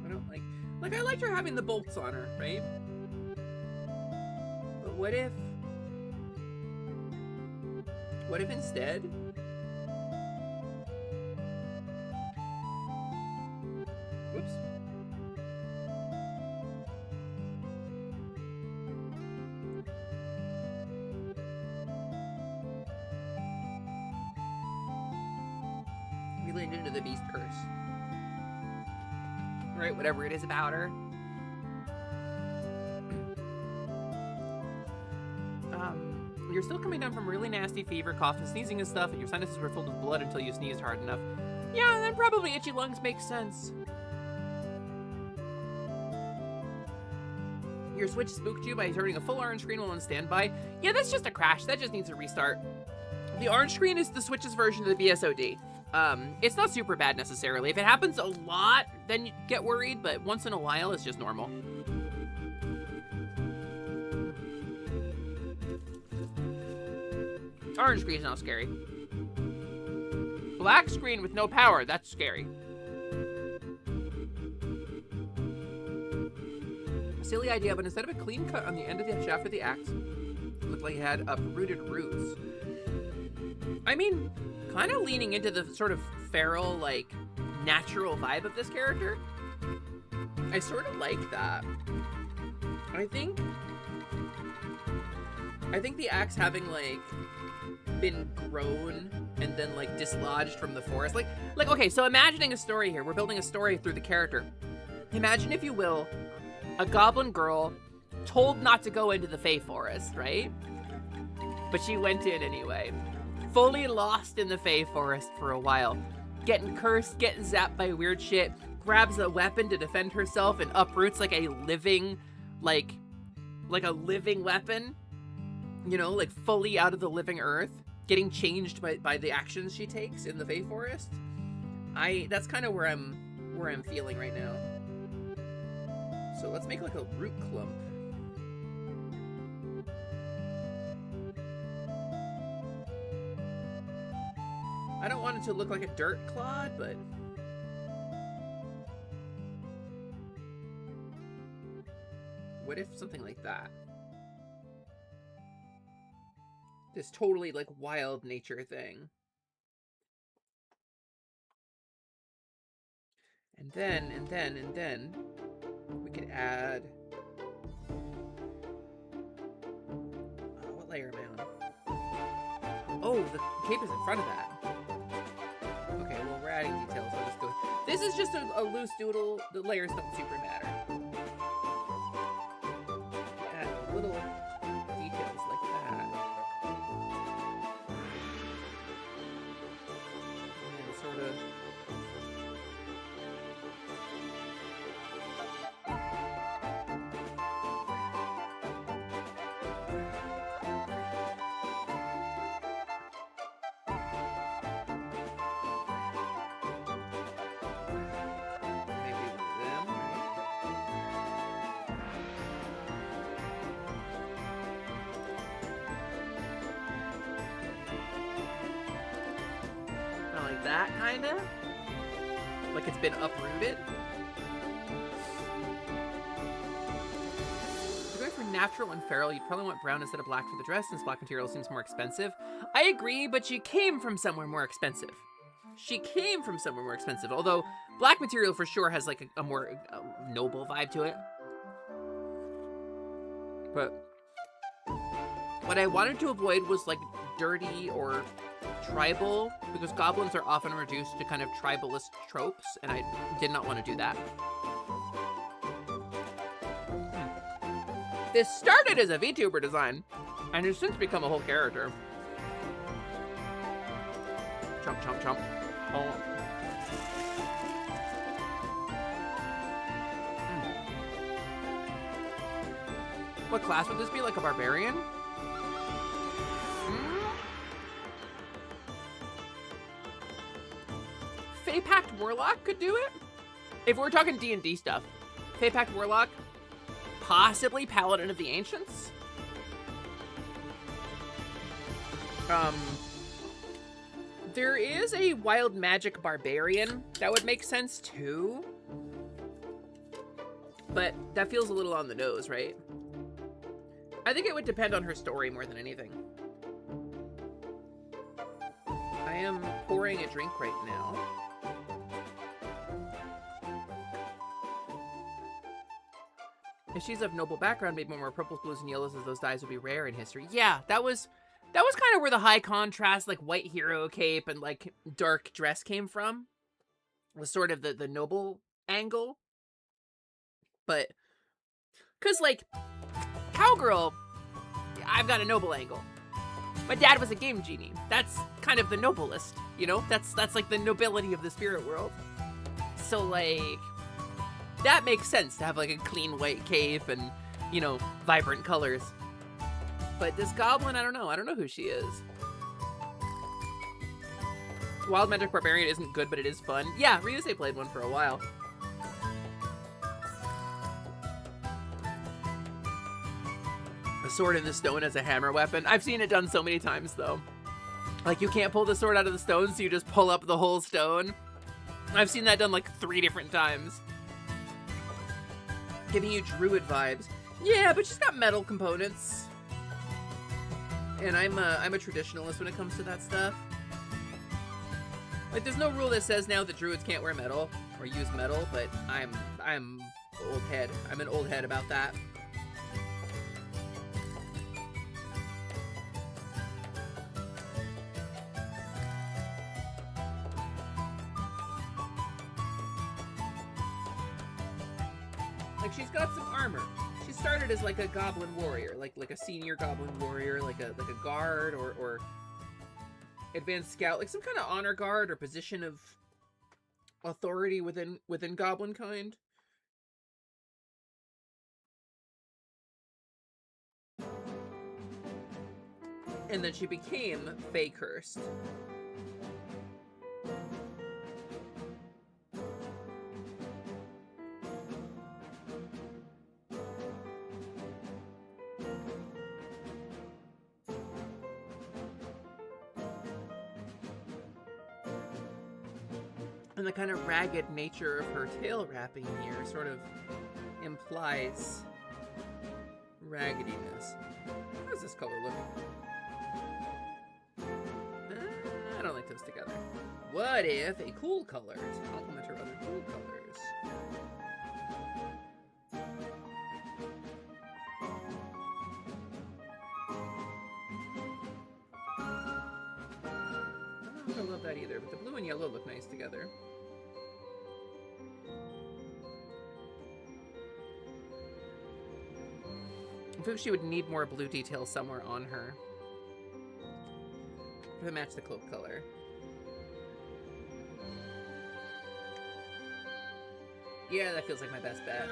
don't like I liked her having the bolts on her, right? But what if instead whoops. We leaned into the beast curse. Right, whatever it is about her. You're still coming down from really nasty fever, cough, and sneezing and stuff, and your sinuses were filled with blood until you sneezed hard enough. Yeah, then probably itchy lungs makes sense. Your Switch spooked you by turning a full orange screen while on standby. Yeah, that's just a crash. That just needs a restart. The orange screen is the Switch's version of the BSOD. It's not super bad necessarily. If it happens a lot, then you get worried, but once in a while, it's just normal. Orange screen is not scary. Black screen with no power, that's scary. A silly idea, but instead of a clean cut on the end of the shaft of the axe, it looked like it had uprooted roots. I mean, kind of leaning into the sort of feral, like, natural vibe of this character. I sort of like that. I think the axe having, like, been grown and then, like, dislodged from the forest. Like, okay, so imagining a story here. We're building a story through the character. Imagine, if you will, a goblin girl told not to go into the Fey Forest, right? But she went in anyway. Fully lost in the Fey Forest for a while. Getting cursed, getting zapped by weird shit. Grabs a weapon to defend herself and uproots like a living, like a living weapon. You know, like fully out of the living earth. Getting changed by the actions she takes in the Fey Forest. That's kind of where I'm feeling right now. So let's make like a root clump. I don't want it to look like a dirt clod, but what if something like that? This totally, like, wild nature thing. And then, we could add... what layer am I on? Oh, the cape is in front of that. Okay, well, we're adding details. I'll just go... This is just a loose doodle. The layers don't super matter. Add little details like that. Sort of maybe them, right? Kind of like that, kind of. Like it's been uprooted. If you're going for natural and feral, you'd probably want brown instead of black for the dress, since black material seems more expensive. I agree, but she came from somewhere more expensive. Although black material for sure has like a more noble vibe to it. But what I wanted to avoid was like dirty or tribal, because goblins are often reduced to kind of tribalist tropes, and I did not want to do that. This started as a VTuber design, and has since become a whole character. Chomp, chomp, chomp. Oh. What class would this be? Like a barbarian? Fey Pact Warlock could do it. If we're talking D&D stuff. Fey Pact Warlock. Possibly Paladin of the Ancients. There is a wild magic barbarian that would make sense too. But that feels a little on the nose, right? I think it would depend on her story more than anything. I am pouring a drink right now. If she's of noble background, maybe more purples, blues, and yellows, as those dyes would be rare in history. Yeah, that was kind of where the high contrast, like white hero cape and like dark dress came from. Was sort of the noble angle. But, cause like, Cowgirl, I've got a noble angle. My dad was a game genie. That's kind of the noblest, you know? That's like the nobility of the spirit world. So like, that makes sense to have like a clean white cape and, you know, vibrant colors. But this goblin, I don't know who she is. Wild Magic Barbarian isn't good, but it is fun. Yeah, Ryusei played one for a while. A sword in the stone as a hammer weapon. I've seen it done so many times, though. Like, you can't pull the sword out of the stone, so you just pull up the whole stone. I've seen that done like 3 different times. Giving you druid vibes. Yeah, but she's got metal components. And I'm a traditionalist when it comes to that stuff. Like, there's no rule that says now that druids can't wear metal or use metal, but I'm old head. I'm an old head about that. Like, she's got some armor. She started as like a goblin warrior, like a senior goblin warrior, like a guard or advanced scout, like some kind of honor guard or position of authority within goblin kind. And then she became Fae Cursed. And the kind of ragged nature of her tail wrapping here sort of implies raggediness. How does this color look? I don't like those together. What if a cool color to complement her other cool colors? I don't love that either, but the blue and yellow look nice together. I think she would need more blue details somewhere on her to match the cloak color. Yeah, that feels like my best bet.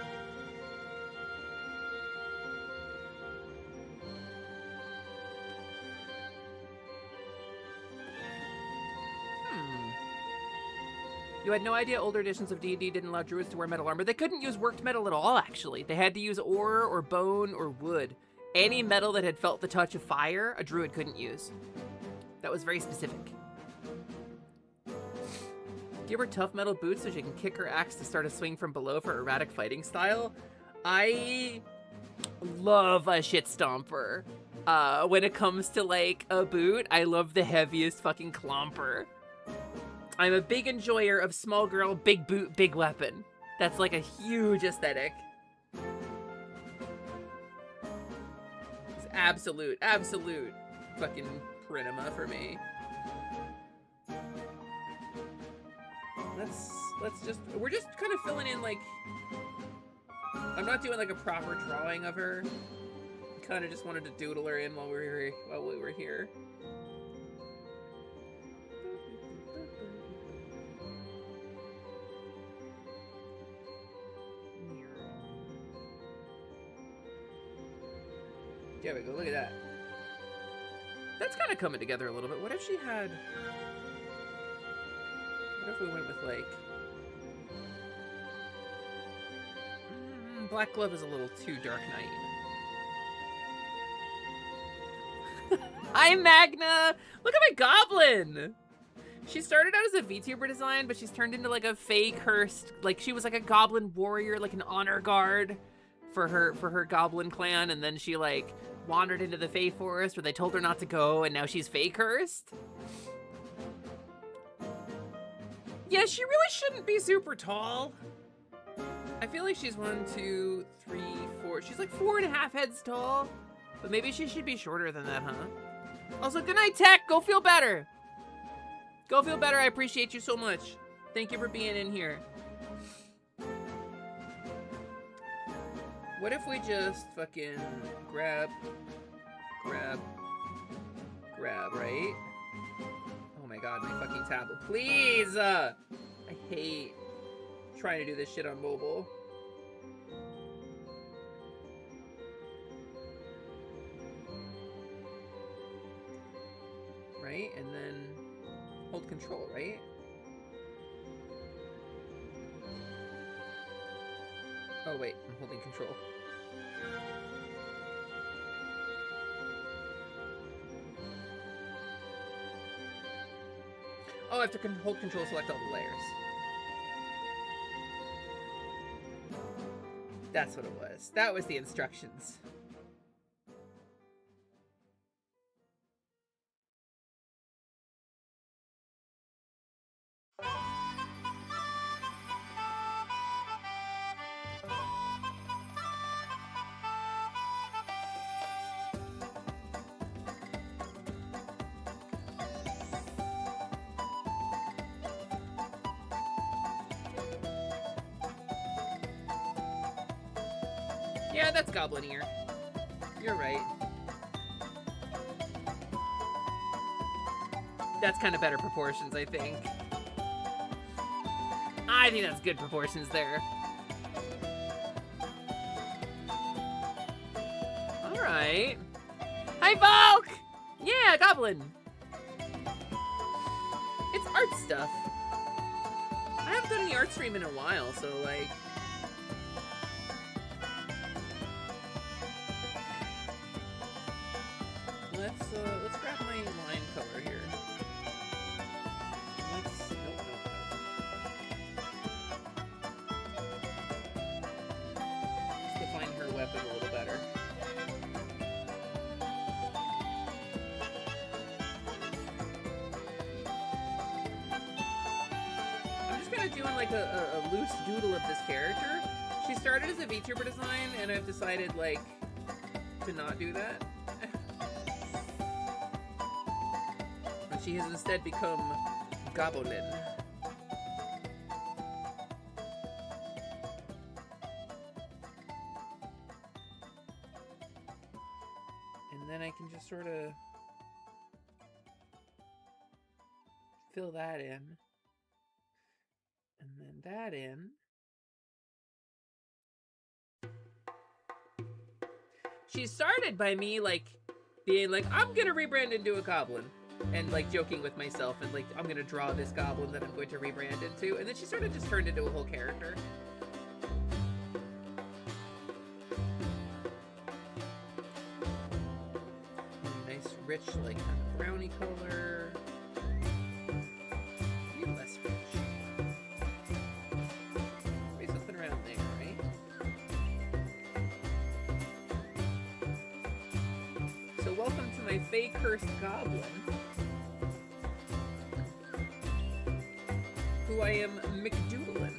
You had no idea older editions of D&D didn't allow druids to wear metal armor. They couldn't use worked metal at all, actually. They had to use ore or bone or wood. Any metal that had felt the touch of fire, a druid couldn't use. That was very specific. Give her tough metal boots so she can kick her axe to start a swing from below for erratic fighting style. I love a shit stomper. When it comes to, like, a boot, I love the heaviest fucking clomper. I'm a big enjoyer of small girl, big boot, big weapon. That's like a huge aesthetic. It's absolute fucking prinema for me. We're just kind of filling in, like, I'm not doing like a proper drawing of her. Kind of just wanted to doodle her in while we were here. There we go, look at that. That's kind of coming together a little bit. What if she had... What if we went with, like... Black Glove is a little too Dark Knight. Hi, Magna! Look at my goblin! She started out as a VTuber design, but she's turned into, like, a Fae Cursed... Like, she was, like, a goblin warrior, like an honor guard for her goblin clan, and then she, like... wandered into the Fae Forest where they told her not to go, and now she's Fae Cursed. Yeah, she really shouldn't be super tall. I feel like she's 1, 2, 3, 4. She's like 4.5 heads tall. But maybe she should be shorter than that, huh? Also, good night, Tech. Go feel better. Go feel better. I appreciate you so much. Thank you for being in here. What if we just fucking grab, right? Oh my god, my fucking tablet. Please! I hate trying to do this shit on mobile. Right? And then Hold control, right? Oh wait, I'm holding control. Oh, I have to hold control, select all the layers. That's what it was. That was the instructions. Yeah, that's goblin ear. You're right. That's kind of better proportions, I think. I think that's good proportions there. Alright. Hi, Volk! Yeah, goblin! It's art stuff. I haven't done any art stream in a while, so like... Let's grab my line color here. Let's... Nope. Let's define her weapon a little better. I'm just kind of doing like a loose doodle of this character. She started as a VTuber design, and I've decided like to not do that. She has instead become Goblin. And then I can just sort of fill that in. And then that in. She started by me like being like, I'm gonna rebrand into a goblin. And like joking with myself and like, I'm gonna draw this goblin that I'm going to rebrand into. And then she sort of just turned into a whole character. Nice rich like kind of brownie color. Maybe less rich. Maybe something around there, right? So welcome to my Fey Cursed Goblin. Who I am McDoodlin.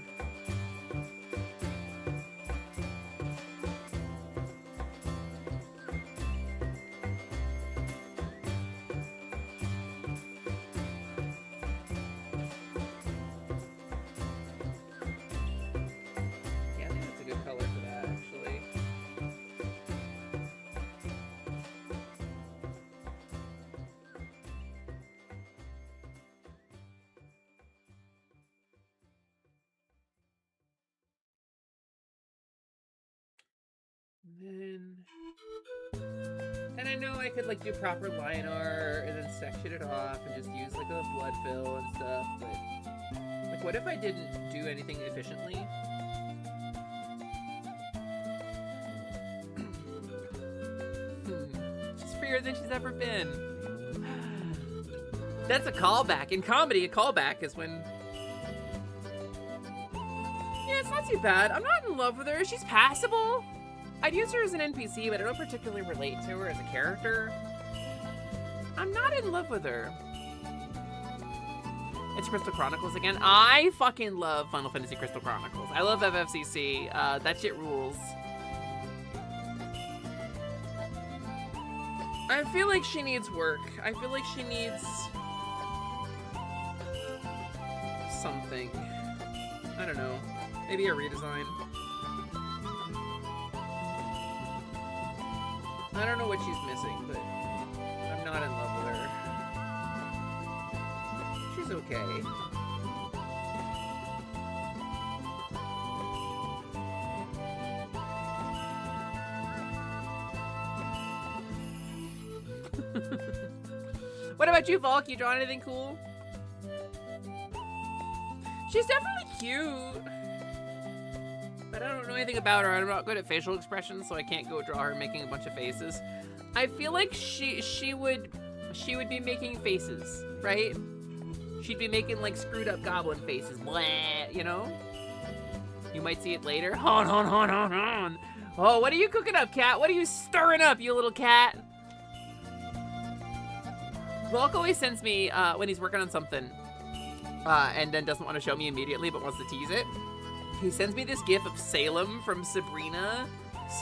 Yeah, I think that's a good color for that, actually. And I know I could like do proper line art and then section it off and just use like a blood fill and stuff, but like what if I didn't do anything efficiently? She's freer than she's ever been. That's a callback. In comedy, a callback is when... Yeah, it's not too bad. I'm not in love with her. She's passable. I'd use her as an NPC, but I don't particularly relate to her as a character. I'm not in love with her. It's Crystal Chronicles again. I fucking love Final Fantasy Crystal Chronicles. I love FFCC. That shit rules. I feel like she needs work. I feel like she needs... something. I don't know. Maybe a redesign. I don't know what she's missing, but I'm not in love with her. She's okay. What about you, Volk? You draw anything cool? She's definitely cute. But I don't know anything about her. I'm not good at facial expressions, so I can't go draw her making a bunch of faces. I feel like she would be making faces, right? She'd be making like screwed up goblin faces, blah, you know? You might see it later. Hon. Oh, what are you cooking up, cat? What are you stirring up, you little cat? Volk always sends me when he's working on something and then doesn't want to show me immediately but wants to tease it. He sends me this gif of Salem from Sabrina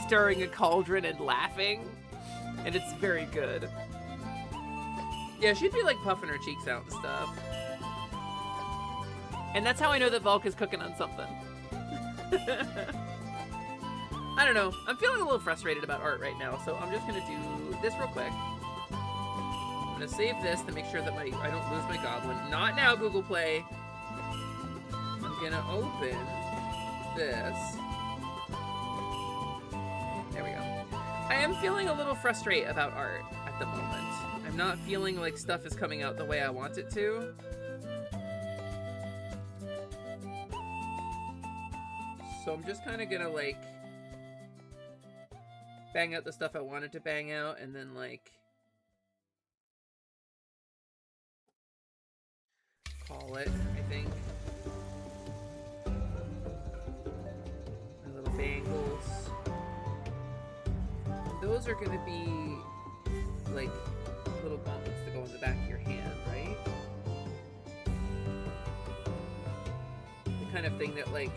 stirring a cauldron and laughing, and it's very good. Yeah, she'd be like puffing her cheeks out and stuff. And that's how I know that Volk is cooking on something. I don't know. I'm feeling a little frustrated about art right now, so I'm just gonna do this real quick. I'm gonna save this to make sure that I don't lose my goblin. Not now, Google Play. I'm gonna open this. There we go. I am feeling a little frustrated about art at the moment. I'm not feeling like stuff is coming out the way I want it to. So I'm just kind of gonna like bang out the stuff I wanted to bang out and then like call it, I think. My little bangles. Those are gonna be like little gauntlets to go in the back of your hand, right? The kind of thing that like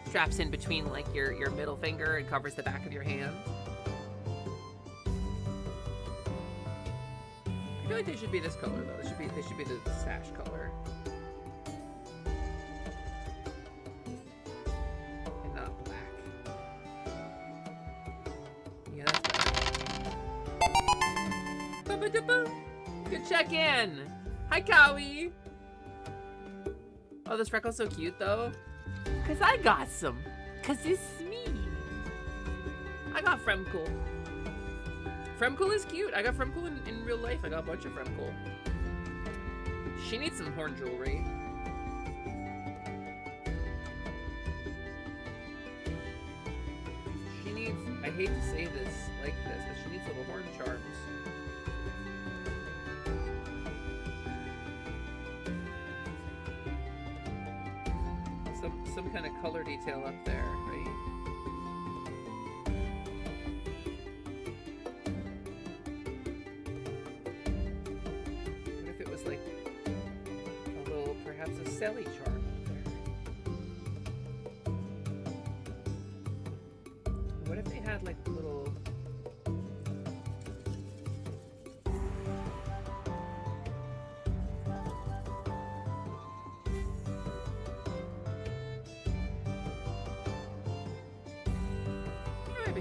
straps in between like your middle finger and covers the back of your hand. I feel like they should be this color though. They should be the sash color. And not black. Yeah, that's better. Good check-in! Hi, Cowie! Oh, this Freckle's so cute though. Cause I got some. Cause it's me. I got Fremcool. Fremcool is cute. I got Fremcool in real life. I got a bunch of Fremcool. She needs some horn jewelry. She needs, I hate to say this like this, but she needs little horn charms. Some kind of color detail up there, right? What if it was like a little, perhaps a Selly charm up there? What if they had like little...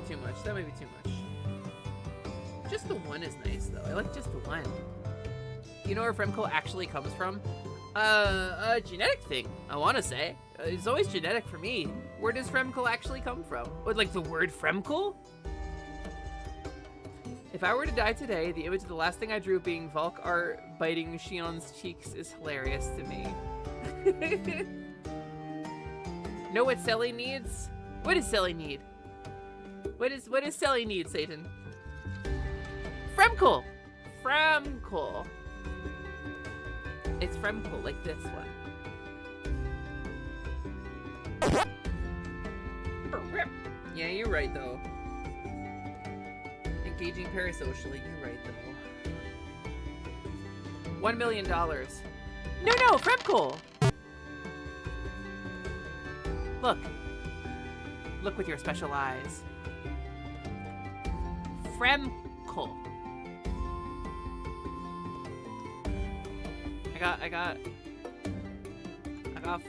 Too much. That might be too much. Just the one is nice though. I like just the one. You know where Fremcool actually comes from? A genetic thing, I want to say. It's always genetic for me. Where does Fremcool actually come from? What, like the word Fremcool? If I were to die today, the image of the last thing I drew being Volk art biting Shion's cheeks is hilarious to me. Know what Selly needs? What does Selly need? What does Selly need, Satan? Fremcool! Fremcool. It's Fremcool, like this one. Yeah, you're right, though. Engaging parasocially, you're right, though. $1 million. No, Fremcool! Look. Look with your special eyes. Fremcool. I got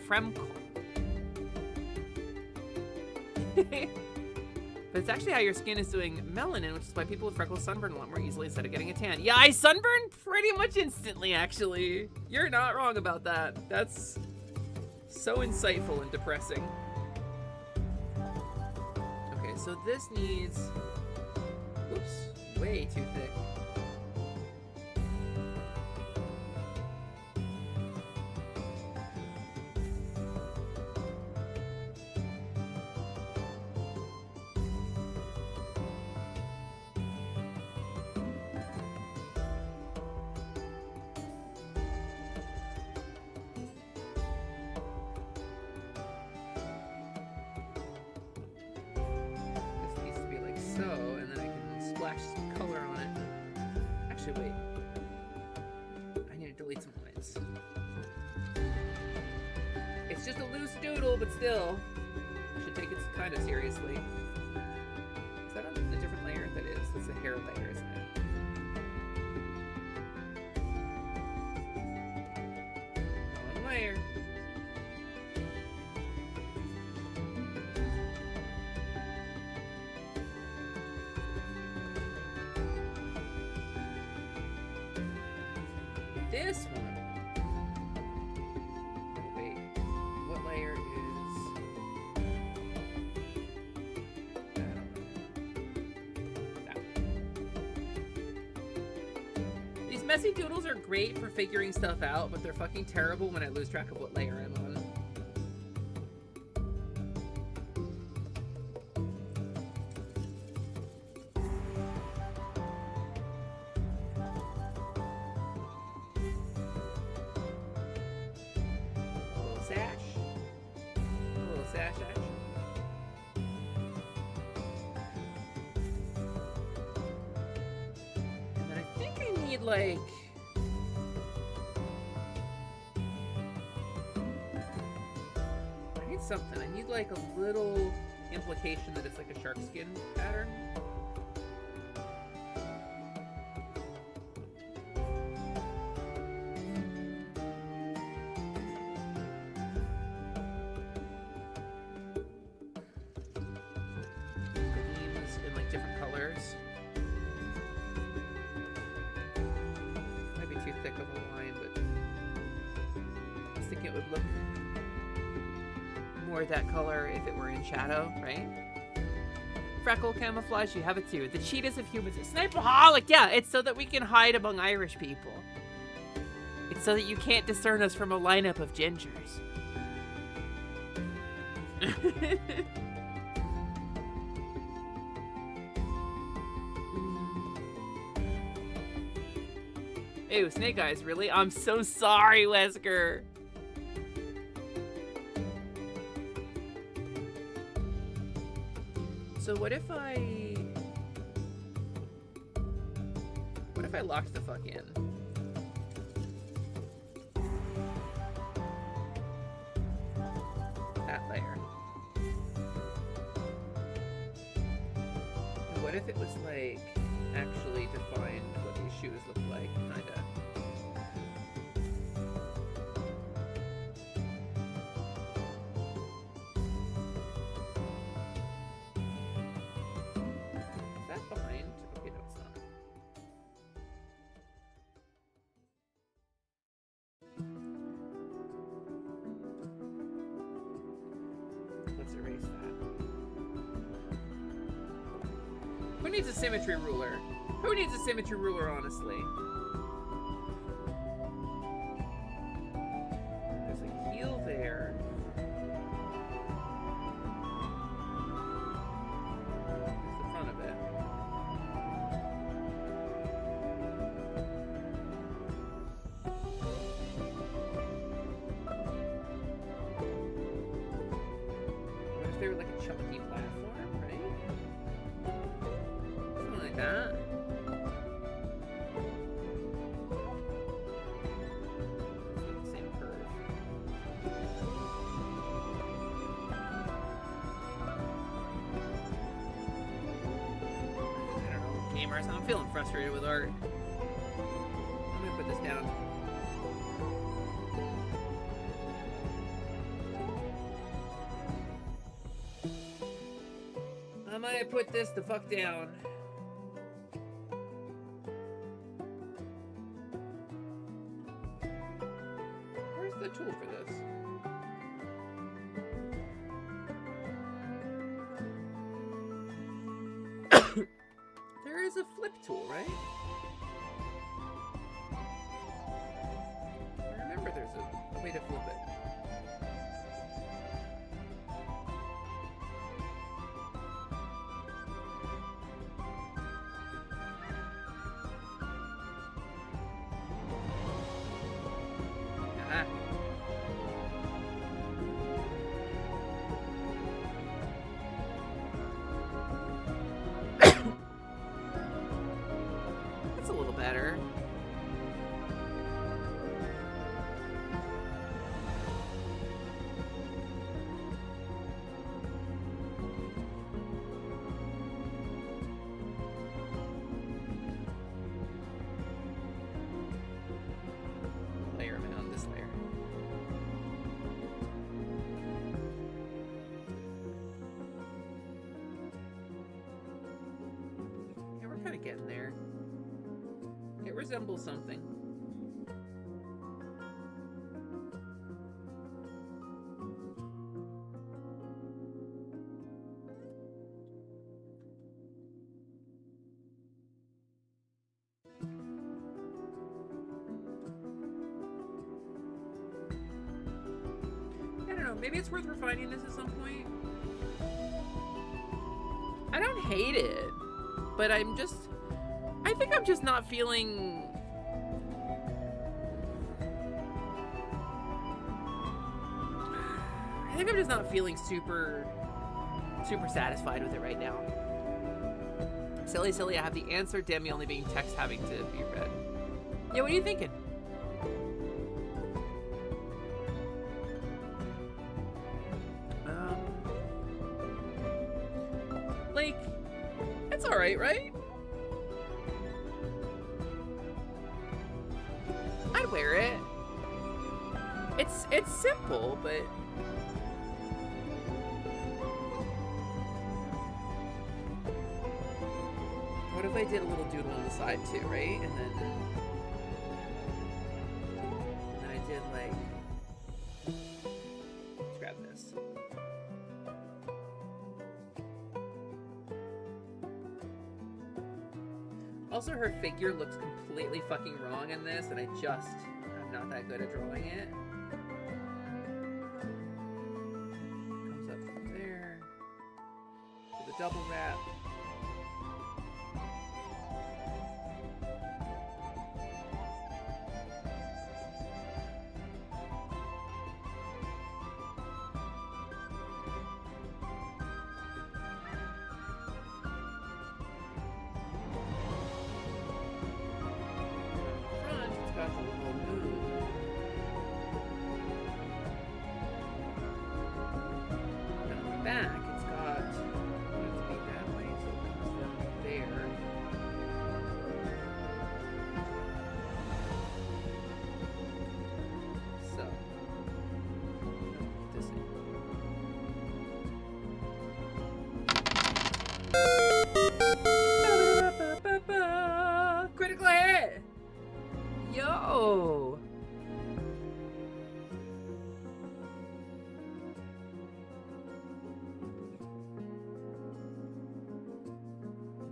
Fremcool. But it's actually how your skin is doing melanin, which is why people with freckles sunburn a lot more easily instead of getting a tan. Yeah, I sunburn pretty much instantly, actually. You're not wrong about that. That's so insightful and depressing. Okay, so this needs... Oops, way too thick. Actually, wait. I need to delete some lines. It's just a loose doodle, but still. I should take it kind of seriously. Is that on a different layer? That is. That's a hair layer, isn't it? One layer. This one. Oh, wait. What layer is? I don't know. That one. These messy doodles are great for figuring stuff out, but they're fucking terrible when I lose track of what layer I'm on. Like, I need something. I need like a little implication that it's like a shark skin pattern. Gleams in like different colors. Too thick of a line, but I was thinking it would look more that color if it were in shadow, right? Freckle camouflage, you have it too. The cheetahs of humans. Sniperholic, yeah, it's so that we can hide among Irish people. It's so that you can't discern us from a lineup of gingers. Ew, Snake Eyes, really? I'm so sorry, Wesker. So what if I locked the fuck in? That layer. And what if it was like actually defined what these shoes look like, kinda? Is that behind? Okay, no, it's not. Let's erase that. Who needs a symmetry ruler? Who needs a symmetry ruler, honestly? There's a heel there. There's the front of it. What if they were like a chunky platform, right? Something like that. Same curve. I don't know, gamers. I'm feeling frustrated with art. I'm gonna put this down. I might put this the fuck down. Where's the tool for this? There is a flip tool, right? I remember there's a way to flip it. Ah. That's a little better. of getting there. It resembles something. I don't know, maybe it's worth refining this at some point. I don't hate it, but I think I'm just not feeling... I think I'm just not feeling super satisfied with it right now. Silly, I have the answer. Demi only being text having to be read. Yeah, what are you thinking? Like, it's alright, right? I'd wear it. It's simple, but... What if I did a little doodle on the side too, right? And then I did like... Let's grab this. Also, her figure looks completely fucking wrong in this, and I'm not that good at drawing it. Comes up from there to the double wrap. Critical hit! Yo!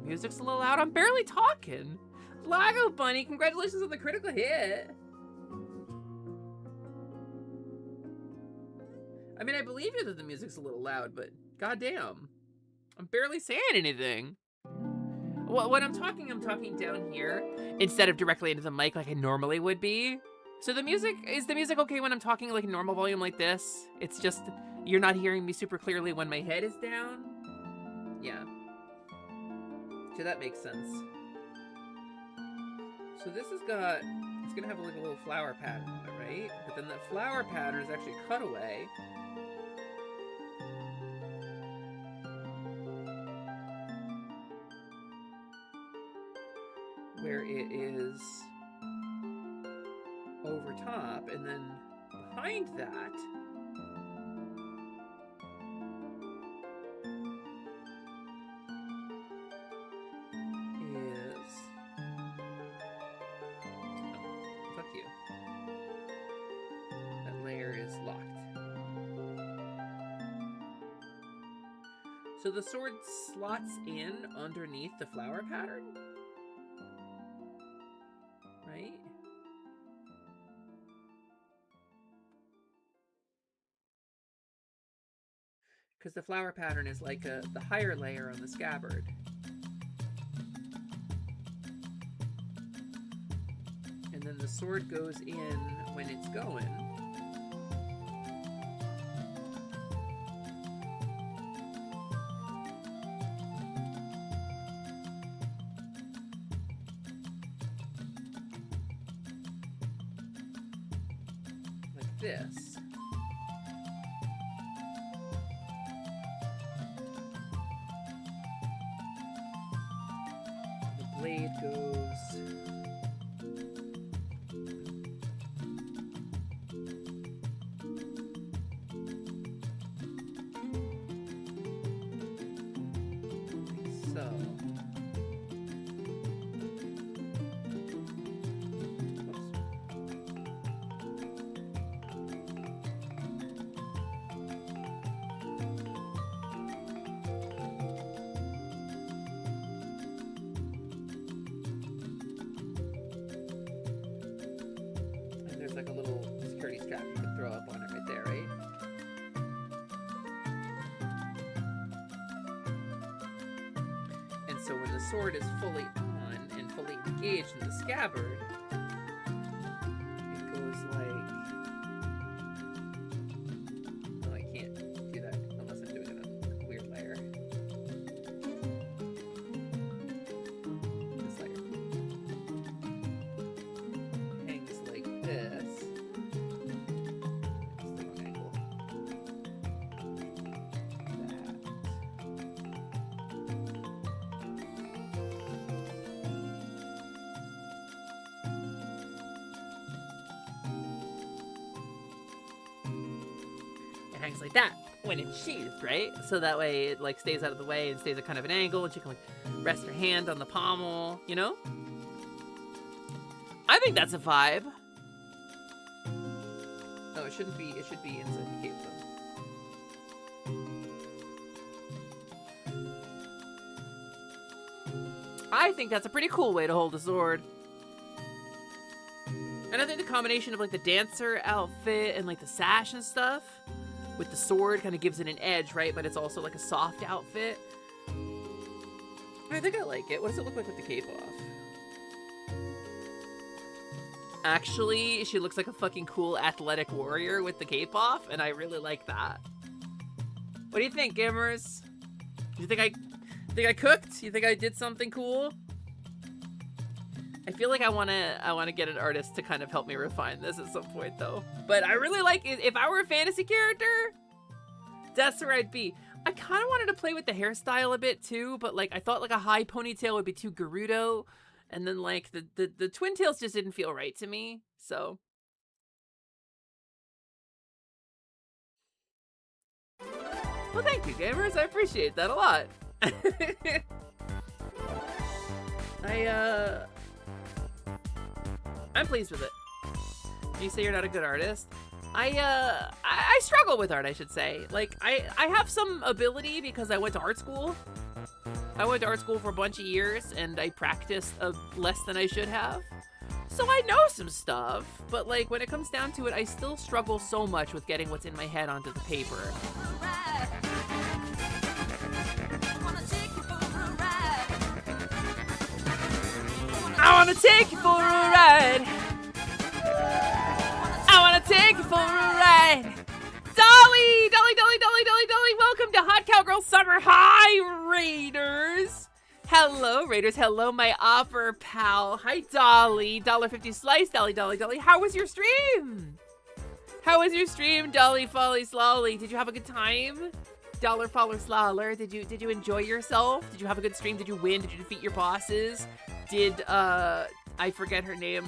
Music's a little loud. I'm barely talking. Lago Bunny, congratulations on the critical hit. I mean, I believe you that the music's a little loud, but goddamn. I'm barely saying anything. Well, when I'm talking down here instead of directly into the mic like I normally would be. So is the music okay when I'm talking like normal volume like this? It's just, you're not hearing me super clearly when my head is down? Yeah. So that makes sense. So this has got, it's gonna have like a little flower pattern on it, right? But then that flower pattern is actually cut away. Where it is over top, and then behind that is... Oh, fuck you. That layer is locked. So the sword slots in underneath the flower pattern? Right? Because the flower pattern is like the higher layer on the scabbard. And then the sword goes in when it's going. Like this. The blade goes like so. So when the sword is fully on and fully engaged in the scabbard, it goes like... No, I can't do that unless I'm doing it on a weird layer. This layer. Hangs like this. It's the wrong angle. It hangs like that when it's sheathed, right? So that way it like stays out of the way and stays at kind of an angle, and she can like rest her hand on the pommel, you know? I think that's a vibe. No, it shouldn't be. It should be inside the cape though. I think that's a pretty cool way to hold a sword. And I think the combination of like the dancer outfit and like the sash and stuff with the sword kind of gives it an edge, right? But it's also like a soft outfit. I think I like it. What does it look like with the cape off? Actually, she looks like a fucking cool athletic warrior with the cape off, and I really like that. What do you think, gamers? Do you think I cooked? You think I did something cool? I feel like I wanna get an artist to kind of help me refine this at some point though. But I really like it. If I were a fantasy character, that's where I'd be. I kind of wanted to play with the hairstyle a bit too, but like I thought like a high ponytail would be too Gerudo, and then like the twin tails just didn't feel right to me. So well, thank you, gamers. I appreciate that a lot. I'm pleased with it. You say you're not a good artist? I struggle with art, I should say. Like, I have some ability because I went to art school. I went to art school for a bunch of years, and I practiced less than I should have. So I know some stuff, but like, when it comes down to it, I still struggle so much with getting what's in my head onto the paper. I wanna take you for a ride. I wanna take you for a ride. Dolly, Dolly, Dolly, Dolly, Dolly, Dolly, welcome to Hot Cowgirl Summer. Hi, Raiders. Hello, Raiders. Hello, my opera pal. Hi, Dolly. $1.50 slice, Dolly, Dolly, Dolly. How was your stream? How was your stream, Dolly, Folly, Slolly? Did you have a good time? Dollar, Faller, Sloller. Did you enjoy yourself? Did you have a good stream? Did you win? Did you defeat your bosses? Did, I forget her name.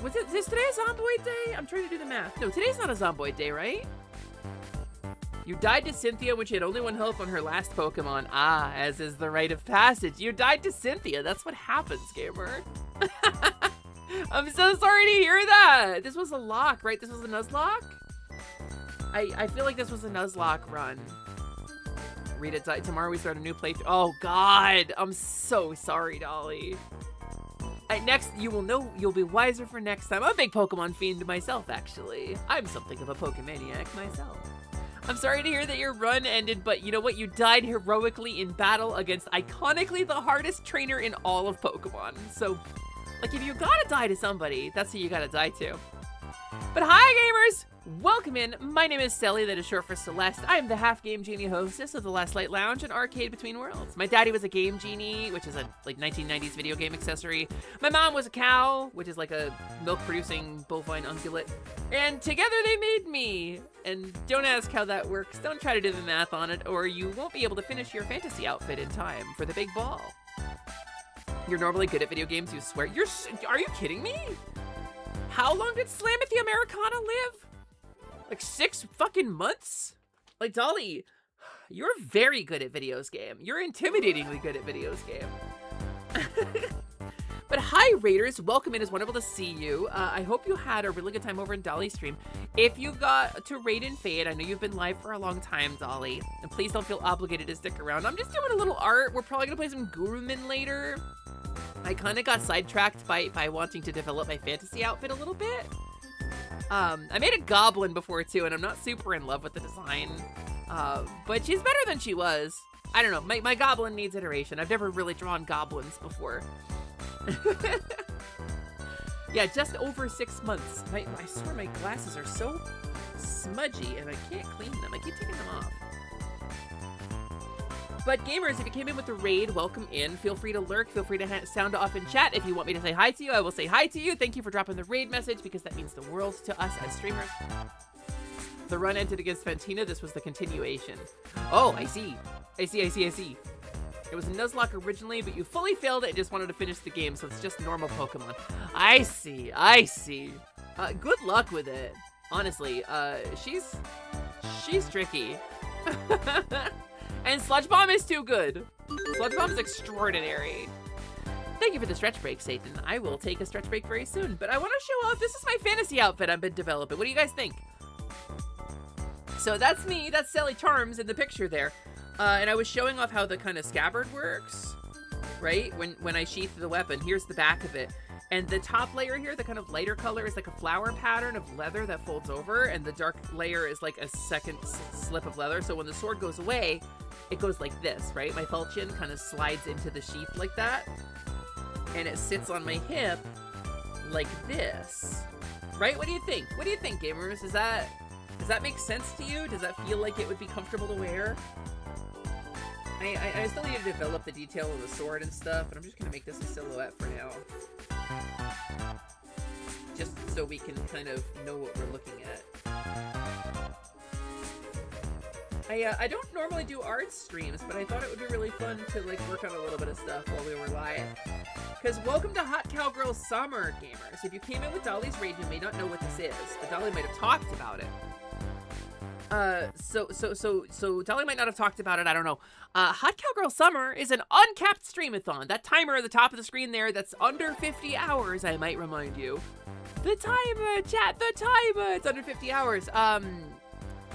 Was today a Zomboid day? I'm trying to do the math. No, today's not a Zomboid day, right? You died to Cynthia when she had only 1 health on her last Pokemon. Ah, as is the rite of passage. You died to Cynthia. That's what happens, gamer. I'm so sorry to hear that. This was a lock, right? This was a Nuzlocke? I feel like this was a Nuzlocke run. Rita died. Tomorrow we start a new playthrough. Oh, God. I'm so sorry, Dolly. Next, you will know. You'll be wiser for next time. I'm a big Pokemon fiend myself, actually. I'm something of a Pokemaniac myself. I'm sorry to hear that your run ended, but you know what? You died heroically in battle against iconically the hardest trainer in all of Pokemon. So, like, if you gotta die to somebody, that's who you gotta die to. But hi, gamers! Welcome in. My name is Sally, that is short for Celeste. I am the Half Game Genie hostess of the Last Light Lounge and Arcade Between Worlds. My daddy was a Game Genie, which is a like 1990s video game accessory. My mom was a cow, which is like a milk-producing bovine ungulate. And together they made me. And don't ask how that works. Don't try to do the math on it, or you won't be able to finish your fantasy outfit in time for the big ball. You're normally good at video games, you swear. Are you kidding me? How long did Slam at the Americana live? Like 6 fucking months? Like, Dolly, you're very good at videos game. You're intimidatingly good at videos game. But hi, Raiders. Welcome in. It's wonderful to see you. I hope you had a really good time over in Dolly's stream. If you got to raid and fade, I know you've been live for a long time, Dolly. And please don't feel obligated to stick around. I'm just doing a little art. We're probably going to play some Gurumin later. I kind of got sidetracked by wanting to develop my fantasy outfit a little bit. I made a goblin before too, and I'm not super in love with the design. But she's better than she was. I don't know. My goblin needs iteration. I've never really drawn goblins before. Yeah, just over 6 months. I swear my glasses are so smudgy and I can't clean them. I keep taking them off. But gamers, if you came in with the raid, welcome in. Feel free to lurk. Feel free to sound off in chat. If you want me to say hi to you, I will say hi to you. Thank you for dropping the raid message because that means the world to us as streamers. The run ended against Fantina. This was the continuation. Oh, I see. I see. It was a Nuzlocke originally, but you fully failed it and just wanted to finish the game, so it's just normal Pokemon. I see. Good luck with it. Honestly, she's tricky. And Sludge Bomb is too good. Sludge Bomb is extraordinary. Thank you for the stretch break, Satan. I will take a stretch break very soon, but I want to show off. This is my fantasy outfit I've been developing. What do you guys think? So that's me. That's Sally Charms in the picture there. And I was showing off how the kind of scabbard works, right? When I sheath the weapon, here's the back of it. And the top layer here, the kind of lighter color, is like a flower pattern of leather that folds over, and the dark layer is like a second slip of leather. So when the sword goes away, it goes like this, right? My falchion kind of slides into the sheath like that, and it sits on my hip like this, right? What do you think? What do you think, gamers? Does that make sense to you? Does that feel like it would be comfortable to wear? I still need to develop the detail of the sword and stuff, but I'm just gonna make this a silhouette for now. Just so we can kind of know what we're looking at. I don't normally do art streams, but I thought it would be really fun to like work on a little bit of stuff while we were live. Because welcome to Hot Cowgirl Summer, gamers. If you came in with Dolly's Raid, you may not know what this is, but Dolly might have talked about it. So Dolly might not have talked about it, I don't know. Hot Cowgirl Summer is an uncapped streamathon. That timer at the top of the screen there, that's under 50 hours, I might remind you. The timer, chat, the timer, it's under 50 hours.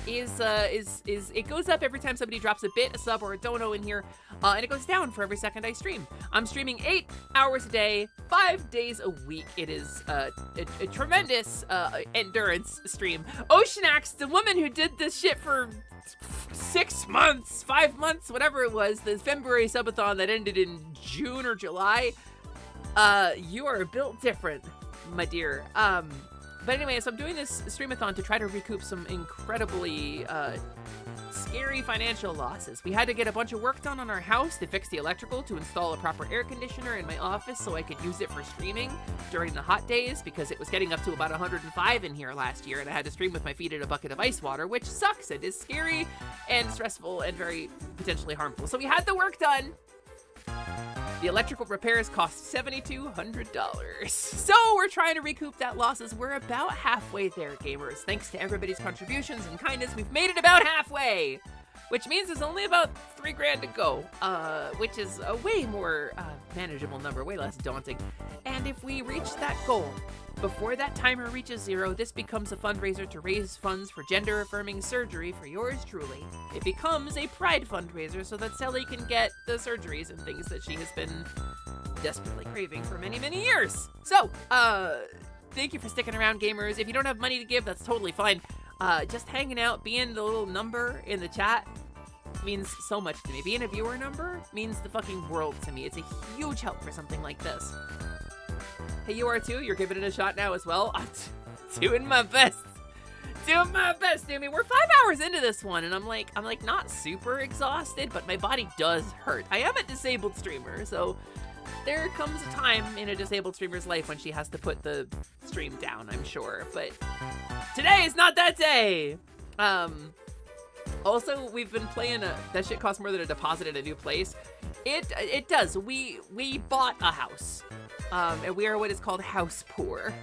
It goes up every time somebody drops a bit, a sub, or a dono in here, and it goes down for every second I stream. I'm streaming 8 hours a day, 5 days a week. It is a tremendous endurance stream. Oceanax, the woman who did this shit for 6 months, 5 months, whatever it was, the February subathon that ended in June or July, you are built different, my dear. But anyway, so I'm doing this streamathon to try to recoup some incredibly scary financial losses. We had to get a bunch of work done on our house to fix the electrical, to install a proper air conditioner in my office so I could use it for streaming during the hot days, because it was getting up to about 105 in here last year, and I had to stream with my feet in a bucket of ice water, which sucks. It is scary and stressful and very potentially harmful. So we had the work done. The electrical repairs cost $7,200. So we're trying to recoup that losses. We're about halfway there, gamers. Thanks to everybody's contributions and kindness, we've made it about halfway, which means there's only about $3,000 to go, which is a way more manageable number, way less daunting. And if we reach that goal before that timer reaches 0, this becomes a fundraiser to raise funds for gender-affirming surgery for yours truly. It becomes a pride fundraiser so that Sally can get the surgeries and things that she has been desperately craving for many, many years. So, thank you for sticking around, gamers. If you don't have money to give, that's totally fine. Just hanging out, being the little number in the chat means so much to me. Being a viewer number means the fucking world to me. It's a huge help for something like this. Hey, you are too? You're giving it a shot now as well? I'm doing my best. Doing my best, Doomy. We're 5 hours into this one, and I'm like not super exhausted, but my body does hurt. I am a disabled streamer, so there comes a time in a disabled streamer's life when she has to put the stream down, I'm sure. But today is not that day. Also, we've been playing that shit costs more than a deposit in a new place. It does. We bought a house. And we are what is called house poor.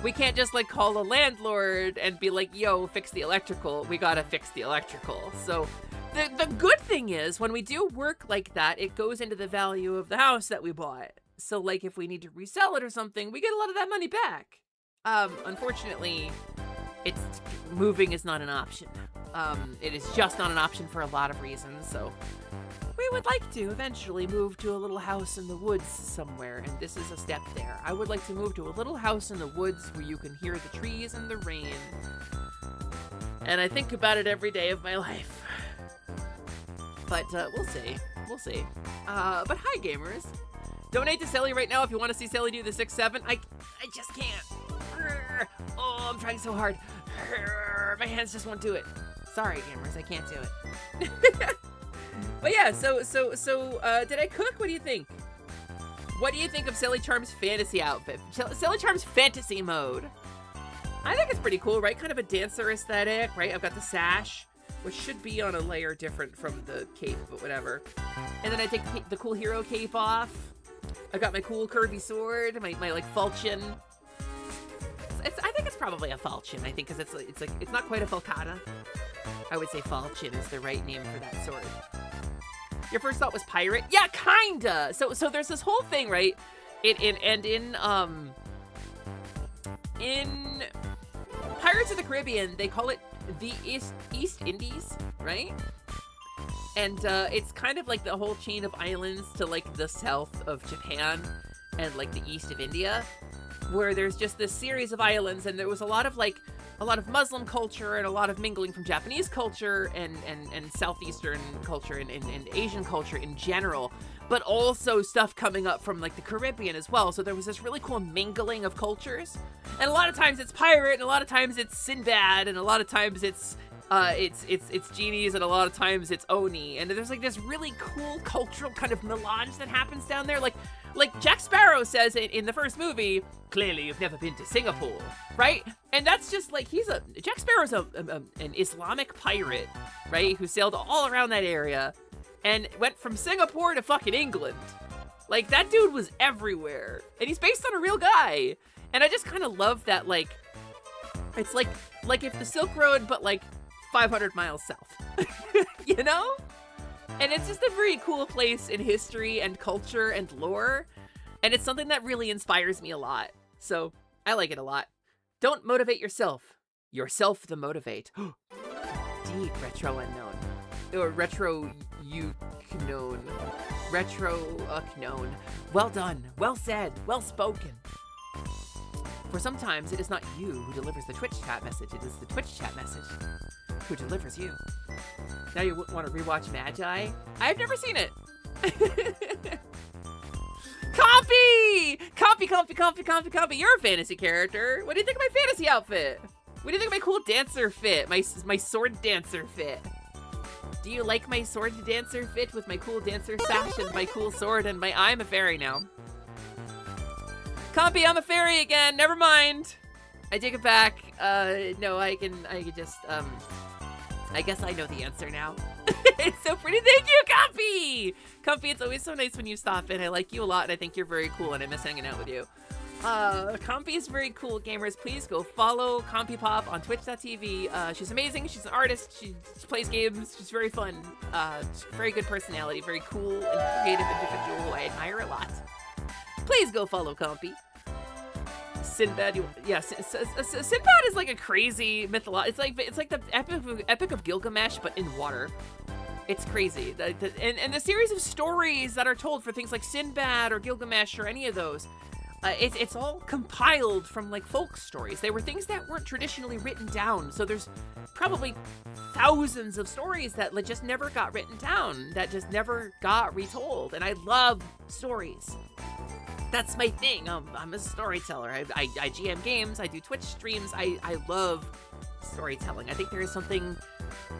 We can't just like call a landlord and be like, yo, fix the electrical. We gotta fix the electrical. So the good thing is when we do work like that, it goes into the value of the house that we bought. So like if we need to resell it or something, we get a lot of that money back. Unfortunately, moving is not an option. It is just not an option for a lot of reasons, so we would like to eventually move to a little house in the woods somewhere, and this is a step there. I would like to move to a little house in the woods where you can hear the trees and the rain. And I think about it every day of my life. but we'll see. We'll see. But hi, gamers. Donate to Sally right now if you want to see Sally do the 6-7. I just can't. Oh, I'm trying so hard. My hands just won't do it. Sorry, gamers, I can't do it. But yeah, so did I cook? What do you think? What do you think of Sally Charm's fantasy outfit? Sally Charm's fantasy mode. I think it's pretty cool, right? Kind of a dancer aesthetic, right? I've got the sash, which should be on a layer different from the cape, but whatever. And then I take the cool hero cape off. I got my cool curvy sword, my like falchion. I think it's probably a falchion. I think because it's not quite a falcata. I would say falchion is the right name for that sword. Your first thought was pirate? Yeah, kinda. So there's this whole thing, right? In Pirates of the Caribbean, they call it the East Indies, right? And it's kind of like the whole chain of islands to like the south of Japan and like the east of India, where there's just this series of islands, and there was a lot of Muslim culture and a lot of mingling from Japanese culture and Southeastern culture and Asian culture in general, but also stuff coming up from like the Caribbean as well. So there was this really cool mingling of cultures, and a lot of times it's pirate, and a lot of times it's Sinbad, and a lot of times it's genies, and a lot of times it's Oni, and there's like this really cool cultural kind of melange that happens down there. Like Jack Sparrow says in the first movie, clearly you've never been to Singapore, right? And that's just like, Jack Sparrow's an Islamic pirate, right? Who sailed all around that area and went from Singapore to fucking England. Like, that dude was everywhere, and he's based on a real guy. And I just kind of love that, like, it's like if the Silk Road, but like 500 miles south, you know? And it's just a very cool place in history and culture and lore. And it's something that really inspires me a lot. So I like it a lot. Don't motivate yourself. Yourself the motivate. Deep retro unknown. Or retro unknown. Retro unknown. Well done. Well said. Well spoken. For sometimes it is not you who delivers the Twitch chat message. It is the Twitch chat message who delivers you. Now you want to rewatch Magi? I've never seen it. Compy! You're a fantasy character. What do you think of my fantasy outfit? What do you think of my cool dancer fit? My sword dancer fit? Do you like my sword dancer fit with my cool dancer sash and my cool sword and I'm a fairy now? Compy, I'm a fairy again. Never mind. I take it back. No, I can just, I guess I know the answer now. It's so pretty. Thank you, Compy! Compy, it's always so nice when you stop in. I like you a lot, and I think you're very cool, and I miss hanging out with you. Compy is very cool, gamers. Please go follow Compy Pop on twitch.tv. She's amazing. She's an artist. She plays games. She's very fun. Very good personality. Very cool and creative individual who I admire a lot. Please go follow Compy. Sinbad, Sinbad is like a crazy mythology. It's like the Epic of Gilgamesh, but in water. It's crazy. And the series of stories that are told for things like Sinbad or Gilgamesh or any of those, it's all compiled from like folk stories. They were things that weren't traditionally written down. So there's probably thousands of stories that just never got written down, that just never got retold. And I love stories. That's my thing. I'm a storyteller. I GM games. I do Twitch streams. I love storytelling. I think there is something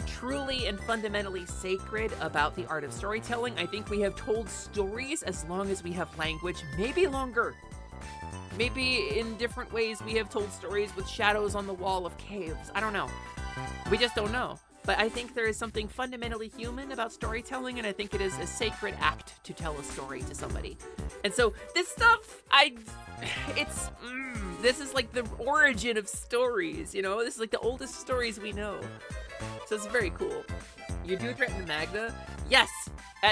truly and fundamentally sacred about the art of storytelling. I think we have told stories as long as we have language, maybe longer. Maybe in different ways we have told stories with shadows on the wall of caves. I don't know. We just don't know. But I think there is something fundamentally human about storytelling, and I think it is a sacred act to tell a story to somebody. And so this stuff, this is like the origin of stories, you know? This is like the oldest stories we know. So it's very cool. You do threaten Magna? Yes,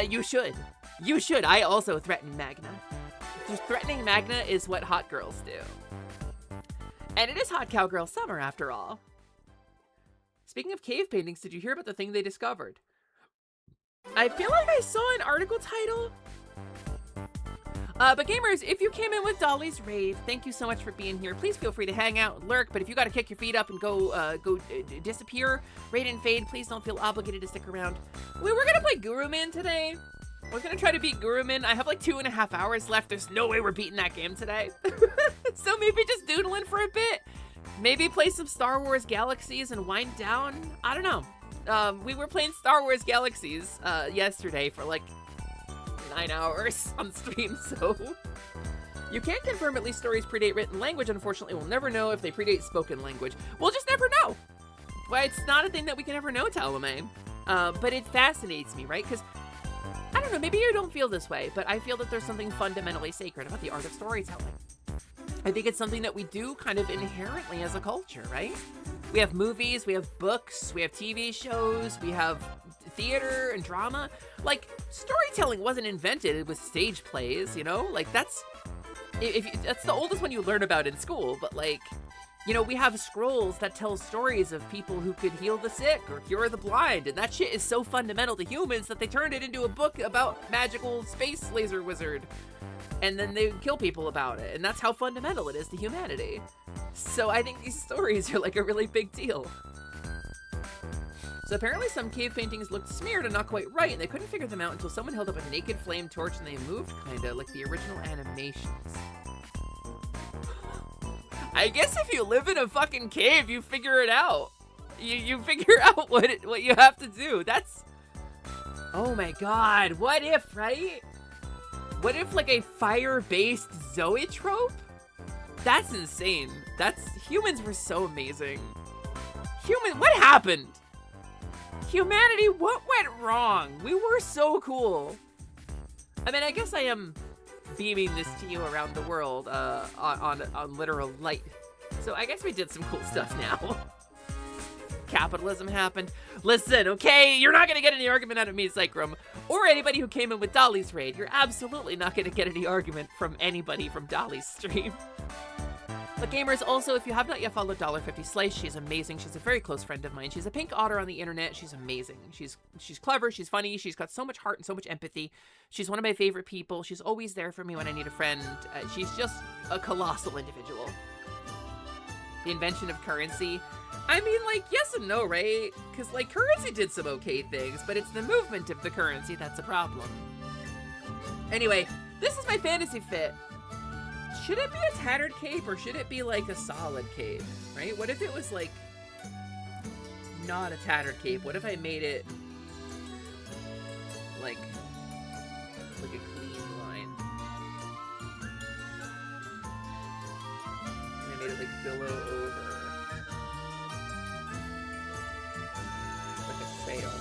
you should. You should. I also threaten Magna. Threatening Magna is what hot girls do. And it is Hot Cowgirl Summer, after all. Speaking of cave paintings, did you hear about the thing they discovered? I feel like I saw an article title. But gamers, if you came in with Dolly's raid, thank you so much for being here. Please feel free to hang out and lurk, but if you gotta kick your feet up and go disappear, raid and fade, please don't feel obligated to stick around. We're gonna play Gurumin today. We're gonna try to beat Gurumin. I have like 2.5 hours left. There's no way we're beating that game today. So maybe just doodling for a bit. Maybe play some Star Wars Galaxies and wind down. I don't know. We were playing Star Wars Galaxies yesterday for like 9 hours on stream, so you can't confirm at least stories predate written language. Unfortunately, we'll never know if they predate spoken language. We'll just never know. Well, it's not a thing that we can ever know, Talame. But it fascinates me, right? Because I don't know, maybe you don't feel this way, but I feel that there's something fundamentally sacred about the art of storytelling. I think it's something that we do kind of inherently as a culture, right? We have movies, we have books, we have TV shows, we have theater and drama. Like, storytelling wasn't invented, it was stage plays, you know? Like, that's the oldest one you learn about in school, but like, you know, we have scrolls that tell stories of people who could heal the sick or cure the blind, and that shit is so fundamental to humans that they turned it into a book about magical space laser wizard. And then they kill people about it, and that's how fundamental it is to humanity. So I think these stories are like a really big deal. So apparently some cave paintings looked smeared and not quite right, and they couldn't figure them out until someone held up a naked flame torch and they moved kinda like the original animations. I guess if you live in a fucking cave, you figure it out. You figure out what you have to do. That's... Oh my god, what if, right? What if like a fire-based zoetrope? That's insane. Humans were so amazing. What happened? Humanity, what went wrong? We were so cool. I mean, I guess I am beaming this to you around the world on literal light. So I guess we did some cool stuff now. Capitalism happened. Listen, okay? You're not gonna get any argument out of me, Cycrum, or anybody who came in with Dolly's raid. You're absolutely not gonna get any argument from anybody from Dolly's stream. But gamers, also, if you have not yet followed $50 Slice, she's amazing. She's a very close friend of mine. She's a pink otter on the internet. She's amazing. She's clever. She's funny. She's got so much heart and so much empathy. She's one of my favorite people. She's always there for me when I need a friend. She's just a colossal individual. The invention of currency. I mean, like, yes and no, right? Because, like, currency did some okay things, but it's the movement of the currency that's a problem. Anyway, this is my fantasy fit. Should it be a tattered cape or should it be like a solid cape, right? What if it was like not a tattered cape? What if I made it like a clean line? And I made it like billow over, like a sail.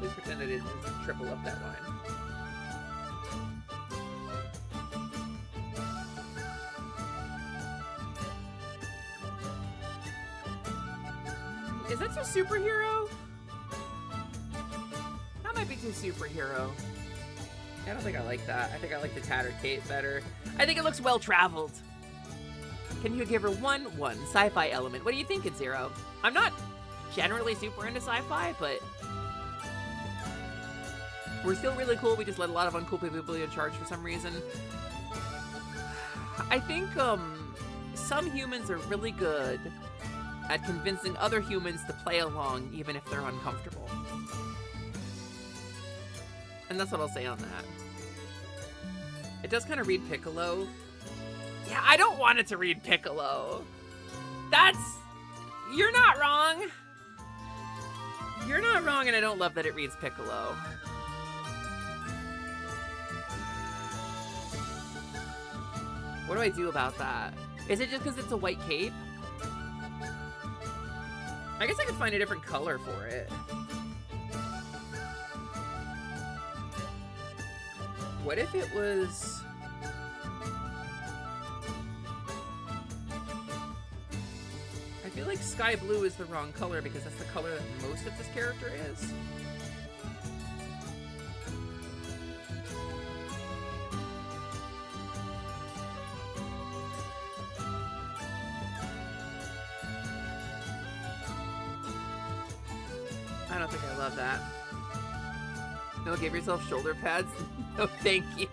Please pretend I didn't triple up that line. Is that too superhero? That might be too superhero. I don't think I like that. I think I like the tattered cape better. I think it looks well traveled. Can you give her one sci-fi element? What do you think, Zero? I'm not generally super into sci-fi, but we're still really cool. We just let a lot of uncool people be in charge for some reason. I think some humans are really good at convincing other humans to play along even if they're uncomfortable. And that's what I'll say on that. It does kind of read Piccolo. Yeah, I don't want it to read Piccolo. You're not wrong. You're not wrong, and I don't love that it reads Piccolo. What do I do about that? Is it just because it's a white cape? I guess I could find a different color for it. What if it was... I feel like sky blue is the wrong color because that's the color that most of this character is. I don't think I love that. No, give yourself shoulder pads. No, thank you.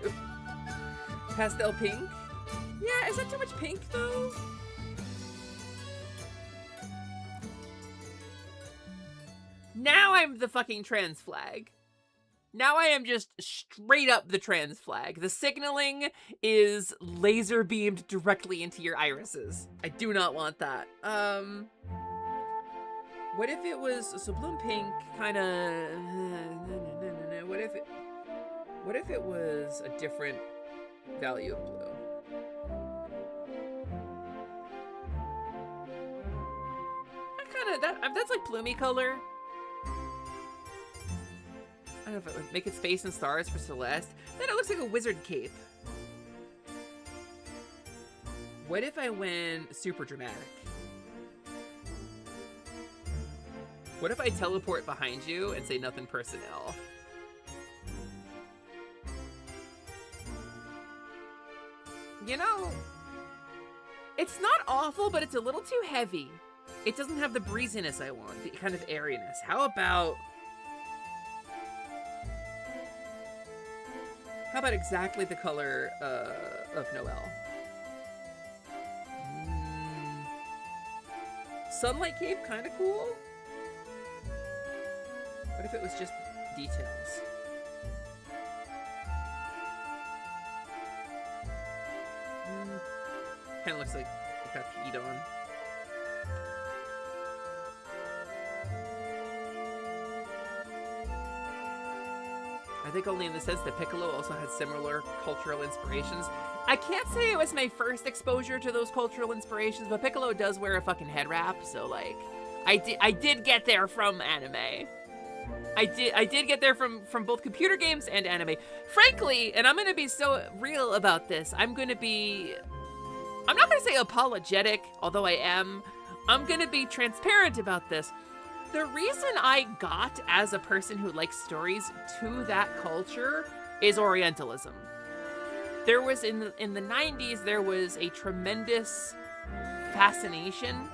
Pastel pink? Yeah, is that too much pink though? Now I'm the fucking trans flag. Now I am just straight up the trans flag. The signaling is laser beamed directly into your irises. I do not want that. What if it was, so blue and pink kind of, what if it was a different value of blue? That's like plumey color. I don't know if it would make it space and stars for Celeste. Then it looks like a wizard cape. What if I went super dramatic? What if I teleport behind you and say nothing personnel? You know, it's not awful, but it's a little too heavy. It doesn't have the breeziness I want, the kind of airiness. How about exactly the color of Noelle? Sunlight cape, kind of cool. What if it was just details? Kind of looks like it got peed on. I think only in the sense that Piccolo also had similar cultural inspirations. I can't say it was my first exposure to those cultural inspirations, but Piccolo does wear a fucking head wrap, so like, I did get there from anime. I did get there from both computer games and anime. Frankly, and I'm gonna be so real about this, I'm not gonna say apologetic, although I am. I'm gonna be transparent about this. The reason I got, as a person who likes stories, to that culture is Orientalism. There was, in the 90s, there was a tremendous fascination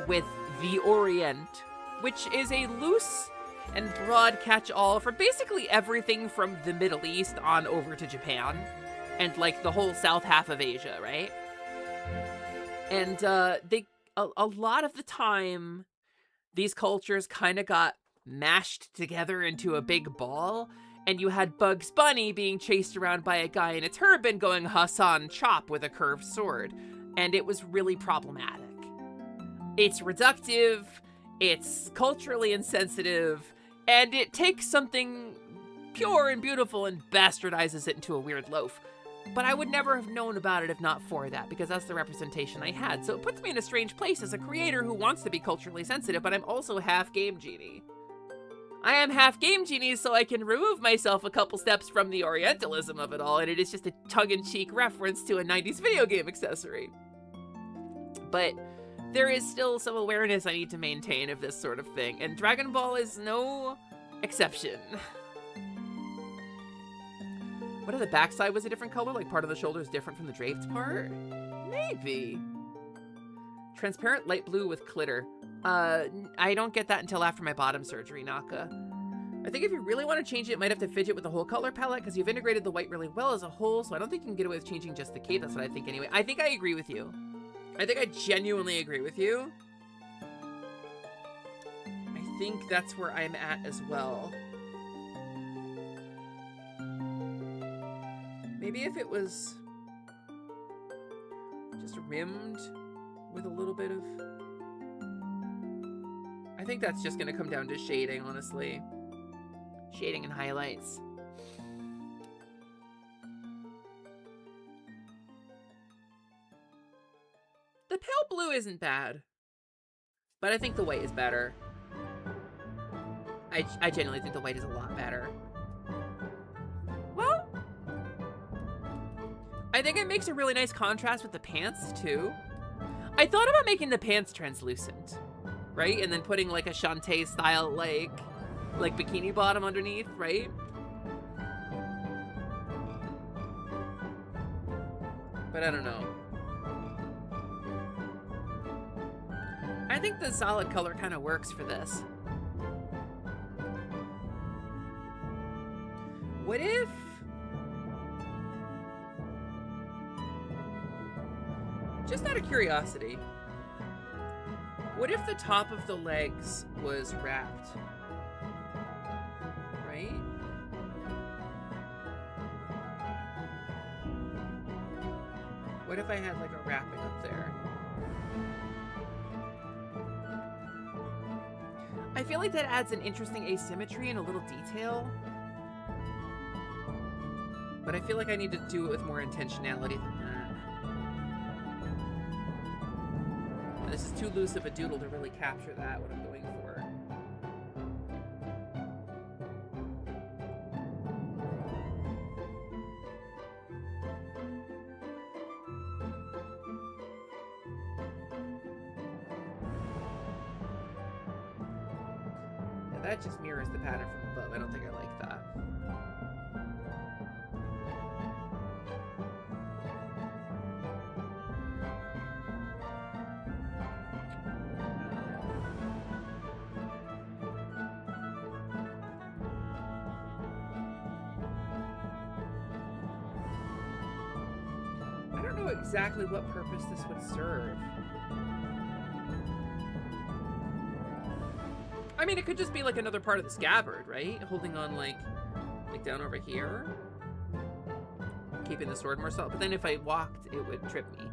with the Orient, which is a loose and broad catch-all for basically everything from the Middle East on over to Japan, and like the whole south half of Asia, right? And a lot of the time, these cultures kind of got mashed together into a big ball, and you had Bugs Bunny being chased around by a guy in a turban going Hassan Chop with a curved sword, and it was really problematic. It's reductive, it's culturally insensitive, and it takes something pure and beautiful and bastardizes it into a weird loaf. But I would never have known about it if not for that, because that's the representation I had. So it puts me in a strange place as a creator who wants to be culturally sensitive, but I'm also half Game Genie. I am half Game Genie, so I can remove myself a couple steps from the Orientalism of it all, and it is just a tongue-in-cheek reference to a 90s video game accessory. But there is still some awareness I need to maintain of this sort of thing, and Dragon Ball is no exception. What if the backside was a different color? Like part of the shoulder is different from the draped part? Maybe. Transparent light blue with glitter. I don't get that until after my bottom surgery, Naka. I think if you really want to change it, you might have to fidget with the whole color palette because you've integrated the white really well as a whole, so I don't think you can get away with changing just the cape. That's what I think anyway. I think I agree with you. I think I genuinely agree with you. I think that's where I'm at as well. Maybe if it was just rimmed with a little bit of... I think that's just going to come down to shading, honestly. Shading and highlights. The pale blue isn't bad, but I think the white is better. I genuinely think the white is a lot better. Well, I think it makes a really nice contrast with the pants, too. I thought about making the pants translucent, right? And then putting, like, a Shantae style, like bikini bottom underneath, right? But I don't know. I think the solid color kind of works for this. What if... Just out of curiosity, what if the top of the legs was wrapped? Right? What if I had like a wrapping up there? I feel like that adds an interesting asymmetry and a little detail. But I feel like I need to do it with more intentionality than that. And this is too loose of a doodle to really capture that, what I'm going for. Yeah, that just mirrors the pattern from above. I don't think I like that. I don't know exactly what purpose this would serve. I mean, it could just be like another part of the scabbard, right? Holding on like down over here. Keeping the sword more solid. But then if I walked, it would trip me.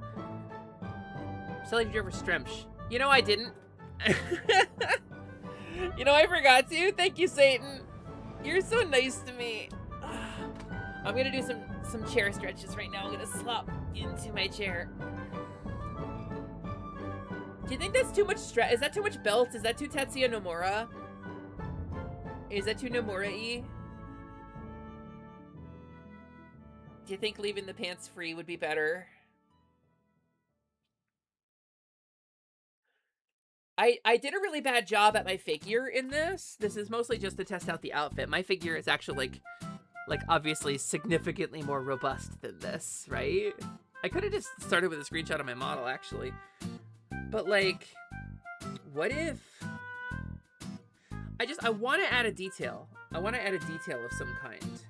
Sally, did you ever stremsh? You know I didn't. You know I forgot to. Thank you, Satan. You're so nice to me. I'm gonna do some chair stretches right now. I'm gonna slop into my chair. Do you think that's too much stretch? Is that too much belt? Is that too Tetsuya Nomura? Is that too Nomura-y? Do you think leaving the pants free would be better? I did a really bad job at my figure in this. This is mostly just to test out the outfit. My figure is actually like obviously significantly more robust than this, right? I could have just started with a screenshot of my model actually. But like, what if I want to add a detail. I want to add a detail of some kind.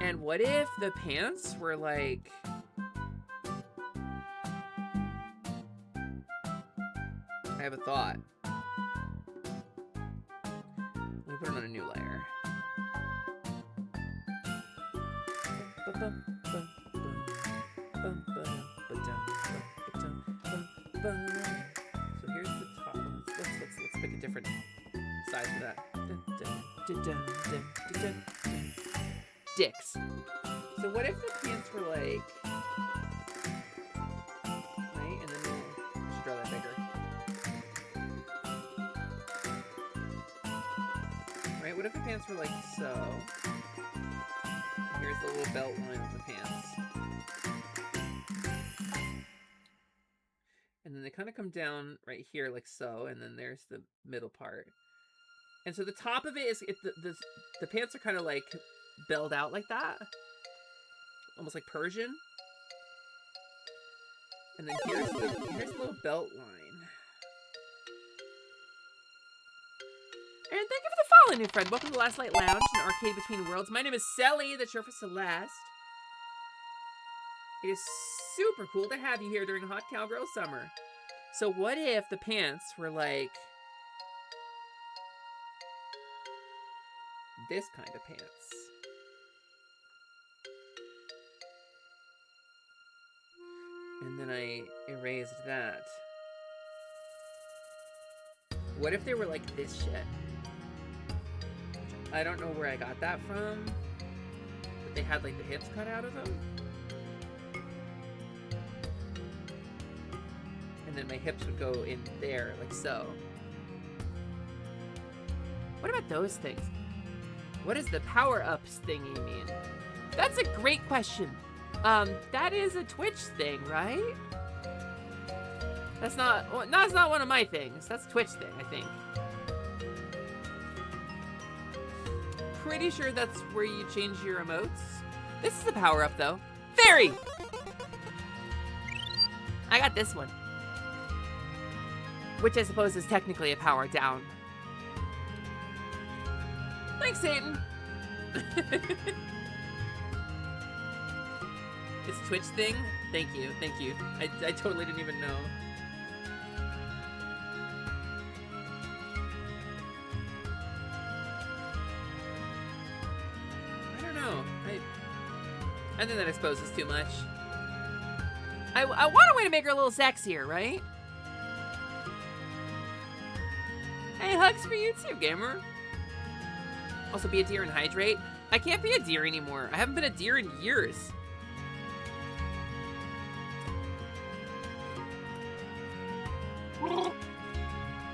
And what if the pants were like, I have a thought. Let me put it on a new layer. So here's the top. Let's pick a different size for that. Dicks. So what if the pants were like, right? And then we'll just draw that bigger. Right? What if the pants were like so? Here's the little belt line of the pants. And then they kind of come down right here like so, and then there's the middle part. And so the top of it is, the pants are kind of like belled out like that. Almost like Persian. And then here's the little belt line. And thank you for the follow, new friend. Welcome to Last Light Lounge, an arcade between worlds. My name is Selly, the short for Celeste. It is super cool to have you here during Hot Cowgirl Summer. So what if the pants were like this kind of pants? And then I erased that. What if they were like this shit? I don't know where I got that from, but they had like the hips cut out of them. And then my hips would go in there, like so. What about those things? What is the power-ups thing you mean? That's a great question. That is a Twitch thing, right? That's not one of my things. That's a Twitch thing, I think. Pretty sure that's where you change your emotes. This is a power-up, though. Fairy! I got this one. Which I suppose is technically a power down. Thanks, Satan. It's a Twitch thing? Thank you, thank you. I totally didn't even know. I don't know. I think that exposes too much. I want a way to make her a little sexier, right? Hey, hugs for you too, gamer. Also, be a deer and hydrate. I can't be a deer anymore. I haven't been a deer in years.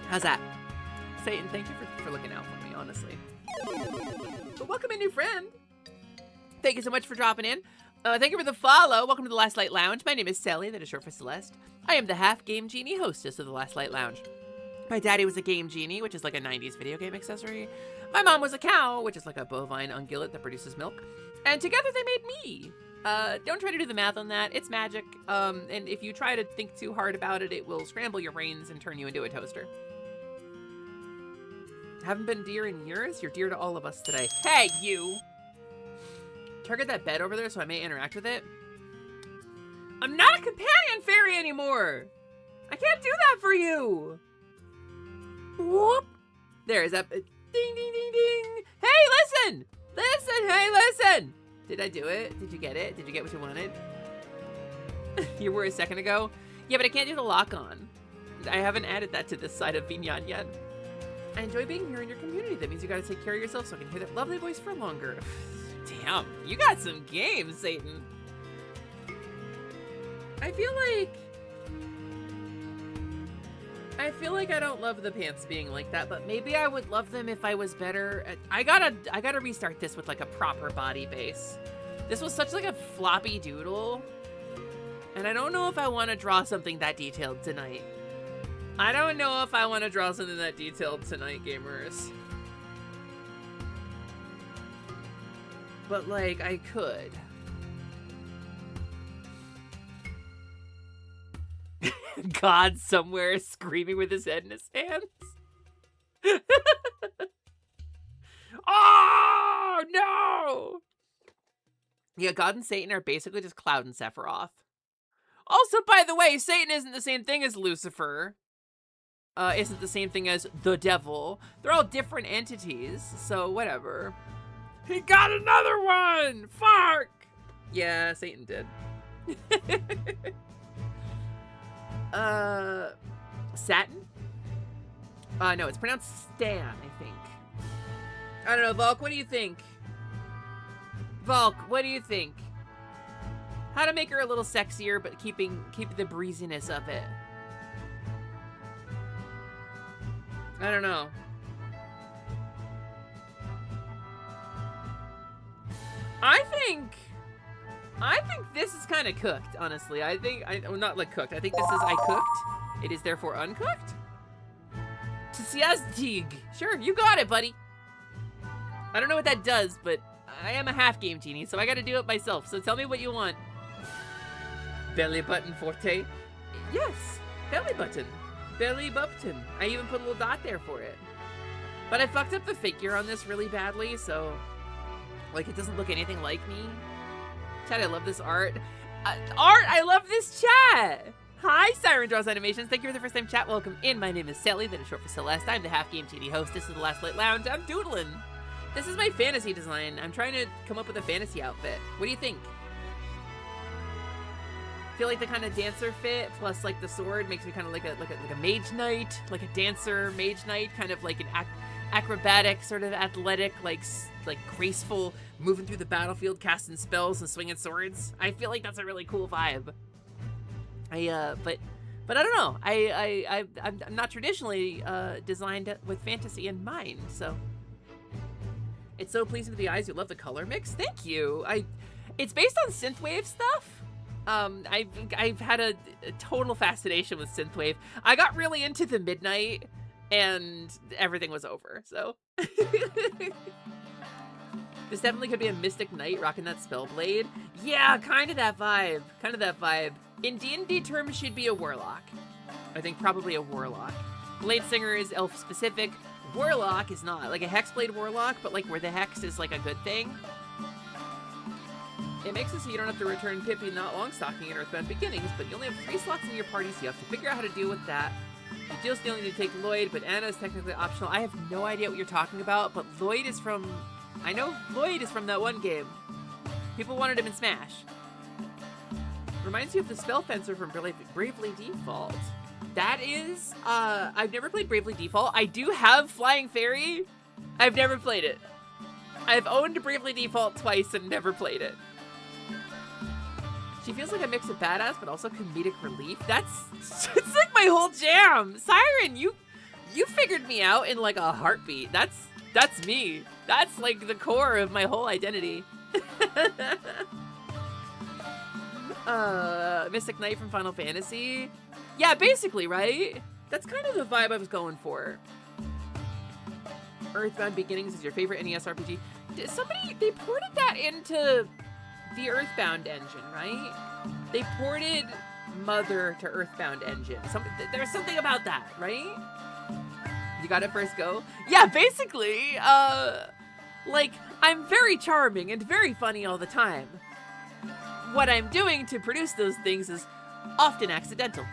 How's that? Satan, thank you for looking out for me, honestly. But welcome a new friend. Thank you so much for dropping in. Thank you for the follow. Welcome to the Last Light Lounge. My name is Sally, that is short for Celeste. I am the half Game Genie hostess of the Last Light Lounge. My daddy was a Game Genie, which is like a 90s video game accessory. My mom was a cow, which is like a bovine ungulate that produces milk. And together they made me. Don't try to do the math on that. It's magic. And if you try to think too hard about it, it will scramble your brains and turn you into a toaster. Haven't been deer in years? You're dear to all of us today. Hey, you! Target that bed over there so I may interact with it. I'm not a companion fairy anymore! I can't do that for you! Whoop! There, is that... Ding, ding, ding, ding! Hey, listen! Listen, hey, listen! Did I do it? Did you get it? Did you get what you wanted? You were a second ago? Yeah, but I can't do the lock on. I haven't added that to this side of Vignan yet. I enjoy being here in your community. That means you gotta take care of yourself so I can hear that lovely voice for longer. Damn, you got some games, Satan. I feel like I don't love the pants being like that, but maybe I would love them if I was better at... I gotta restart this with like a proper body base. This was such like a floppy doodle, and I don't know if I want to draw something that detailed tonight. I don't know if I want to draw something that detailed tonight, gamers. But like, I could. God somewhere screaming with his head in his hands. Oh, no! Yeah, God and Satan are basically just Cloud and Sephiroth. Also, by the way, Satan isn't the same thing as Lucifer. Isn't the same thing as the devil. They're all different entities, so whatever. He got another one! Fuck! Yeah, Satan did. Satin? No, it's pronounced Stan, I think. I don't know, Volk, what do you think? Volk, what do you think? How to make her a little sexier, but keep the breeziness of it. I don't know. I think this is kind of cooked, honestly. Well, not like cooked. I think this is I cooked. It is therefore uncooked. Tig. Sure, you got it, buddy. I don't know what that does, but I am a half Game Genie, so I gotta do it myself. So tell me what you want. Belly button forte? Yes, belly button. Belly button. I even put a little dot there for it. But I fucked up the figure on this really badly, so like it doesn't look anything like me. Chat, I love this art. I love this chat! Hi, Siren Draws Animations. Thank you for the first time chat. Welcome in. My name is Sally, that is short for Celeste. I'm the half Game Genie host. This is the Last Light Lounge. I'm doodling. This is my fantasy design. I'm trying to come up with a fantasy outfit. What do you think? Feel like the kind of dancer fit plus like the sword makes me kind of like a mage knight, like a dancer mage knight, kind of like an acrobatic, sort of athletic, like graceful, moving through the battlefield, casting spells and swinging swords. I feel like that's a really cool vibe. But I don't know. I'm not traditionally designed with fantasy in mind, so it's so pleasing to the eyes. You love the color mix. Thank you. It's based on synthwave stuff. I've had a total fascination with synthwave. I got really into the Midnight, and everything was over. So this definitely could be a Mystic Knight rocking that Spellblade. Yeah, kind of that vibe. Kind of that vibe. In D&D terms, she'd be a warlock. I think probably a warlock. Blade Singer is elf specific. Warlock is not. Like a Hexblade Warlock, but like where the Hex is like a good thing. It makes it so you don't have to return Pippi not Longstocking in Earthbound Beginnings, but you only have 3 slots in your party, so you have to figure out how to deal with that. You do still need to take Lloyd, but Anna is technically optional. I have no idea what you're talking about, but Lloyd is from... I know Lloyd is from that one game. People wanted him in Smash. Reminds you of the Spell Fencer from Bravely Default. That is... I've never played Bravely Default. I do have Flying Fairy. I've never played it. I've owned Bravely Default twice and never played it. She feels like a mix of badass, but also comedic relief. It's like my whole jam. Siren, you figured me out in like a heartbeat. That's me. That's like the core of my whole identity. Mystic Knight from Final Fantasy. Yeah, basically, right? That's kind of the vibe I was going for. Earthbound Beginnings is your favorite NES RPG. They ported that into the Earthbound engine, right? They ported Mother to Earthbound engine. There's something about that, right? You got it first go? Yeah, basically, like, I'm very charming and very funny all the time. What I'm doing to produce those things is often accidental.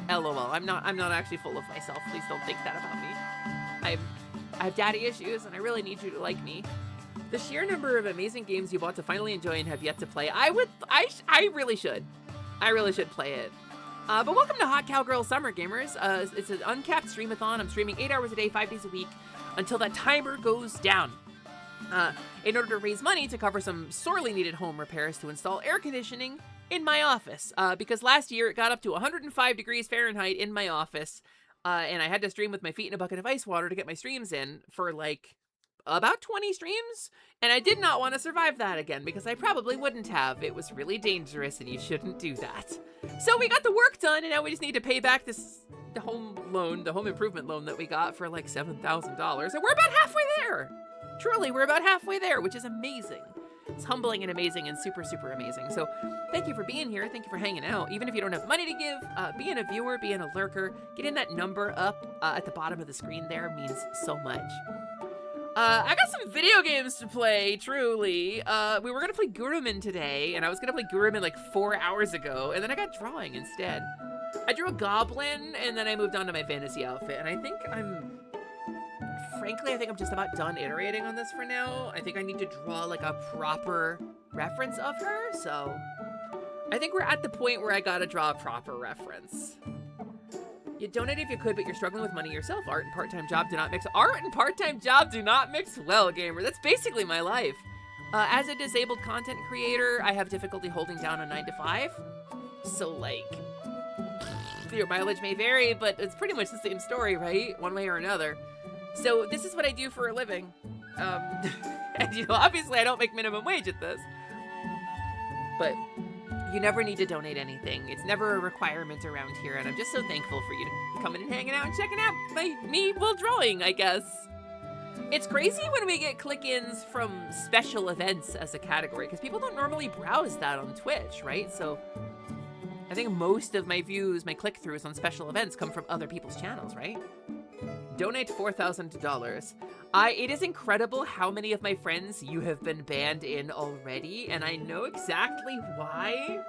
LOL, I'm not actually full of myself. Please don't think that about me. I have daddy issues and I really need you to like me. The sheer number of amazing games you bought to finally enjoy and have yet to play. I really should. I really should play it. But welcome to Hot Cowgirl Summer Gamers. It's an uncapped streamathon. I'm streaming 8 hours a day, 5 days a week, until that timer goes down. In order to raise money to cover some sorely needed home repairs to install air conditioning in my office. Because last year it got up to 105 degrees Fahrenheit in my office. And I had to stream with my feet in a bucket of ice water to get my streams in for like about 20 streams, and I did not want to survive that again because I probably wouldn't have. It was really dangerous and you shouldn't do that. So we got the work done, and now we just need to pay back the home improvement loan that we got for like $7,000, and we're about halfway there. Truly, we're about halfway there, which is amazing. It's humbling and amazing and super, super amazing. So thank you for being here. Thank you for hanging out. Even if you don't have money to give, being a viewer, being a lurker, getting that number up at the bottom of the screen there means so much. I got some video games to play, truly. We were gonna play Gurumin today, and I was gonna play Gurumin like 4 hours ago, and then I got drawing instead. I drew a goblin, and then I moved on to my fantasy outfit, and I think I'm just about done iterating on this for now. I think I need to draw like a proper reference of her, so I think we're at the point where I gotta draw a proper reference. You donate if you could, but you're struggling with money yourself. Art and part-time job do not mix. Art and part-time job do not mix well, gamer. That's basically my life. As a disabled content creator, I have difficulty holding down a 9-to-5. So, like, your mileage may vary, but it's pretty much the same story, right? One way or another. So this is what I do for a living. And, you know, obviously I don't make minimum wage at this. But you never need to donate anything. It's never a requirement around here, and I'm just so thankful for you to come in and hanging out and checking out me while drawing, I guess. It's crazy when we get click-ins from special events as a category, because people don't normally browse that on Twitch, right? So I think most of my views, my click-throughs on special events come from other people's channels, right? Donate $4,000. It is incredible how many of my friends you have been banned in already, and I know exactly why.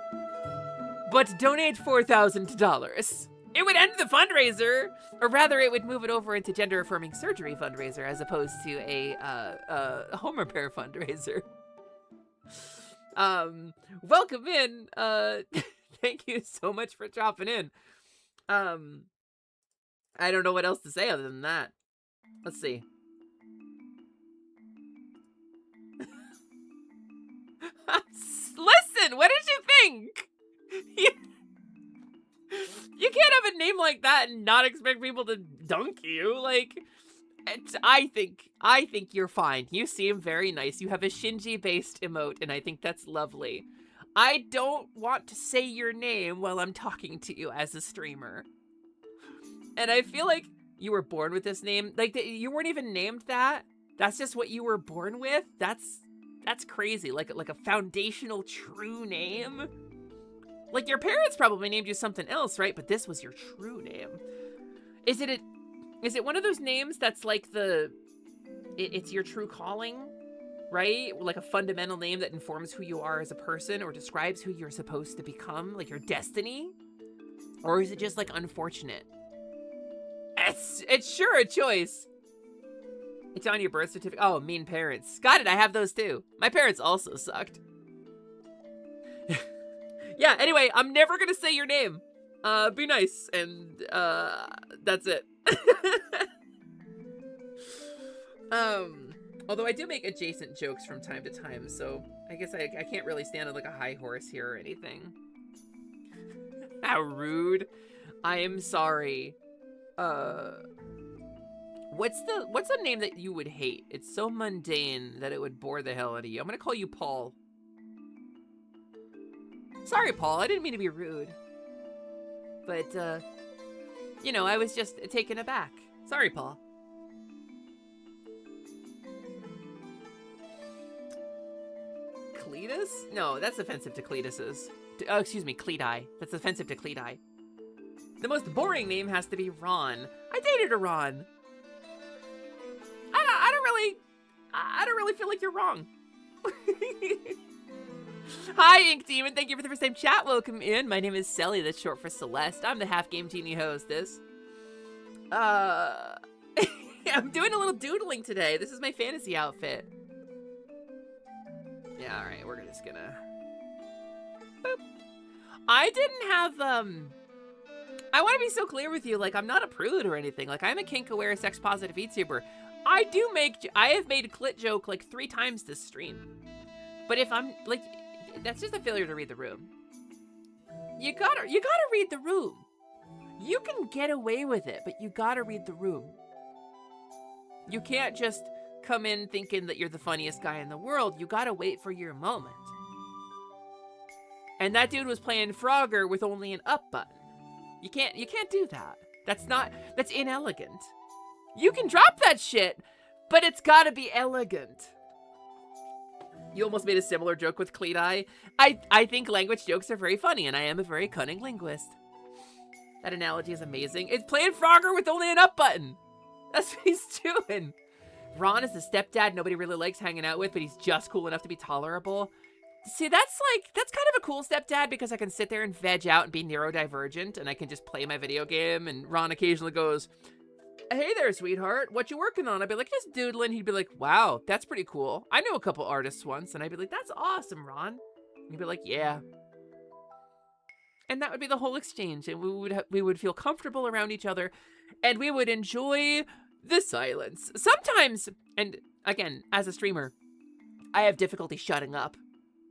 But donate $4,000. It would end the fundraiser, or rather it would move it over into gender-affirming surgery fundraiser as opposed to a home repair fundraiser. Welcome in. Thank you so much for dropping in. I don't know what else to say other than that. Let's see. Listen, what did you think? You can't have a name like that and not expect people to dunk you. Like, I think you're fine. You seem very nice. You have a Shinji-based emote, and I think that's lovely. I don't want to say your name while I'm talking to you as a streamer. And I feel like you were born with this name. Like, you weren't even named that. That's just what you were born with. That's crazy. Like a foundational true name. Like, your parents probably named you something else, right? But this was your true name. Is it Is it one of those names that's like it's your true calling, right? Like a fundamental name that informs who you are as a person or describes who you're supposed to become, like your destiny? Or is it just like unfortunate? It's sure a choice. It's on your birth certificate. Oh, mean parents. Got it, I have those too. My parents also sucked. Yeah, anyway, I'm never gonna say your name. Be nice, and that's it. Although I do make adjacent jokes from time to time, so I guess I can't really stand on like a high horse here or anything. How rude. I am sorry. What's a name that you would hate? It's so mundane that it would bore the hell out of you. I'm gonna call you Paul. Sorry, Paul, I didn't mean to be rude. But, you know, I was just taken aback. Sorry, Paul. Cletus? No, that's offensive to Cletuses. Oh, excuse me, Cleti. That's offensive to Cleti. The most boring name has to be Ron. I dated a Ron. I don't really feel like you're wrong. Hi, Ink Demon. Thank you for the first time chat. Welcome in. My name is Sally. That's short for Celeste. I'm the Half Game Genie hostess. I'm doing a little doodling today. This is my fantasy outfit. Yeah, all right. We're just gonna... Boop. I didn't have, I want to be so clear with you. Like, I'm not a prude or anything. Like, I'm a kink-aware, sex-positive VTuber. I have made a clit joke like 3 times this stream. But if I'm, like... That's just a failure to read the room. You gotta read the room. You can get away with it, but you gotta read the room. You can't just come in thinking that you're the funniest guy in the world. You gotta wait for your moment. And that dude was playing Frogger with only an up button. You can't do that. That's inelegant. You can drop that shit, but it's gotta be elegant. You almost made a similar joke with Cleti. I think language jokes are very funny, and I am a very cunning linguist. That analogy is amazing. It's playing Frogger with only an up button. That's what he's doing. Ron is the stepdad nobody really likes hanging out with, but he's just cool enough to be tolerable. See, that's kind of a cool stepdad because I can sit there and veg out and be neurodivergent, and I can just play my video game, and Ron occasionally goes, "Hey there, sweetheart, what you working on?" I'd be like, "Just doodling." He'd be like, "Wow, that's pretty cool. I knew a couple artists once." And I'd be like, "That's awesome, Ron." And he'd be like, "Yeah." And that would be the whole exchange, and we would feel comfortable around each other, and we would enjoy the silence. Sometimes, and again, as a streamer, I have difficulty shutting up.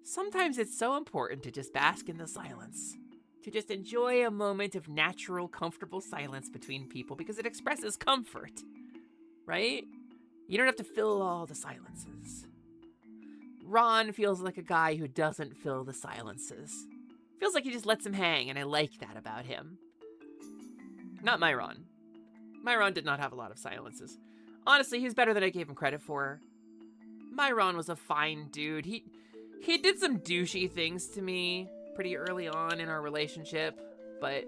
Sometimes it's so important to just bask in the silence. To just enjoy a moment of natural, comfortable silence between people because it expresses comfort, right? You don't have to fill all the silences. Ron feels like a guy who doesn't fill the silences. Feels like he just lets them hang, and I like that about him. Not my Ron. My Ron did not have a lot of silences. Honestly, he's better than I gave him credit for. My Ron was a fine dude. He did some douchey things to me pretty early on in our relationship, but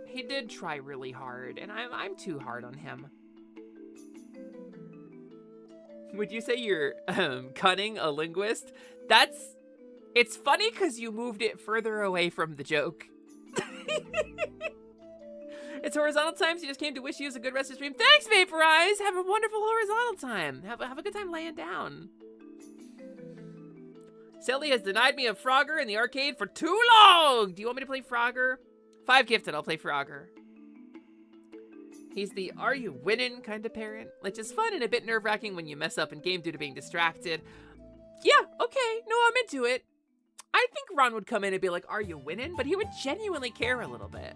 he did try really hard, and I'm too hard on him. Would you say you're cunning, a linguist? It's funny because you moved it further away from the joke. It's horizontal time, so you just came to wish you a good rest of the stream. Thanks, Vaporize! Have a wonderful horizontal time. Have a good time laying down. Sally has denied me of Frogger in the arcade for too long! Do you want me to play Frogger? 5 gifted, I'll play Frogger. He's the "are you winning" kind of parent, which is fun and a bit nerve-wracking when you mess up in game due to being distracted. Yeah, okay, no, I'm into it. I think Ron would come in and be like, "Are you winning?" But he would genuinely care a little bit.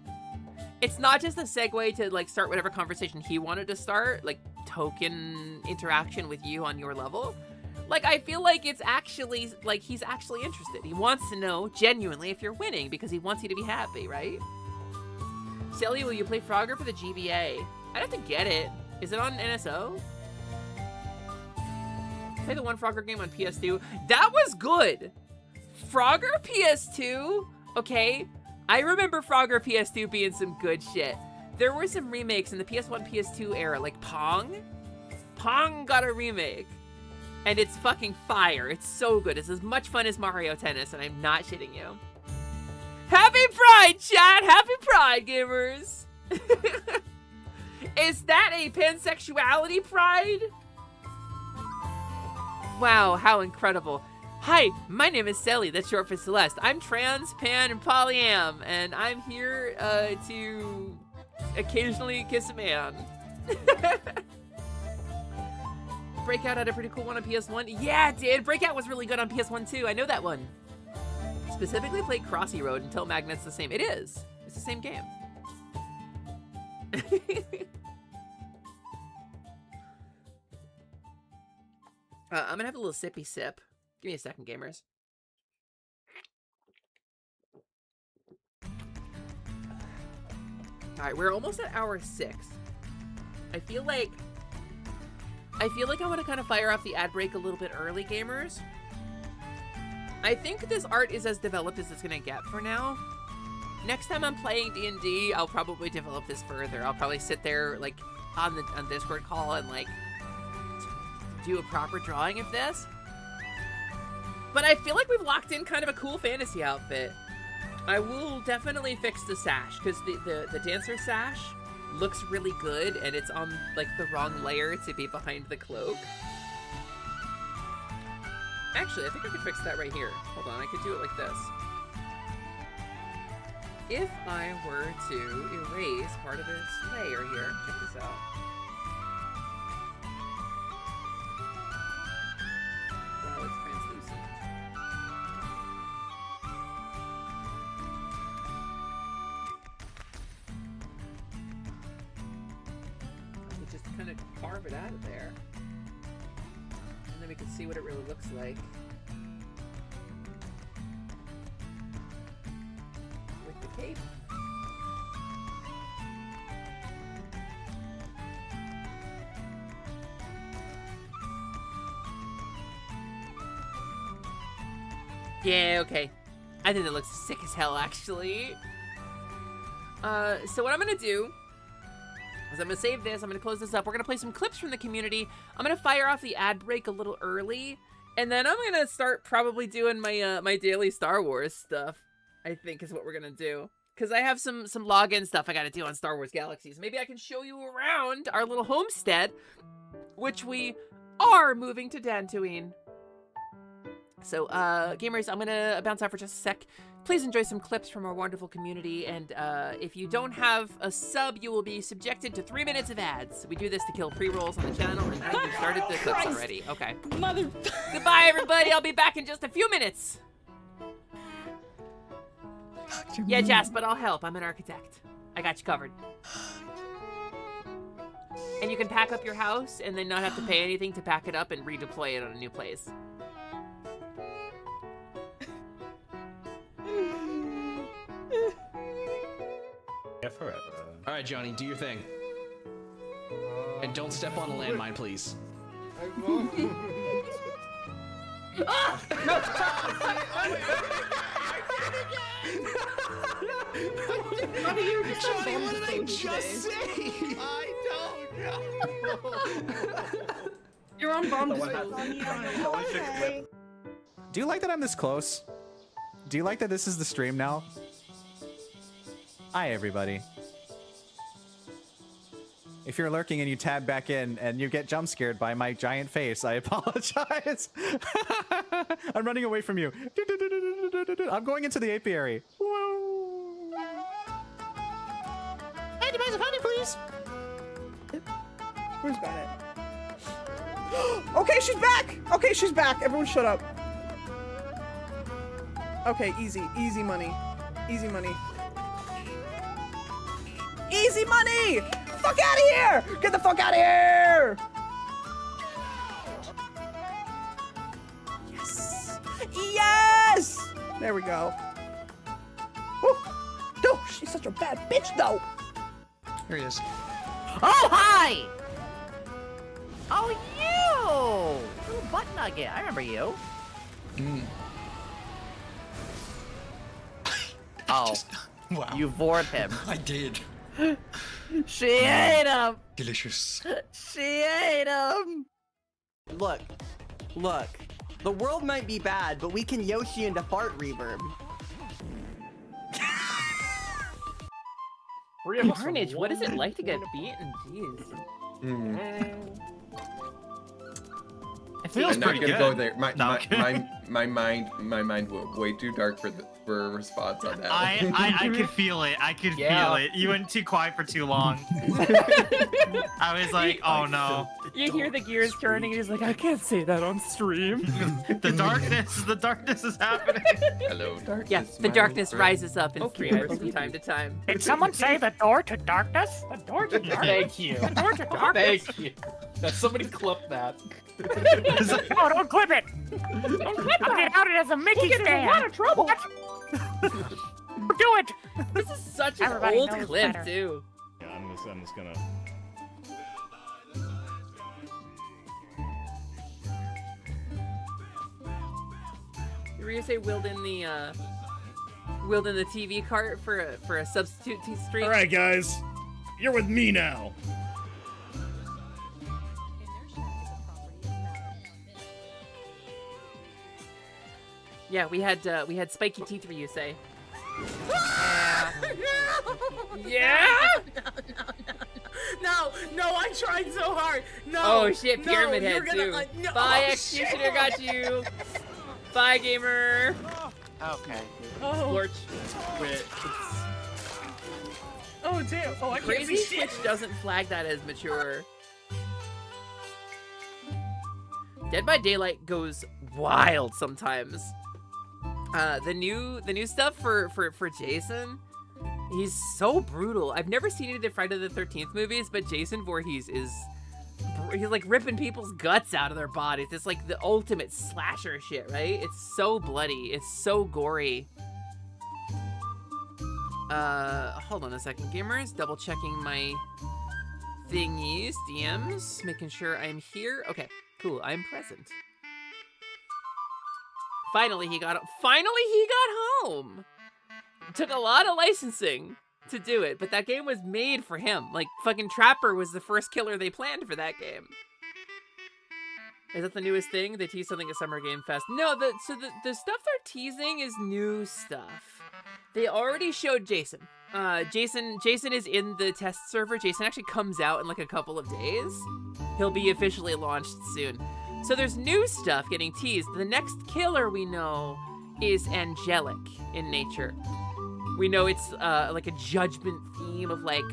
It's not just a segue to like start whatever conversation he wanted to start, like token interaction with you on your level. Like, I feel like it's actually, like, he's actually interested. He wants to know, genuinely, if you're winning, because he wants you to be happy, right? Sally, will you play Frogger for the GBA? I'd have to get it. Is it on NSO? Play the one Frogger game on PS2. That was good! Frogger PS2? Okay, I remember Frogger PS2 being some good shit. there were some remakes in the PS1, PS2 era, like Pong. Pong got a remake, and it's fucking fire. It's so good. It's as much fun as Mario Tennis, and I'm not shitting you. Happy Pride, chat! Happy Pride, gamers! Is that a pansexuality pride? Wow, how incredible. Hi, my name is Sally, that's short for Celeste. I'm trans, pan, and polyam, and I'm here to occasionally kiss a man. Breakout had a pretty cool one on PS1. Yeah, it did. Breakout was really good on PS1 too. I know that one. Specifically played Crossy Road and Tell Magnet's the same. It is. It's the same game. I'm gonna have a little sippy sip. Give me a second, gamers. Alright, we're almost at hour 6. I feel like I want to kind of fire off the ad break a little bit early, gamers. I think this art is as developed as it's gonna get for now. Next time I'm playing D&D, I'll probably develop this further. I'll probably sit there like on Discord call and like do a proper drawing of this. But I feel like we've locked in kind of a cool fantasy outfit. I will definitely fix the sash, because the dancer sash looks really good, and it's on like the wrong layer to be behind the cloak. Actually, I think I could fix that right here. Hold on, I could do it like this. If I were to erase part of this layer here, check this out. Wow, it's translucent. I could just kind of carve it out of there. And then we can see what it really looks like. With the cape. Yeah, okay. I think that looks sick as hell, actually. So what I'm gonna do is I'm gonna save this, I'm gonna close this up, we're gonna play some clips from the community, I'm gonna fire off the ad break a little early, and then I'm gonna start probably doing my my daily Star Wars stuff, I think is what we're gonna do. Because I have some login stuff I gotta do on Star Wars Galaxies. Maybe I can show you around our little homestead, which we are moving to Dantooine. So, gamers, I'm gonna bounce out for just a sec. Please enjoy some clips from our wonderful community, and if you don't have a sub, you will be subjected to 3 minutes of ads. We do this to kill pre-rolls on the channel, and I have started the clips already. Okay. Mother... Goodbye, everybody. I'll be back in just a few minutes. Yeah, Jas, but I'll help. I'm an architect. I got you covered. And you can pack up your house and then not have to pay anything to pack it up and redeploy it on a new place. Yeah, forever. All right, Johnny, do your thing. And don't step on a landmine, please. I won't. Ah! No! What did I just say? I don't know. You're on bomb Do you like that I'm this close? Do you like that this is the stream now? Hi, everybody. If you're lurking and you tab back in and you get jump scared by my giant face, I apologize. I'm running away from you. I'm going into the apiary. Anybody, honey, please. Where's Bennett? Okay, she's back. Okay, she's back. Everyone shut up. Okay, easy money. Easy money. Easy money! Fuck out of here! Get the fuck out of here! Yes! Yes! There we go. Woo. No, she's such a bad bitch, though. Here he is. Oh, hi! Oh, you! Little butt nugget. I remember you. Oh. Wow. You vored him. I did. She ate him! Delicious. She ate him! Look. The world might be bad, but we can Yoshi into fart reverb. Carnage, what is it like to get beaten? Jeez. I'm not gonna go there. My mind went way too dark for a response on that. I could feel it. I could feel it. You went too quiet for too long. I was like, oh no. You hear the gears turning, and he's like, I can't say that on stream. The darkness is happening. Hello. Yeah, the darkness rises up in streamers from time to time. Did someone say the door to darkness? The door to darkness. Thank you. The door to darkness. Thank you. Now somebody clip that. Oh, don't clip it. Don't clip it. I'll get out as a Mickey We'll get in stand. a lot of trouble. Do it. This is such an Everybody old knows clip, better. too. Yeah, I'm just gonna. You were gonna say wheeled in the TV cart for a substitute stream? All right, guys, you're with me now. Yeah, we had spiky teeth for you, say. Yeah? No, I tried so hard. No. Oh shit, Pyramid no, Head you're gonna, too. no, Bye, oh, Executioner, shit. got you. Bye, gamer. Okay. Splorch. Oh damn! Oh, I can't Crazy see shit. Switch doesn't flag that as mature. Dead by Daylight goes wild sometimes. The new stuff for Jason, he's so brutal. I've never seen any of the Friday the 13th movies, but Jason Voorhees he's like ripping people's guts out of their bodies. It's like the ultimate slasher shit, right? It's so bloody. It's so gory. Hold on a second, gamers. Double checking my thingies, DMs, making sure I'm here. Okay, cool. I'm present. Finally, he got home. Took a lot of licensing to do it, but that game was made for him. Like, fucking Trapper was the first killer they planned for that game. Is that the newest thing? They teased something at Summer Game Fest. No, the stuff they're teasing is new stuff. They already showed Jason. Jason is in the test server. Jason actually comes out in like a couple of days. He'll be officially launched soon. So there's new stuff getting teased. The next killer we know is angelic in nature. We know it's like a judgment theme of like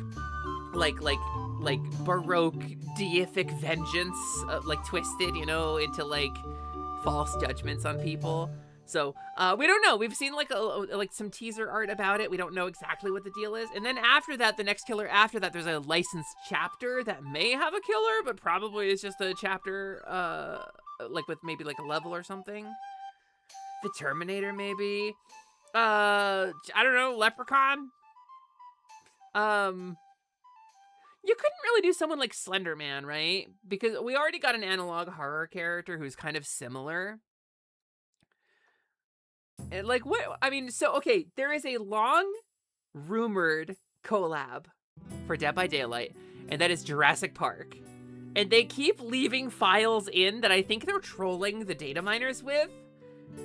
Baroque deific vengeance, like twisted, you know, into like false judgments on people. So we don't know. We've seen like some teaser art about it. We don't know exactly what the deal is. And then after that, the next killer after that, there's a licensed chapter that may have a killer, but probably is just a chapter like with maybe like a level or something. The Terminator maybe. I don't know, Leprechaun. You couldn't really do someone like Slender Man, right? Because we already got an analog horror character who's kind of similar. And like what? I mean, so okay, there is a long rumored collab for Dead by Daylight, and that is Jurassic Park. And they keep leaving files in that I think they're trolling the data miners with.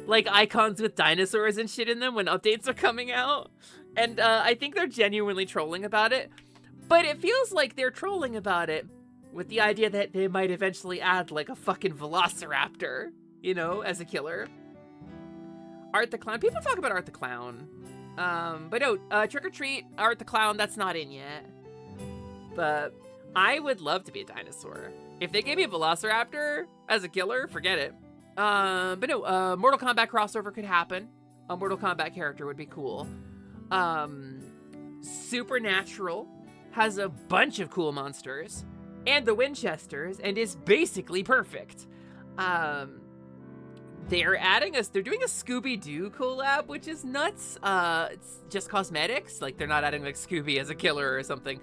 Like icons with dinosaurs and shit in them when updates are coming out. And I think they're genuinely trolling about it. But it feels like they're trolling about it with the idea that they might eventually add like a fucking velociraptor, you know, as a killer. Art the Clown. People talk about Art the Clown. But no, Trick or Treat, Art the Clown, that's not in yet. But I would love to be a dinosaur. If they gave me a velociraptor as a killer, forget it. But no, Mortal Kombat crossover could happen. A Mortal Kombat character would be cool. Supernatural has a bunch of cool monsters and the Winchesters and is basically perfect. They're doing a Scooby-Doo collab, which is nuts. It's just cosmetics. Like they're not adding like Scooby as a killer or something.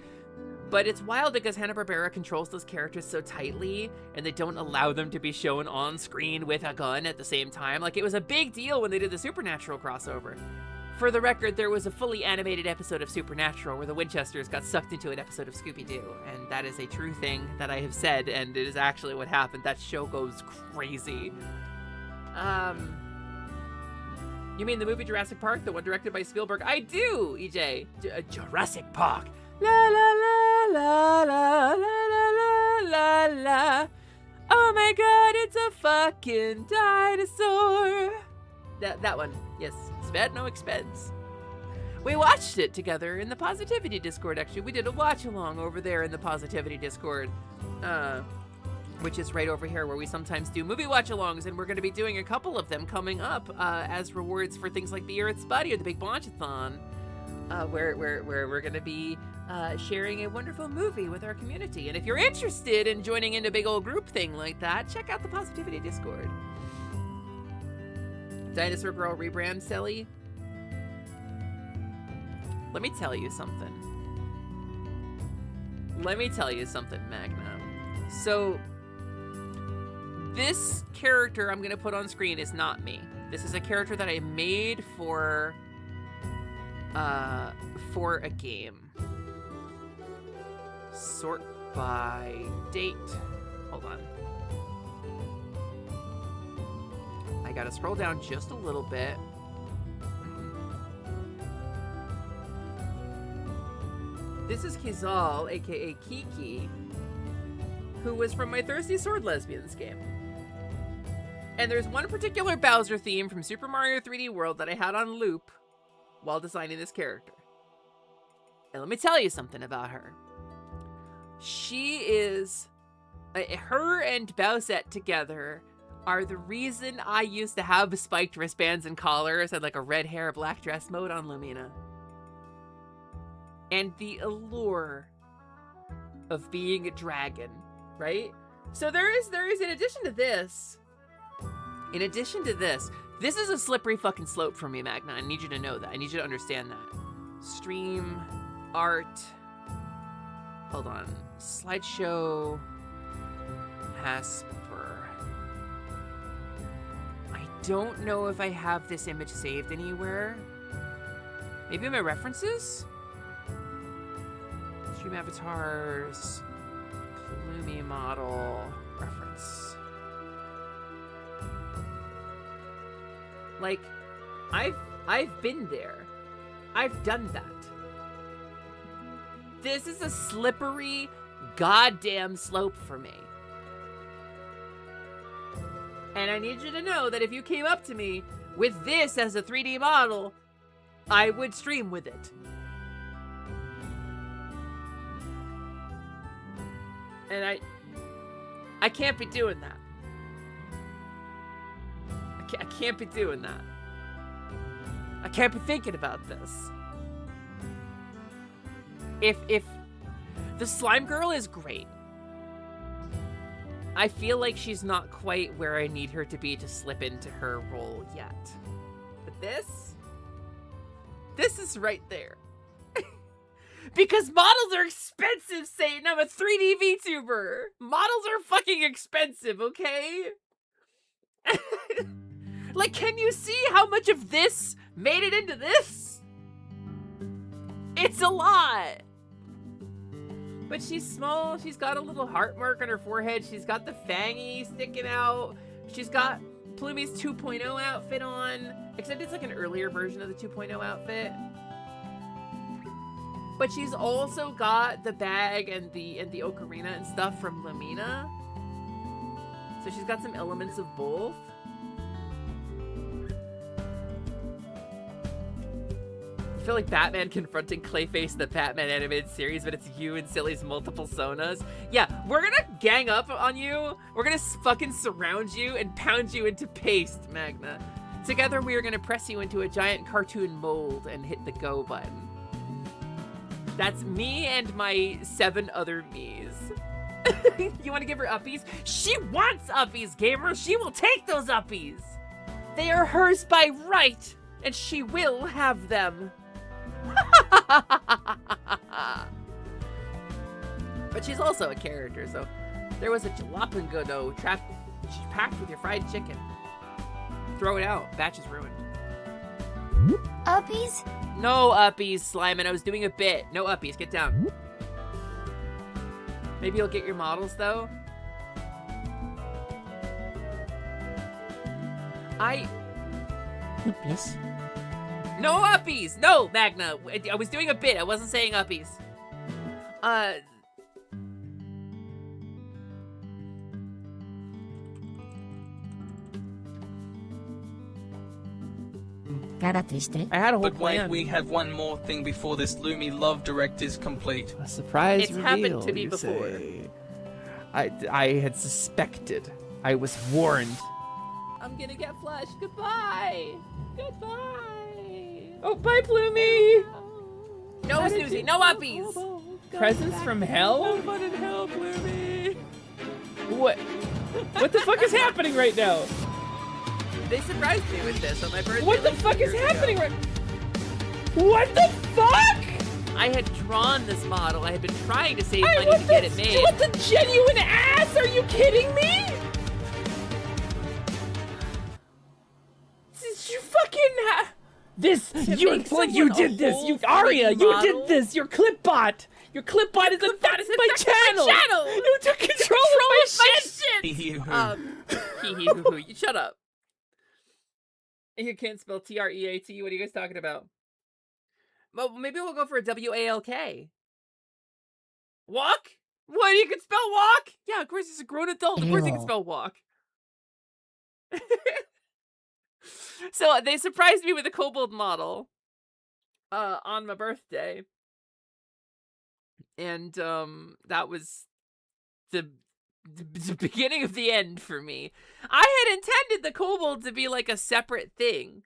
But it's wild because Hanna-Barbera controls those characters so tightly and they don't allow them to be shown on screen with a gun at the same time. Like it was a big deal when they did the Supernatural crossover. For the record, there was a fully animated episode of Supernatural where the Winchesters got sucked into an episode of Scooby-Doo, and that is a true thing that I have said, and it is actually what happened. That show goes crazy. You mean the movie Jurassic Park, the one directed by Spielberg? I do, EJ. Jurassic Park. La la la la la la la la la. Oh my god, it's a fucking dinosaur. That one, yes. Sped no expense. We watched it together in the Positivity Discord, actually. We did a watch-along over there in the Positivity Discord. Which is right over here where we sometimes do movie watch-alongs, and we're going to be doing a couple of them coming up as rewards for things like the Year It's Buddy or the Big Bonchathon, where we're going to be sharing a wonderful movie with our community. And if you're interested in joining in a big old group thing like that, check out the Positivity Discord. Dinosaur Girl rebrand, Sally. Let me tell you something. Magna. So, this character I'm gonna put on screen is not me. This is a character that I made for a game. Sort by date. Hold on. I gotta scroll down just a little bit. This is Kizal, aka Kiki, who was from my Thirsty Sword Lesbians game. And there's one particular Bowser theme from Super Mario 3D World that I had on loop while designing this character. And let me tell you something about her. She is... her and Bowsette together are the reason I used to have spiked wristbands and collars and like a red hair, black dress mode on Lumina. And the allure of being a dragon, right? So there is in addition to this, this is a slippery fucking slope for me, Magna. I need you to know that. I need you to understand that. Stream, art, hold on, slideshow, Hasper. I don't know if I have this image saved anywhere. Maybe my references? Stream avatars, Plumie model, reference. Like, I've been there. I've done that. This is a slippery goddamn slope for me. And I need you to know that if you came up to me with this as a 3D model, I would stream with it. And I can't be doing that. I can't be doing that. I can't be thinking about this. If the Slime Girl is great, I feel like she's not quite where I need her to be to slip into her role yet. But this is right there. Because models are expensive, Satan. I'm a 3D VTuber. Models are fucking expensive, okay? Like, can you see how much of this made it into this? It's a lot. But she's small. She's got a little heart mark on her forehead. She's got the fangy sticking out. She's got Plumie's 2.0 outfit on. Except it's like an earlier version of the 2.0 outfit. But she's also got the bag and the ocarina and stuff from Lumina. So she's got some elements of both. I feel like Batman confronting Clayface in the Batman animated series, but it's you and Silly's multiple Sonas. Yeah, we're gonna gang up on you. We're gonna fucking surround you and pound you into paste, Magna. Together we are gonna press you into a giant cartoon mold and hit the go button. That's me and my 7 other me's. You want to give her uppies? She wants uppies, gamer. She will take those uppies. They are hers by right, and she will have them. But she's also a character, so there was a jalapeno packed with your fried chicken. Throw it out. Batch is ruined. Uppies? No uppies, Slimin'. I was doing a bit. No uppies. Get down. Maybe you'll get your models, though. Uppies. No uppies! No, Magna! I was doing a bit. I wasn't saying uppies. Cara triste. I had a whole But wait, plan. we have one more thing before this Lumi Love Direct is complete. A surprise It's reveal, happened to me you before. say. I had suspected. I was warned. I'm gonna get flushed. Goodbye. Goodbye. Oh, bye, Plumie. No, Snoozy. No uppies. Presents from hell? Fun in hell, Plumie. What? What the fuck is happening right now? They surprised me with this on my birthday. What the like fuck 2 is years happening ago. right? What the fuck? I had drawn this model. I had been trying to save I money want to get it the- made. What the genuine ass? Are you kidding me? You fucking this. You make like you someone a did this. whole You Aria. freaking You model? did this. Your clipbot. Your clipbot is affecting my channel. channel. You took control of my shit. You shut up. You can't spell T-R-E-A-T. What are you guys talking about? Well, maybe we'll go for a W-A-L-K. Walk? What? You can spell walk? Yeah, of course he's a grown adult. Of course he can Ew. spell walk. So they surprised me with a kobold model on my birthday. And that was the beginning of the end for me. I had intended the kobold to be like a separate thing.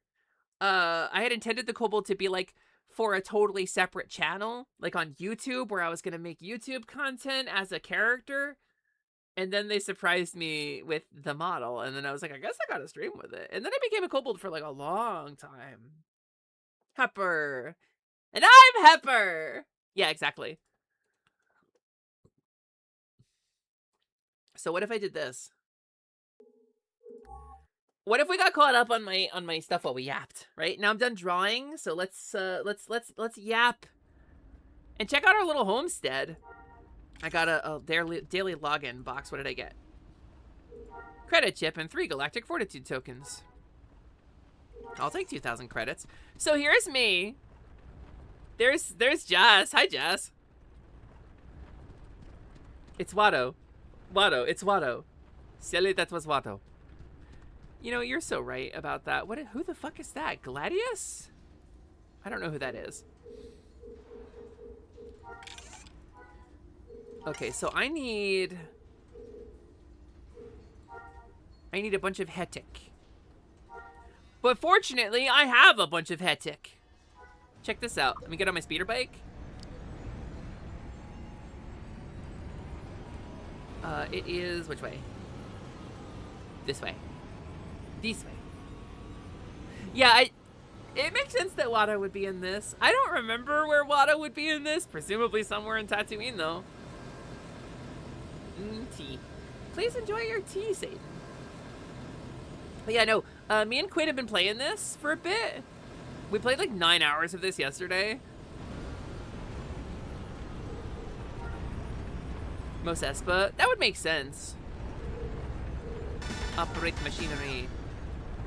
I had intended the kobold to be like for a totally separate channel, like on YouTube, where I was gonna make YouTube content as a character. And then they surprised me with the model, and then I was like, I guess I gotta stream with it. And then I became a kobold for like a long time. Hepper. And I'm Hepper! Yeah, exactly. So what if I did this? What if we got caught up on my stuff while we yapped? Right now I'm done drawing, so let's yap and check out our little homestead. I got a daily login box. What did I get? Credit chip and 3 galactic fortitude tokens. I'll take 2,000 credits. So here's me. There's Jess. Hi, Jess. It's Watto. Watto, it's Watto. Silly, that was Watto. You know, you're so right about that. Who the fuck is that? Gladius? I don't know who that is. Okay, so I need a bunch of Hetic. But fortunately, I have a bunch of Hetic. Check this out. Let me get on my speeder bike. It is which way? This way. This way. Yeah, it makes sense that Watto would be in this. I don't remember where Watto would be in this. Presumably somewhere in Tatooine, though. Tea. Please enjoy your tea, Satan. But yeah, no. Me and Quinn have been playing this for a bit. We played like 9 hours of this yesterday. Mos Espa. That would make sense. Operate machinery.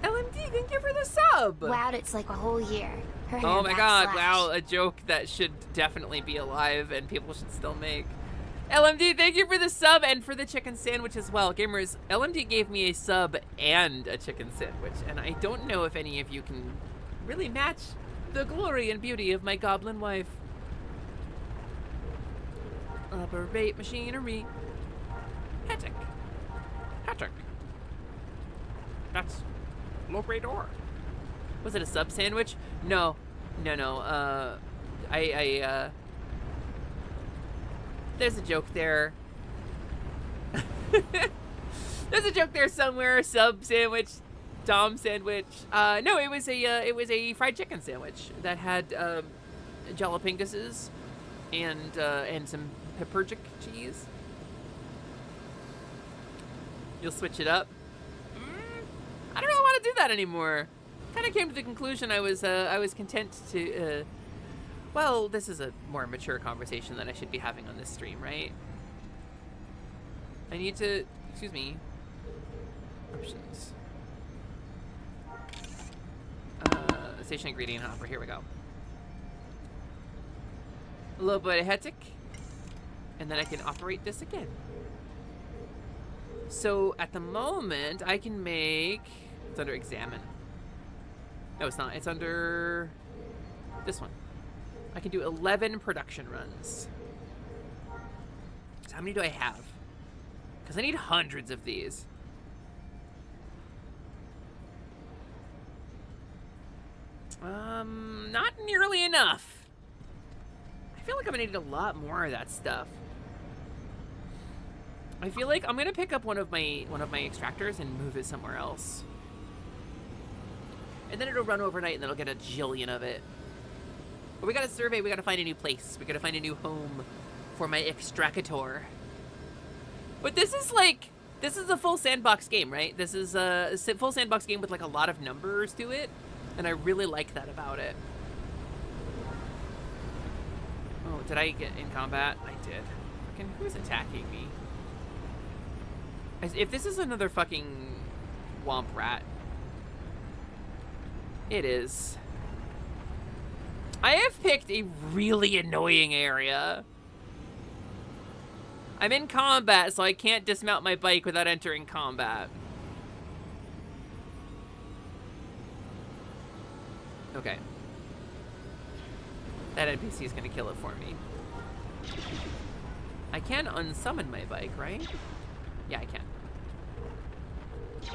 LMD, thank you for the sub. Wow, it's like a whole year. Her hair Oh my god, backslash. wow, a joke that should definitely be alive and people should still make. LMD, thank you for the sub and for the chicken sandwich as well. Gamers, LMD gave me a sub and a chicken sandwich, and I don't know if any of you can really match the glory and beauty of my goblin wife. Operate machinery. Hetic. Hetic. That's low grade ore. Was it a sub sandwich? No. No. There's a joke there. There's a joke there somewhere. Sub sandwich, Dom sandwich. No, it was a fried chicken sandwich that had jalapenos and some pepperjic cheese. You'll switch it up. I don't really want to do that anymore. kind of came to the conclusion I was content to. Well, this is a more mature conversation that I should be having on this stream, right? I need to. Excuse me. Options. Station ingredient hopper. Here we go. A little bit of hetic, and then I can operate this again. So at the moment, I can make. It's under examine. No, it's not. It's under this one. I can do 11 production runs. So how many do I have? Because I need hundreds of these. Not nearly enough. I feel like I'm gonna need a lot more of that stuff. I feel like I'm gonna pick up one of my extractors and move it somewhere else. And then it'll run overnight and then I'll get a jillion of it. But we gotta survey, we gotta find a new place. We gotta find a new home for my extractor. But this is a full sandbox game, right? This is a full sandbox game with like a lot of numbers to it. And I really like that about it. Oh, did I get in combat? I did. Fucking, who's attacking me? If this is another fucking womp rat. It is. I have picked a really annoying area. I'm in combat, so I can't dismount my bike without entering combat. Okay. That NPC is gonna kill it for me. I can unsummon my bike, right? Yeah, I can.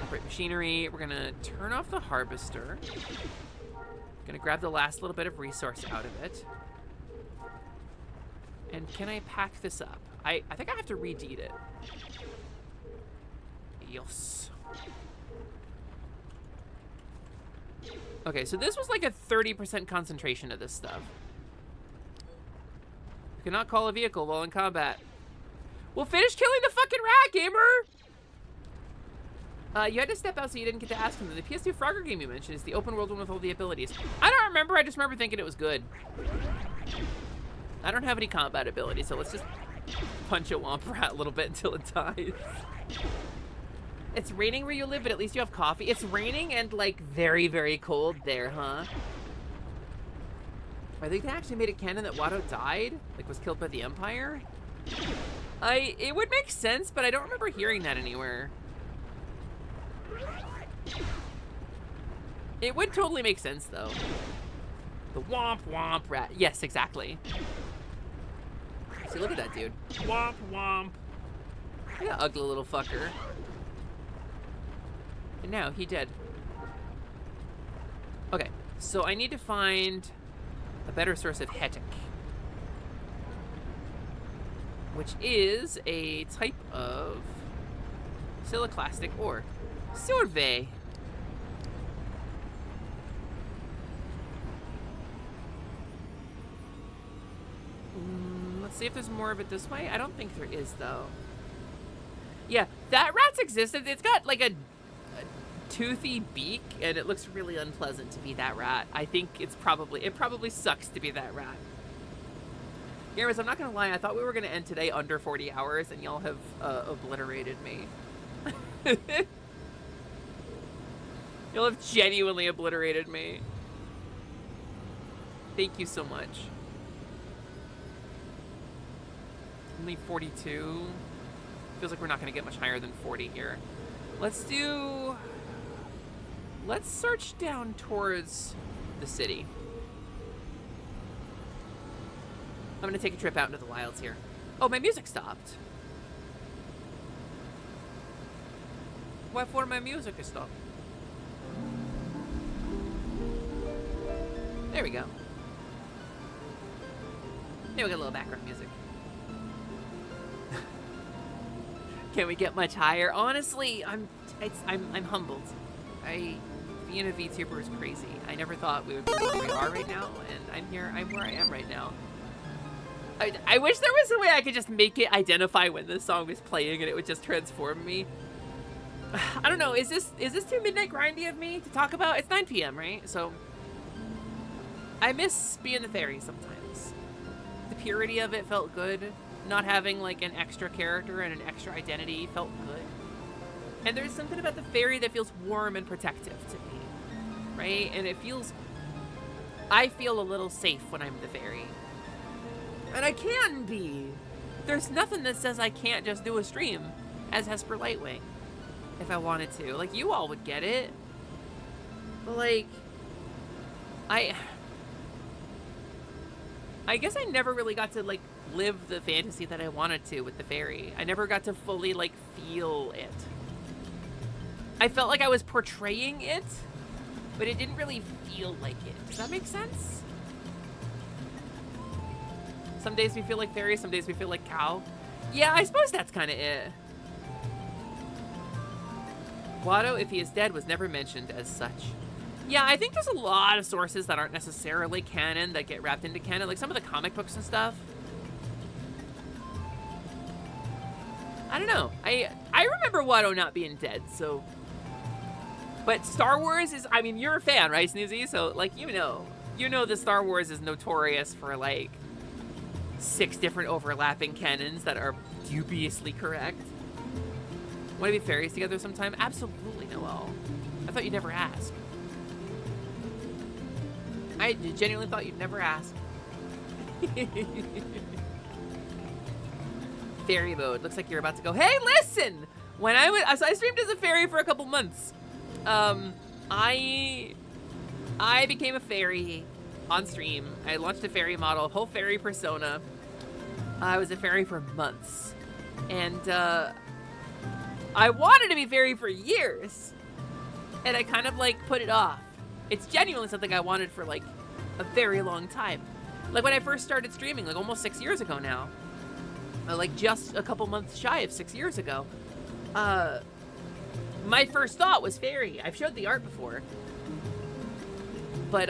Operate machinery. We're gonna turn off the harvester. Gonna grab the last little bit of resource out of it. And can I pack this up? I think I have to redeed it. Yes. Okay, so this was like a 30% concentration of this stuff. You cannot call a vehicle while in combat. Well, finish killing the fucking rat, gamer! You had to step out so you didn't get to ask him. The PS2 Frogger game you mentioned is the open world one with all the abilities. I don't remember, I just remember thinking it was good. I don't have any combat abilities, so let's just punch a womp rat a little bit until it dies. It's raining where you live, but at least you have coffee. It's raining and like very, very cold there, huh? I think they actually made it canon that Watto died, like was killed by the Empire. It would make sense, but I don't remember hearing that anywhere. It would totally make sense though. The womp womp rat. Yes, exactly. See, look at that dude. Womp womp. Look at that ugly little fucker. And now he dead. Okay, so I need to find a better source of hetic, which is a type of siliclastic ore. Survey. Let's see if there's more of it this way. I don't think there is, though. Yeah, that rat's existed. It's got like a toothy beak, and it looks really unpleasant to be that rat. I think it probably sucks to be that rat. Gamers, I'm not gonna lie, I thought we were gonna end today under 40 hours, and y'all have obliterated me. Y'all have genuinely obliterated me. Thank you so much. Only 42. Feels like we're not gonna get much higher than 40 here. Let's search down towards the city. I'm gonna take a trip out into the wilds here. Oh, my music stopped. Why for my music is stopped? There we go. There we got a little background music. Can we get much higher? Honestly, I'm humbled. Being a VTuber is crazy. I never thought we would be where we are right now, and I'm where I am right now. I wish there was a way I could just make it identify when this song was playing and it would just transform me. I don't know. Is this too midnight grindy of me to talk about? It's 9 p.m., right? So I miss being the fairy sometimes. The purity of it felt good. Not having like an extra character and an extra identity felt good. And there's something about the fairy that feels warm and protective to me, right? And I feel a little safe when I'm the fairy. And I can be. There's nothing that says I can't just do a stream as Hesper Lightwing if I wanted to. Like, you all would get it. But like, I guess I never really got to like live the fantasy that I wanted to with the fairy. I never got to fully like feel it. I felt like I was portraying it, but it didn't really feel like it. Does that make sense? Some days we feel like fairy, some days we feel like cow. Yeah, I suppose that's kind of it. Watto, if he is dead, was never mentioned as such. Yeah, I think there's a lot of sources that aren't necessarily canon that get wrapped into canon, like some of the comic books and stuff. I don't know. I remember Watto not being dead, so... But Star Wars is... I mean, you're a fan, right, Snoozy? So, like, you know that Star Wars is notorious for, like, 6 different overlapping canons that are dubiously correct. Want to be fairies together sometime? Absolutely, Noelle. I thought you'd never ask. I genuinely thought you'd never ask. Fairy mode. Looks like you're about to go, hey, listen! So I streamed as a fairy for a couple months. I became a fairy on stream. I launched a fairy model, a whole fairy persona. I was a fairy for months. And, I wanted to be fairy for years. And I kind of, like, put it off. It's genuinely something I wanted for, like, a very long time. Like, when I first started streaming, like, almost 6 years ago now. Like, just a couple months shy of 6 years ago. My first thought was fairy. I've showed the art before. But,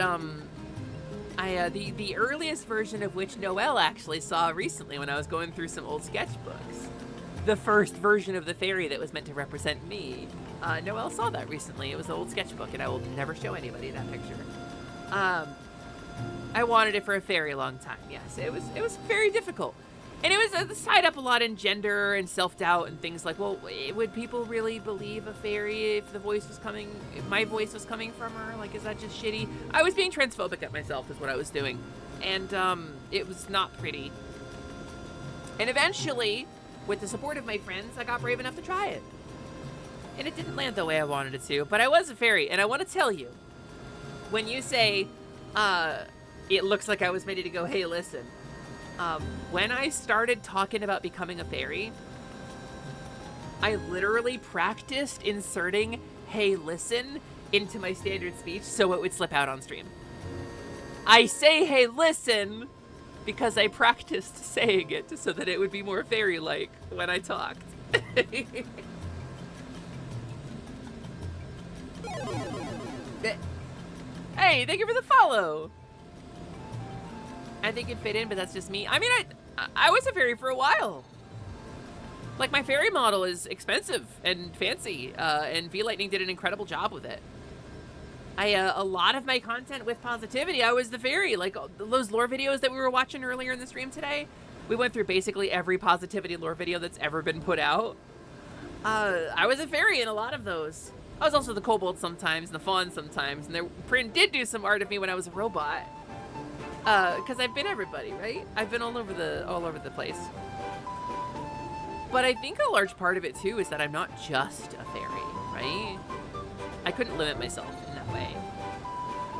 the earliest version of which Noelle actually saw recently when I was going through some old sketchbooks. The first version of the fairy that was meant to represent me. Noelle saw that recently. It was an old sketchbook, and I will never show anybody that picture. I wanted it for a very long time, yes. It was very difficult. And it was tied up a lot in gender and self-doubt and things like, well, would people really believe a fairy if my voice was coming from her? Like, is that just shitty? I was being transphobic at myself is what I was doing. And, it was not pretty. And eventually, with the support of my friends, I got brave enough to try it. And it didn't land the way I wanted it to, but I was a fairy. And I want to tell you, when you say, it looks like I was ready to go, hey, listen. When I started talking about becoming a fairy, I literally practiced inserting, hey, listen, into my standard speech so it would slip out on stream. I say, hey, listen, because I practiced saying it so that it would be more fairy-like when I talked. Hey, thank you for the follow. I think it'd fit in, but that's just me. I mean, I was a fairy for a while. Like, my fairy model is expensive and fancy, and V-Lightning did an incredible job with it. A lot of my content with positivity, I was the fairy. Like, those lore videos that we were watching earlier in the stream today, we went through basically every positivity lore video that's ever been put out. I was a fairy in a lot of those. I was also the kobold sometimes, and the fawn sometimes, and Prin did do some art of me when I was a robot. Because I've been everybody, right? I've been all over the place. But I think a large part of it too is that I'm not just a fairy, right? I couldn't limit myself in that way.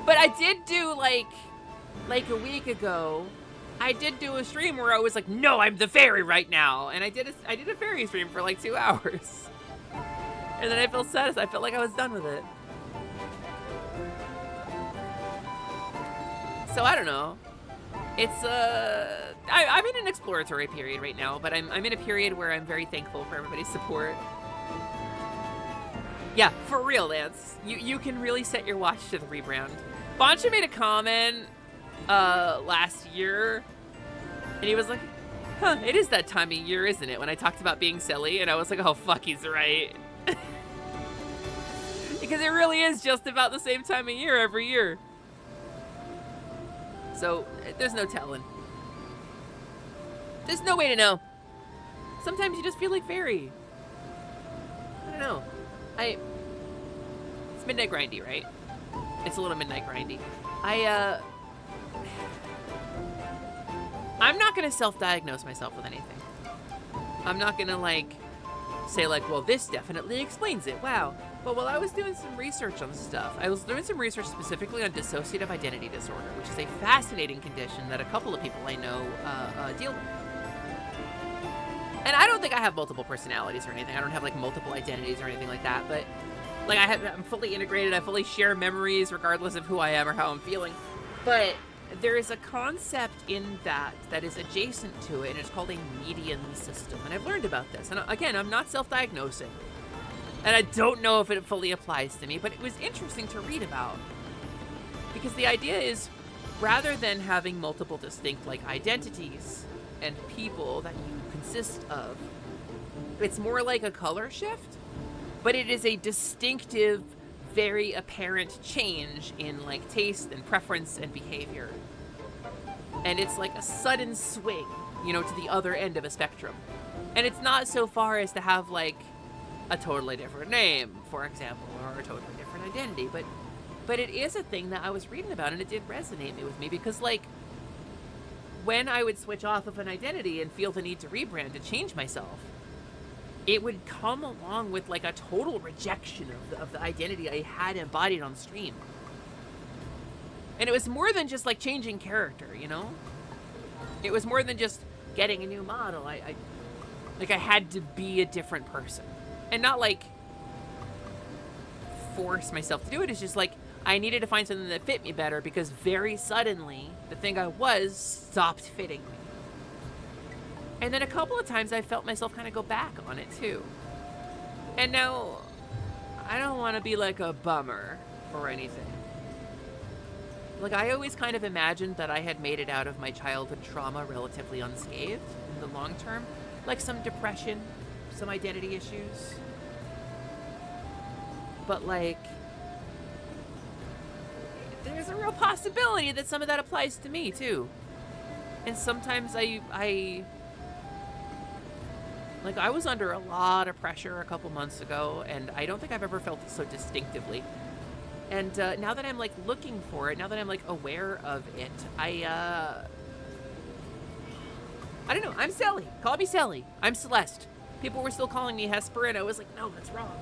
But I did do like a week ago, I did do a stream where I was like, no, I'm the fairy right now. And I did a fairy stream for like 2 hours. And then I felt satisfied. I felt like I was done with it. So I don't know. It's I'm in an exploratory period right now, but I'm in a period where I'm very thankful for everybody's support. Yeah, for real, Lance. You can really set your watch to the rebrand. Boncha made a comment last year, and he was like, huh, it is that time of year, isn't it? When I talked about being silly, and I was like, oh fuck, he's right. Because it really is just about the same time of year every year. So, there's no telling. There's no way to know. Sometimes you just feel like fairy. I don't know. It's midnight grindy, right? It's a little midnight grindy. I'm not gonna self-diagnose myself with anything. I'm not gonna like say like, well, this definitely explains it. Wow. But while I was doing some research on stuff, I was doing some research specifically on dissociative identity disorder, which is a fascinating condition that a couple of people I know deal with. And I don't think I have multiple personalities or anything. I don't have like multiple identities or anything like that. But like I'm fully integrated. I fully share memories regardless of who I am or how I'm feeling. But there is a concept in that is adjacent to it, and it's called a median system. And I've learned about this. And again, I'm not self-diagnosing. And I don't know if it fully applies to me, but it was interesting to read about. Because the idea is, rather than having multiple distinct like identities and people that you consist of, it's more like a color shift, but it is a distinctive, very apparent change in like taste and preference and behavior. And it's like a sudden swing, you know, to the other end of a spectrum. And it's not so far as to have like a totally different name, for example, or a totally different identity, but it is a thing that I was reading about, and it did resonate with me because like when I would switch off of an identity and feel the need to rebrand, to change myself, it would come along with like a total rejection of the identity I had embodied on stream. And it was more than just like changing character, you know? It was more than just getting a new model. I had to be a different person. And not like force myself to do it. It's just like I needed to find something that fit me better because very suddenly the thing I was stopped fitting me. And then a couple of times I felt myself kind of go back on it too. And now I don't want to be like a bummer or anything. Like I always kind of imagined that I had made it out of my childhood trauma relatively unscathed in the long term. Like some depression, some identity issues. But like, there's a real possibility that some of that applies to me too. And sometimes I was under a lot of pressure a couple months ago, and I don't think I've ever felt it so distinctively. And now that I'm like looking for it, now that I'm like aware of it, I don't know, I'm Sally. Call me Sally. I'm Celeste. People were still calling me Hesper, and I was like, no, that's wrong.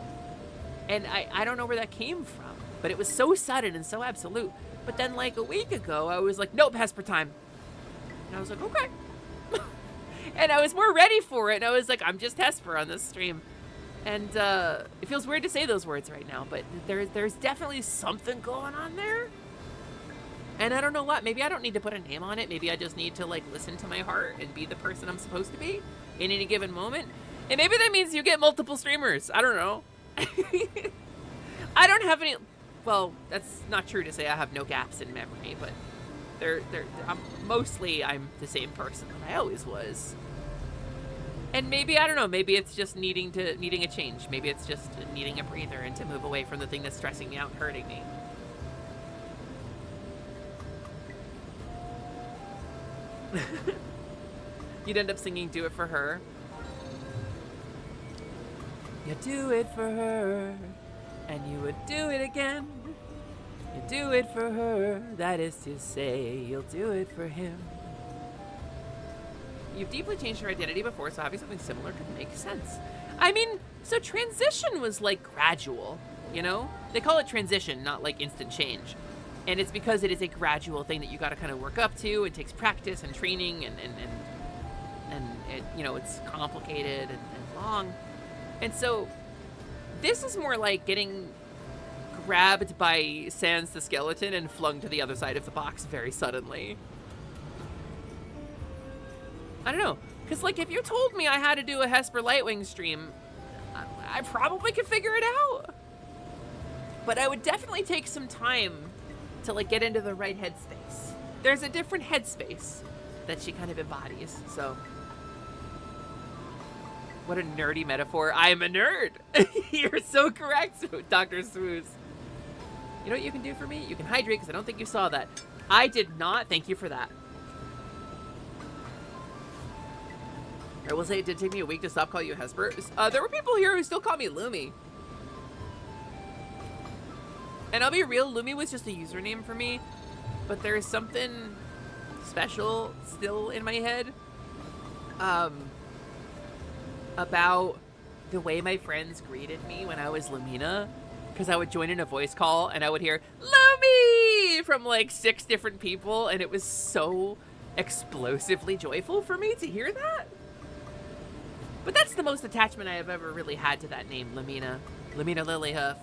And I don't know where that came from, but it was so sudden and so absolute. But then like a week ago, I was like, nope, Hesper time. And I was like, okay. And I was more ready for it, and I was like, I'm just Hesper on this stream. And it feels weird to say those words right now, but there's definitely something going on there. And I don't know what. Maybe I don't need to put a name on it. Maybe I just need to like listen to my heart and be the person I'm supposed to be in any given moment. And maybe that means you get multiple streamers. I don't know. I don't have any. Well, that's not true to say I have no gaps in memory, but mostly I'm the same person that I always was. And maybe, I don't know, maybe it's just needing a change. Maybe it's just needing a breather and to move away from the thing that's stressing me out and hurting me. You'd end up singing Do It For Her. You do it for her, and you would do it again. You do it for her, that is to say, you'll do it for him. You've deeply changed your identity before, so having something similar could make sense. I mean, so transition was like gradual, you know? They call it transition, not like instant change. And it's because it is a gradual thing that you gotta kind of work up to. It takes practice and training and it, you know, it's complicated and long. And so this is more like getting grabbed by Sans the skeleton and flung to the other side of the box very suddenly. I don't know, because like if you told me I had to do a Hesper Lightwing stream, I probably could figure it out. But I would definitely take some time to like get into the right headspace. There's a different headspace that she kind of embodies, so. What a nerdy metaphor. I am a nerd. You're so correct, Dr. Swooze. You know what you can do for me? You can hydrate, because I don't think you saw that. I did not. Thank you for that. I will say it did take me a week to stop calling you Hesper. There were people here who still call me Lumi. And I'll be real, Lumi was just a username for me. But there's something special still in my head. About the way my friends greeted me when I was Lumina. Because I would join in a voice call and I would hear, Lumi! From like 6 different people. And it was so explosively joyful for me to hear that. But that's the most attachment I have ever really had to that name, Lumina. Lumina Lilyhoof.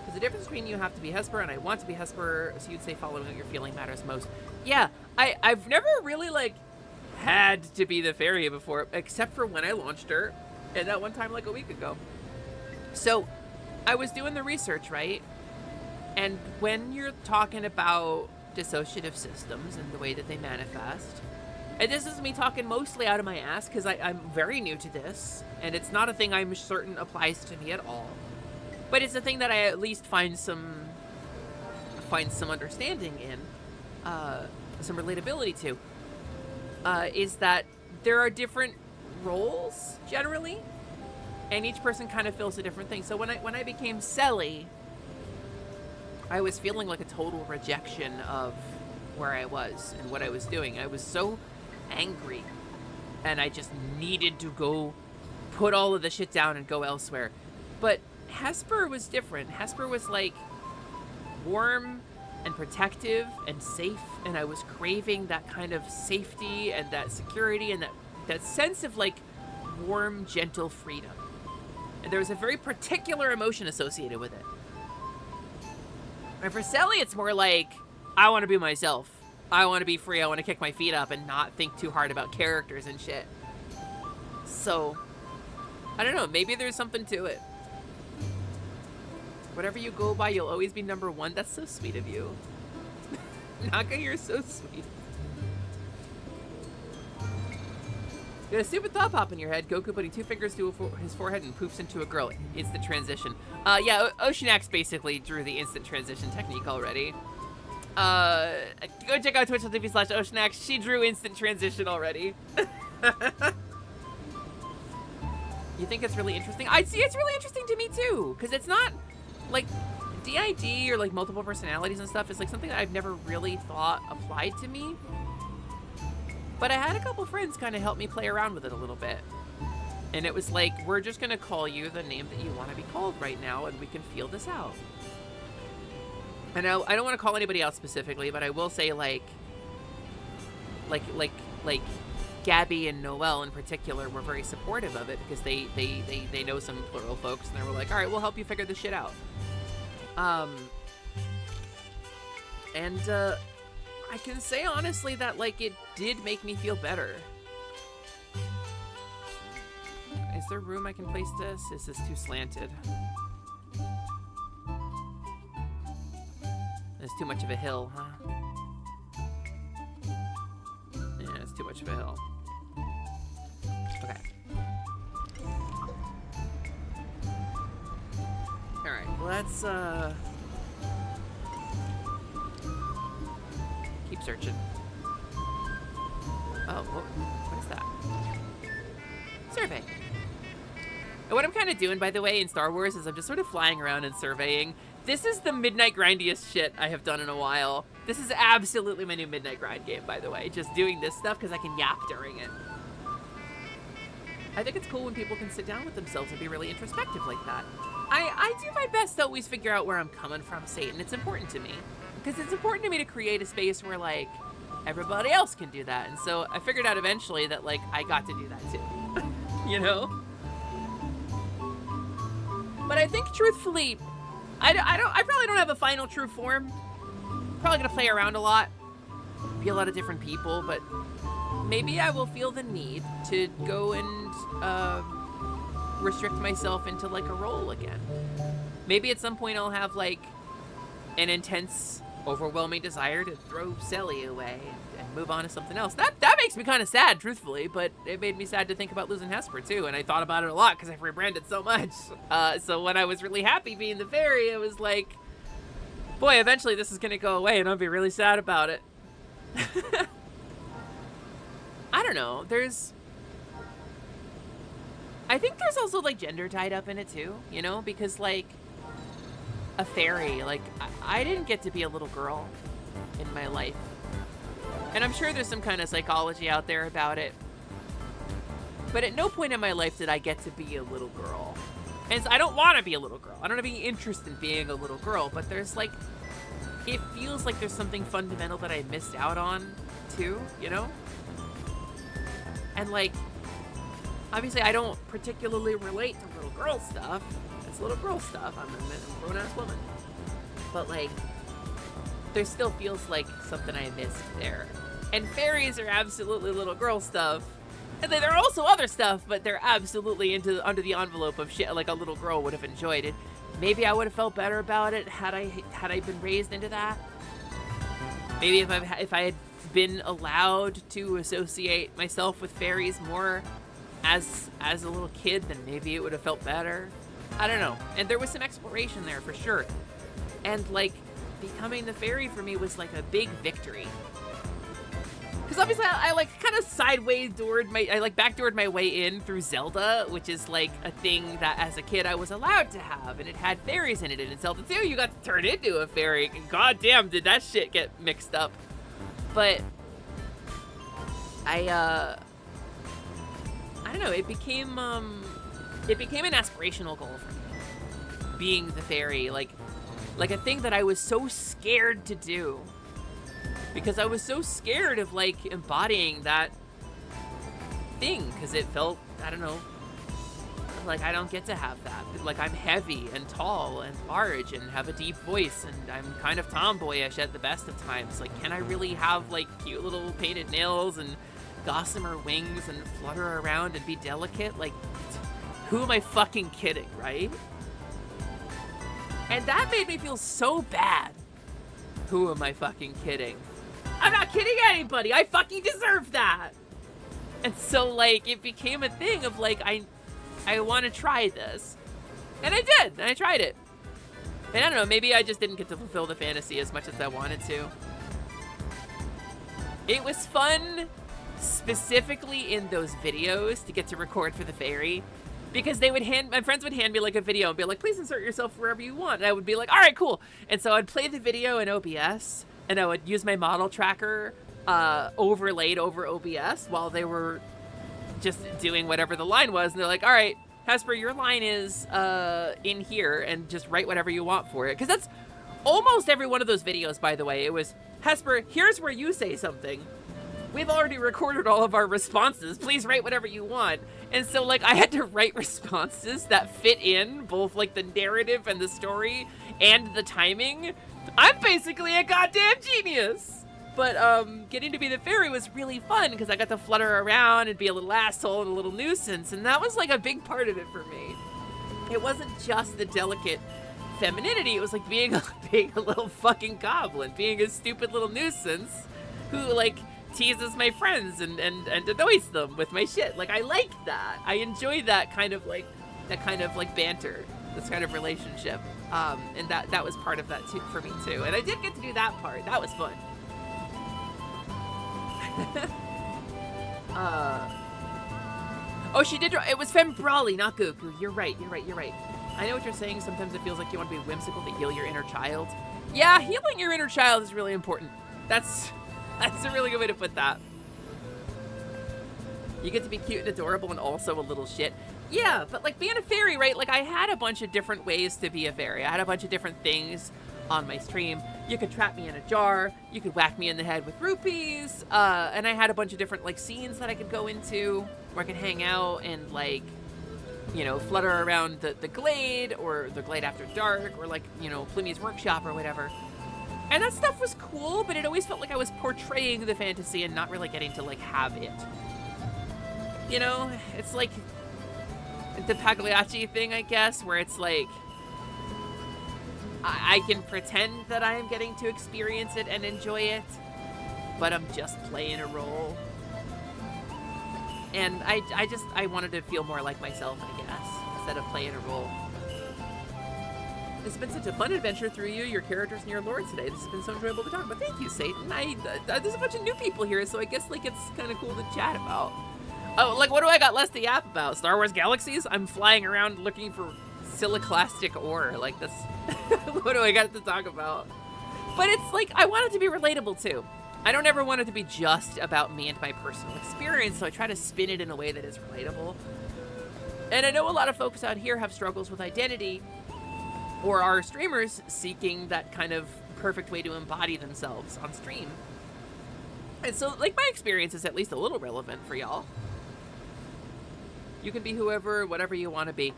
Because the difference between you have to be Hesper and I want to be Hesper, so you'd say following what you're feeling matters most. Yeah, I've never really, like, had to be the fairy before, except for when I launched her, and that one time like a week ago. So, I was doing the research, right? And when you're talking about dissociative systems and the way that they manifest, and this is me talking mostly out of my ass because I'm very new to this, and it's not a thing I'm certain applies to me at all. But it's a thing that I at least find some understanding in, some relatability to. Is that there are different roles generally, and each person kind of fills a different thing. So when I became Selly, I was feeling like a total rejection of where I was and what I was doing. I was so angry, and I just needed to go put all of the shit down and go elsewhere. But Hesper was different. Hesper was like warm and protective and safe, and I was craving that kind of safety and that security and that sense of like warm, gentle freedom. And there was a very particular emotion associated with it. And for Selly, it's more like, I want to be myself. I want to be free. I want to kick my feet up and not think too hard about characters and shit. So, I don't know. Maybe there's something to it. Whatever you go by, you'll always be number 1. That's so sweet of you. Naka, you're so sweet. You got a stupid thought pop in your head. Goku putting 2 fingers to his forehead and poofs into a girl. Instant transition. Yeah, Oceanax basically drew the instant transition technique already. Go check out twitch.tv/Oceanax. She drew instant transition already. You think it's really interesting? I'd see it's really interesting to me too, because it's not like DID or like multiple personalities and stuff is like something that I've never really thought applied to me. But I had a couple friends kind of help me play around with it a little bit. And it was like, we're just going to call you the name that you want to be called right now, and we can feel this out. I know I don't want to call anybody out specifically, but I will say like Gabby and Noelle in particular were very supportive of it because they know some plural folks, and they were like, all right, we'll help you figure this shit out. I can say honestly that like it did make me feel better. Is there room I can place this? Is this too slanted? It's too much of a hill, huh? Yeah, it's too much of a hill. Okay. Alright, let's, keep searching. Oh, what is that? Survey. And what I'm kind of doing, by the way, in Star Wars is I'm just sort of flying around and surveying. This is the midnight grindiest shit I have done in a while. This is absolutely my new midnight grind game, by the way. Just doing this stuff because I can yap during it. I think it's cool when people can sit down with themselves and be really introspective like that. I do my best to always figure out where I'm coming from, Satan. It's important to me. Because it's important to me to create a space where, like, everybody else can do that. And so I figured out eventually that, like, I got to do that too. You know? But I think, truthfully, I probably don't have a final true form. Probably gonna play around a lot. Be a lot of different people, but maybe I will feel the need to go and restrict myself into like a role again. Maybe at some point I'll have like an intense overwhelming desire to throw Sally away and move on to something else. That makes me kind of sad, truthfully, but it made me sad to think about losing Hesper too, and I thought about it a lot because I've rebranded so much. So when I was really happy being the fairy, it was like, boy, eventually this is gonna go away and I'll be really sad about it. I don't know, I think there's also like gender tied up in it too, you know, because like a fairy, like I didn't get to be a little girl in my life. And I'm sure there's some kind of psychology out there about it. But at no point in my life did I get to be a little girl. And so I don't want to be a little girl. I don't have any interest in being a little girl, but there's like, it feels like there's something fundamental that I missed out on too, you know? And like, obviously I don't particularly relate to little girl stuff. It's little girl stuff. I'm a grown-ass woman. But like, there still feels like something I missed there. And fairies are absolutely little girl stuff. And then there are also other stuff, but they're absolutely under the envelope of shit like a little girl would have enjoyed it. Maybe I would have felt better about it had I been raised into that. Maybe if I had been allowed to associate myself with fairies more as a little kid, then maybe it would have felt better. I don't know. And there was some exploration there for sure. And like, becoming the fairy for me was like a big victory. Because obviously I like kind of backdoored my way in through Zelda, which is like a thing that as a kid I was allowed to have, and it had fairies in it. And in Zelda 2, you got to turn into a fairy. And goddamn, did that shit get mixed up. But I don't know, it became an aspirational goal for me. Being the fairy, like a thing that I was so scared to do. Because I was so scared of like embodying that thing, because it felt, I don't know, like I don't get to have that. Like I'm heavy and tall and large and have a deep voice, and I'm kind of tomboyish at the best of times. Like, can I really have like cute little painted nails and gossamer wings and flutter around and be delicate? Like, who am I fucking kidding, right? And that made me feel so bad. Who am I fucking kidding? I'm not kidding anybody. I fucking deserve that. And so like, it became a thing of like, I want to try this. And I did, and I tried it. And I don't know, maybe I just didn't get to fulfill the fantasy as much as I wanted to. It was fun, specifically in those videos, to get to record for the fairy. Because my friends would hand me like a video and be like, please insert yourself wherever you want. And I would be like, all right, cool. And so I'd play the video in OBS, and I would use my model tracker overlaid over OBS while they were just doing whatever the line was. And they're like, all right, Hesper, your line is in here, and just write whatever you want for it. Because that's almost every one of those videos, by the way. It was, Hesper, here's where you say something. We've already recorded all of our responses. Please write whatever you want. And so like, I had to write responses that fit in both like the narrative and the story and the timing. I'm basically a goddamn genius. But getting to be the fairy was really fun because I got to flutter around and be a little asshole and a little nuisance, and that was like a big part of it for me. It wasn't just the delicate femininity, it was like being a little fucking goblin, being a stupid little nuisance who like teases my friends and annoys them with my shit. Like, I like that. I enjoy that kind of like banter, this kind of relationship. And that was part of that too, for me too. And I did get to do that part. That was fun. Oh, she did. It was Femme Brawley, not Goku. You're right. I know what you're saying. Sometimes it feels like you want to be whimsical to heal your inner child. Yeah, healing your inner child is really important. That's a really good way to put that. You get to be cute and adorable and also a little shit. Yeah, but like being a fairy, right? Like I had a bunch of different ways to be a fairy. I had a bunch of different things on my stream. You could trap me in a jar. You could whack me in the head with rupees. And I had a bunch of different like scenes that I could go into where I could hang out and like, you know, flutter around the glade or the glade after dark or like, you know, Plummy's workshop or whatever. And that stuff was cool, but it always felt like I was portraying the fantasy and not really getting to like have it. You know, it's like the Pagliacci thing, I guess, where it's like, I can pretend that I am getting to experience it and enjoy it, but I'm just playing a role. And I wanted to feel more like myself, I guess, instead of playing a role. It's been such a fun adventure through you, your characters, and your lore today. This has been so enjoyable to talk about. Thank you, Satan. There's a bunch of new people here, so I guess like it's kind of cool to chat about. Oh, like what do I got less to yap about? Star Wars Galaxies? I'm flying around looking for siliclastic ore. Like this. What do I got to talk about? But it's like I want it to be relatable too. I don't ever want it to be just about me and my personal experience, so I try to spin it in a way that is relatable. And I know a lot of folks out here have struggles with identity, or are streamers seeking that kind of perfect way to embody themselves on stream. And so, like, my experience is at least a little relevant for y'all. You can be whoever, whatever you want to be.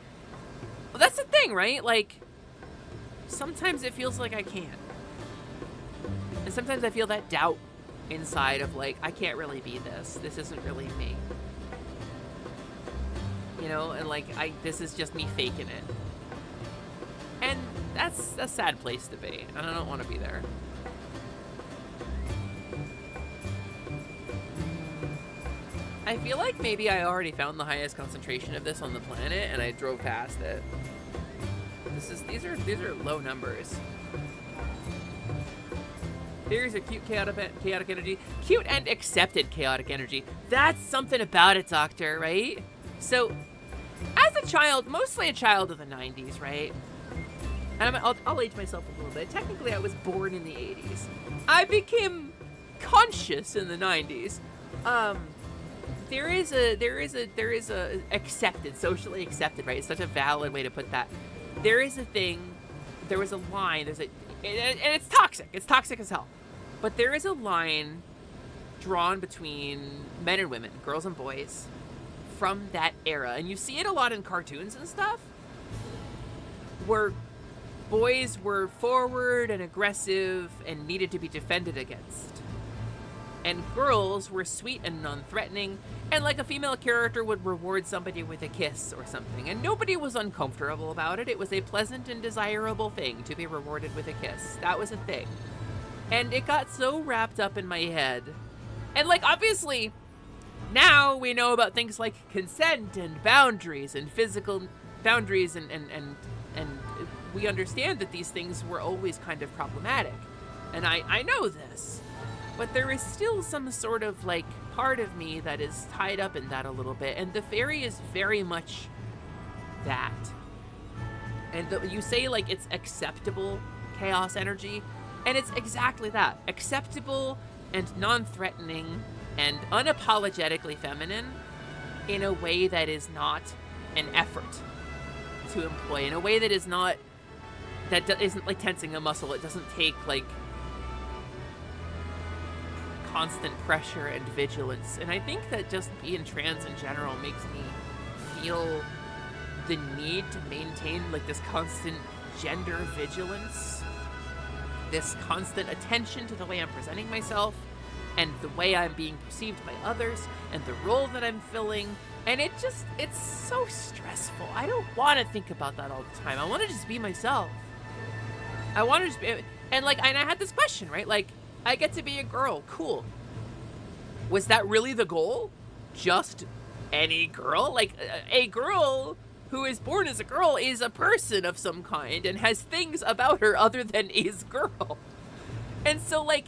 Well, that's the thing, right? Like, sometimes it feels like I can't. And sometimes I feel that doubt inside of, like, I can't really be this. This isn't really me. You know, and, like, this is just me faking it. And that's a sad place to be, and I don't want to be there. I feel like maybe I already found the highest concentration of this on the planet, and I drove past it. These are low numbers. There's a cute chaotic energy. Cute and accepted chaotic energy. That's something about it, Doctor, right? So, as a child, mostly a child of the 90s, right? And I'll age myself a little bit. Technically, I was born in the 80s. I became conscious in the 90s. There is a accepted, socially accepted, right? It's such a valid way to put that. There is a thing, there was a line, and it's toxic. It's toxic as hell. But there is a line drawn between men and women, girls and boys, from that era. And you see it a lot in cartoons and stuff, where boys were forward and aggressive and needed to be defended against. And girls were sweet and non-threatening, and like a female character would reward somebody with a kiss or something, and nobody was uncomfortable about it. It was a pleasant and desirable thing to be rewarded with a kiss. That was a thing. And it got so wrapped up in my head. And like, obviously, now we know about things like consent and boundaries and physical boundaries, and we understand that these things were always kind of problematic. And I know this. But there is still some sort of, like, part of me that is tied up in that a little bit. And the fairy is very much that. And you say, like, it's acceptable chaos energy. And it's exactly that. Acceptable and non-threatening and unapologetically feminine in a way that is not an effort to employ. In a way that is not... that isn't, like, tensing a muscle. It doesn't take, like... constant pressure and vigilance. And I think that just being trans in general makes me feel the need to maintain like this constant gender vigilance, this constant attention to the way I'm presenting myself and the way I'm being perceived by others and the role that I'm filling. And it's so stressful. I don't want to think about that all the time. I want to just be myself. I want to just be, and I had this question, right? Like, I get to be a girl. Cool. Was that really the goal? Just any girl? Like, a girl who is born as a girl is a person of some kind and has things about her other than is girl. And so, like,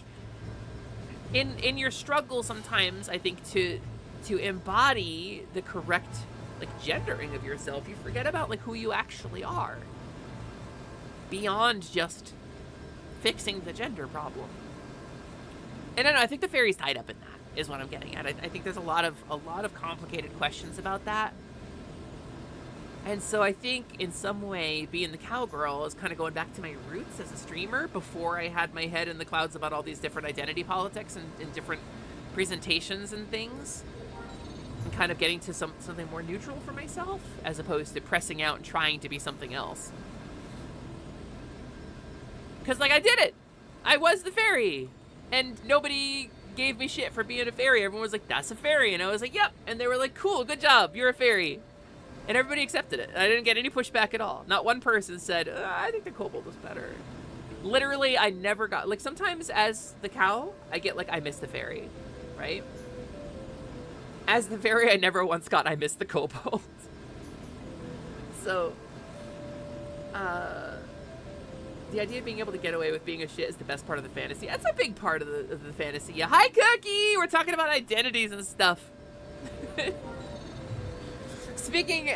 in your struggle sometimes, I think, to embody the correct, like, gendering of yourself, you forget about, like, who you actually are. Beyond just fixing the gender problem. And I think the fairy's tied up in that, is what I'm getting at. I think there's a lot of complicated questions about that. And so I think in some way being the cowgirl is kind of going back to my roots as a streamer before I had my head in the clouds about all these different identity politics and different presentations and things. And kind of getting to something more neutral for myself as opposed to pressing out and trying to be something else. Because, like, I did it! I was the fairy! And nobody gave me shit for being a fairy. Everyone was like, that's a fairy. And I was like, yep. And they were like, cool, good job. You're a fairy. And everybody accepted it. I didn't get any pushback at all. Not one person said, I think the kobold was better. Literally, I never got, like, sometimes as the cow, I get, like, I miss the fairy, right? As the fairy, I never once got, I miss the kobold. So, the idea of being able to get away with being a shit is the best part of the fantasy. That's a big part of the fantasy. Yeah, hi, Cookie! We're talking about identities and stuff. Speaking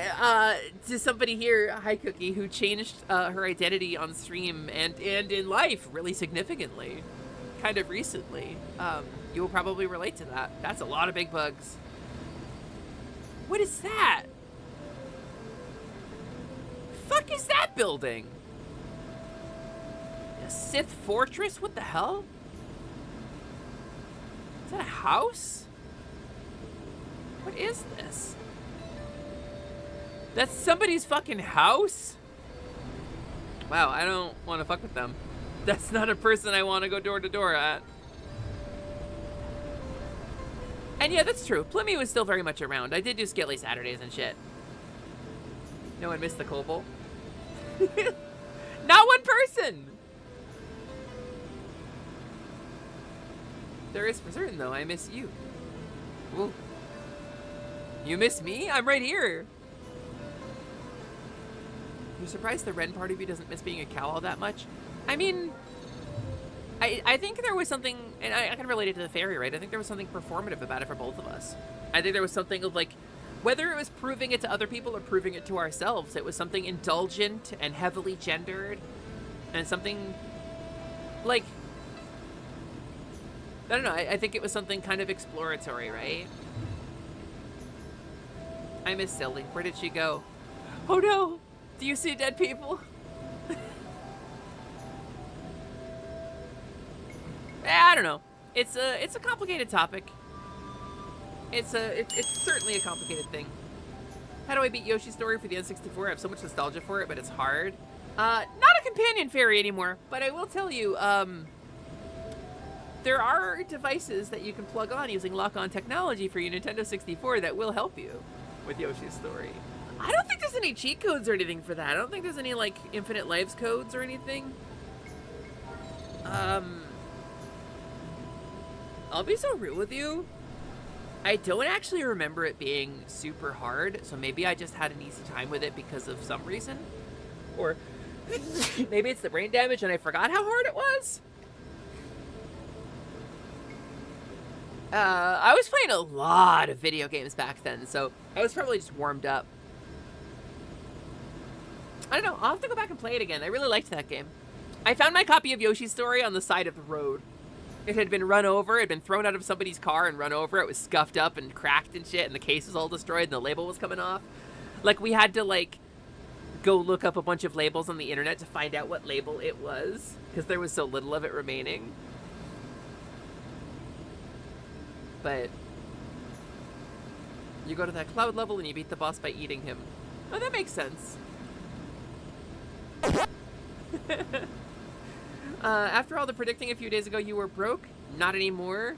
to somebody here, hi Cookie, who changed her identity on stream and in life really significantly, kind of recently. You will probably relate to that. That's a lot of big bugs. What is that? Fuck is that building? A Sith fortress? What the hell? Is that a house? What is this? That's somebody's fucking house? Wow, I don't want to fuck with them. That's not a person I want to go door to door at. And yeah, that's true. Plymmy was still very much around. I did do Skilly Saturdays and shit. No one missed the kobold. Not one person! There is for certain, though. I miss you. Ooh. You miss me? I'm right here. You're surprised the Ren part of you doesn't miss being a cow all that much? I mean, I think there was something, and I can relate it to the fairy, right? I think there was something performative about it for both of us. I think there was something of, like, whether it was proving it to other people or proving it to ourselves, it was something indulgent and heavily gendered, and something, like, I don't know, I think it was something kind of exploratory, right? I miss Silly. Where did she go? Oh no! Do you see dead people? I don't know. It's a complicated topic. It's certainly a complicated thing. How do I beat Yoshi's Story for the N64? I have so much nostalgia for it, but it's hard. Not a companion fairy anymore, but I will tell you, there are devices that you can plug on using lock-on technology for your Nintendo 64 that will help you with Yoshi's Story. I don't think there's any cheat codes or anything for that. I don't think there's any, like, infinite lives codes or anything. I'll be so real with you. I don't actually remember it being super hard, so maybe I just had an easy time with it because of some reason. Or maybe it's the brain damage and I forgot how hard it was. I was playing a lot of video games back then, so I was probably just warmed up. I don't know, I'll have to go back and play it again. I really liked that game. I found my copy of Yoshi's Story on the side of the road. It had been run over, it had been thrown out of somebody's car and run over. It was scuffed up and cracked and shit, and the case was all destroyed and the label was coming off. Like, we had to, like, go look up a bunch of labels on the internet to find out what label it was, because there was so little of it remaining. But you go to that cloud level and you beat the boss by eating him. Oh, that makes sense. After all the predicting a few days ago, you were broke? Not anymore.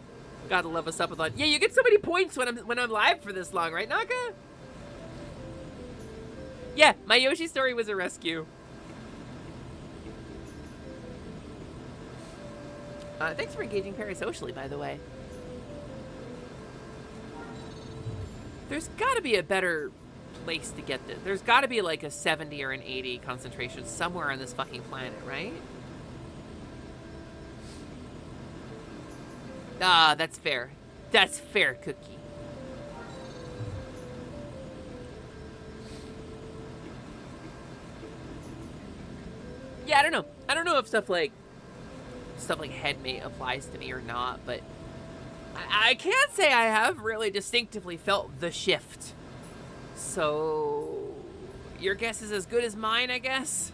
Gotta love us up with on. Yeah, you get so many points when I'm live for this long, right, Naka? Yeah, my Yoshi Story was a rescue. Thanks for engaging parasocially, by the way. There's gotta be a better place to get this. There's gotta be like a 70 or an 80 concentration somewhere on this fucking planet, right? Ah, that's fair. That's fair, Cookie. Yeah, I don't know. I don't know if stuff like headmate applies to me or not, but I can't say I have really distinctively felt the shift. So your guess is as good as mine, I guess.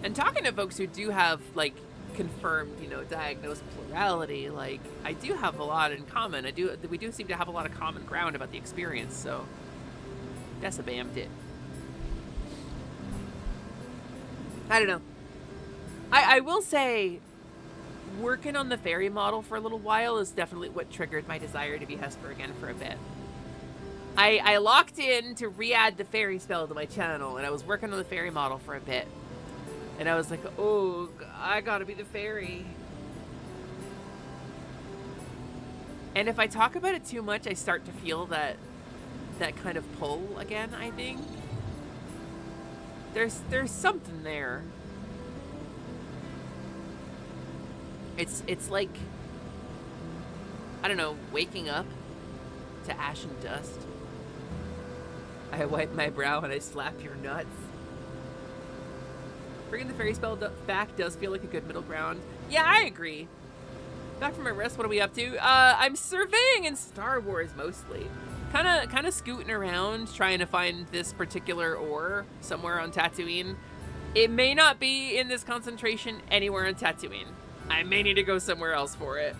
And talking to folks who do have, like, confirmed, you know, diagnosed plurality, like, I do have a lot in common. We do seem to have a lot of common ground about the experience, so that's a bammed it. I don't know. I will say, working on the fairy model for a little while is definitely what triggered my desire to be Hesper again for a bit. I locked in to re-add the fairy spell to my channel, and I was working on the fairy model for a bit. And I was like, oh, I gotta be the fairy. And if I talk about it too much, I start to feel that kind of pull again, I think. There's something there. It's like, I don't know, waking up to ash and dust. I wipe my brow and I slap your nuts. Bringing the fairy spell back does feel like a good middle ground. Yeah, I agree. Back from my rest, what are we up to? I'm surveying in Star Wars mostly. Kind of scooting around, trying to find this particular ore somewhere on Tatooine. It may not be in this concentration anywhere on Tatooine. I may need to go somewhere else for it.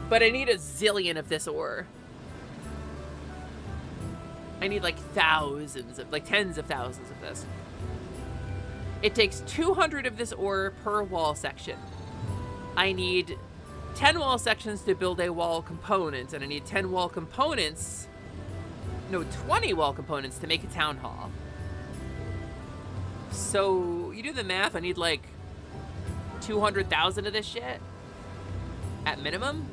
But I need a zillion of this ore. I need like thousands of, like tens of thousands of this. It takes 200 of this ore per wall section. I need 10 wall sections to build a wall component, and I need 10 wall components, no, 20 wall components to make a town hall. So you do the math, I need like 200,000 of this shit at minimum.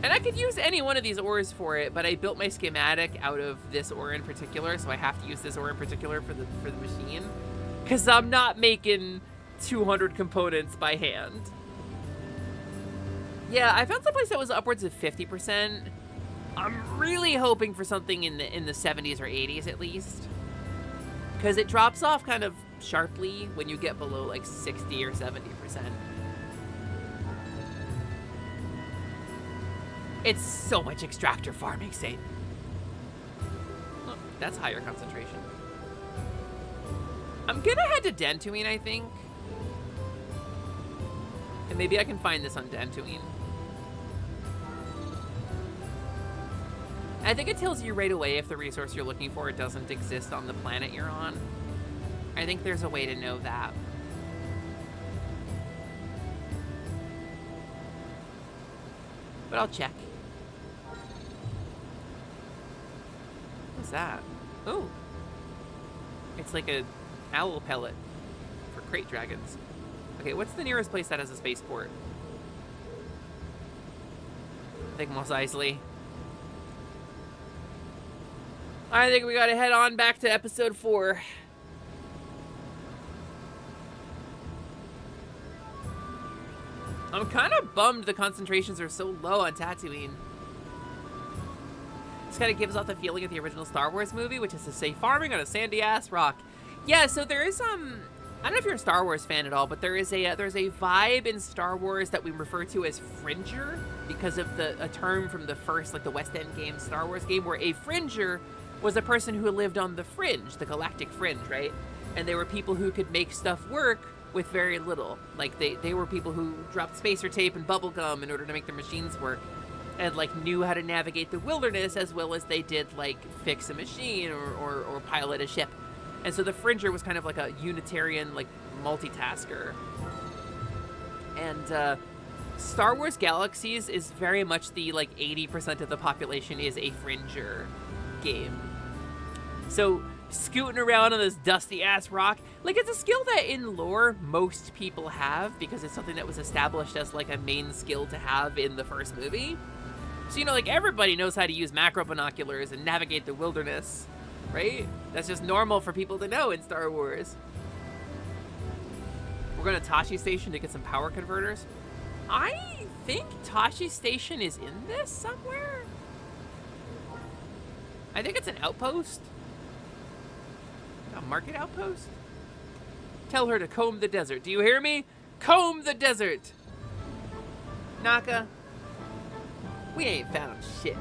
And I could use any one of these ores for it, but I built my schematic out of this ore in particular, so I have to use this ore in particular for the machine. Because I'm not making 200 components by hand. Yeah, I found someplace that was upwards of 50%. I'm really hoping for something in the 70s or 80s at least. Because it drops off kind of sharply when you get below like 60 or 70%. It's so much extractor farming, Satan. Oh, that's higher concentration. I'm gonna head to Dantooine, I think. And maybe I can find this on Dantooine. I think it tells you right away if the resource you're looking for doesn't exist on the planet you're on. I think there's a way to know that. But I'll check. What's that? Oh. It's like a owl pellet for crate dragons. Okay, what's the nearest place that has a spaceport? I think Mos Eisley. I think we gotta head on back to episode 4. I'm kind of bummed the concentrations are so low on Tatooine. This kind of gives off the feeling of the original Star Wars movie, which is to say farming on a sandy-ass rock. Yeah, so there is, I don't know if you're a Star Wars fan at all, but there's a vibe in Star Wars that we refer to as Fringer, because of a term from the first, like the West End game, Star Wars game, where a Fringer was a person who lived on the fringe, the galactic fringe, right? And they were people who could make stuff work with very little. Like, they were people who dropped spacer tape and bubble gum in order to make their machines work, and, like, knew how to navigate the wilderness as well as they did, like, fix a machine or pilot a ship. And so the Fringer was kind of like a Unitarian, like, multitasker. And Star Wars Galaxies is very much the, like, 80% of the population is a Fringer game. So scooting around on this dusty-ass rock, like, it's a skill that in lore most people have, because it's something that was established as, like, a main skill to have in the first movie. So, you know, like, everybody knows how to use macro binoculars and navigate the wilderness, right? That's just normal for people to know in Star Wars. We're going to Tashi Station to get some power converters. I think Tashi Station is in this somewhere. I think it's an outpost. A market outpost? Tell her to comb the desert. Do you hear me? Comb the desert! Naka, we ain't found shit.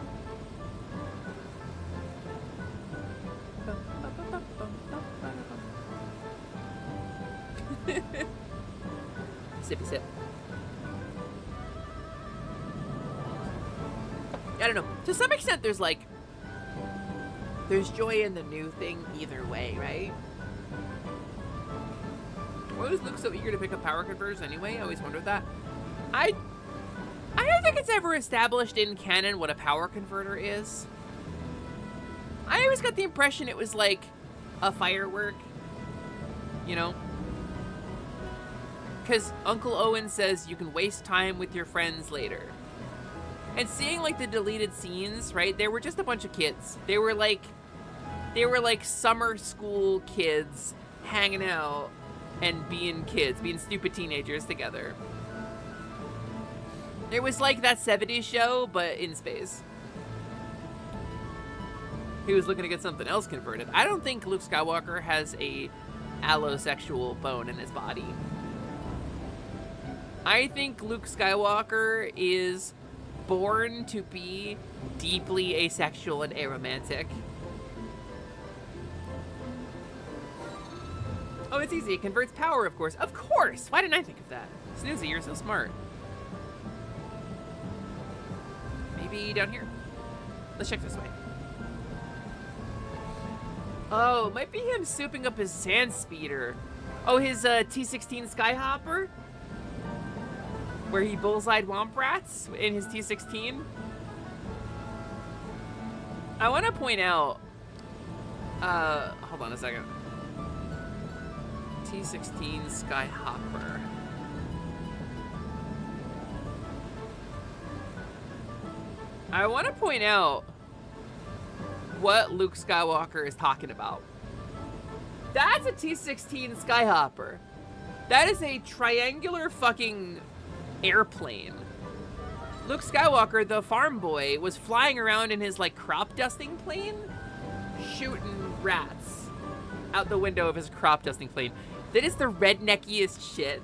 Sippy sip. I don't know. To some extent, there's like, there's joy in the new thing either way, right? Why does Luke so eager to pick up power converters anyway? I always wondered that. I don't think it's ever established in canon what a power converter is. always got the impression it was like a firework, you know? Because Uncle Owen says you can waste time with your friends later. And seeing like the deleted scenes, right? They were just a bunch of kids. They were like summer school kids hanging out and being kids, being stupid teenagers together. It was like that 70s show, but in space. He was looking to get something else converted. I don't think Luke Skywalker has a allosexual bone in his body. I think Luke Skywalker is born to be deeply asexual and aromantic. Oh, it's easy. It converts power, of course. Of course! Why didn't I think of that? Snoozy, you're so smart. Maybe down here? Let's check this way. Oh, it might be him souping up his sand speeder. Oh, his T-16 Skyhopper? Where he bullseyed Womp Rats in his T-16? I want to point out... hold on a second. T-16 Skyhopper. I want to point out what Luke Skywalker is talking about. That's a T-16 Skyhopper. That is a triangular fucking airplane. Luke Skywalker, the farm boy, was flying around in his like crop dusting plane, shooting rats out the window of his crop dusting plane. That is the redneckiest shit.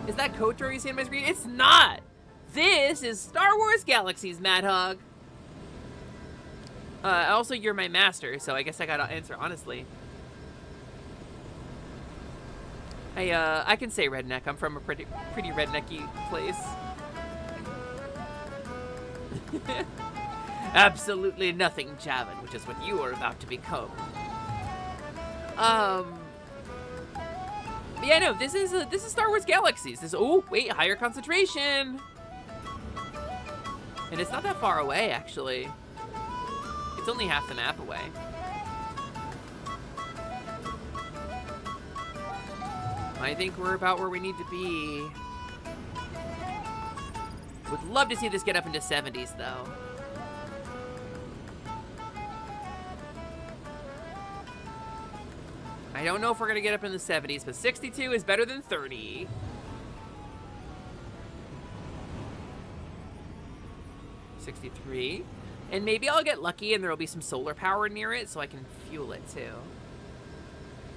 Is that KOTOR you see on my screen? It's not! This is Star Wars Galaxies, Mad Hog. Also, you're my master, so I guess I gotta answer honestly. I can say redneck. I'm from a pretty rednecky place. Absolutely nothing, Javin, which is what you are about to become. Yeah, no, this is Star Wars Galaxies. Oh, wait, higher concentration. And it's not that far away, actually. It's only half the map away. I think we're about where we need to be. Would love to see this get up into 70s, though. I don't know if we're gonna get up in the 70s, but 62 is better than 30. $63. And maybe I'll get lucky and there'll be some solar power near it so I can fuel it too.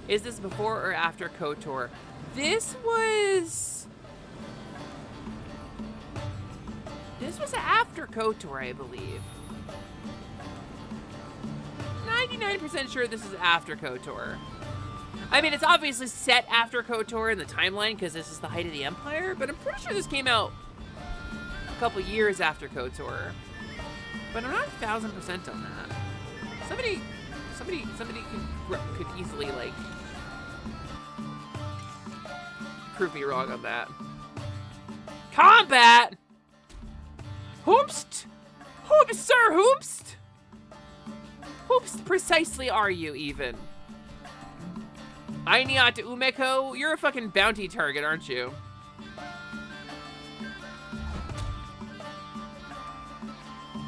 Is this before or after KOTOR? This was after KOTOR, I believe. 99% sure this is after KOTOR. I mean, it's obviously set after KOTOR in the timeline because this is the height of the Empire, but I'm pretty sure this came out a couple years after KOTOR. But I'm not 1000% on that. Somebody could easily, like, prove me wrong on that. Combat! Hoopst! Hoopst, sir, hoopst! Hoopst precisely are you, even? Ainiat Umeko, you're a fucking bounty target, aren't you?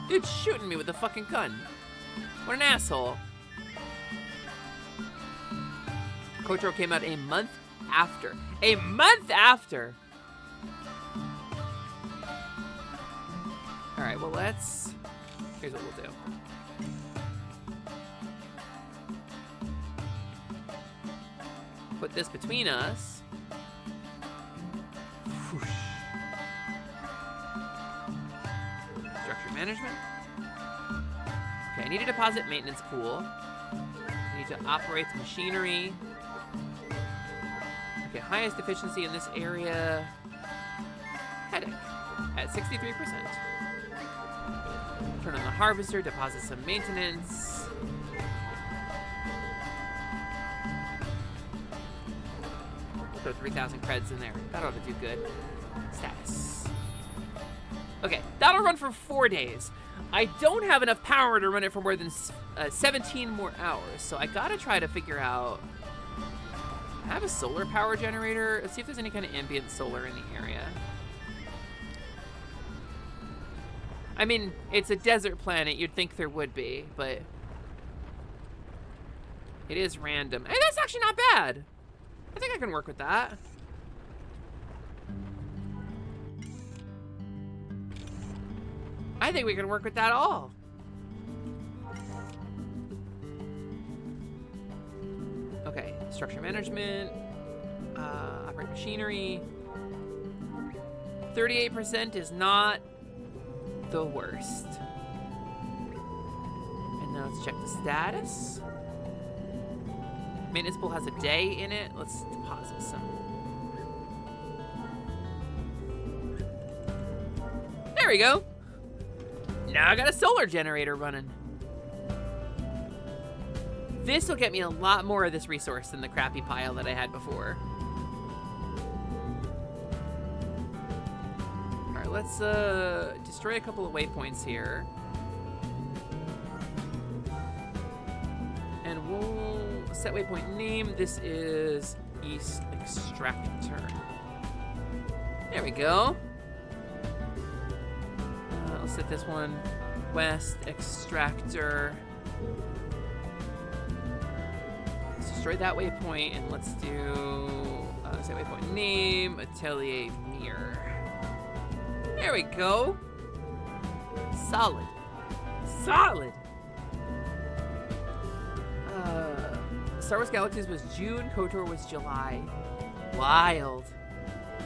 Dude's shooting me with a fucking gun. What an asshole. KOTOR came out a month after. A month after! Alright, well here's what we'll do. Put this between us. Whoosh. Structure management. Okay, I need to deposit maintenance pool. I need to operate the machinery. Okay, highest efficiency in this area. Headache at 63%. Turn on the harvester, deposit some maintenance. Throw 3,000 creds in there. That ought to do good. Status. Okay, that'll run for 4 days. I don't have enough power to run it for more than 17 more hours, so I gotta try to figure out... I have a solar power generator. Let's see if there's any kind of ambient solar in the area. I mean, it's a desert planet. You'd think there would be, but... It is random. Hey, that's actually not bad. I think I can work with that. I think we can work with that all. Okay, structure management, operate machinery. 38% is not the worst. And now let's check the status. Maintenance pool has a day in it. Let's deposit some. There we go. Now I got a solar generator running. This will get me a lot more of this resource than the crappy pile that I had before. All right, let's destroy a couple of waypoints here. And we'll set waypoint name. This is East Extractor. There we go. I'll set this one West Extractor. Let's destroy that waypoint and let's do set waypoint name Atelier Mirror. There we go. Solid. Solid. Star Wars Galaxies was June, KOTOR was July. Wild.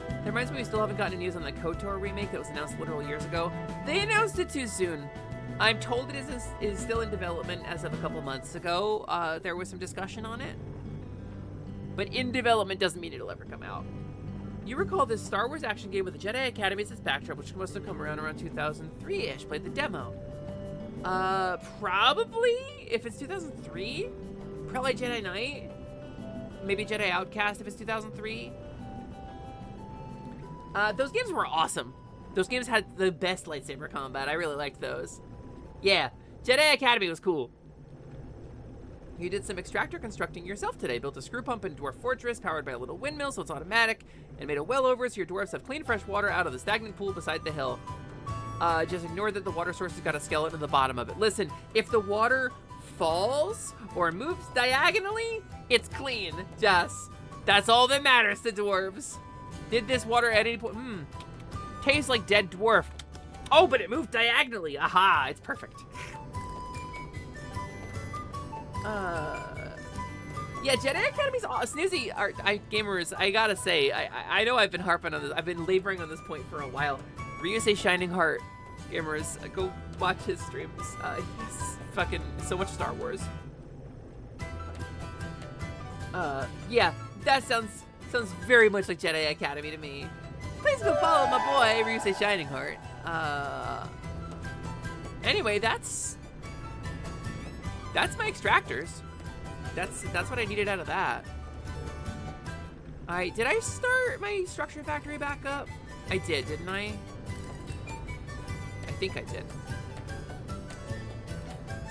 That reminds me we still haven't gotten news on the KOTOR remake that was announced literal years ago. They announced it too soon. I'm told it is still in development as of a couple months ago. There was some discussion on it. But in development doesn't mean it'll ever come out. You recall this Star Wars action game with the Jedi Academy as its backdrop, which must have come around 2003-ish. Played the demo. Probably, if it's 2003, probably Jedi Knight. Maybe Jedi Outcast if it's 2003. Those games were awesome. Those games had the best lightsaber combat. I really liked those. Yeah, Jedi Academy was cool. You did some extractor constructing yourself today. Built a screw pump in Dwarf Fortress, powered by a little windmill, so it's automatic, and made a well over so your dwarves have clean, fresh water out of the stagnant pool beside the hill. Just ignore that the water source has got a skeleton at the bottom of it. Listen, if the water falls or moves diagonally, it's clean. Just, that's all that matters to dwarves. Did this water at any point? Tastes like dead dwarf. Oh, but it moved diagonally. Aha, it's perfect. Yeah, Jedi Academy's awesome. Snoozy, gamers, I gotta say, I know I've been harping on this. I've been laboring on this point for a while. Ryusei Shining Heart, gamers, go watch his streams. He's fucking so much Star Wars. Yeah, that sounds very much like Jedi Academy to me. Please go follow my boy, Ryusei Shining Heart. Anyway, that's my extractors. That's what I needed out of that. Alright, did I start my structure factory back up? I did, didn't I? I think I did.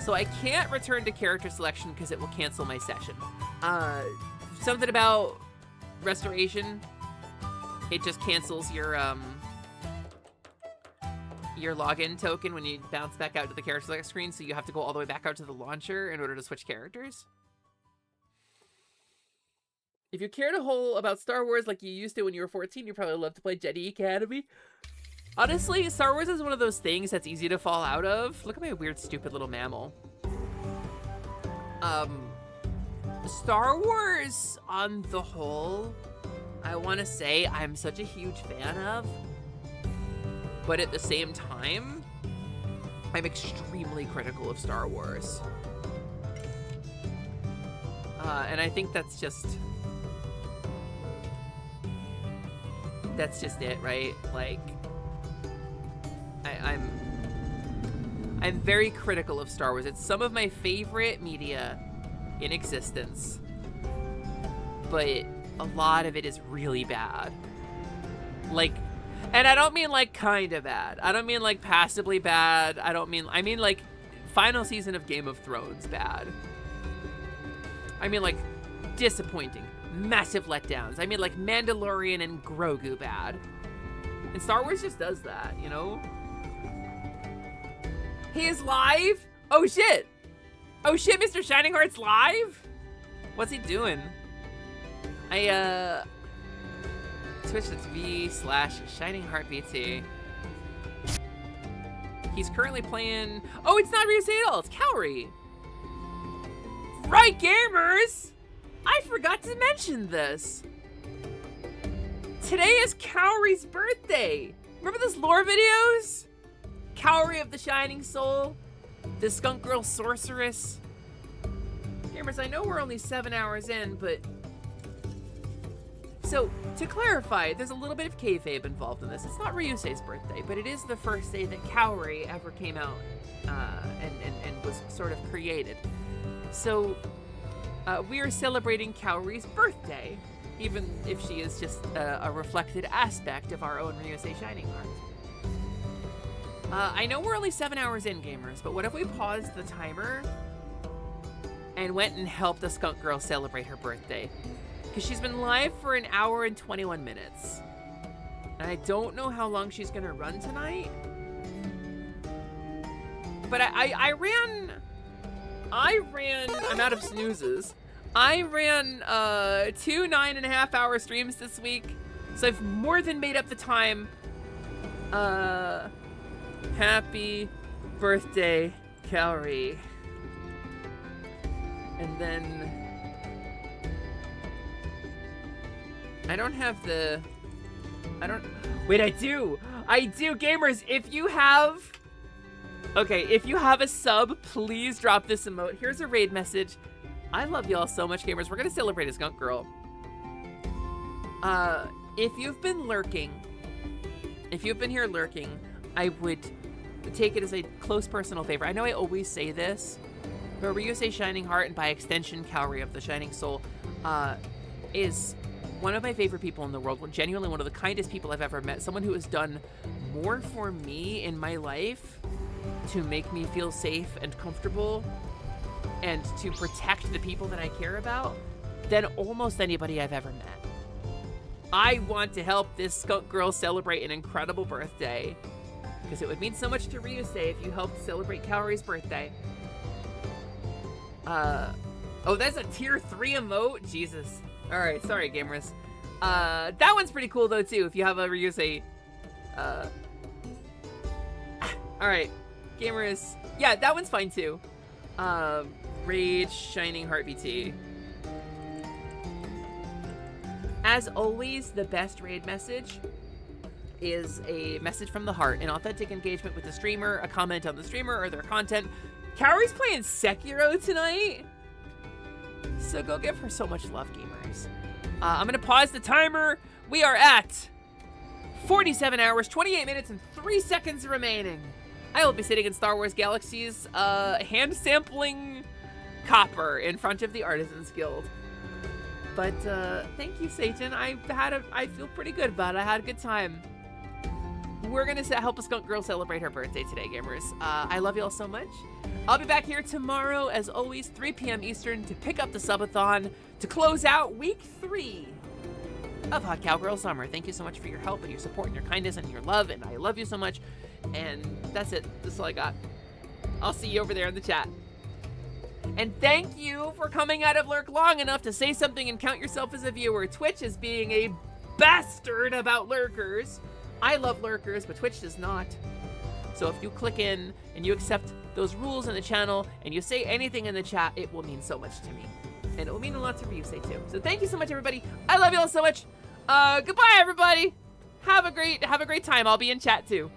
So I can't return to character selection because it will cancel my session. Something about restoration, it just cancels your login token when you bounce back out to the character select screen, so you have to go all the way back out to the launcher in order to switch characters. If you cared a whole about Star Wars like you used to when you were 14, you probably love to play Jedi Academy. Honestly, Star Wars is one of those things that's easy to fall out of. Look at my weird, stupid little mammal. Star Wars, on the whole, I want to say I'm such a huge fan of. But at the same time, I'm extremely critical of Star Wars. And I think that's just it, right? Like, I'm very critical of Star Wars. It's some of my favorite media in existence, but a lot of it is really bad. Like, And I don't mean like kind of bad. I don't mean like passably bad. I mean like final season of Game of Thrones bad. I mean like disappointing, massive letdowns. I mean like Mandalorian and Grogu bad. And Star Wars just does that, you know? He is live? Oh shit! Oh shit, Mr. Shining Heart's live? What's he doing? Twitch.tv/ShiningHeartBT. He's currently playing... Oh, it's not Ryusei at all, it's Kaori. Right, gamers! I forgot to mention this. Today is Kaori's birthday. Remember those lore videos? Kaori of the Shining Soul, the Skunk Girl Sorceress. Gamers, I know we're only 7 hours in, but... So, to clarify, there's a little bit of kayfabe involved in this. It's not Ryusei's birthday, but it is the first day that Kaori ever came out and was sort of created. So, we are celebrating Kaori's birthday, even if she is just a reflected aspect of our own Ryusei Shining Heart. I know we're only 7 hours in, gamers, but what if we paused the timer and went and helped the Skunk Girl celebrate her birthday? Because she's been live for 1 hour and 21 minutes. And I don't know how long she's gonna run tonight. But I ran, I'm out of snoozes. I ran 2 9.5-hour streams this week. So I've more than made up the time. Happy birthday, Kaori. And then... I don't have the... Wait, I do! I do, gamers! If you have... Okay, if you have a sub, please drop this emote. Here's a raid message. I love y'all so much, gamers. We're gonna celebrate a Skunk Girl. If you've been lurking, if you've been here lurking, I would take it as a close personal favor. I know I always say this, but Ryusei Shining Heart, and by extension, Kaori of the Shining Soul, is one of my favorite people in the world. Genuinely one of the kindest people I've ever met. Someone who has done more for me in my life to make me feel safe and comfortable and to protect the people that I care about than almost anybody I've ever met. I want to help this Skunk Girl celebrate an incredible birthday because it would mean so much to Ryusei if you helped celebrate Kaori's birthday. Oh, that's a tier 3 emote? Jesus. Alright, sorry, gamers. That one's pretty cool, though, too, if you have a Ryusei. Alright, gamers. Yeah, that one's fine, too. Rage, Shining Heart BT. As always, the best raid message is a message from the heart, an authentic engagement with the streamer, a comment on the streamer or their content. Kaori's playing Sekiro tonight, so go give her so much love, gamers. I'm gonna pause the timer. We are at 47 hours, 28 minutes, and 3 seconds remaining. I will be sitting in Star Wars Galaxy's hand sampling copper in front of the Artisans Guild. But thank you, Satan. I feel pretty good about it. I had a good time. We're gonna help a Skunk Girl celebrate her birthday today, gamers. I love y'all so much. I'll be back here tomorrow, as always, 3 p.m. Eastern, to pick up the subathon to close out week 3 of Hot Cowgirl Summer. Thank you so much for your help and your support and your kindness and your love, and I love you so much. And that's it. That's all I got. I'll see you over there in the chat. And thank you for coming out of Lurk long enough to say something and count yourself as a viewer. Twitch is being a bastard about lurkers. I love lurkers, but Twitch does not. So if you click in and you accept those rules in the channel and you say anything in the chat, it will mean so much to me. And it will mean a lot to Ryusei too. So thank you so much, everybody. I love you all so much. Goodbye, everybody. Have a great time. I'll be in chat too.